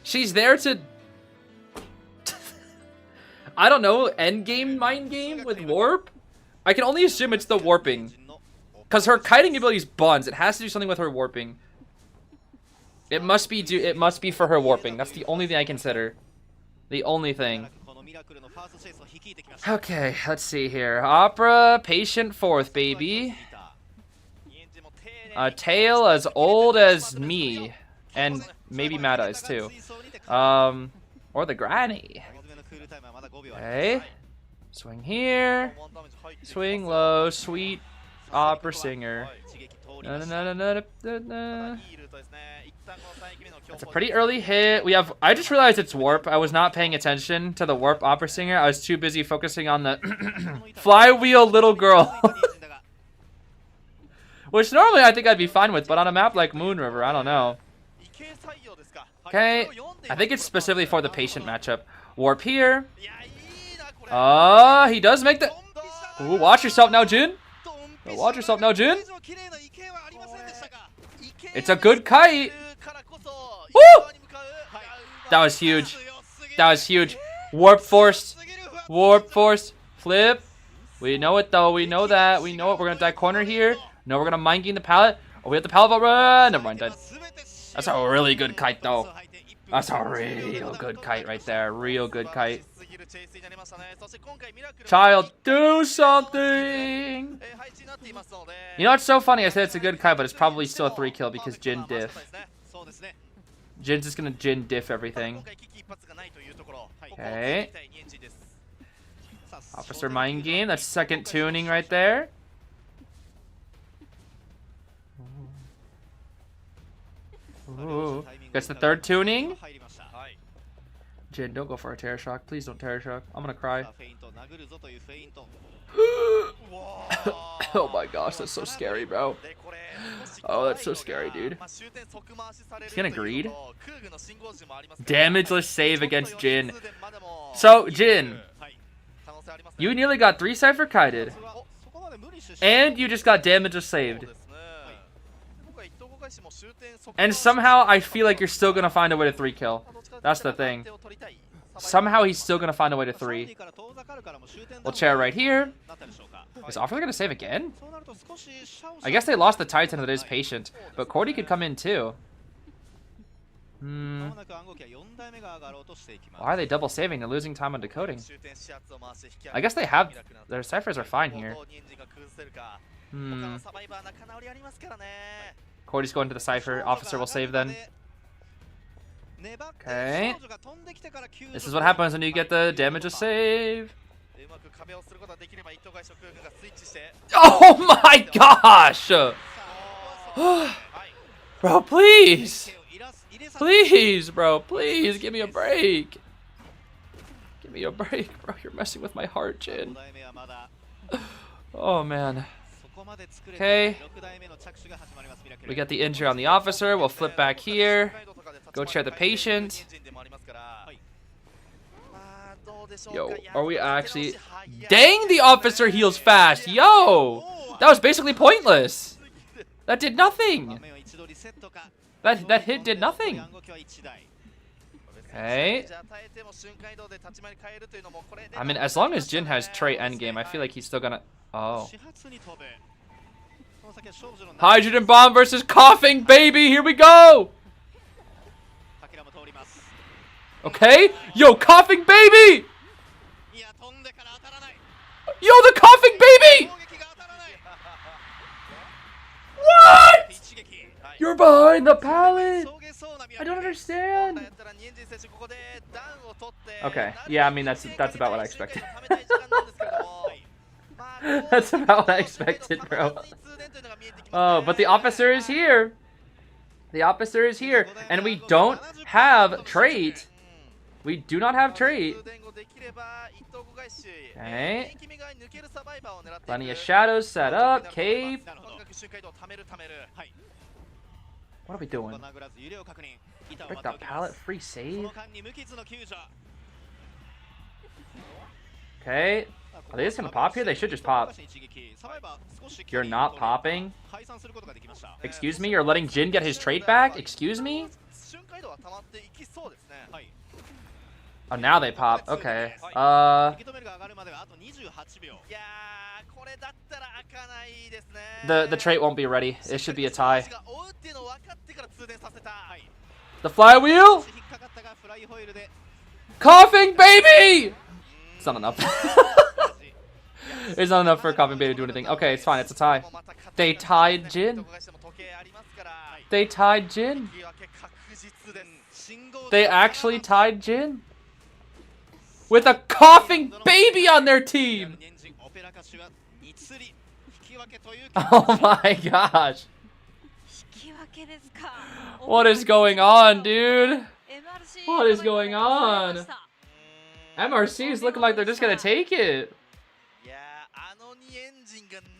She's there to... I don't know, endgame mind game with warp? I can only assume it's the warping. Because her kiting ability is buns. It has to do something with her warping. It must be for her warping. That's the only thing I consider. The only thing. Okay, let's see here. Opera, patient fourth, baby. A tail as old as me. And maybe Mad Eyes, too. Or the granny. Okay. Swing here. Swing low. Sweet opera singer. That's a pretty early hit. I just realized it's warp. I was not paying attention to the warp opera singer. I was too busy focusing on the flywheel little girl. Which normally I think I'd be fine with, but on a map like Moon River, I don't know. Okay, I think it's specifically for the patient matchup. Warp here. He does make the... Ooh, watch yourself now, Jin. Watch yourself now, Jin. It's a good kite. Woo! That was huge. That was huge. Warp force. Warp force. Flip. We know it, though. We know that. We know it. We're going to die corner here. No, we're going to mind gain the pallet. Oh, we have the pallet run. Never mind, dead. That's a really good kite, though. That's a real good kite right there. Real good kite. Child, do something! You know what's so funny? I said it's a good kite, but it's probably still a 3-kill because Jin diff. Jin's just gonna Jin diff everything. Okay. Officer mind game. That's second tuning right there. Ooh. That's the third tuning. Jin, don't go for a terror shock. Please don't terror shock. I'm gonna cry. Oh my gosh, that's so scary, bro. Oh, that's so scary, dude. He's gonna greed. Damageless save against Jin. So, Jin, you nearly got 3 Cypher kited. And you just got damageless saved. And somehow I feel like you're still gonna find a way to 3-kill. That's the thing. Somehow he's still gonna find a way to 3. We'll chair right here. Is Officer gonna save again? I guess they lost the Titan that is patient, but Cordy could come in too. Why are they double saving? They're losing time on decoding. I guess they have... Their ciphers are fine here. Cordy's going to the cipher. Officer will save then. Okay. This is what happens when you get the damage of save. Oh my gosh! Bro, please! Please, bro, please, give me a break. Give me a break, bro. You're messing with my heart, Jin. Oh, man. Okay. We got the injury on the officer. We'll flip back here. Go chair the patient. Yo, are we actually... Dang, the officer heals fast. Yo! That was basically pointless. That did nothing. That hit did nothing. Okay. I mean, as long as Jin has Trey endgame, I feel like he's still gonna... Oh. Hydrogen bomb versus coughing baby. Here we go. Okay. Yo, coughing baby. Yo, the coughing baby. What? You're behind the pallet. I don't understand. Okay. Yeah, I mean that's about what I expected. That's about what I expected, bro. Oh, but the officer is here. The officer is here, and we don't have trait. We do not have trait. Okay. Plenty of shadows set up. Cave. What are we doing? Break that pallet. Free save. Okay. Are they just gonna pop here? They should just pop. You're not popping? Excuse me? You're letting Jin get his trait back? Excuse me? Oh, now they pop. Okay. The trait won't be ready. It should be a tie. The flywheel? Coughing baby! It's not enough. It's not enough for a coughing baby to do anything. Okay, it's fine. It's a tie. They tied Jin. They tied Jin. They actually tied Jin. With a coughing baby on their team. Oh my gosh. What is going on, dude? What is going on? MRC is looking like they're just gonna take it.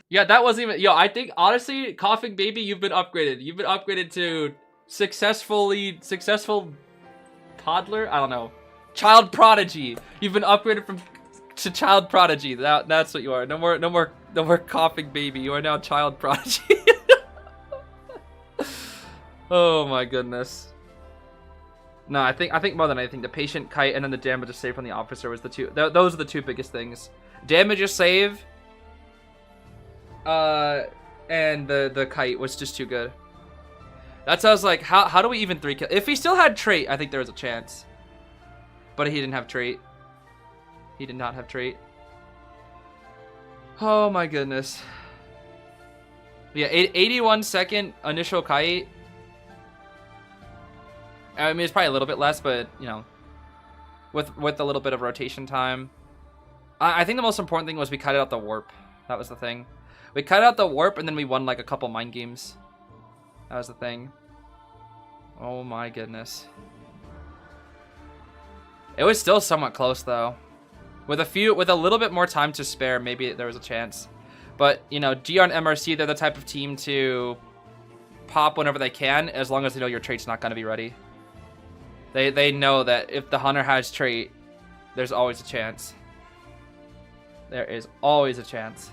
Yeah, that wasn't even... Yo, I think, honestly, Coughing Baby, you've been upgraded. You've been upgraded to successful toddler? I don't know. Child prodigy. You've been upgraded to child prodigy. That's what you are. No more Coughing Baby. You are now child prodigy. Oh my goodness. No, I think more than anything, the patient kite and then the damage of save from the officer was the two. Those are the two biggest things. Damage of save, and the kite was just too good. That's how I was like, how do we even 3 kill? If he still had trait, I think there was a chance. But he didn't have trait. He did not have trait. Oh my goodness. Yeah, 81 second initial kite. I mean, it's probably a little bit less, but, you know, with a little bit of rotation time. I think the most important thing was we cut out the warp. That was the thing. We cut out the warp, and then we won, like, a couple mind games. That was the thing. Oh, my goodness. It was still somewhat close, though. With a little bit more time to spare, maybe there was a chance. But, you know, GR and MRC, they're the type of team to pop whenever they can, as long as they know your trait's not going to be ready. They know that if the hunter has trait, there's always a chance. There is always a chance.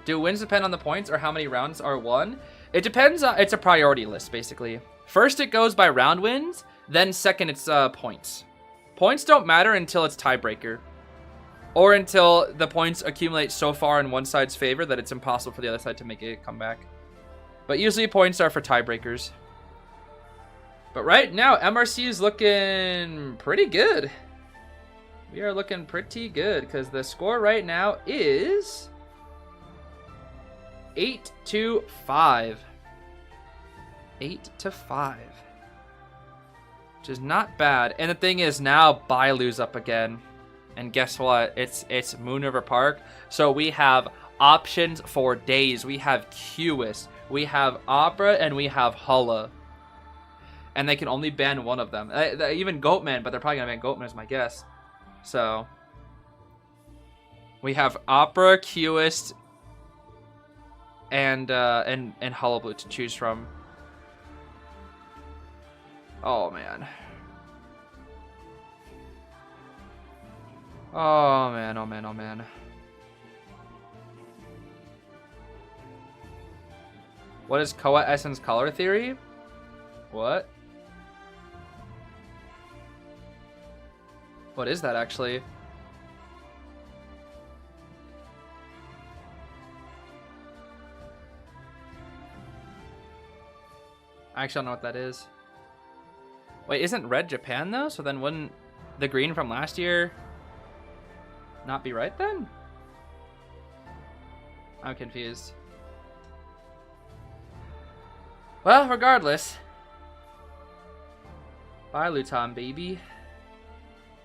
Do wins depend on the points or how many rounds are won? It depends on, it's a priority list, basically. First, it goes by round wins. Then second, it's points. Points don't matter until it's tiebreaker. Or until the points accumulate so far in one side's favor that it's impossible for the other side to make a comeback. But usually points are for tiebreakers. But right now, MRC is looking pretty good. We are looking pretty good because the score right now is 8-5. 8-5. Which is not bad. And the thing is, now Bailu's up again. And guess what? It's Moon River Park. So we have options for days. We have Qus, we have Opera, and we have Hulla. And they can only ban one of them. Even Goatman, but they're probably gonna ban Goatman is my guess. So we have Opera, Qus, and Hullablue to choose from. Oh man. Oh man, oh man, oh man. What is Koa Essence color theory? What? What is that actually? I actually don't know what that is. Wait, isn't red Japan though? So then wouldn't the green from last year not be right then? I'm confused. Well, regardless. Bye, Luton, baby.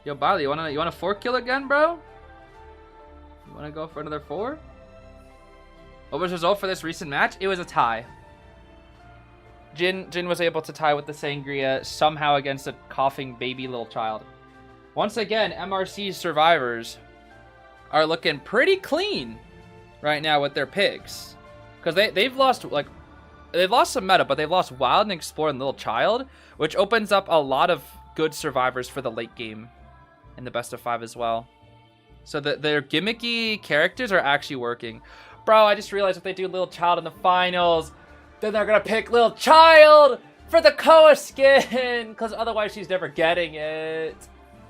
Yo, Bali, you wanna 4 kill again, bro? You wanna go for another 4? What was the result for this recent match? It was a tie. Jin was able to tie with the Sangria somehow against a coughing baby little child. Once again, MRC's survivors are looking pretty clean right now with their picks. Because they've lost, like, they've lost some meta, but they've lost Wild and Explore and Little Child, which opens up a lot of good survivors for the late game in the best of 5 as well. So their gimmicky characters are actually working. Bro, I just realized if they do Little Child in the finals, then they're gonna pick Little Child for the Koa skin, because otherwise she's never getting it.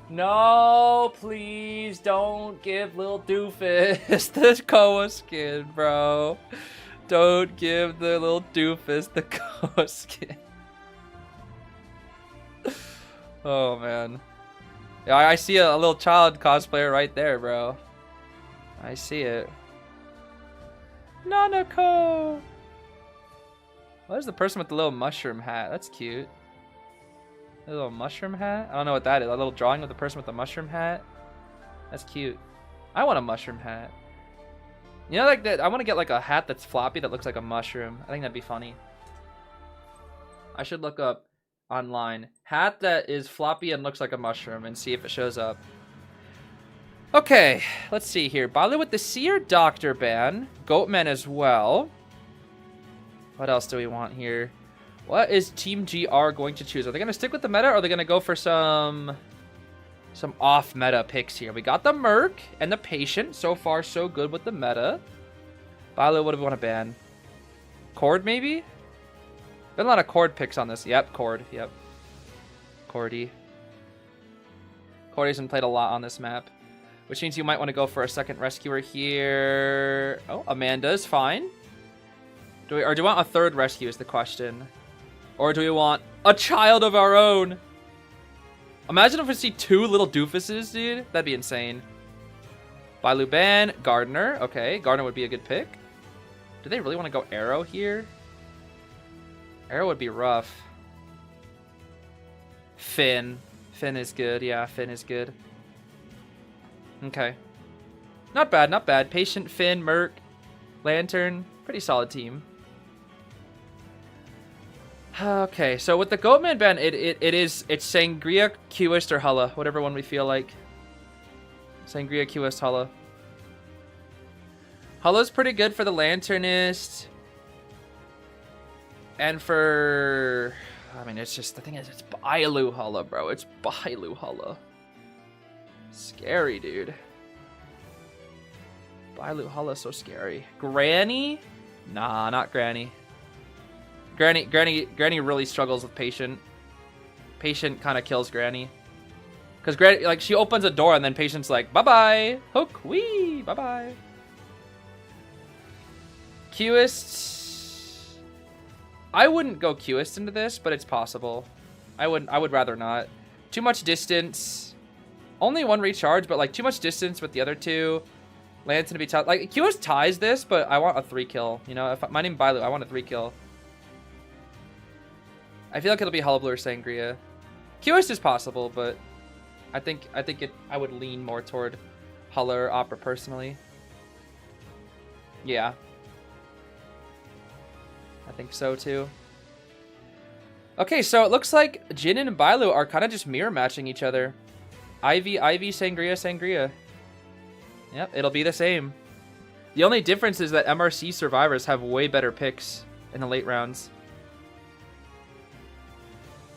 No, please don't give Lil Doofus the Koa skin, bro. Don't give the little doofus the Koa skin. Oh, man. Yeah, I see a little child cosplayer right there, bro. I see it. Nanako! What is the person with the little mushroom hat? That's cute. A little mushroom hat? I don't know what that is. A little drawing with the person with the mushroom hat? That's cute. I want a mushroom hat. You know, like that. I want to get like a hat that's floppy that looks like a mushroom. I think that'd be funny. I should look up online hat that is floppy and looks like a mushroom and see if it shows up. Okay, let's see here. Balu with the Seer Doctor ban. Goatman as well. What else do we want here? What is Team GR going to choose? Are they going to stick with the meta or are they going to go for some off-meta picks here? We got the Merc and the Patient. So far, so good with the meta. Balu, what do we want to ban? Cord, maybe? Been a lot of Cord picks on this. Yep, Cord. Yep. Cordy. Cordy's been played a lot on this map. Which means you might want to go for a second rescuer here. Oh, Amanda's fine. Do we want a third rescue is the question. Or do we want a child of our own? Imagine if we see two little doofuses, dude. That'd be insane. Bailu ban, Gardener. Okay, Gardener would be a good pick. Do they really want to go Arrow here? Arrow would be rough. Finn. Finn is good. Yeah, Finn is good. Okay. Not bad, not bad. Patient, Finn, Merc, Lantern. Pretty solid team. Okay, so with the Goatman ban, it's Sangria, Qist, or Hulla. Whatever one we feel like. Sangria, Qist, Hulla. Hulla's pretty good for the Lanternist. And for... I mean, it's just... The thing is, it's Bailu Hulla, bro. It's Bailu Hulla. Scary, dude. Bailu Hulla's so scary. Granny? Nah, not Granny. Granny really struggles with Patient. Patient kind of kills Granny. Because Granny, like, she opens a door and then Patient's like, bye-bye. Hook, wee, bye-bye. Qist. I wouldn't go Qist into this, but it's possible. I would rather not. Too much distance. Only one recharge, but like too much distance with the other two. Lantern to be tough. Like, Qist ties this, but I want a 3-kill. You know, if my name Bailu, I want a 3-kill. I feel like it'll be Hullablu or Sangria. Qist is possible, but I think I would lean more toward Hulla or Opera personally. Yeah. I think so too. Okay, so it looks like Jinin and Bailu are kind of just mirror matching each other. Ivy, Sangria, Sangria. Yep, it'll be the same. The only difference is that MRC survivors have way better picks in the late rounds.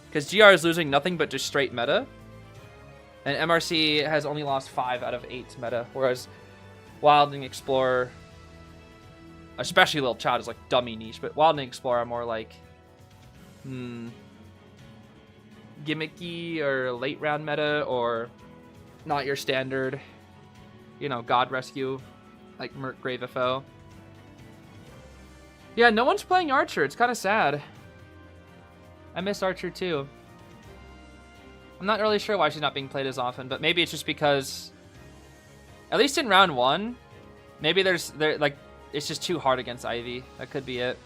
Because GR is losing nothing but just straight meta. And MRC has only lost 5 out of 8 meta. Whereas Wildling Explorer, especially Lil Child, is like dummy niche. But Wildling Explorer are more like gimmicky or late round meta, or not your standard, you know, God Rescue, like Merc Grave FO. Yeah, no one's playing Archer. It's kind of sad. I miss Archer too. I'm not really sure why she's not being played as often, but maybe it's just because, at least in round 1, maybe like it's just too hard against Ivy. That could be it.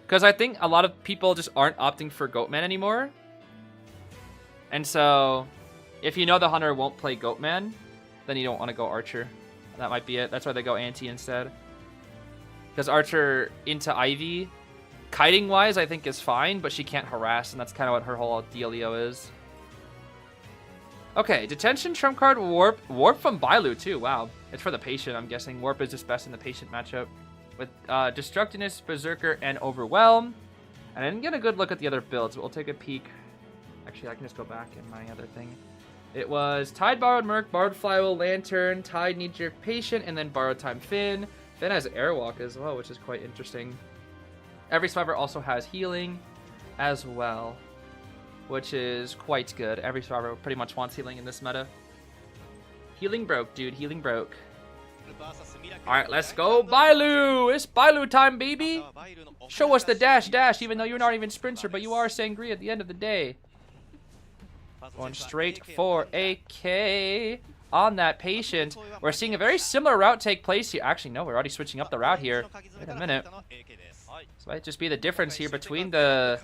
Because I think a lot of people just aren't opting for Goatman anymore. And so, if you know the hunter won't play Goatman, then you don't want to go Archer. That might be it. That's why they go Anti instead. Because Archer into Ivy, kiting-wise, I think is fine, but she can't harass, and that's kind of what her whole dealio is. Okay, Detention, Trump card, Warp. Warp from Bailu, too. Wow. It's for the Patient, I'm guessing. Warp is just best in the Patient matchup. With Destructinist, Berserker, and Overwhelm. And I didn't get a good look at the other builds, but we'll take a peek. Actually, I can just go back in my other thing. It was Tide, Borrowed Merc, Borrowed Flywheel, Lantern, Tide, Knee-Jerk, Patient, and then Borrowed Time, Finn. Finn has Airwalk as well, which is quite interesting. Every survivor also has healing. as well, which is quite good. Every survivor pretty much wants healing in this meta. Healing broke, dude. Healing broke. Alright, let's go, Bailu! It's Bailu time, baby! Show us the dash, even though you're not even sprinter, but you are Sangria at the end of the day. Going straight for AK on that patient. We're seeing a very similar route take place here. Actually, no, we're already switching up the route here. Wait a minute. This might just be the difference here between the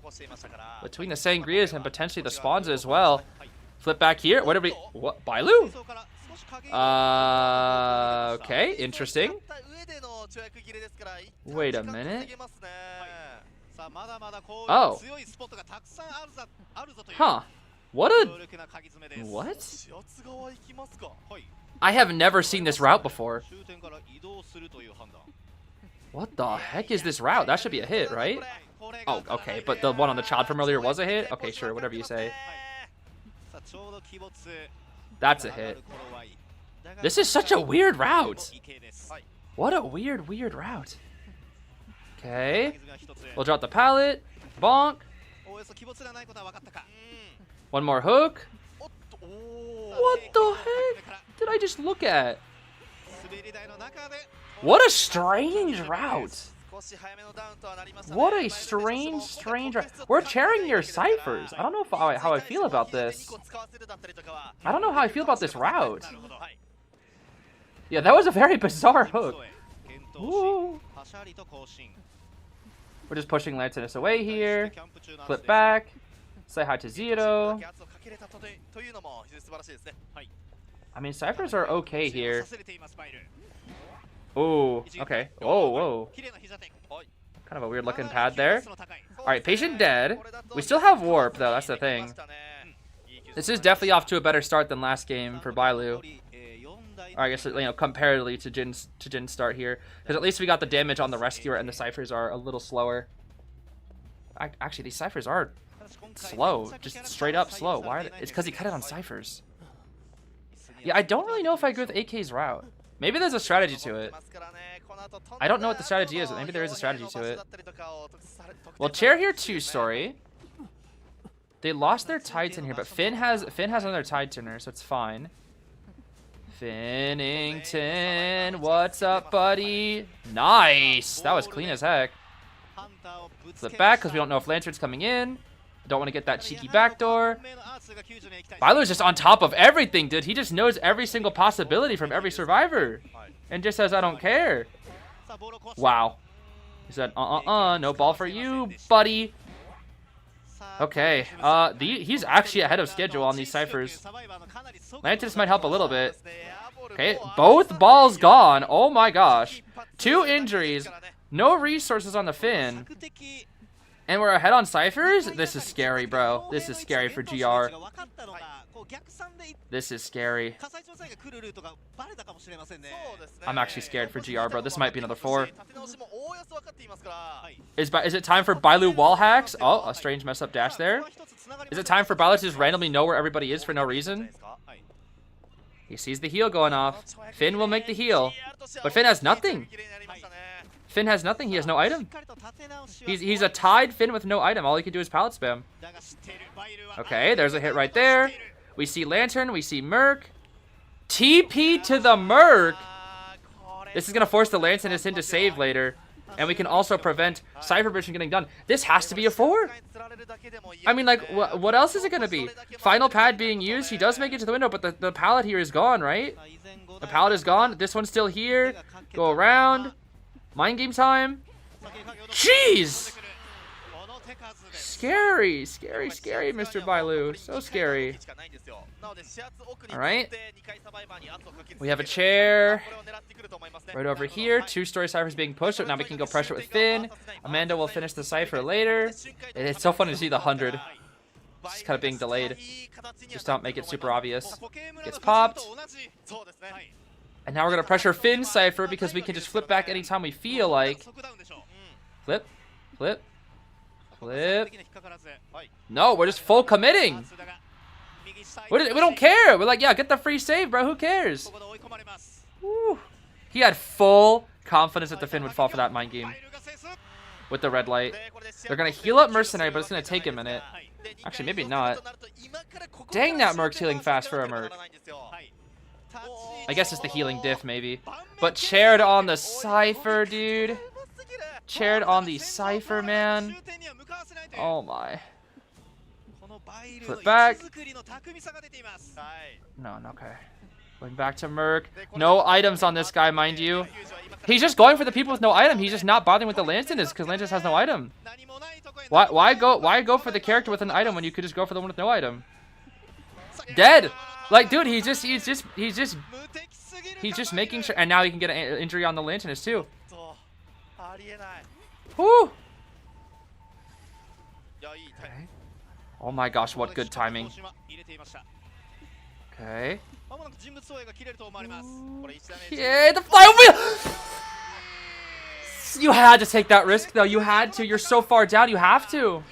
Sangrias and potentially the spawns as well. Flip back here. What did we... What? Bailu? Okay, interesting. Wait a minute. Oh. Huh. What? I have never seen this route before. What the heck is this route? That should be a hit, right? Oh, okay, but the one on the child from earlier was a hit? Okay, sure, whatever you say. That's a hit. This is such a weird route. What a weird route. Okay. We'll drop the pallet. Bonk. One more hook. What the heck did I just look at? What a strange route. What a strange route. We're chairing your ciphers. I don't know how I feel about this. I don't know how I feel about this route. Yeah, that was a very bizarre hook. Ooh. We're just pushing Lantinus away here. Flip back. Say hi to Zero. I mean, ciphers are okay here. Oh, okay. Oh, whoa. Kind of a weird looking pad there. Alright, patient dead. We still have warp, though. That's the thing. This is definitely off to a better start than last game for Bailu. Or I guess, you know, comparatively to Jin's start here. Because at least we got the damage on the rescuer and the ciphers are a little slower. Actually, these ciphers are slow. Just straight up slow. Why? It's because he cut it on ciphers. Yeah, I don't really know if I agree with AK's route. Maybe there's a strategy to it. I don't know what the strategy is, but maybe there is a strategy to it. Well, chair here too, sorry. They lost their Titan here, but Finn has another Titaner, so it's fine. Finnington, what's up, buddy? Nice! That was clean as heck. Flip back, because we don't know if Lantern's coming in. Don't want to get that cheeky backdoor. Bailu's just on top of everything, dude. He just knows every single possibility from every survivor. And just says, I don't care. Wow. He said, no ball for you, buddy. Okay. He's actually ahead of schedule on these ciphers. Lantis might help a little bit. Okay, both balls gone. Oh my gosh. 2 injuries. No resources on the Finn. And we're ahead on ciphers? This is scary, bro. This is scary for GR. This is scary. I'm actually scared for GR, bro. This might be another 4. Is it time for Bailu wall hacks? Oh, a strange mess up dash there. Is it time for Bailu to just randomly know where everybody is for no reason? He sees the heal going off. Finn will make the heal. But Finn has nothing. Finn has nothing. He has no item. He's a tied Finn with no item. All he can do is pallet spam. Okay, there's a hit right there. We see Lantern. We see Merc. TP to the Merc. This is going to force the Lantinus in to save later. And we can also prevent Cypher Bridge from getting done. This has to be a 4. I mean, like, what else is it going to be? Final pad being used. He does make it to the window, but the pallet here is gone, right? The pallet is gone. This one's still here. Go around. Mind game time. Jeez! Scary, Mr. Bailu. So scary. Alright. We have a chair. Right over here. 2-story ciphers being pushed. So now we can go pressure with Finn. Amanda will finish the cipher later. It's so funny to see the 100. It's kind of being delayed. Just don't make it super obvious. Gets popped. And now we're going to pressure Finn's cipher because we can just flip back anytime we feel like. Flip. Flip. Flip. No, we're just full committing. We don't care. We're like, yeah, get the free save, bro. Who cares? Woo. He had full confidence that the Finn would fall for that mind game. with the red light. They're gonna heal up Mercenary, but it's gonna take a minute. Actually, maybe not. Dang, that Merc's healing fast for a Merc. I guess it's the healing diff, maybe. But chaired on the Cypher, dude. Chaired on the Cypher, man. Oh my. Flip back. No, okay. Going back to Merc. No items on this guy, mind you. He's just going for the people with no item. He's just not bothering with the Lantinus because Lantinus has no item. Why go for the character with an item when you could just go for the one with no item? Dead. Like, dude, he's just making sure, and now he can get an injury on the Lantinus too. Whoo! Okay. Oh my gosh, what good timing. Okay. Yeah, the flywheel! You had to take that risk, though. You had to. You're so far down. You have to.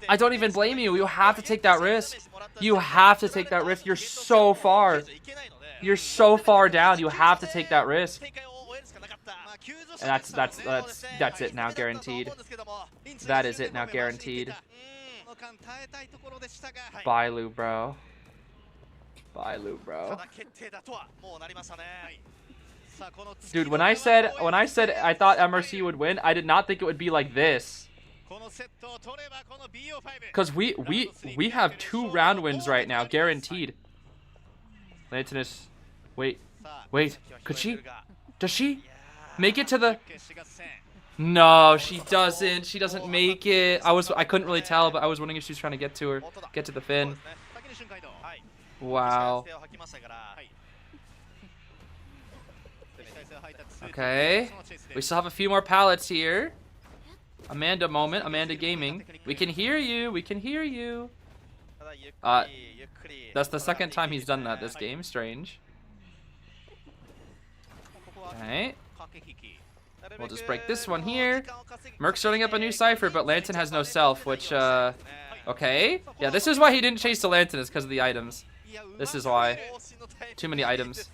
I don't even blame you. You have to take that risk. You have to take that risk. You're so far. You're so far down. You have to take that risk. And that's it now, guaranteed. That is it now, guaranteed. Bye, Lou, bro. Bye, Lou, bro. Dude, when I said I thought MRC would win, I did not think it would be like this. Cause we have 2 round wins right now, guaranteed. Lantinus, wait, could she? Does she make it to the? No, she doesn't. She doesn't make it. I couldn't really tell, but I was wondering if she was trying to get to the fin. Wow. Okay. We still have a few more pallets here. Amanda moment. Amanda Gaming. We can hear you. We can hear you. That's the second time he's done that this game. Strange. Okay. We'll just break this one here. Merc's starting up a new Cypher, but Lantin has no self, which, okay. Yeah, this is why he didn't chase the Lantinus, because of the items. This is why. Too many items.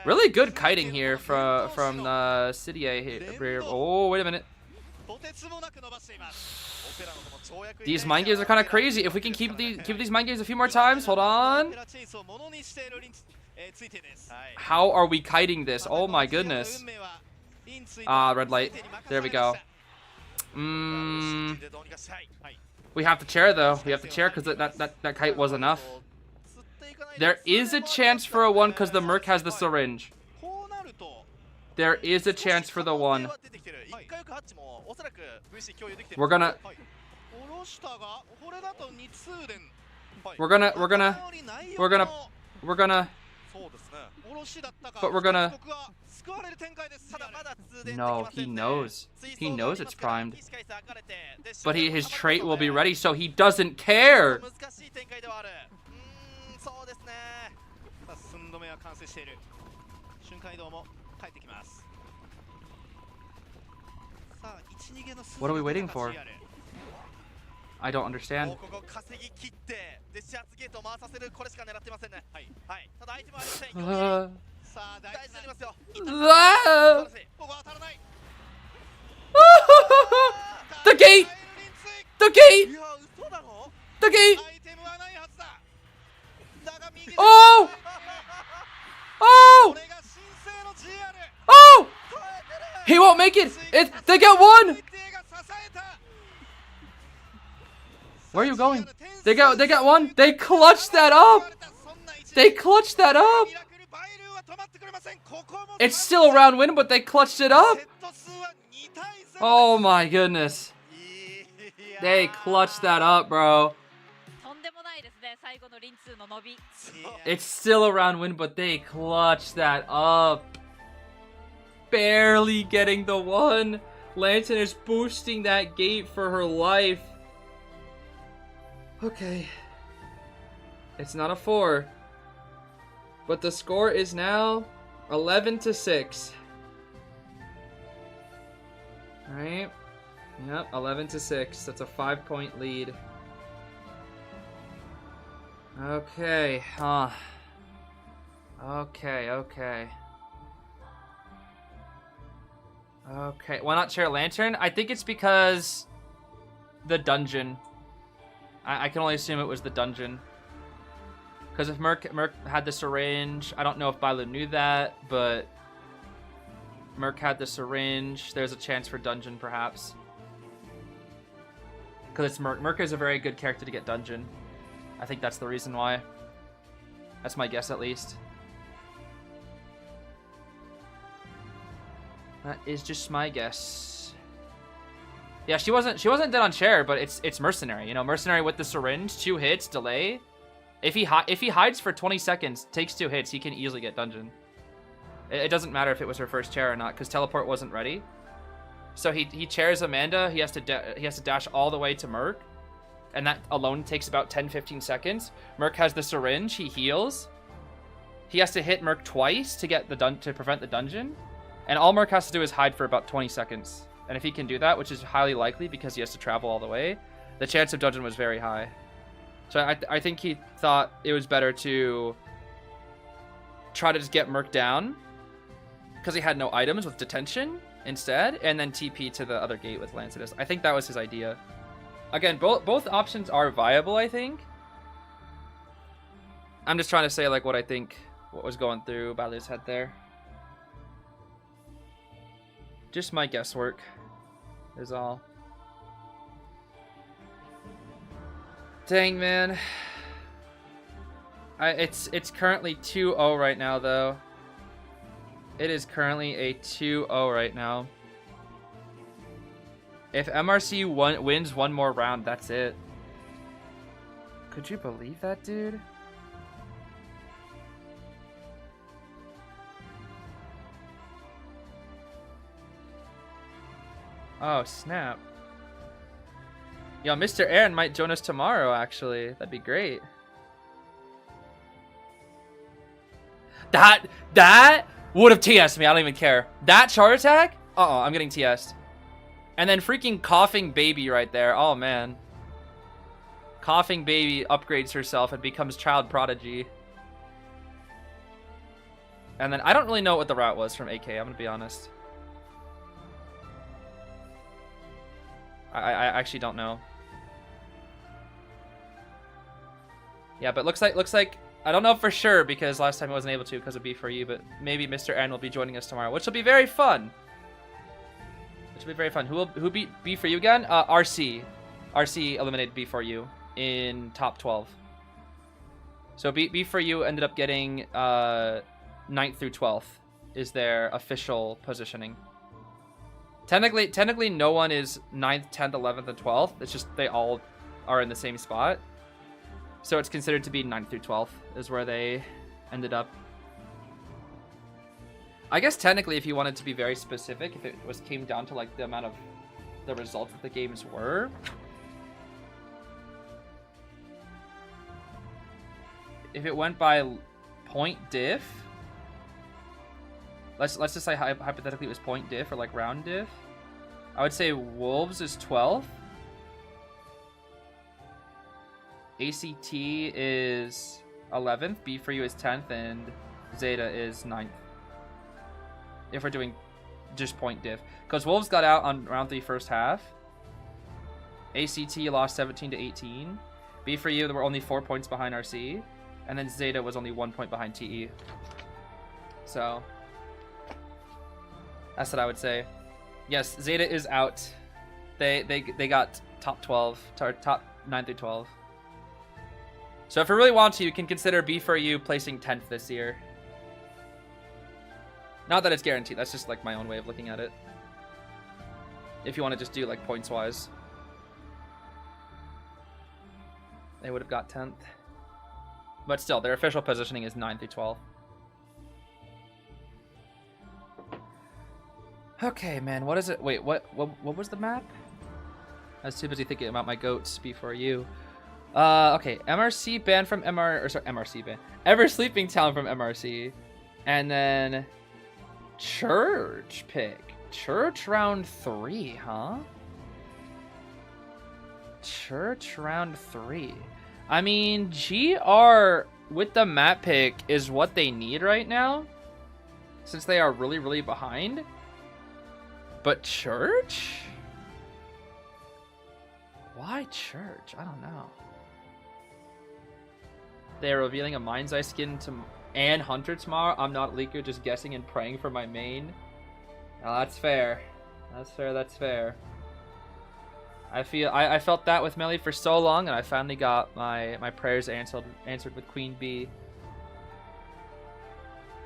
Really good kiting here from the Cydia here. Oh, wait a minute. These mind games are kind of crazy. If we can keep these mind games a few more times. Hold on. How are we kiting this? Oh my goodness. Red light. There we go. We have to chair though. We have to chair because that kite was enough. There is a chance for a 1 because the Merc has the syringe. There is a chance for the 1. We're gonna No, he knows. He knows it's primed. But his trait will be ready, so he doesn't care. What are we waiting for? I don't understand. The gate! The gate! The gate! Oh! Oh! Oh! He won't make it! They got 1! Where are you going? They got 1! They clutched that up! They clutched that up! It's still a round win, but they clutched it up! Oh my goodness. They clutched that up, bro. It's still a round win, but they clutched that up. Barely getting the 1. Lantin is boosting that gate for her life. Okay. It's not a 4. But the score is now 11-6. Alright. Yep, 11-6. That's a 5-point lead. Okay. Okay. Okay, why not chair lantern? I think it's because the dungeon. I can only assume it was the dungeon. Because if Merc had the syringe, I don't know if Bailu knew that, but Merc had the syringe. There's a chance for dungeon, perhaps. Because it's Merc. Merc is a very good character to get dungeon. I think that's the reason why. That's my guess, at least. That is just my guess. Yeah, she wasn't dead on chair, but it's mercenary. You know, mercenary with the syringe, 2 hits, delay. If he hides for 20 seconds, takes 2 hits, he can easily get dungeon. It doesn't matter if it was her first chair or not, because teleport wasn't ready. So he chairs Amanda. He has to dash all the way to Merc, and that alone takes about 10-15 seconds. Merc has the syringe. He heals. He has to hit Merc twice to get to prevent the dungeon. And all Merc has to do is hide for about 20 seconds. And if he can do that, which is highly likely because he has to travel all the way, the chance of dungeon was very high. So I think he thought it was better to try to just get Merc down because he had no items with detention instead, and then TP to the other gate with Lancidus. I think that was his idea. Again, both options are viable, I think. I'm just trying to say like what I think, what was going through Bailu's head there. Just my guesswork is all. Dang, man. It's currently 2-0 right now, though. It is currently a 2-0 right now. If MRC wins one more round, that's it. Could you believe that, dude? Oh, snap. Yo, Mr. Aaron might join us tomorrow, actually. That'd be great. That would have TS'd me. I don't even care. That chart attack? Uh-oh, I'm getting TS'd. And then freaking Coughing Baby right there. Oh, man. Coughing Baby upgrades herself and becomes Child Prodigy. And then I don't really know what the route was from AK. I'm gonna be honest. I actually don't know. Yeah, but looks like I don't know for sure because last time I wasn't able to because of B4U, but maybe Mr. N will be joining us tomorrow, which will be very fun. Which will be very fun. Who beat B4U again? RC. RC eliminated B4U in top 12. So B4U ended up getting 9th through 12th is their official positioning. Technically, no one is 9th, 10th, 11th, and 12th. It's just they all are in the same spot. So it's considered to be 9th through 12th is where they ended up. I guess technically, if you wanted to be very specific, if it came down to like the amount of the results that the games were, if it went by point diff, let's just say hypothetically it was point diff or like round diff, I would say Wolves is 12th, ACT is 11th, B4U is 10th, and Zeta is 9th. If we're doing just point diff, because Wolves got out on round 3 first half, ACT lost 17-18, B4U there were only 4 points behind RC, and then Zeta was only 1 point behind TE. So that's what I would say. Yes, Zeta is out. They got top 12, top 9 through 12. So if you really want to, you can consider B4U placing 10th this year. Not that it's guaranteed. That's just like my own way of looking at it. If you want to just do like points wise, they would have got 10th. But still, their official positioning is 9 through 12. Okay, man, what is it? Wait, what was the map? I was too busy thinking about my goats B4U. Okay, MRC banned from MRC ban. Ever Sleeping Town from MRC. And then Church pick. Church round 3, huh? Church round 3. I mean, GR with the map pick is what they need right now, since they are really, really behind. But church? Why church? I don't know. They're revealing a Mind's Eye skin and Hunter tomorrow. I'm not leaker, just guessing and praying for my main. Now that's fair. That's fair, that's fair. I felt that with Melee for so long, and I finally got my prayers answered with Queen Bee.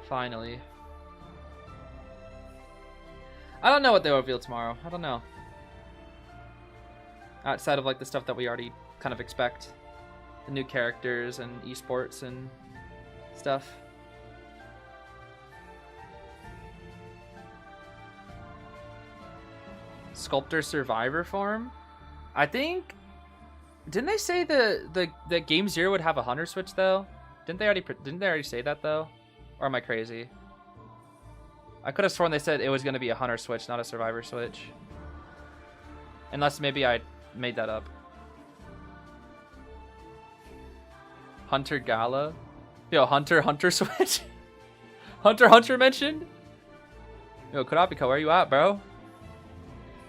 Finally. I don't know what they'll reveal tomorrow. I don't know. Outside of like the stuff that we already kind of expect. The new characters and esports and stuff. Sculptor Survivor form? I think... Didn't they say the Game Zero would have a Hunter switch though? Didn't they already say that though? Or am I crazy? I could have sworn they said it was going to be a Hunter switch, not a Survivor switch. Unless maybe I made that up. Hunter Gala? Yo, Hunter switch? Hunter mentioned? Yo, Kurapika, where you at, bro?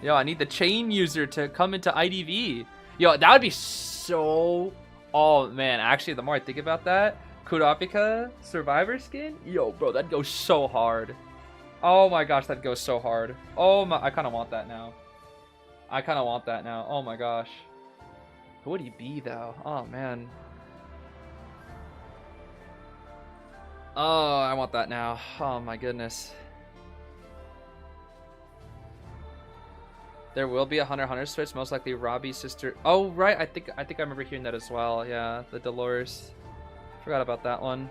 Yo, I need the chain user to come into IDV. Yo, that would be so... Oh, man. Actually, the more I think about that, Kurapika Survivor skin? Yo, bro, that'd go so hard. Oh my gosh, that'd go so hard. Oh my... I kind of want that now. I kind of want that now. Oh my gosh. Who would he be, though? Oh, man. Oh, I want that now. Oh my goodness. There will be a Hunter switch, most likely Robbie's sister. Oh right, I think I remember hearing that as well. Yeah, the Dolores. Forgot about that one.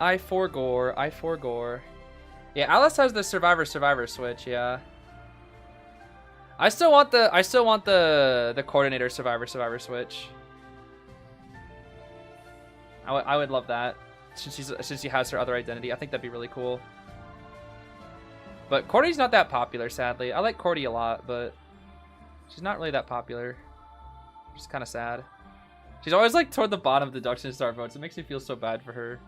I forgore. Yeah, Alice has the Survivor switch. Yeah. I still want the coordinator Survivor switch. I would love that. Since she has her other identity, I think that'd be really cool. But Cordy's not that popular, sadly. I like Cordy a lot, but she's not really that popular. Which is kind of sad. She's always like toward the bottom of the Deduction Star votes. It makes me feel so bad for her.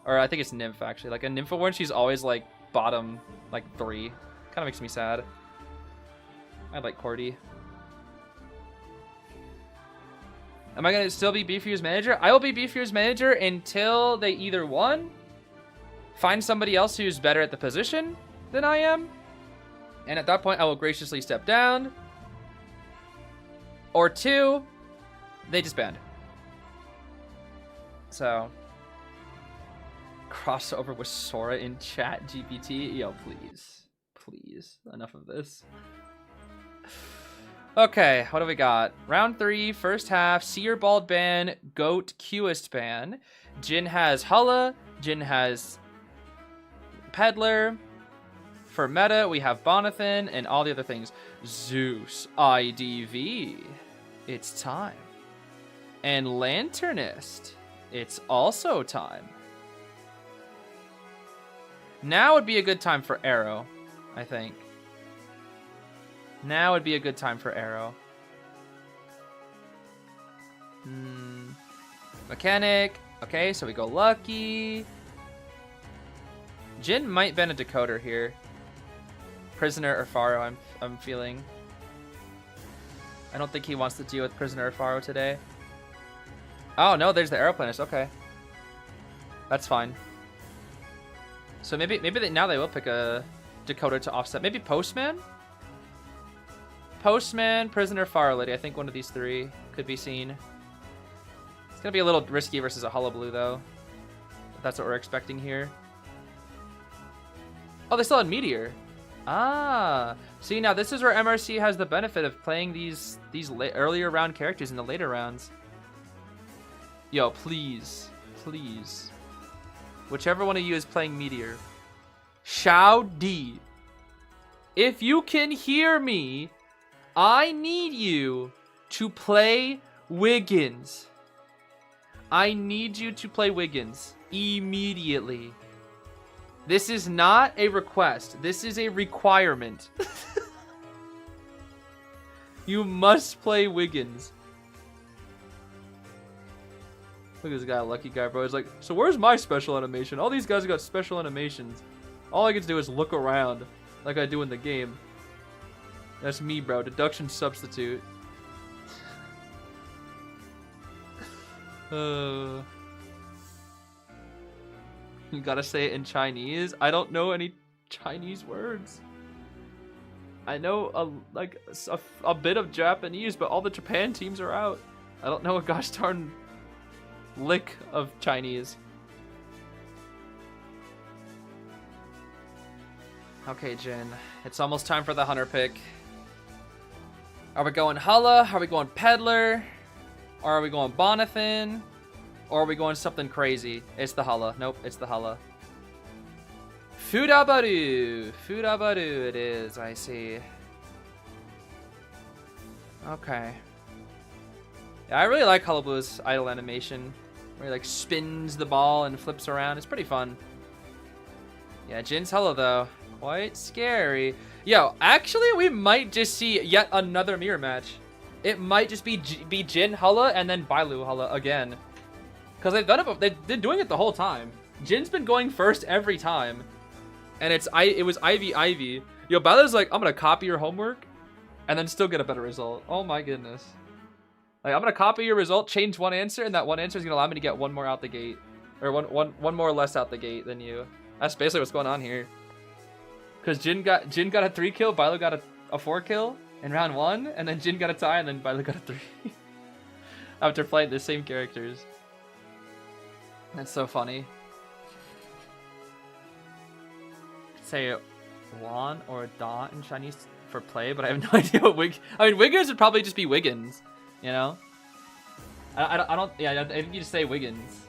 Or I think it's Nymph actually. Like a Nymphoborn, she's always like bottom like 3. Kind of makes me sad. I like Cordy. Am I gonna still be BFU's manager? I will be BFU's manager until they either 1, find somebody else who's better at the position than I am, and at that point I will graciously step down, or 2, they disband. So, crossover with Sora in chat GPT. Yo, please, enough of this. Okay, what do we got? Round 3, first half, Seer Bald ban, Goat Qist ban. Jin has Hulla, Jin has Peddler. For meta, we have Bonathan and all the other things. Zeus, IDV, it's time. And Lanternist, it's also time. Now would be a good time for Arrow, I think. Now would be a good time for Arrow. Mechanic. Okay, so we go Lucky. Jin might ban a decoder here. Prisoner or Faro, I'm feeling. I don't think he wants to deal with Prisoner or Faro today. Oh no, there's the Aeroplanist. Okay, that's fine. So maybe now they will pick a decoder to offset. Maybe Postman. Postman, Prisoner, Faro Lady. I think one of these 3 could be seen. It's gonna be a little risky versus a Hullabaloo though. If that's what we're expecting here. Oh, they still had Meteor. Ah, see now this is where MRC has the benefit of playing these earlier round characters in the later rounds. Yo, please, whichever one of you is playing Meteor, Shao D, if you can hear me, I need you to play Wiggins. I need you to play Wiggins immediately. This is not a request. This is a requirement. You must play Wiggins. Look at this guy, Lucky Guy, bro. He's like, so where's my special animation? All these guys got special animations. All I get to do is look around. like I do in the game. That's me, bro. Deduction substitute. You gotta say it in Chinese. I don't know any Chinese words. I know a bit of Japanese, but all the Japan teams are out. I don't know a gosh darn lick of Chinese. Okay, Jin. It's almost time for the hunter pick. Are we going Hulla? Are we going Peddler? Or are we going Bonathan? Or are we going something crazy? It's the Hulla. Nope, it's the Hulla. Fudabaru! Fudabaru it is, I see. Okay. Yeah, I really like Hullablue's idle animation. Where he like spins the ball and flips around. It's pretty fun. Yeah, Jin's Hulla though. Quite scary. Yo, actually we might just see yet another mirror match. It might just be Jin Hulla and then Bailu Hulla again. Because they've been doing it the whole time. Jin's been going first every time. And it was Ivy. Yo, Bailu's like, I'm gonna copy your homework and then still get a better result. Oh my goodness. Like, I'm gonna copy your result, change one answer, and that one answer is gonna allow me to get one more out the gate. Or one more less out the gate than you. That's basically what's going on here. Because Jin got a 3-kill, Bailu got a 4-kill in round 1, and then Jin got a tie, and then Bailu got a 3. After playing the same characters. That's so funny. Say Juan or Da in Chinese for play, but I have no idea what Wiggins would probably just be Wiggins, you know? I don't, yeah, I think you just say Wiggins.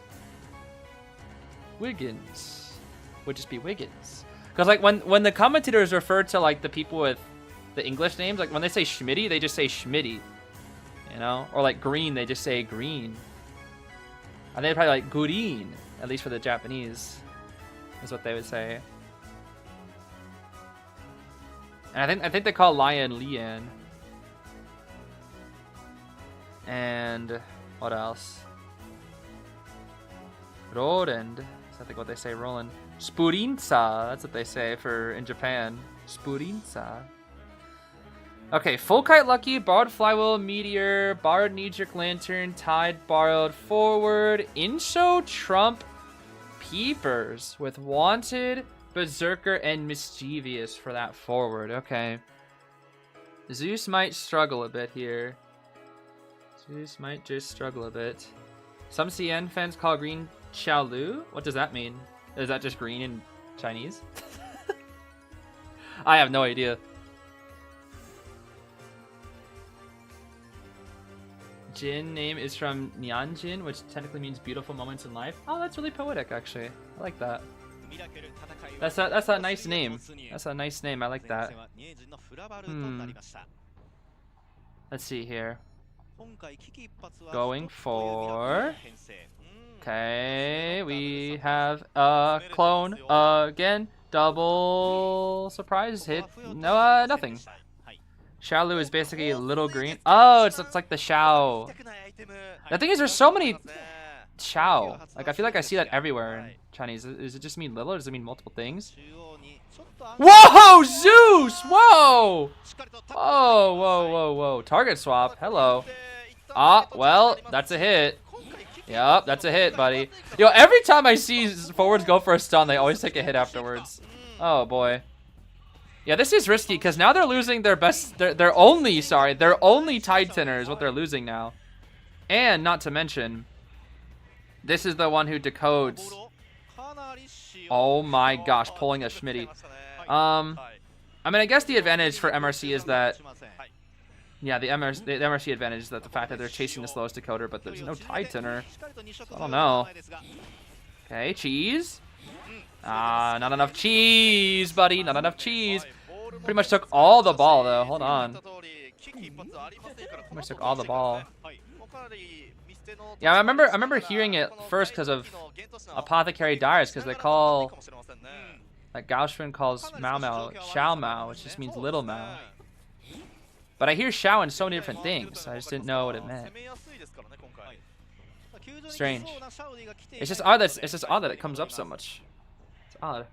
Wiggins would just be Wiggins. Because like when the commentators refer to like the people with the English names, like when they say Schmitty, they just say Schmitty, you know? Or like Green, they just say Green. I think probably like Green, at least for the Japanese, is what they would say. And I think they call Lion Lian. And what else? Roland. I think what they say, Roland. Spurinsa. That's what they say for in Japan. Spurinsa. Okay, Full Kite Lucky, Borrowed Flywheel, Meteor, Borrowed Knee-Jerk Lantern, Tide, Borrowed Forward, Insho, Trump, Peepers with Wanted, Berserker, and Mischievous for that forward. Okay. Zeus might struggle a bit here. Zeus might just struggle a bit. Some CN fans call green Xiaolu. What does that mean? Is that just green in Chinese? I have no idea. Jin name is from Nianjin, which technically means beautiful moments in life. Oh, that's really poetic, actually. I like that. That's a nice name. That's a nice name. I like that. Let's see here. Going for... Okay, we have a clone again. Double surprise hit. No, nothing. Xiaolu is basically little green. Oh, it's like the Xiao. The thing is, there's so many Xiao. Like, I feel like I see that everywhere in Chinese. Does it just mean little, or does it mean multiple things? Whoa, Zeus! Whoa! Whoa. Target swap. Hello. Ah, well, that's a hit. Yup, that's a hit, buddy. Yo, every time I see forwards go for a stun, they always take a hit afterwards. Oh, boy. Yeah, this is risky because now they're losing their best, their only Tidetenor is what they're losing now. And not to mention, this is the one who decodes. Oh my gosh, pulling a Schmitty. I mean, I guess the advantage for MRC is that, yeah, the MRC advantage is that the fact that they're chasing the slowest decoder, but there's no Tidetenor. So I don't know. Okay, cheese. Ah, not enough cheese, buddy. Not enough cheese. Pretty much took all the ball, though. Hold on. Pretty much took all the ball. Yeah, I remember hearing it first because of Apothecary Dyers, because they call, like Gauchrin calls Mao Mao Xiao Mao, which just means little Mao. But I hear Xiao in so many different things, so I just didn't know what it meant. Strange. It's just odd that it comes up so much. It's odd.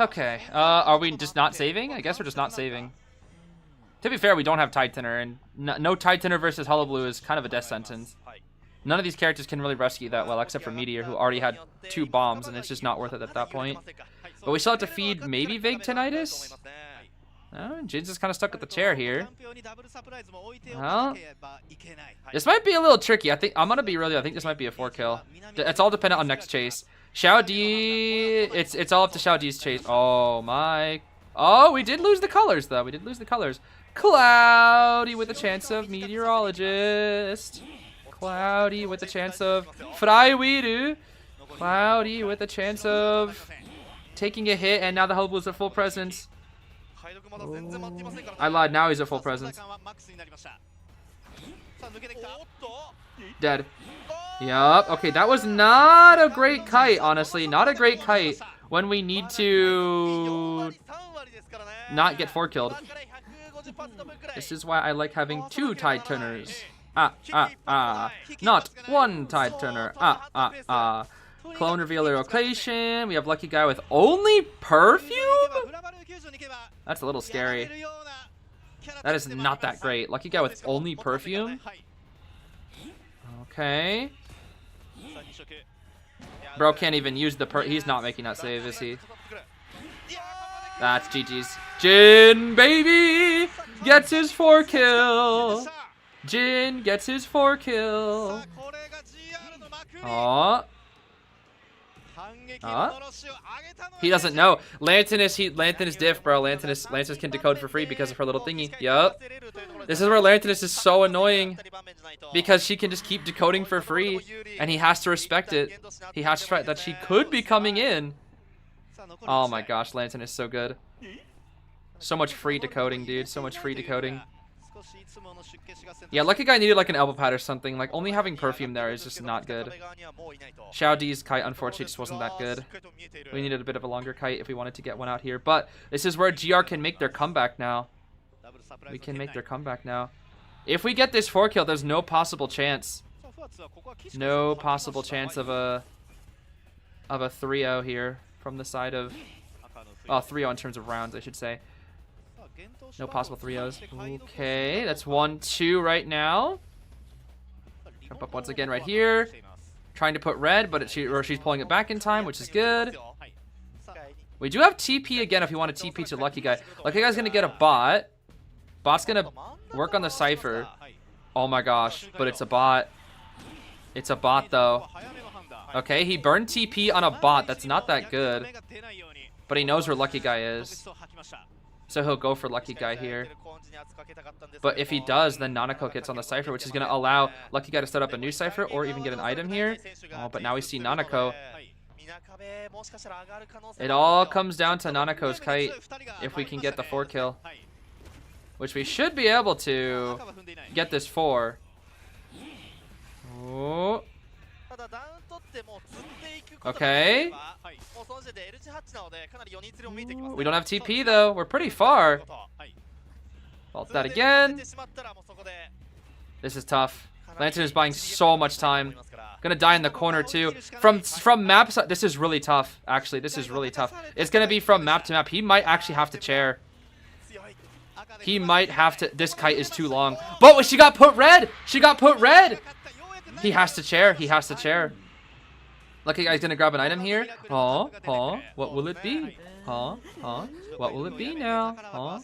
Okay, are we just not saving? I guess we're just not saving. To be fair, we don't have Titaner, and no Titaner versus Hullabaloo is kind of a death sentence. None of these characters can really rescue that well, except for Meteor, who already had 2 bombs, and it's just not worth it at that point. But we still have to feed maybe Vague Tinnitus? Oh, Jin's is kind of stuck at the chair here. Well, this might be a little tricky. I'm gonna be really. I think this might be a 4 kill. It's all dependent on next chase. Xiao Di, it's all up to Xiao Di's chase. Oh my! Oh, we did lose the colors though. We did lose the colors. Cloudy with a chance of Meteorologist. Cloudy with a chance of Freiwiru. Cloudy with a chance of taking a hit, and now the Hullabaloo's at full presence. Oh. I lied, now he's at full presence. Dead. Yup. Okay, that was not a great kite, honestly. Not a great kite when we need to not get 4 killed. This is why I like having 2 tide turners. Not 1 tide turner. Clone revealer location. We have lucky guy with only perfume? That's a little scary. That is not that great. Lucky guy with only perfume? Okay. Bro can't even use the he's not making that save, is he? That's GG's. Jin, baby! Gets his 4 kill! Jin gets his 4 kill! Aww. He doesn't know. Lantinus diff, bro. Lantinus can decode for free because of her little thingy. Yup. This is where Lantinus is so annoying. Because she can just keep decoding for free. And he has to respect it. He has to respect that she could be coming in. Oh my gosh, Lantinus is so good. So much free decoding, dude. So much free decoding. Yeah, lucky guy needed like an elbow pad or something. Like only having perfume there is just not good. Xiao Di's kite unfortunately just wasn't that good. We needed a bit of a longer kite if we wanted to get one out here. But this is where GR can make their comeback now. We can make their comeback now. If we get this 4 kill, there's no possible chance. No possible chance of a 3-0 here from the side of 3-0 in terms of rounds, I should say. No possible 3-0s. Okay, that's 1-2 right now. Jump up once again right here. Trying to put red, but she's pulling it back in time, which is good. We do have TP again if you want to TP to Lucky Guy. Lucky Guy's going to get a bot. Bot's going to work on the Cypher. Oh my gosh, but it's a bot. It's a bot, though. Okay, he burned TP on a bot. That's not that good. But he knows where Lucky Guy is. So he'll go for Lucky Guy here. But if he does, then Nanako gets on the Cypher, which is going to allow Lucky Guy to set up a new Cypher or even get an item here. Oh, but now we see Nanako. It all comes down to Nanako's kite if we can get the 4 kill. Which we should be able to get this 4. Oh. Okay. We don't have TP though. We're pretty far. Vault that again. This is tough. Lantern is buying so much time. Gonna die in the corner too. From map side, this is really tough. Actually, this is really tough. It's gonna be from map to map. He might actually have to chair. He might have to. This kite is too long. But she got put red. She got put red. He has to chair. He has to chair. Lucky Guy's gonna grab an item here. What will it be? What will it be now?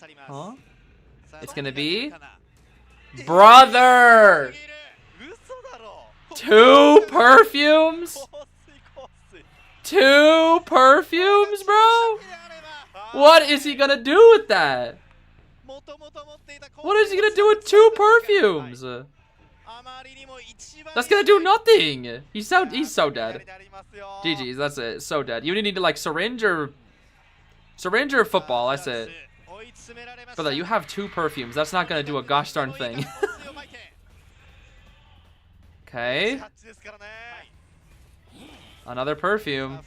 It's gonna be... Brother! 2 perfumes? 2 perfumes, bro? What is he gonna do with that? What is he gonna do with 2 perfumes? That's gonna do nothing. He's so dead. GG's, that's it. So dead. You need to like syringe or football. That's it. Brother, you have 2 perfumes. That's not gonna do a gosh darn thing. Okay. Another perfume.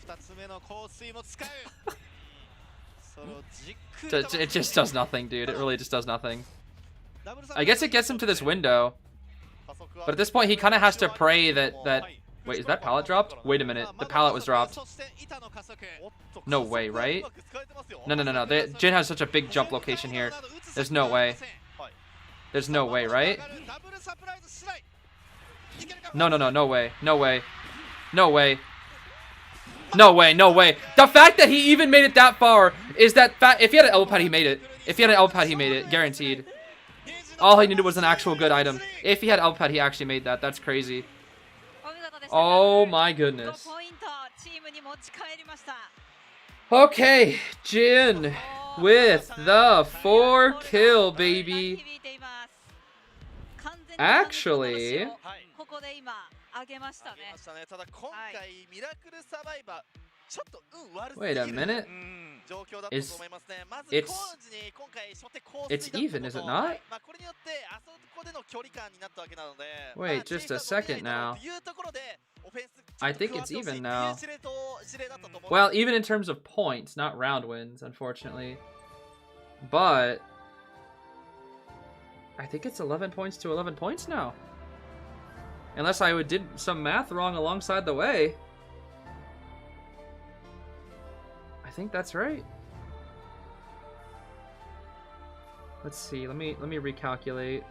It just does nothing, dude. It really just does nothing. I guess it gets him to this window. But at this point, he kind of has to pray that Wait, is that pallet dropped? Wait a minute. The pallet was dropped. No way, right? No, no, no, no. Jin has such a big jump location here. There's no way. There's no way, right? No, no, no, no way. No way. No way. No way, no way. The fact that he even made it that far is that fact. If he had an elbow pad, he made it. If he had an elbow pad, he made it. Guaranteed. All he needed was an actual good item. If he had elbow pad, he actually made that. That's crazy. Oh my goodness. Okay, Jin with the 4 kill, baby. Actually, wait a minute. It's even, is it not? Wait, just a second now. I think it's even now. Well, even in terms of points, not round wins, unfortunately. But I think it's 11 points to 11 points now. Unless I did some math wrong alongside the way. I think that's right. Let's see. Let me recalculate.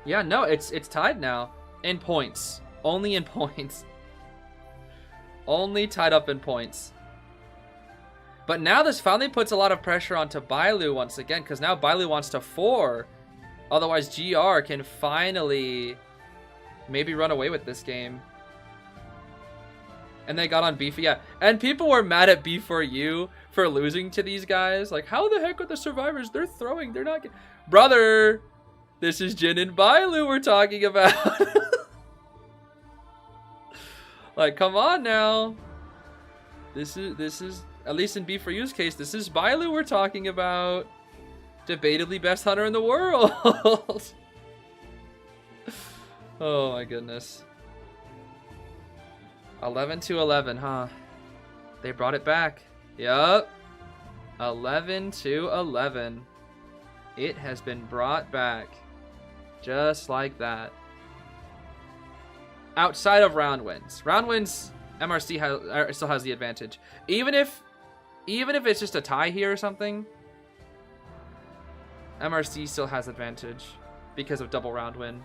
Yeah, no, it's tied now in points. Only in points. Only tied up in points. But now this finally puts a lot of pressure onto Bailu once again, because now Bailu wants to 4. Otherwise, GR can finally maybe run away with this game. And they got on B4, yeah. And people were mad at B4U for losing to these guys. Like, how the heck are the survivors? They're throwing, they're not... Brother! This is Jin and Bailu we're talking about. Like, come on now. This is, at least in B4U's case, this is Bailu we're talking about. Debatably best hunter in the world. Oh my goodness. 11 to 11, huh? They brought it back. Yup. 11 to 11. It has been brought back. Just like that. Outside of round wins. Round wins, MRC still has the advantage. Even if it's just a tie here or something, MRC still has advantage because of double round win.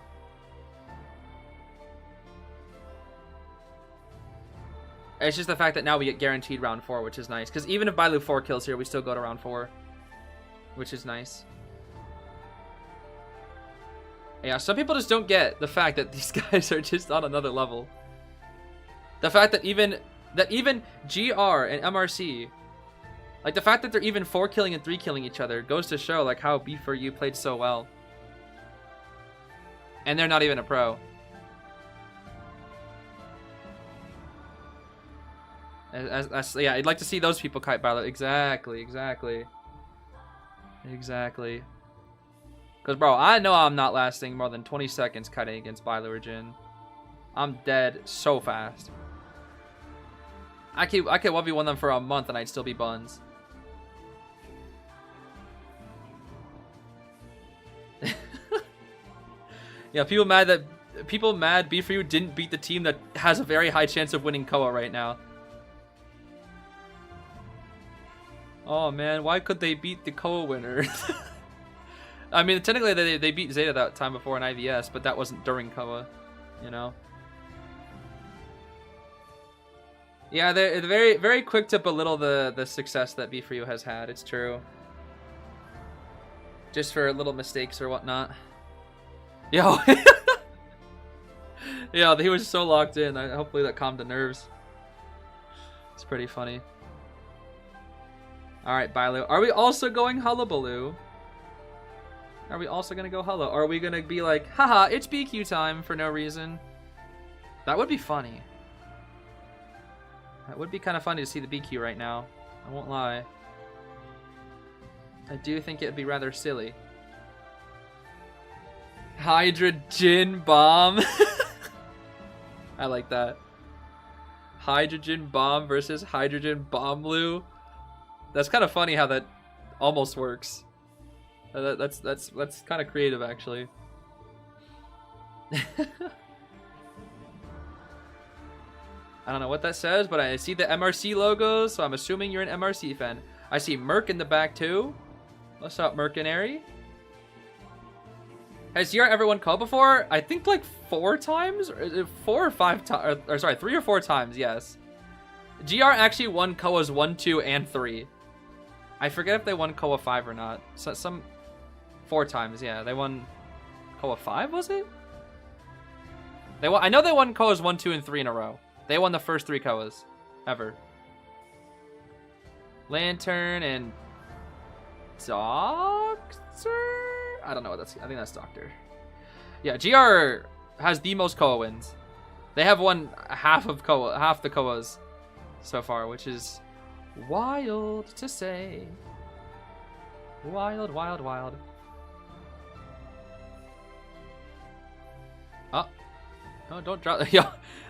It's just the fact that now we get guaranteed round 4, which is nice. Because even if Bailu 4 kills here, we still go to round 4, which is nice. Yeah, some people just don't get the fact that these guys are just on another level. The fact that even GR and MRC, like the fact that they're even 4 killing and 3 killing each other goes to show like how B4U played so well. And they're not even a pro. Yeah, I'd like to see those people kite Bailu. Exactly. Because, bro, I know I'm not lasting more than 20 seconds kiting against Bailu or Jin. I'm dead so fast. I could 1v1 them for a month and I'd still be buns. Yeah, people mad B4U didn't beat the team that has a very high chance of winning Koa right now. Oh man, why could they beat the Koa winner? I mean, technically they beat Zeta that time before in IVS, but that wasn't during Koa, you know? Yeah, they're very, very quick to belittle the success that B4U has had, it's true. Just for little mistakes or whatnot. Yo! Yeah, he was so locked in. Hopefully that calmed the nerves. It's pretty funny. Alright, Bailu. Are we also going Hullabaloo? Are we also gonna go Hullo? Or are we gonna be like, haha, it's BQ time for no reason? That would be funny. That would be kind of funny to see the BQ right now. I won't lie. I do think it'd be rather silly. Hydrogen bomb. I like that. Hydrogen bomb versus hydrogen bomb-loo. That's kind of funny how that almost works. That's kind of creative, actually. I don't know what that says, but I see the MRC logo, so I'm assuming you're an MRC fan. I see Merc in the back too. What's up, Mercenary? Has GR ever won KO before? I think like 4 times? Or 4 or 5 times. Or sorry, 3 or 4 times, yes. GR actually won KOAs 1, 2, and 3. I forget if they won KOA 5 or not. So, 4 times, yeah. They won KOA 5, was it? I know they won KOAs 1, 2, and 3 in a row. They won the first 3 KOAs ever. Lantern and Doctor? I don't know what that's. I think that's Doctor. Yeah, GR has the most KOA wins. They have won half the KOAs so far, which is wild to say. Wild, wild, wild. Oh. No, don't drop. Yo,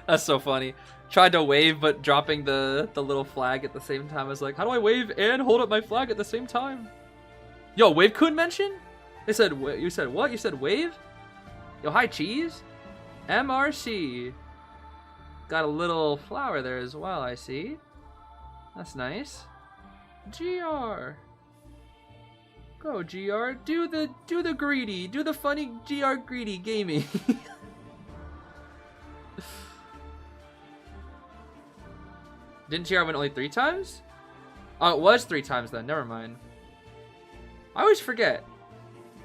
that's so funny. Tried to wave, but dropping the little flag at the same time. I was like, how do I wave and hold up my flag at the same time? Yo, Wave Kun mention? They said, you said what? You said wave? Yo, hi, Cheese. MRC. Got a little flower there as well, I see. That's nice. GR. Go, GR. Do the greedy. Do the funny GR greedy gaming. Didn't GR win only 3 times? Oh, it was 3 times then. Never mind. I always forget.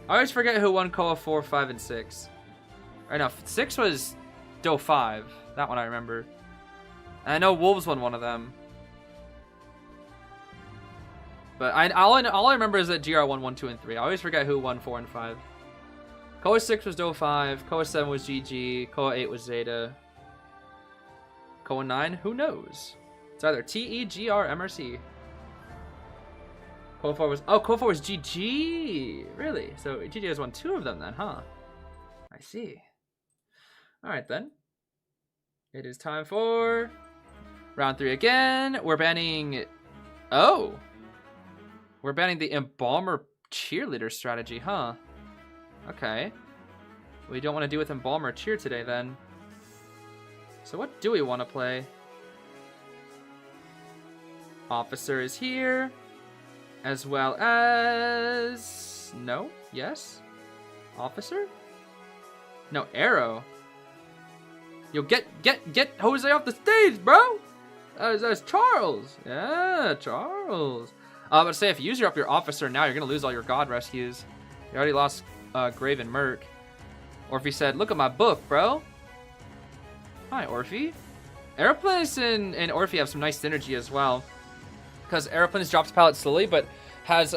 I always forget who won KOA 4, 5, and 6. Or no, 6 was Do 5. That one I remember. And I know Wolves won one of them. But all I remember is that GR won 1, 2, and 3. I always forget who won 4 and 5. KOA 6 was Do 5. KOA 7 was GG. KOA 8 was Zeta. KOA 9, who knows? It's either TE, GR, MRC. KOA 4 was... Oh, KOA 4 was GG! Really? So GG has won 2 of them then, huh? I see. Alright then. It is time for... round 3 again. We're banning... Oh! We're banning the Embalmer Cheerleader strategy, huh? Okay. We don't want to do with Embalmer Cheer today then. So what do we want to play? Officer is here. As well as... No? Yes? Officer? No, Arrow. Yo, get Jose off the stage, bro! That's Charles. Yeah, Charles. But say if you use up your Officer now, you're going to lose all your God rescues. You already lost Grave and Merc. Orphe said, look at my book, bro. Hi, Orphe. Aeroplanes and Orphe have some nice synergy as well. Because Aeroplanes drops pallet slowly, but has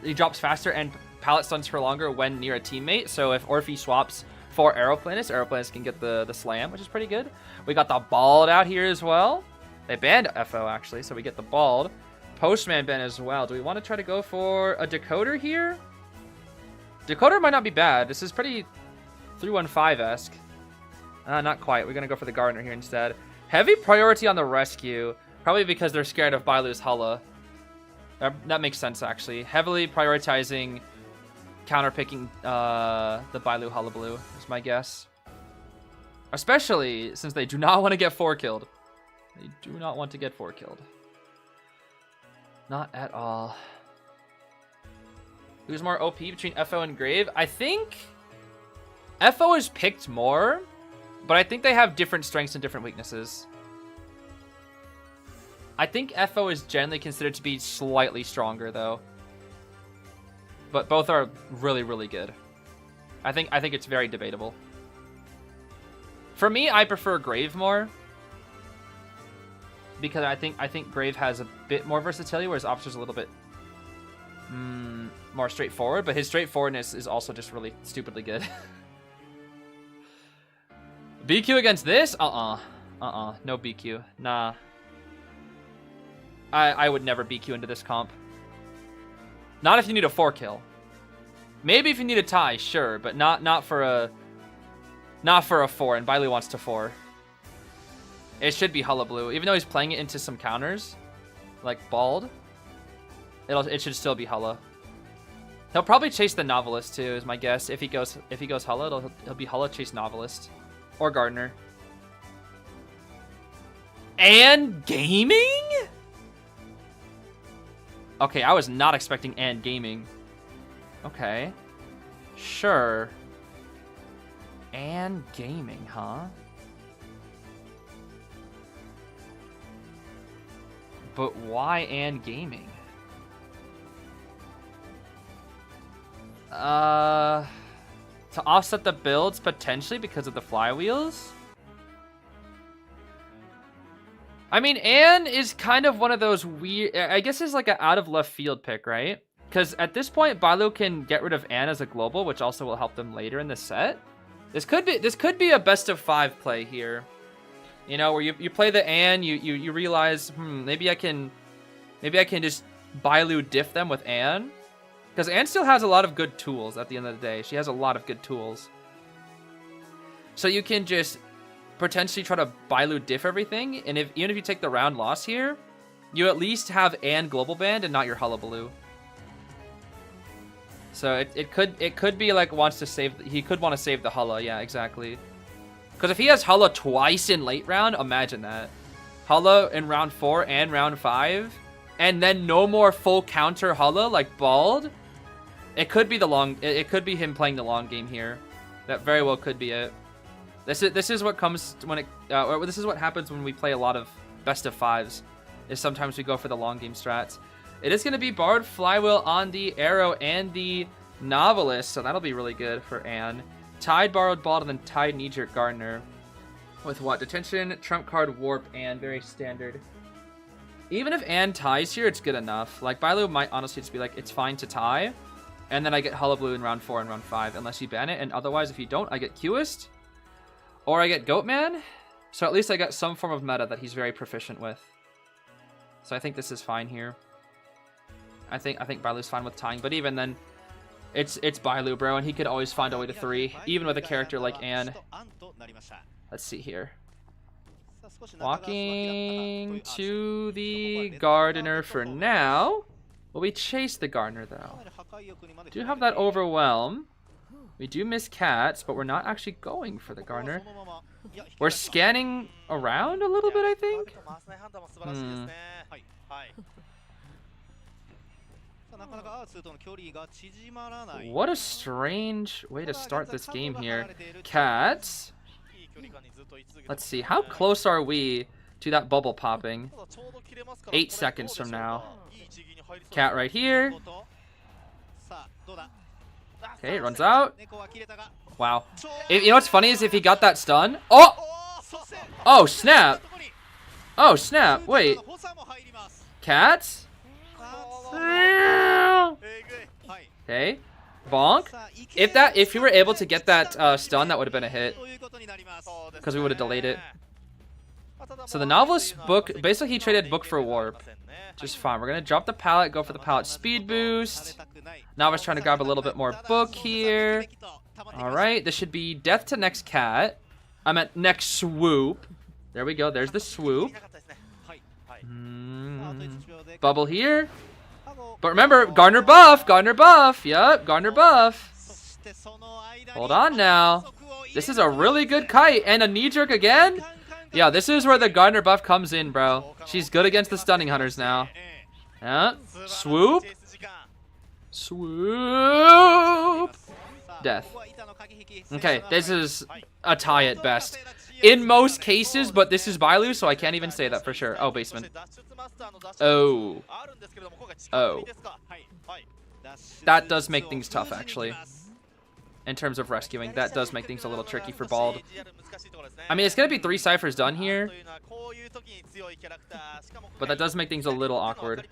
he drops faster and pallet stuns for longer when near a teammate. So if Orphe swaps for Aeroplanist can get the slam, which is pretty good. We got the Bald out here as well. They banned FO actually, so we get the Bald. Postman ban as well. Do we want to try to go for a Decoder here? Decoder might not be bad. This is pretty 315-esque. Not quite. We're going to go for the Gardener here instead. Heavy priority on the rescue. Probably because they're scared of Bailu's Hulla. That makes sense, actually. Heavily prioritizing counterpicking the Bailu Hulla Blue is my guess. Especially since they do not want to get 4-killed. They do not want to get 4-killed. Not at all. Who's more OP between FO and Grave? I think FO is picked more, but I think they have different strengths and different weaknesses. I think FO is generally considered to be slightly stronger, though. But both are really, really good. I think it's very debatable. For me, I prefer Grave more. Because I think Grave has a bit more versatility, whereas Officer's a little bit more straightforward. But his straightforwardness is also just really stupidly good. BQ against this? No BQ. Nah. I would never BQ into this comp. Not if you need a 4-kill. Maybe if you need a tie, sure, but not for a 4, and Bailu wants to 4. It should be Hulla Blue. Even though he's playing it into some counters, like Bald, it should still be Hulla. He'll probably chase the Novelist too, is my guess. If he goes Holo, he'll be Holo chase Novelist. Or Gardener. And Gaming? Okay, I was not expecting and Gaming. Okay. Sure. And Gaming, huh? But why and Gaming? To offset the builds, potentially, because of the flywheels? I mean, Anne is kind of one of those weird... I guess it's like an out-of-left field pick, right? Because at this point, Bailu can get rid of Anne as a global, which also will help them later in the set. This could be a best-of-5 play here. You know, where you play the Anne, you realize, maybe I can just Bailu diff them with Anne. Because Anne still has a lot of good tools at the end of the day. She has a lot of good tools. So you can just potentially try to Bailu diff everything. And even if you take the round loss here, you at least have Anne global banned and not your Hullabaloo. So it could be like he could want to save the Hulla, yeah, exactly. Because if he has Hulla twice in late round, imagine that. Hulla in round 4 and round 5, and then no more full counter Hulla like Bald. It could be it could be him playing the long game here. That very well could be it. This is what comes when this is what happens when we play a lot of best of 5s. Is sometimes we go for the long game strats. It is going to be Borrowed Flywheel on the Arrow and the Novelist, so that'll be really good for Anne. Tied Borrowed Bald and then tied Knee-Jerk Gardener. With what? Detention, Trump Card, Warp, and very standard. Even if Anne ties here, it's good enough. Like, Bailu might honestly just be like, it's fine to tie. And then I get Hullabaloo in round 4 and round 5, unless you ban it. And otherwise, if you don't, I get Qist. Or I get Goatman. So at least I got some form of meta that he's very proficient with. So I think this is fine here. I think Bailu's fine with tying. But even then, it's Bailu, bro. And he could always find a way to 3. Even with a character like Anne. Let's see here. Walking to the Gardener for now. Will we chase the Gardener, though? Do have that Overwhelm. We do miss Cats, but we're not actually going for the Gardener. We're scanning around a little bit, I think. What a strange way to start this game here. Cats. Let's see. How close are we to that bubble popping? 8 seconds from now. Cat right here. Okay, it runs out. Wow. You know what's funny is if he got that stun. Oh! Oh, snap. Oh, snap. Wait. Cats? Okay. Bonk. If you were able to get that stun, that would have been a hit. Because we would have delayed it. So the Novelist book, basically he traded book for warp. Just fine. We're going to drop the pallet, go for the pallet speed boost. Novelist trying to grab a little bit more book here. Alright, this should be death to next cat. I'm at next swoop. There we go. There's the swoop. Bubble here. But remember, Gardener buff. Gardener buff. Yup, Gardener buff. Hold on now. This is a really good kite. And a knee jerk again? Yeah, this is where the Gardener buff comes in, bro. She's good against the Stunning Hunters now. Yeah. Swoop. Swoop. Death. Okay, this is a tie at best. In most cases, but this is Bailu, so I can't even say that for sure. Oh, basement. Oh. Oh. That does make things tough, actually. In terms of rescuing, that does make things a little tricky for Bald. I mean, it's going to be 3 ciphers done here. But that does make things a little awkward.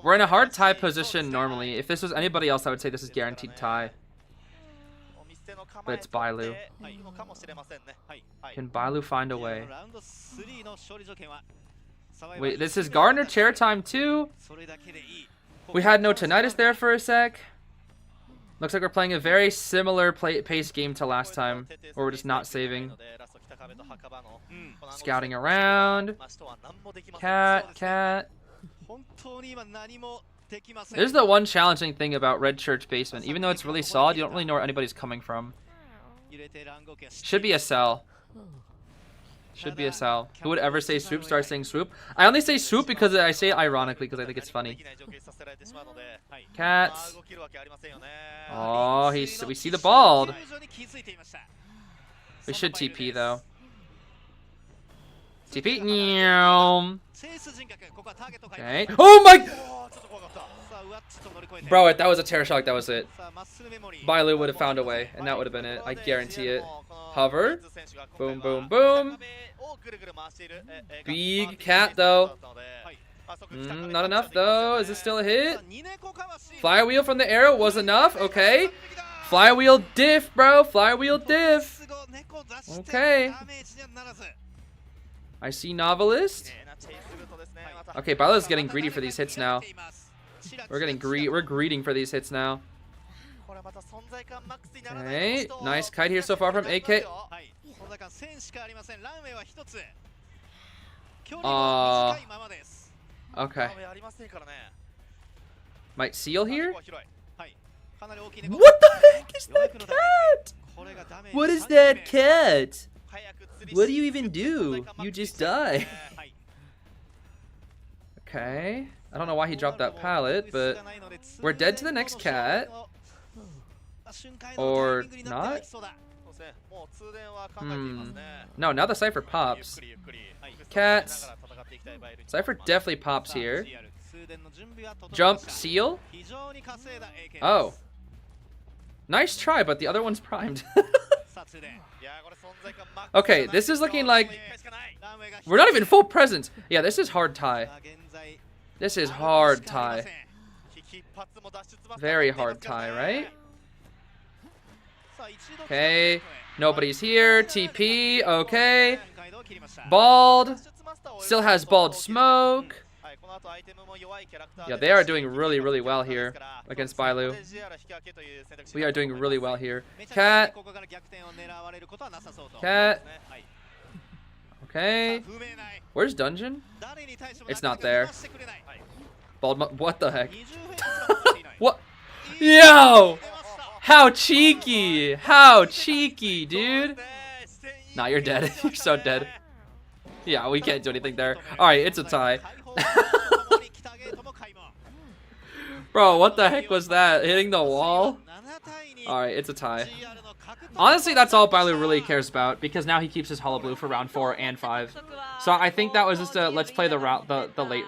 We're in a hard tie position normally. If this was anybody else, I would say this is guaranteed tie. But it's Bailu. Can Bailu find a way? Wait, this is Gardener chair time too? We had no Tinnitus there for a sec. Looks like we're playing a very similar pace game to last time, where we're just not saving. Scouting around. Cat. This is the one challenging thing about Red Church Basement. Even though it's really solid, you don't really know where anybody's coming from. Should be a cell. Should be a cell. Who would ever say swoop? Start saying swoop. I only say swoop because I say it ironically because I think it's funny. Cats. Oh, we see the bald. We should TP though. TP. Okay. Oh my! Bro, if that was a Terror Shock, that was it. Bailu would have found a way, and that would have been it. I guarantee it. Hover. Boom, boom, boom. Big cat, though. Not enough, though. Is this still a hit? Flywheel from the arrow was enough. Okay. Flywheel diff, bro. Flywheel diff. Okay. I see Novelist. Okay, Bailu's getting greedy for these hits now. We're greeting for these hits now. Okay, nice kite here so far from AK. Okay. Might seal here? What the heck is that cat? What is that cat? What do you even do? You just die. Okay. I don't know why he dropped that pallet, but we're dead to the next cat. Or not? No, now the Cypher pops. Cats. Cypher definitely pops here. Jump, seal. Oh. Nice try, but the other one's primed. Okay, this is looking like we're not even full presence. Yeah, this is hard tie. This is hard tie. Very hard tie, right? Okay, nobody's here. TP, okay. Bald. Still has bald smoke. Yeah, they are doing really, really well here against Bailu. We are doing really well here. Cat. Cat. Okay. Where's Dungeon? It's not there. Bald. What the heck? What? Yo! How cheeky! How cheeky, dude! Nah, you're dead. You're so dead. Yeah, we can't do anything there. Alright, it's a tie. Bro, what the heck was that? Hitting the wall? Alright, it's a tie. Honestly, that's all Bailu really cares about, because now he keeps his Hollow Blue for round 4 and 5. So I think that was just a let's play the late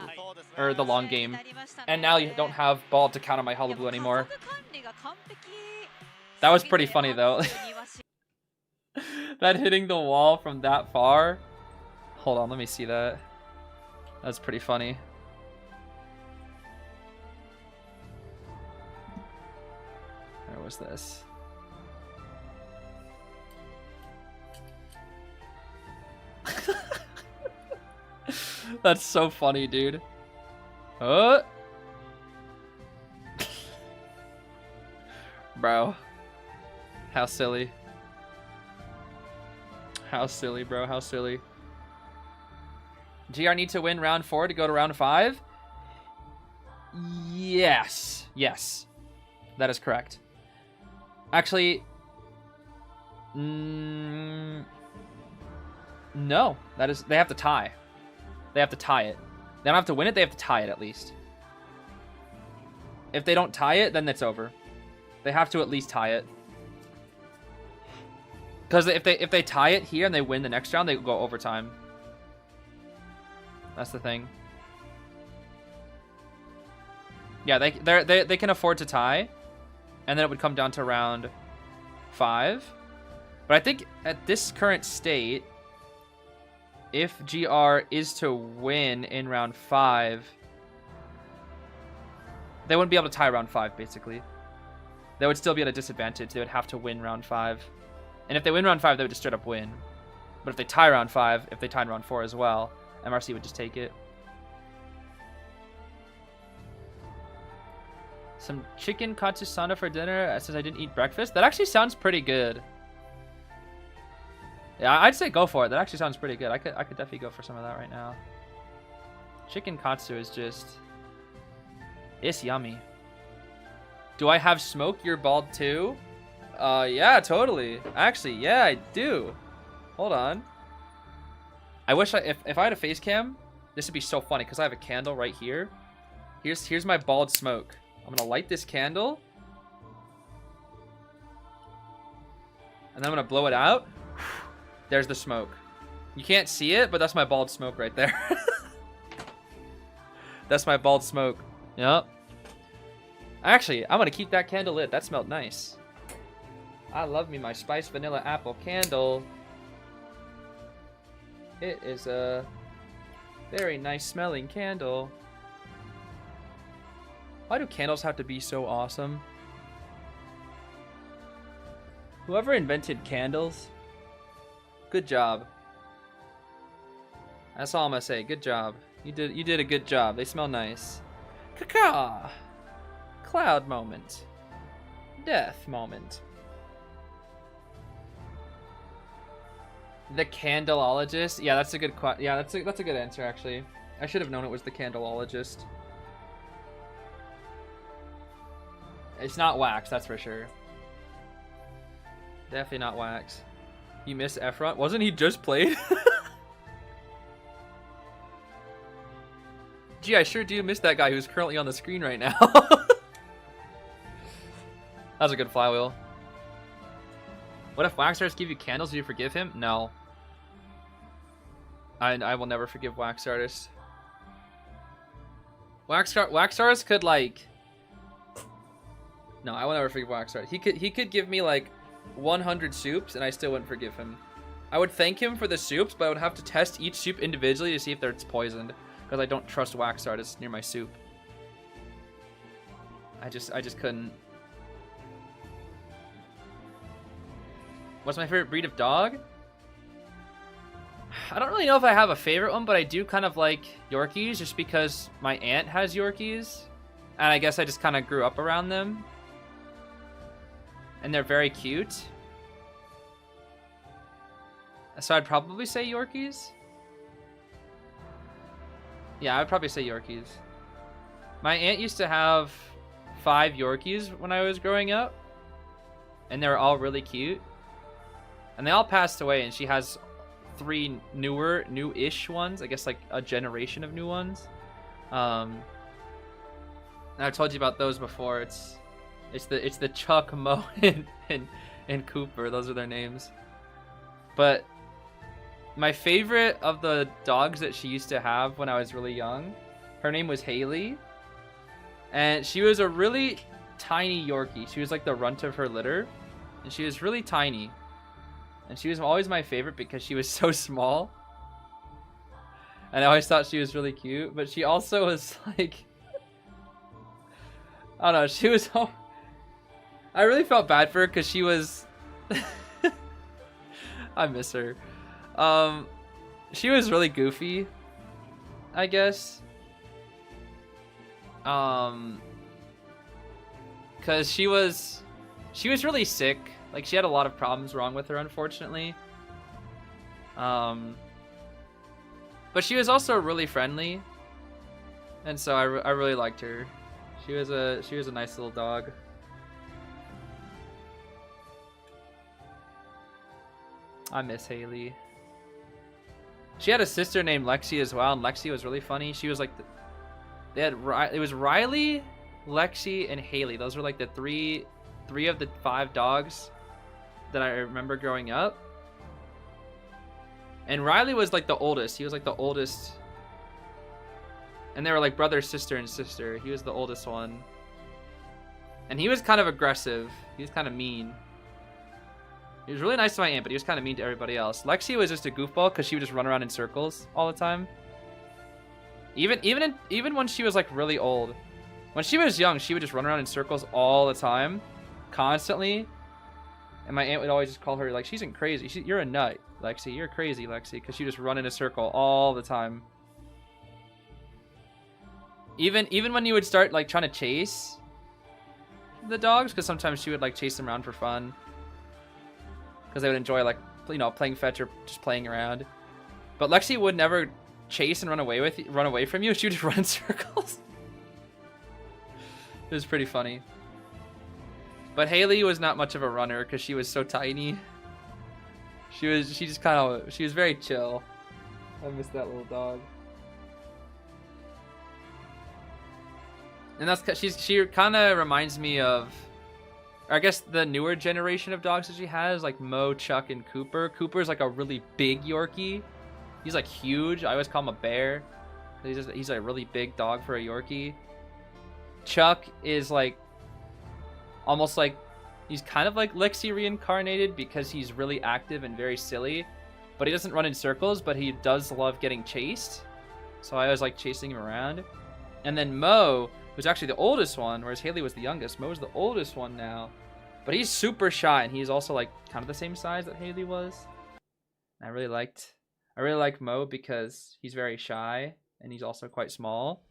or the long game. And now you don't have Bald to counter my Hollow Blue anymore. That was pretty funny though. That hitting the wall from that far. Hold on, let me see that. That's pretty funny. Where was this? That's so funny, dude. Bro. How silly. How silly, bro. How silly. GR need to win round 4 to go to round 5? Yes. Yes. That is correct. Actually, no. That is, they have to tie. They have to tie it. They don't have to win it, they have to tie it at least. If they don't tie it, then it's over. They have to at least tie it. Because if they tie it here and they win the next round, they go overtime. That's the thing. Yeah, they can afford to tie, and then it would come down to round 5. But I think at this current state, if GR is to win in round 5, they wouldn't be able to tie round 5, basically. They would still be at a disadvantage. They would have to win round 5. And if they win round 5, they would just straight up win. But if they tie round 5, if they tied round 4 as well, MRC would just take it. Some chicken katsusanda for dinner since I didn't eat breakfast. That actually sounds pretty good. Yeah, I'd say go for it. That actually sounds pretty good. I could definitely go for some of that right now. Chicken katsu is just It's yummy. Do I have smoke? You're bald too? Yeah, totally. Actually, yeah, I do. Hold on. I wish if I had a face cam, this would be so funny because I have a candle right here. Here's my bald smoke. I'm gonna light this candle. And then I'm gonna blow it out. There's the smoke. You can't see it, but that's my bald smoke right there. That's my bald smoke. Yep. Actually, I'm gonna keep that candle lit. That smelled nice. I love me my spiced vanilla apple candle. It is a very nice smelling candle. Why do candles have to be so awesome? Whoever invented candles, good job. That's all I'm gonna say. Good job. You did a good job. They smell nice. Caca. Cloud moment. Death moment. The candleologist. Yeah, that's a good that's a good answer actually. I should have known it was the candleologist. It's not wax, that's for sure. Definitely not wax. You miss Efron? Wasn't he just played? Gee, I sure do miss that guy who's currently on the screen right now. That was a good flywheel. What if wax artists give you candles? Do you forgive him? No. I will never forgive wax artists. Wax artists could like... No, I will never forgive wax artists. He could give me like 100 soups and I still wouldn't forgive him. I would thank him for the soups, but I would have to test each soup individually to see if it's poisoned. Because I don't trust wax artists near my soup. I just couldn't. What's my favorite breed of dog? I don't really know if I have a favorite one, but I do kind of like Yorkies just because my aunt has Yorkies. And I guess I just kind of grew up around them. And they're very cute. So I'd probably say Yorkies. Yeah, I'd probably say Yorkies. My aunt used to have 5 Yorkies when I was growing up. And they were all really cute. And they all passed away, and she has 3 new-ish ones. I guess like a generation of new ones. And I've told you about those before. It's the Chuck, Mo, and Cooper. Those are their names. But my favorite of the dogs that she used to have when I was really young, her name was Haley. And she was a really tiny Yorkie. She was like the runt of her litter. And she was really tiny. And she was always my favorite because she was so small. And I always thought she was really cute. But she also was like... I don't know, she was... I really felt bad for her because she was... I miss her. She was really goofy, I guess. Cause she was really sick. Like she had a lot of problems wrong with her, unfortunately. But she was also really friendly, and so I really liked her. She was a nice little dog. I miss Haley. She had a sister named Lexi as well, and Lexi was really funny. She was like, it was Riley, Lexi, and Haley. Those were like the three of the 5 dogs that I remember growing up. And Riley was like the oldest. He was like the oldest. And they were like brother, sister, and sister. He was the oldest one. And he was kind of aggressive. He was kind of mean. He was really nice to my aunt, but he was kind of mean to everybody else. Lexi was just a goofball because she would just run around in circles all the time. Even when she was like really old. When she was young, she would just run around in circles all the time. Constantly. And my aunt would always just call her like, she's crazy. You're a nut, Lexi. You're crazy, Lexi. Because she would just run in a circle all the time. Even when you would start like trying to chase the dogs, because sometimes she would like chase them around for fun. Because they would enjoy like, you know, playing fetch or just playing around. But Lexi would never chase and run away from you. She would just run in circles. It was pretty funny. But Haley was not much of a runner because she was so tiny. She was very chill. I miss that little dog. And that's she kind of reminds me of, I guess, the newer generation of dogs that she has, like Mo, Chuck, and Cooper. Cooper's like a really big Yorkie. He's like huge. I always call him a bear. He's a really big dog for a Yorkie. Chuck is like almost like, he's kind of like Lexi reincarnated because he's really active and very silly, but he doesn't run in circles, but he does love getting chased. So I always like chasing him around. And then Mo, who's actually the oldest one, whereas Haley was the youngest. Mo's the oldest one now, but he's super shy, and he's also like kind of the same size that Haley was. I really like Mo because he's very shy and he's also quite small.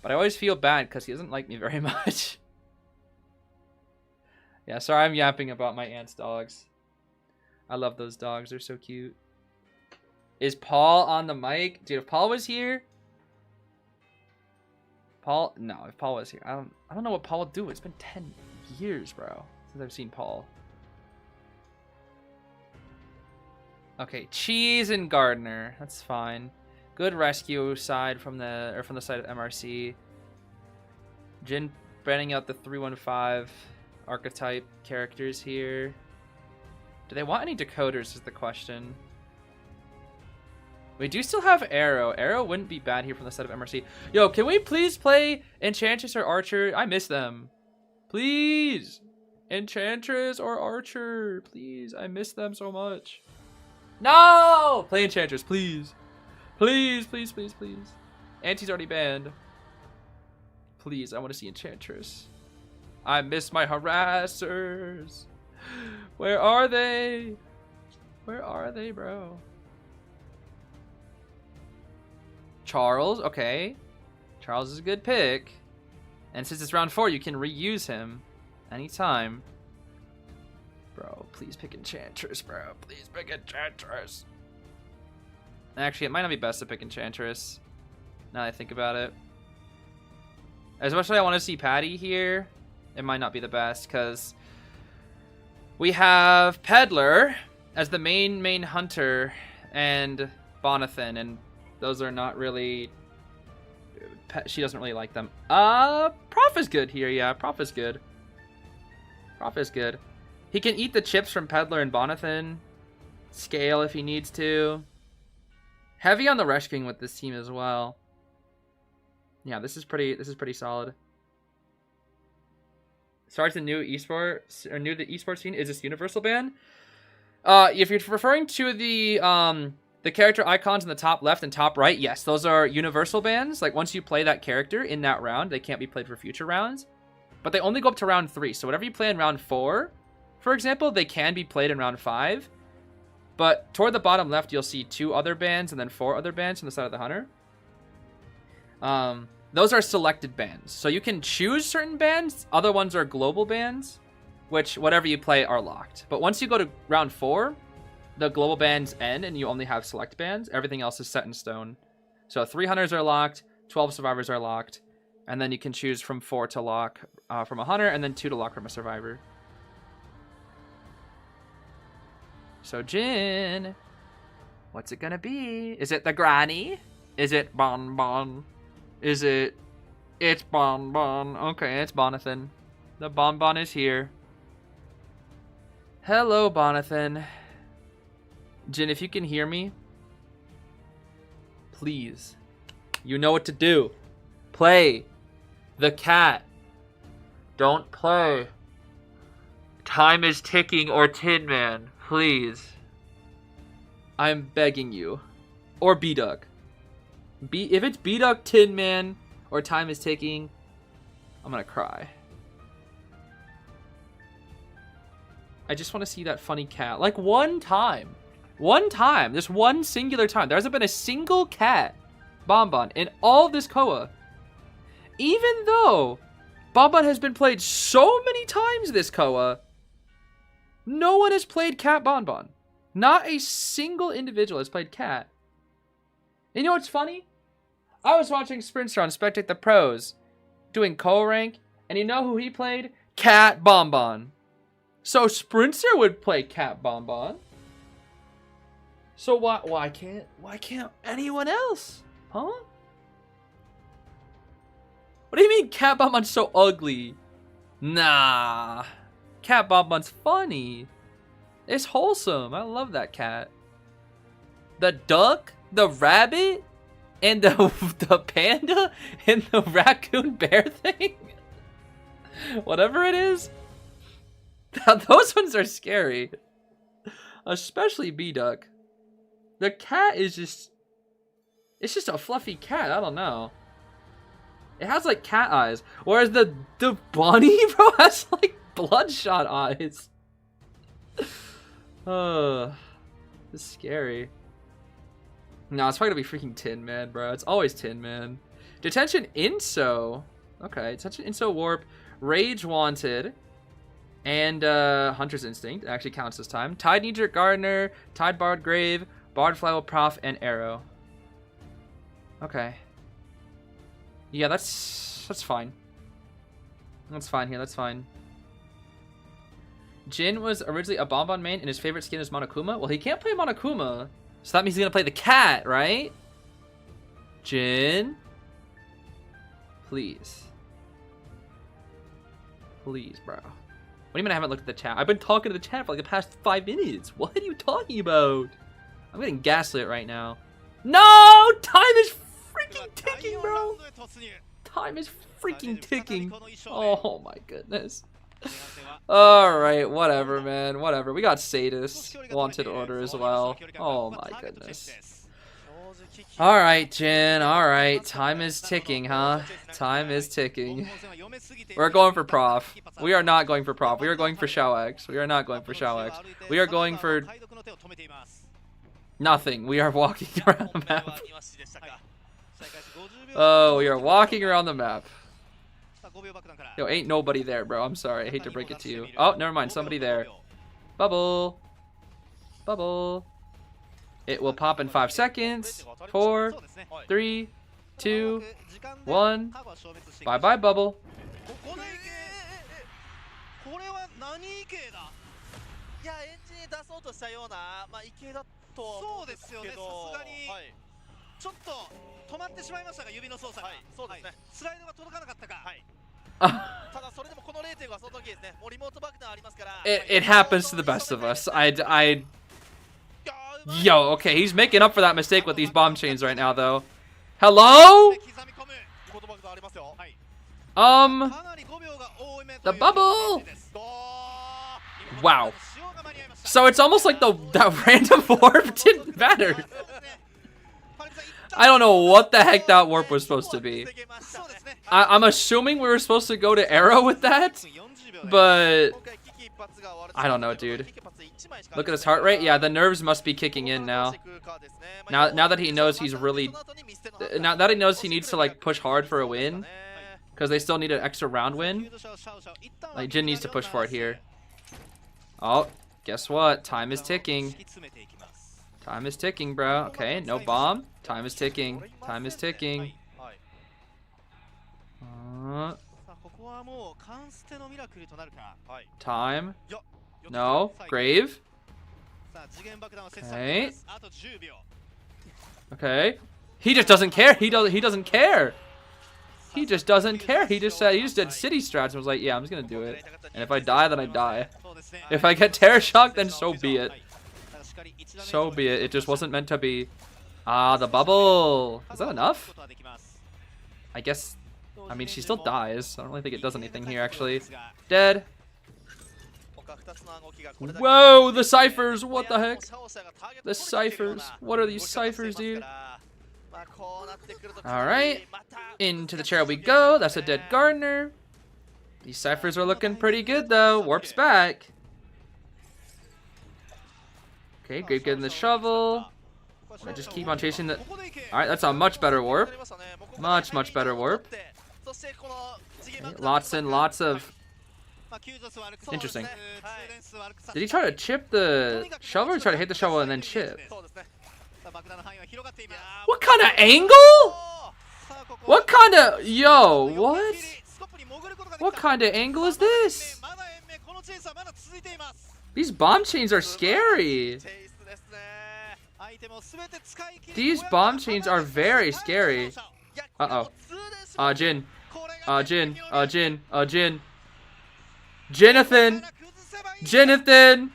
But I always feel bad because he doesn't like me very much. Yeah, sorry I'm yapping about my aunt's dogs. I love those dogs. They're so cute. Is Paul on the mic? Dude, if Paul was here... No, if Paul was here, I don't know what Paul would do. It's been 10 years, bro, since I've seen Paul. Okay, Cheese and Gardner. That's fine. Good rescue side from the side of MRC. Jin banning out the 315 archetype characters here. Do they want any decoders is the question. We do still have Arrow. Arrow wouldn't be bad here from the side of MRC. Yo, can we please play Enchantress or Archer? I miss them. Please. Enchantress or Archer. Please. I miss them so much. No! Play Enchantress, please. Please, please, please, please. Auntie's already banned. Please, I want to see Enchantress. I miss my harassers. Where are they? Where are they, bro? Charles, okay. Charles is a good pick. And since it's round 4, you can reuse him anytime. Bro, please pick Enchantress, bro. Please pick Enchantress. Actually, it might not be best to pick Enchantress, now that I think about it. As much as I want to see Patty here, it might not be the best, because we have Peddler as the main hunter, and Bonathan, and those are not really... She doesn't really like them. Prof is good here, yeah. Prof is good. Prof is good. He can eat the chips from Peddler and Bonathan. Scale if he needs to. Heavy on the rescuing with this team as well. Yeah, this is pretty solid. Starts a new esports or new to the esports scene. Is this universal ban? If you're referring to the character icons in the top left and top right, yes, those are universal bans. Like once you play that character in that round, they can't be played for future rounds. But they only go up to round 3. So whatever you play in round 4, for example, they can be played in round 5. But toward the bottom left, you'll see 2 other bans and then 4 other bans from the side of the hunter. Those are selected bans. So you can choose certain bans. Other ones are global bans, which whatever you play are locked. But once you go to round 4, the global bans end and you only have select bans. Everything else is set in stone. So 3 hunters are locked, 12 survivors are locked, and then you can choose from 4 to lock from a hunter and then 2 to lock from a survivor. So Jin, what's it gonna be? Is it the granny? Is it Bonbon? Is it... It's Bonbon. Okay, it's Bonathan. The Bonbon is here. Hello, Bonathan. Jin, if you can hear me, please, you know what to do. Play the cat. Don't play Time is Ticking or Tin Man. Please. I'm begging you. Or B-Duck. If it's B-Duck, Tin Man, or Time is Ticking, I'm gonna cry. I just want to see that funny cat. Like one time. One time. Just one singular time. There hasn't been a single cat Bonbon in all of this Koa. Even though Bonbon has been played so many times this Koa, no one has played Cat Bonbon. Not a single individual has played Cat. And you know what's funny? I was watching Sprinter on Spectate the Pros doing Koa rank, And you know who he played? Cat Bonbon. So Sprinter would play Cat Bonbon. So why can't anyone else? Huh? What do you mean Cat Bonbon's so ugly? Nah. Cat Bonbon's funny. It's wholesome. I love that cat. The duck, the rabbit, and the panda, and the raccoon bear thing. Whatever it is. Those ones are scary. Especially B-Duck. The cat is just... It's just a fluffy cat. I don't know. It has like cat eyes. Whereas the bunny, bro, has like bloodshot eyes. It's scary. No, it's probably gonna be freaking Tin Man, bro. It's always Tin Man. Detention Inso. Okay, Detention Inso Warp. Rage Wanted. And Hunter's Instinct. It actually counts this time. Tide Knee-Jerk Gardener. Tide Bard Grave. Bard Flywheel Prof. And Arrow. Okay. Yeah, that's fine. That's fine here, that's fine. Jin was originally a Bonbon main and his favorite skin is Monokuma. Well, he can't play Monokuma. So that means he's gonna play the cat, right? Jin? Please. Please, bro. What do you mean I haven't looked at the chat? I've been talking to the chat for like the past 5 minutes. What are you talking about? I'm getting gaslit right now. No! Time is freaking ticking, bro! Time is freaking ticking. Oh my goodness. Alright, whatever, man. Whatever. We got Sadist. Wanted order as well. Oh my goodness. Alright, Jin. Alright. Time is ticking, huh? Time is ticking. We're going for Prof. We are not going for Prof. We are going for Shao X. We are not going for Shao X. We are going for... nothing. We are walking around the map. Oh, we are walking around the map. Yo, ain't nobody there, bro. I'm sorry. I hate to break it to you. Oh, never mind. Somebody there. Bubble. Bubble. It will pop in 5 seconds. 4, 3, 2, 1. Bye-bye, Bubble. It happens to the best of us. Yo, okay, he's making up for that mistake with these bomb chains right now, though. Hello? The bubble. Wow. So it's almost like that random warp didn't matter. I don't know what the heck that warp was supposed to be. I'm assuming we were supposed to go to Arrow with that, but I don't know, dude. Look at his heart rate. Yeah, the nerves must be kicking in now. Now that he knows he's really... Now that he knows he needs to, like, push hard for a win, because they still need an extra round win. Like, Jin needs to push for it here. Oh, guess what? Time is ticking. Time is ticking, bro. Okay, no bomb. Time is ticking. Time is ticking. Time. No. Grave. Okay. Okay. He just doesn't care. He doesn't care. He just doesn't care. He just did city strats and was like, yeah, I'm just gonna do it. And if I die, then I die. If I get terror shock, then so be it. So be it. It just wasn't meant to be. Ah, the bubble. Is that enough? I guess. I mean, she still dies. I don't really think it does anything here, actually. Dead. Whoa, the ciphers. What the heck? The ciphers. What are these ciphers, dude? Alright. Into the chair we go. That's a dead gardener. These ciphers are looking pretty good, though. Warp's back. Okay, Grave getting the shovel. I just keep on chasing the... Alright, that's a much better warp. Much better warp. Okay, lots and lots of... Interesting. Did he try to chip the shovel or try to hit the shovel and then chip? What kind of angle? What kind of... Yo, what? What kind of angle is this? These bomb chains are scary. These bomb chains are very scary. Uh-oh. Jin. Jin. Jin. Jonathan. Jonathan.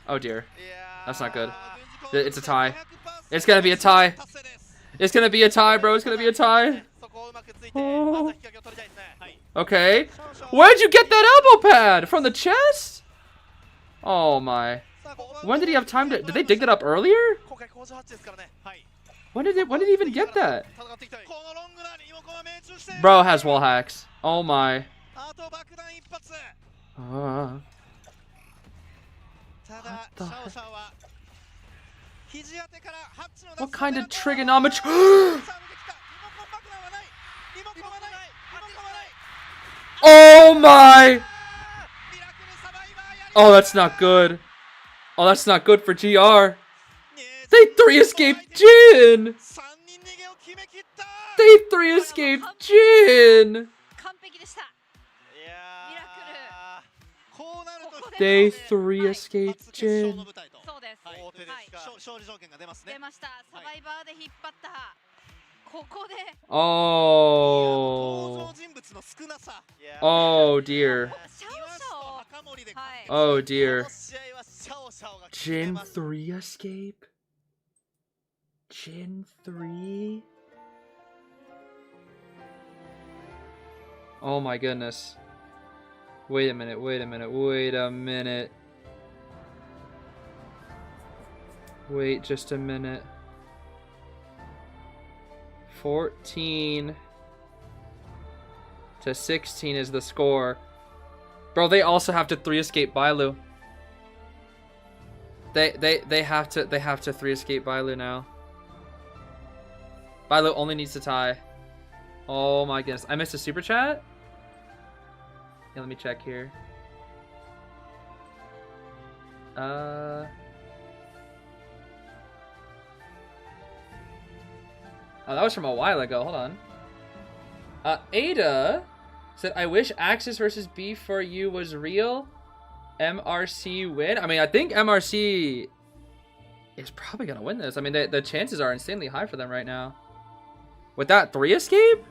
Oh dear. That's not good. It's a tie. It's gonna be a tie. It's gonna be a tie, bro. It's gonna be a tie. Oh. Okay. Where'd you get that elbow pad? From the chest? Oh my. When did he have time to... Did they dig that up earlier? When did he even get that? Bro has wall hacks. Oh my. What kind of trigonometry? Oh my! Oh, that's not good. Oh, that's not good for GR. They 3-escaped Jin! They 3-escaped Jin! They 3-escaped Jin. Oh. Oh dear. Oh dear. Jin 3-escape? Jin 3? Oh my goodness. Wait a minute, wait a minute, wait a minute. Wait just a minute. 14 to 16 is the score. Bro, they also have to 3-escape Bailu. They have to 3-escape Bailu now. Bailu only needs to tie. Oh my goodness. I missed a super chat? Yeah, let me check here. Oh, that was from a while ago. Hold on. Ada said, I wish Axis versus B for you was real. MRC win. I mean, I think MRC is probably going to win this. I mean, the chances are insanely high for them right now. With that 3-escape?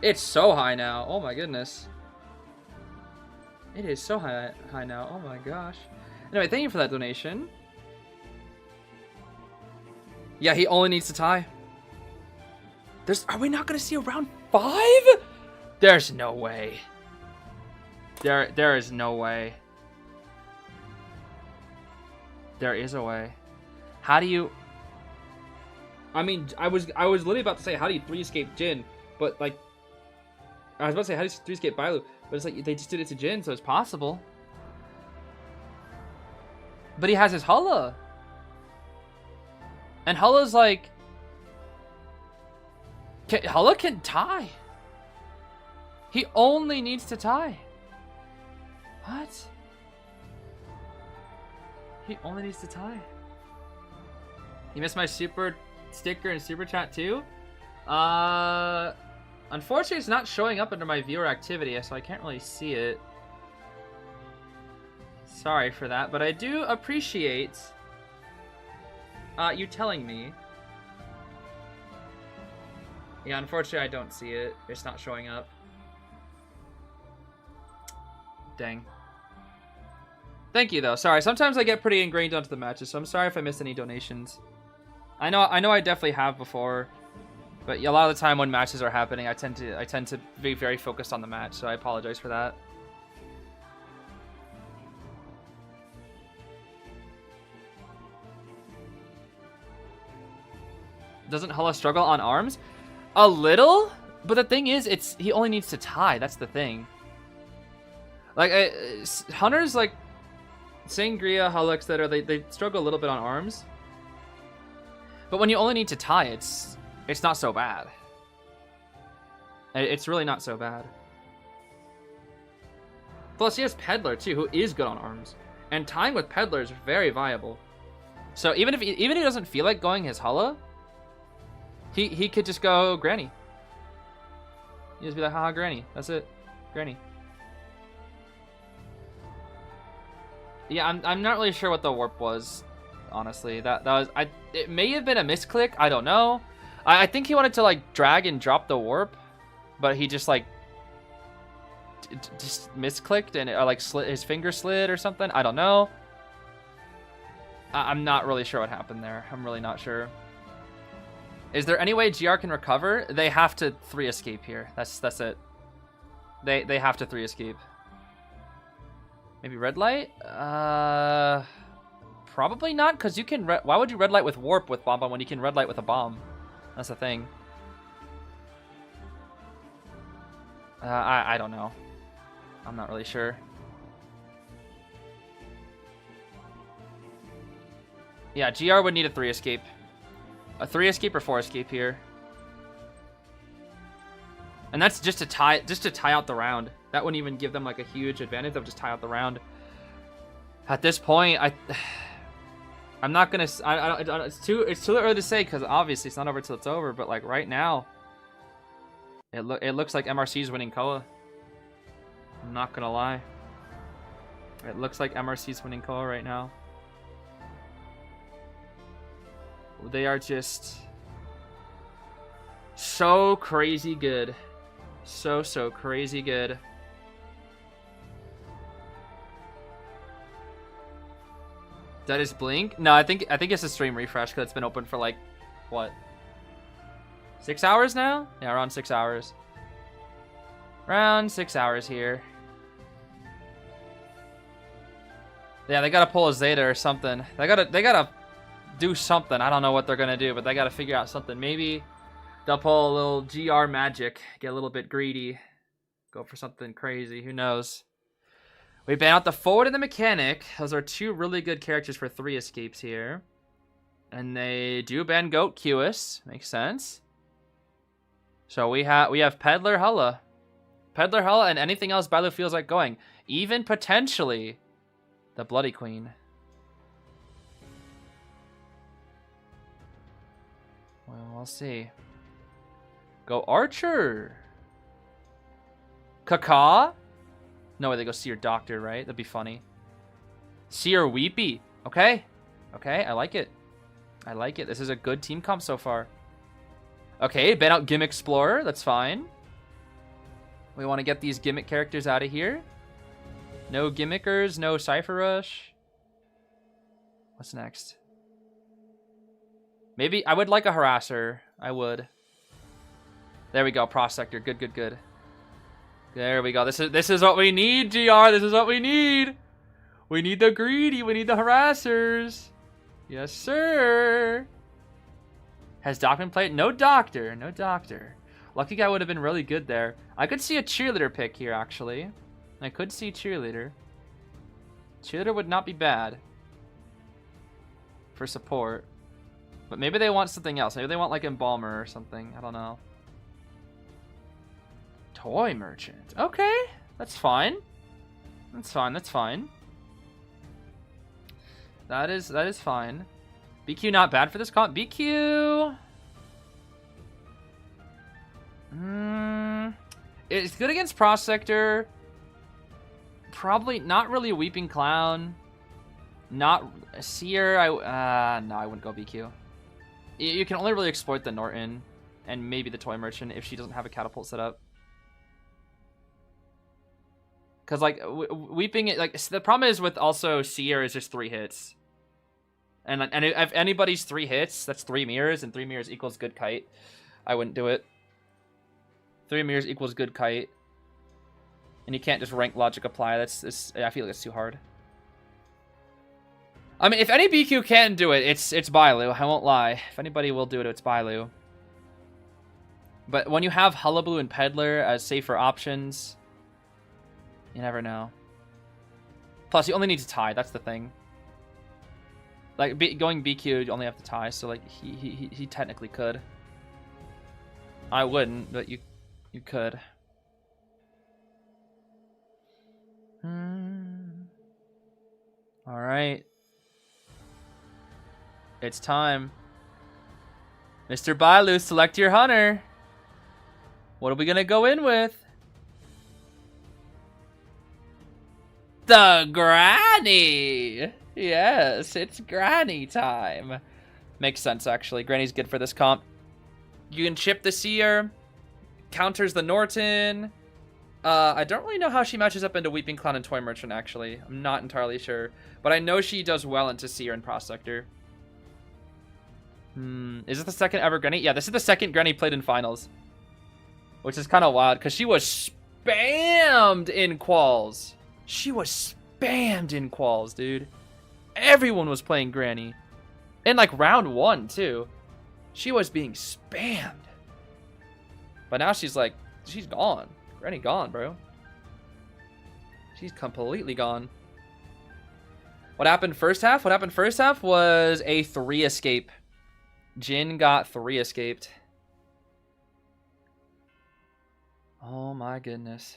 It's so high now. Oh my goodness. It is so high now. Oh my gosh. Anyway, thank you for that donation. Yeah, he only needs to tie. Are we not gonna see a round 5? There's no way. There is no way. There is a way. How do you... I mean, I was literally about to say, how do you 3-escape Jin? But like, I was about to say, how do you 3-escape Bailu? But it's like, they just did it to Jin, so it's possible. But he has his Hulla. And Hulla's like... Hulla can tie. He only needs to tie. What? He only needs to tie. You missed my super sticker and super chat too? Unfortunately, it's not showing up under my viewer activity, so I can't really see it. Sorry for that, but I do appreciate you telling me. Yeah, unfortunately, I don't see it. It's not showing up. Dang. Thank you, though. Sorry, sometimes I get pretty ingrained onto the matches, so I'm sorry if I missed any donations. I know I definitely have before, but a lot of the time when matches are happening, I tend to be very focused on the match, so I apologize for that. Doesn't Hulla struggle on arms? A little, but the thing is, he only needs to tie. That's the thing. Like hunters like Sangria, Hulla, etc. They struggle a little bit on arms, but when you only need to tie, it's not so bad. It's really not so bad. Plus, he has Peddler too, who is good on arms, and tying with Peddler is very viable. So even if he doesn't feel like going his Hulla, he could just go Granny. You just be like, haha, Granny. That's it. Granny. Yeah, I'm not really sure what the warp was, honestly. That was it may have been a misclick. I don't know. I think he wanted to like drag and drop the warp, but he just like just misclicked and or like his finger slid or something. I don't know. I'm not really sure what happened there. I'm really not sure. Is there any way GR can recover? They have to 3 escape here. That's it. They have to 3 escape. Maybe red light? Probably not, because you can... Why would you red light with warp with bomb when you can red light with a bomb? That's the thing. I don't know. I'm not really sure. Yeah, GR would need a 3 escape. A 3 escape or 4 escape here. And that's just to tie out the round. That wouldn't even give them like a huge advantage. They'll just tie out the round. At this point, I'm not gonna. It's too early to say because obviously it's not over till it's over. But like right now, it looks like MRC's winning Koa. I'm not gonna lie. It looks like MRC's winning Koa right now. They are just so crazy good. So crazy good. That is Blink? No, I think it's a stream refresh because it's been open for like what? 6 hours now? Yeah, around 6 hours. Around 6 hours here. Yeah, they gotta pull a Zeta or something. They gotta do something. I don't know what they're gonna do, but they gotta figure out something. Maybe they'll pull a little GR magic, get a little bit greedy, go for something crazy. Who knows? We ban out the forward and the mechanic. Those are 2 really good characters for 3 escapes here. And they do ban Goat QS. Makes sense. So we have Peddler Hulla. Peddler Hulla and anything else Bailu feels like going. Even potentially the Bloody Queen. Well, we'll see. Go Archer. Kaka? No way they go Seer Doctor, right? That'd be funny. Seer Weepy. Okay. Okay, I like it. I like it. This is a good team comp so far. Okay, ban out Gimmick Explorer. That's fine. We want to get these gimmick characters out of here. No gimmickers, no Cypher Rush. What's next? Maybe I would like a Harasser. I would. There we go, Prospector. Good. There we go. This is what we need, GR. This is what we need. We need the greedy. We need the harassers. Yes, sir. Has Doc been played? No Doctor. No Doctor. Lucky Guy would have been really good there. I could see a Cheerleader pick here, actually. I could see Cheerleader. Cheerleader would not be bad for support. But maybe they want something else. Maybe they want like Embalmer or something. I don't know. Toy Merchant. Okay, that's fine. That's fine. That's fine. That is fine. BQ not bad for this comp. BQ. It's good against Prospector. Probably not really Weeping Clown. Not Seer. No, I wouldn't go BQ. You can only really exploit the Norton and maybe the Toy Merchant if she doesn't have a catapult set up. Because, like, Weeping... Like, the problem is with also Seer is just 3 hits. And if anybody's 3 hits, that's 3 mirrors, and 3 mirrors equals good kite. I wouldn't do it. 3 mirrors equals good kite. And you can't just rank logic apply. I feel like it's too hard. I mean, if any BQ can do it, it's Bailu. I won't lie. If anybody will do it, it's Bailu. But when you have Hullabaloo and Peddler as safer options... You never know. Plus, you only need to tie. That's the thing. Like, going BQ, you only have to tie. So, like, he technically could. I wouldn't, but you could. All right. It's time. Mr. Bailu, select your hunter. What are we gonna go in with? The Granny! Yes, it's Granny time. Makes sense, actually. Granny's good for this comp. You can chip the Seer. Counters the Norton. I don't really know how she matches up into Weeping Clown and Toy Merchant, actually. I'm not entirely sure. But I know she does well into Seer and Prospector. Is this the second ever Granny? Yeah, this is the second Granny played in finals. Which is kind of wild, because she was spammed in quals. She was spammed in quals, dude. Everyone was playing Granny. In, like, round 1, too. She was being spammed. But now she's, like, she's gone. Granny gone, bro. She's completely gone. What happened first half? What happened first half was a 3 escape. Jin got 3 escaped. Oh my goodness.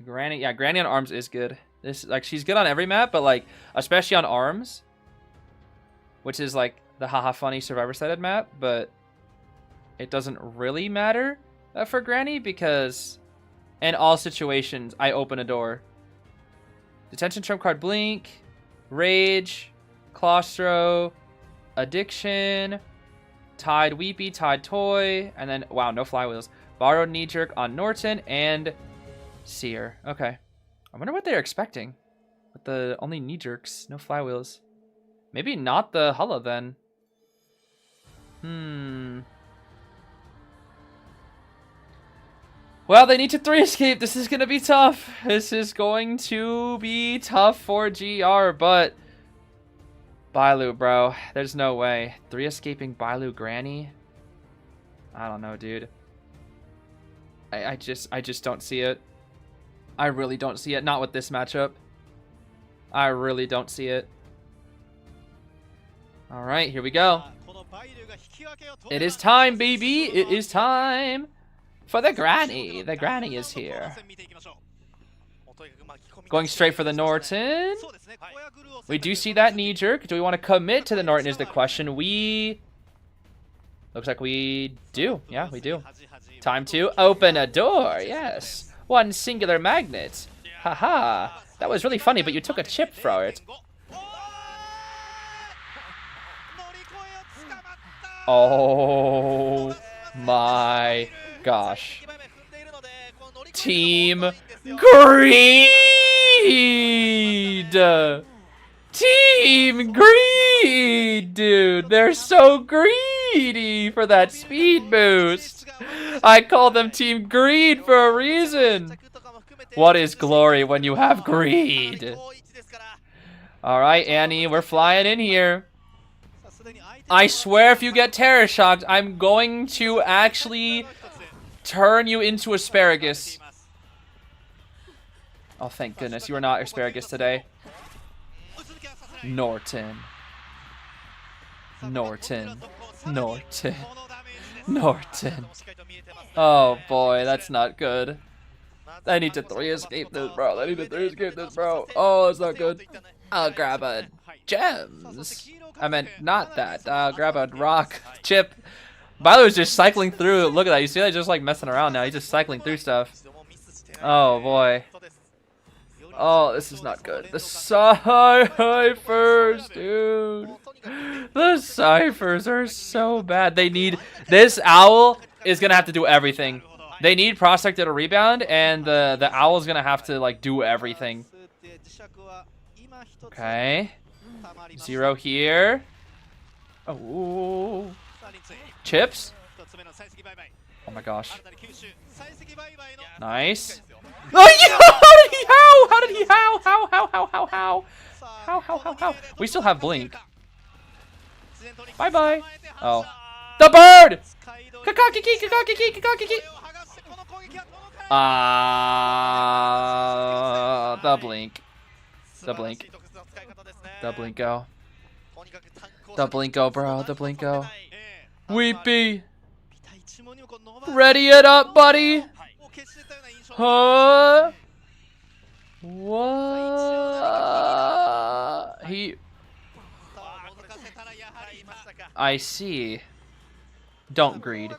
Granny, yeah, Granny on Arms is good. This, like, she's good on every map, but, like, especially on Arms, which is, like, the haha funny Survivor-sided map, but it doesn't really matter for Granny because in all situations, I open a door. Detention trump card Blink, Rage, Claustro, Addiction, Tide Weepy, Tide Toy, and then, wow, no flywheels. Borrowed Knee Jerk on Norton, and Seer. Okay. I wonder what they're expecting with the only knee jerks, no flywheels. Maybe not the Hulla then. Well, they need to 3 escape. This is going to be tough. This is going to be tough for GR, but Bailu, bro. There's no way. 3 escaping Bailu Granny? I don't know, dude. I just don't see it. I really don't see it. Not with this matchup. I really don't see it. All right, here we go. It is time, baby. It is time for the Granny. The Granny is here. Going straight for the Norton. We do see that knee jerk. Do we want to commit to the Norton is the question. Looks like we do. Yeah, we do. Time to open a door. Yes. One singular magnet. Haha. That was really funny, but you took a chip for it. Oh my gosh. Team Greed! Team Greed, dude. They're so greedy for that speed boost. I call them Team Greed for a reason. What is glory when you have greed? Alright, Annie, we're flying in here. I swear if you get Terror Shocked, I'm going to actually turn you into asparagus. Oh, thank goodness. You are not asparagus today. Norton. Norton. Norton. Norton. Oh, boy. That's not good. I need to 3 escape this, bro. I need to 3 escape this, bro. Oh, it's not good. I'll grab a gems. I meant not that. I'll grab a rock chip. Bailu is just cycling through. Look at that. You see that? Just like messing around now. He's just cycling through stuff. Oh, boy. Oh, this is not good. The ciphers, dude. The ciphers are so bad. They need... This owl is going to have to do everything. They need Prospector to rebound, and the owl's going to have to, like, do everything. Okay. 0 here. Oh. Chips? Oh my gosh. Nice. Oh, yeah! How did he how? How? We still have Blink. Bye-bye. Oh. The bird! Kakakiki. The Blink. The Blinko. The Blinko, bro. The Blinko. Weepy. Ready it up, buddy. Huh? What? I see. Don't greed.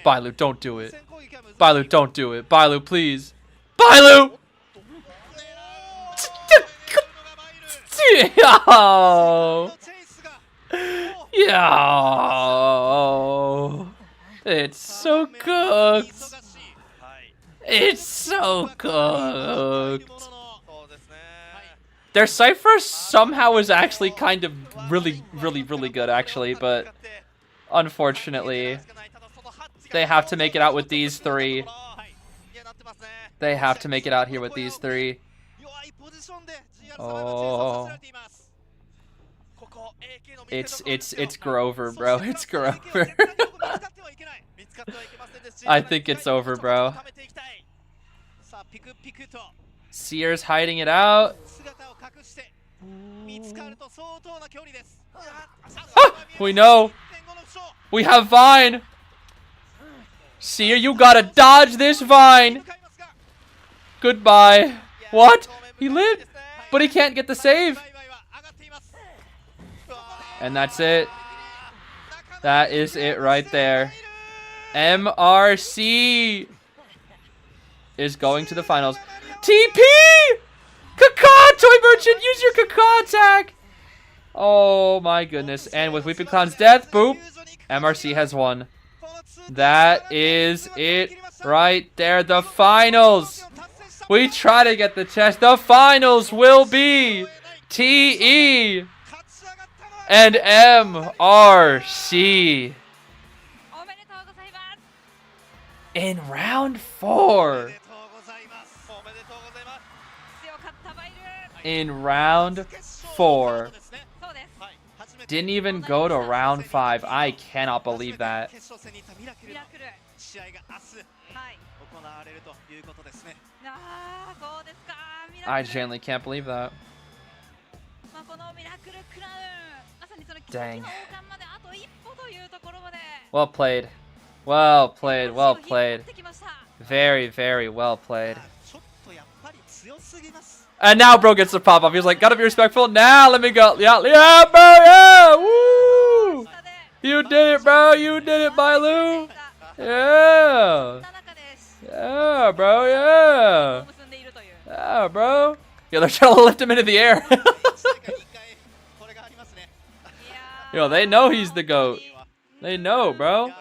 Bailu, don't do it. Bailu, don't do it. Bailu, please. Bailu! Yo! Yo! It's so cooked. It's so cooked. Their Cypher somehow was actually kind of really good, actually, but unfortunately, they have to make it out with these three. They have to make it out here with these three. Oh. It's Grover, bro. It's Grover. I think it's over, bro. Seer's hiding it out. Ah, we know. We have Vine. Seer, you gotta dodge this Vine. Goodbye. What? He lived, but he can't get the save. And that's it. That is it right there. MRC is going to the finals. TP! Caca! Toy Merchant, use your Caca attack! Oh my goodness. And with Weeping Clown's death, boop, MRC has won. That is it right there. The finals. We try to get the chest. The finals will be TE and MRC in round 4. In round 4. Didn't even go to round 5. I cannot believe that. I genuinely can't believe that. Dang. Well played. Well played. Well played. Very, very well played. And now bro gets the pop-up. He's like, gotta be respectful. Now let me go. Yeah, yeah, bro, yeah. Woo! You did it, bro. You did it, Bailu. Yeah. Yeah, bro, yeah. Yeah, bro. Yo, they're trying to lift him into the air. Yo, they know he's the GOAT. They know, bro.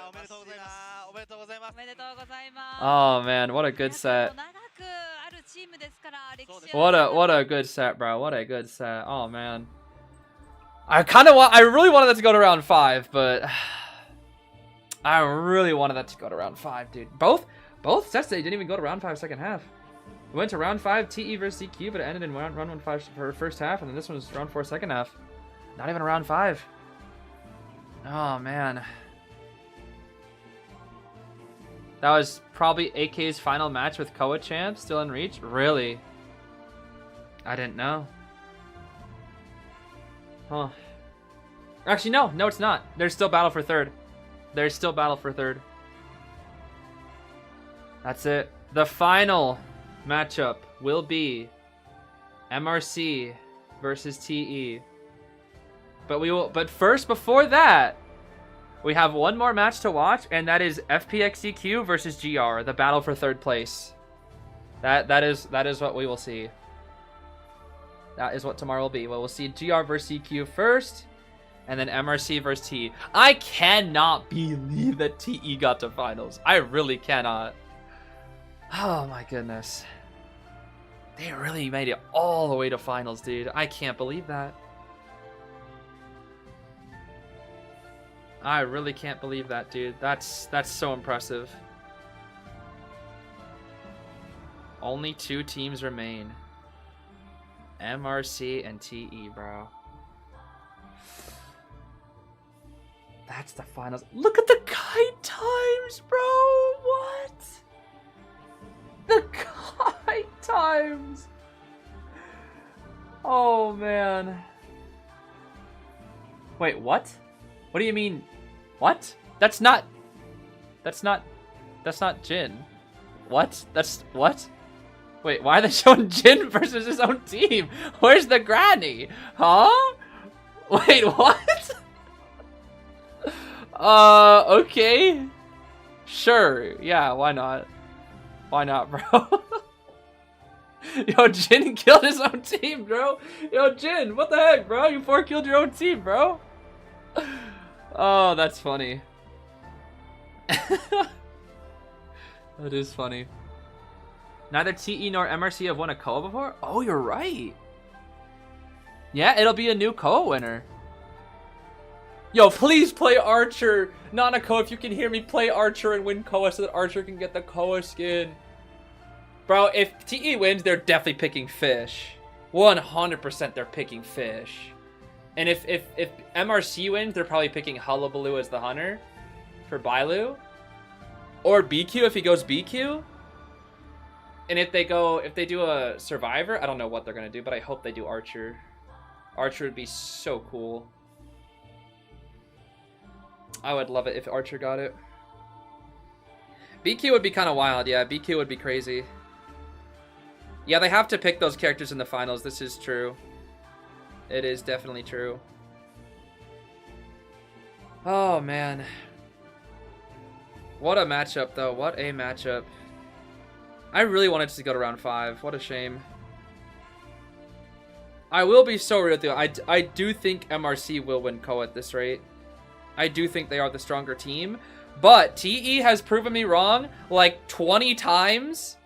Oh, man, what a good set. What a good set, bro. What a good set. Oh, man. I really wanted that to go to round 5, but I really wanted that to go to round 5, dude. Both sets, they didn't even go to round 5 second half. We went to round 5 TE versus ZQ, but it ended in round 1 5 for first half, and then this one was round 4 second half. Not even a round 5. Oh man. That was probably AK's final match with Koa Champ, still in reach? Really? I didn't know. Huh. Actually, no, it's not. There's still battle for third. There's still battle for third. That's it. The final matchup will be MRC versus TE. But first, before that, we have one more match to watch, and that is FPX.ZQ versus GR, the battle for third place. That is what we will see. That is what tomorrow will be. We'll see GR versus ZQ first, and then MRC versus TE. I cannot believe that TE got to finals. I really cannot. Oh my goodness. They really made it all the way to finals, dude. I can't believe that. I really can't believe that, dude. That's so impressive. Only 2 teams remain. MRC and TE, bro. That's the finals. Look at the kite times, bro. What? The kite times. Oh, man. Wait, what? What do you mean? What? That's not Jin. What? That's what? Wait, why are they showing Jin versus his own team? Where's the granny? Huh? Wait, what? Okay. Sure. Yeah, why not? Why not, bro? Yo, Jin killed his own team, bro. Yo, Jin, what the heck, bro? You 4-killed your own team, bro. Oh, that's funny. That is funny. Neither TE nor MRC have won a KOA before? Oh, you're right. Yeah, it'll be a new KOA winner. Yo, please play Archer. Nanako, if you can hear me, play Archer and win KOA so that Archer can get the KOA skin. Bro, if TE wins, they're definitely picking Fish. 100% they're picking Fish. And if MRC wins, they're probably picking Hullabaloo as the hunter for Bailu. Or BQ if he goes BQ. And if they do a Survivor, I don't know what they're gonna do, but I hope they do Archer. Archer would be so cool. I would love it if Archer got it. BQ would be kind of wild, yeah. BQ would be crazy. Yeah, they have to pick those characters in the finals. This is true. It is definitely true. Oh, man. What a matchup, though. What a matchup. I really wanted to go to round 5. What a shame. I will be so real, though. I do think MRC will win KOA at this rate. I do think they are the stronger team. But TE has proven me wrong like 20 times.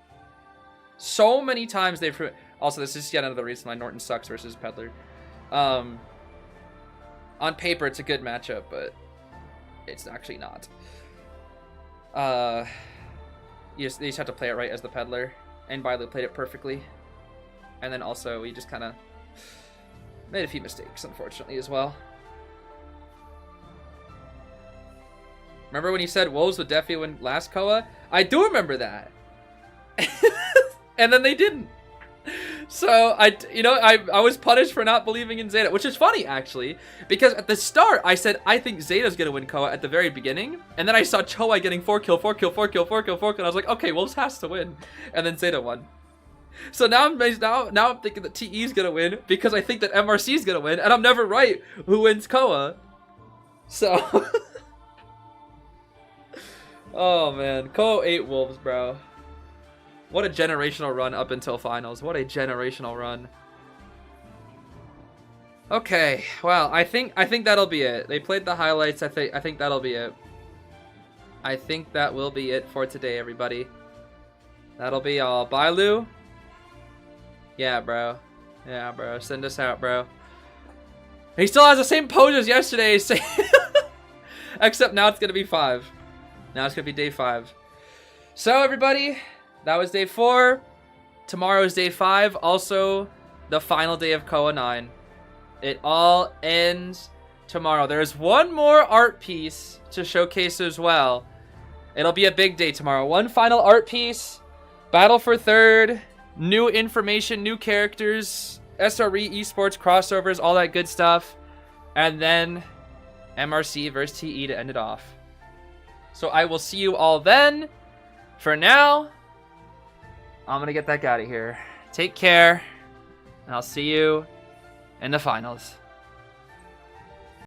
So many times they've proven... Also, this is yet another reason why Norton sucks versus Peddler. On paper, it's a good matchup, but it's actually not. You just have to play it right as the Peddler. And Bailu played it perfectly. And then also, we just kind of made a few mistakes, unfortunately, as well. Remember when you said Wolves would definitely win last KOA? I do remember that. And then they didn't. So, I was punished for not believing in Zeta, which is funny, actually. Because at the start, I said, I think Zeta's going to win KOA at the very beginning. And then I saw Choai getting 4-kill, 4-kill, 4-kill, 4-kill, 4-kill. And I was like, okay, Wolves has to win. And then Zeta won. So now I'm thinking that TE's going to win because I think that MRC's going to win. And I'm never right who wins KOA. So... Oh, man. KOA 8 Wolves, bro. What a generational run up until finals. What a generational run. Okay. Well, I think that'll be it. They played the highlights. I think that'll be it. I think that will be it for today, everybody. That'll be all. Bailu? Yeah, bro. Yeah, bro. Send us out, bro. He still has the same pose as yesterday. Except now it's going to be 5. Now it's going to be day 5. So, everybody, that was day 4. Tomorrow is day 5. Also, the final day of KOA 9. It all ends tomorrow. There's one more art piece to showcase as well. It'll be a big day tomorrow. One final art piece. Battle for 3rd. New information, new characters. SRE, esports, crossovers, all that good stuff. And then MRC versus TE to end it off. So I will see you all then. For now, I'm going to get that out of here. Take care, and I'll see you in the finals.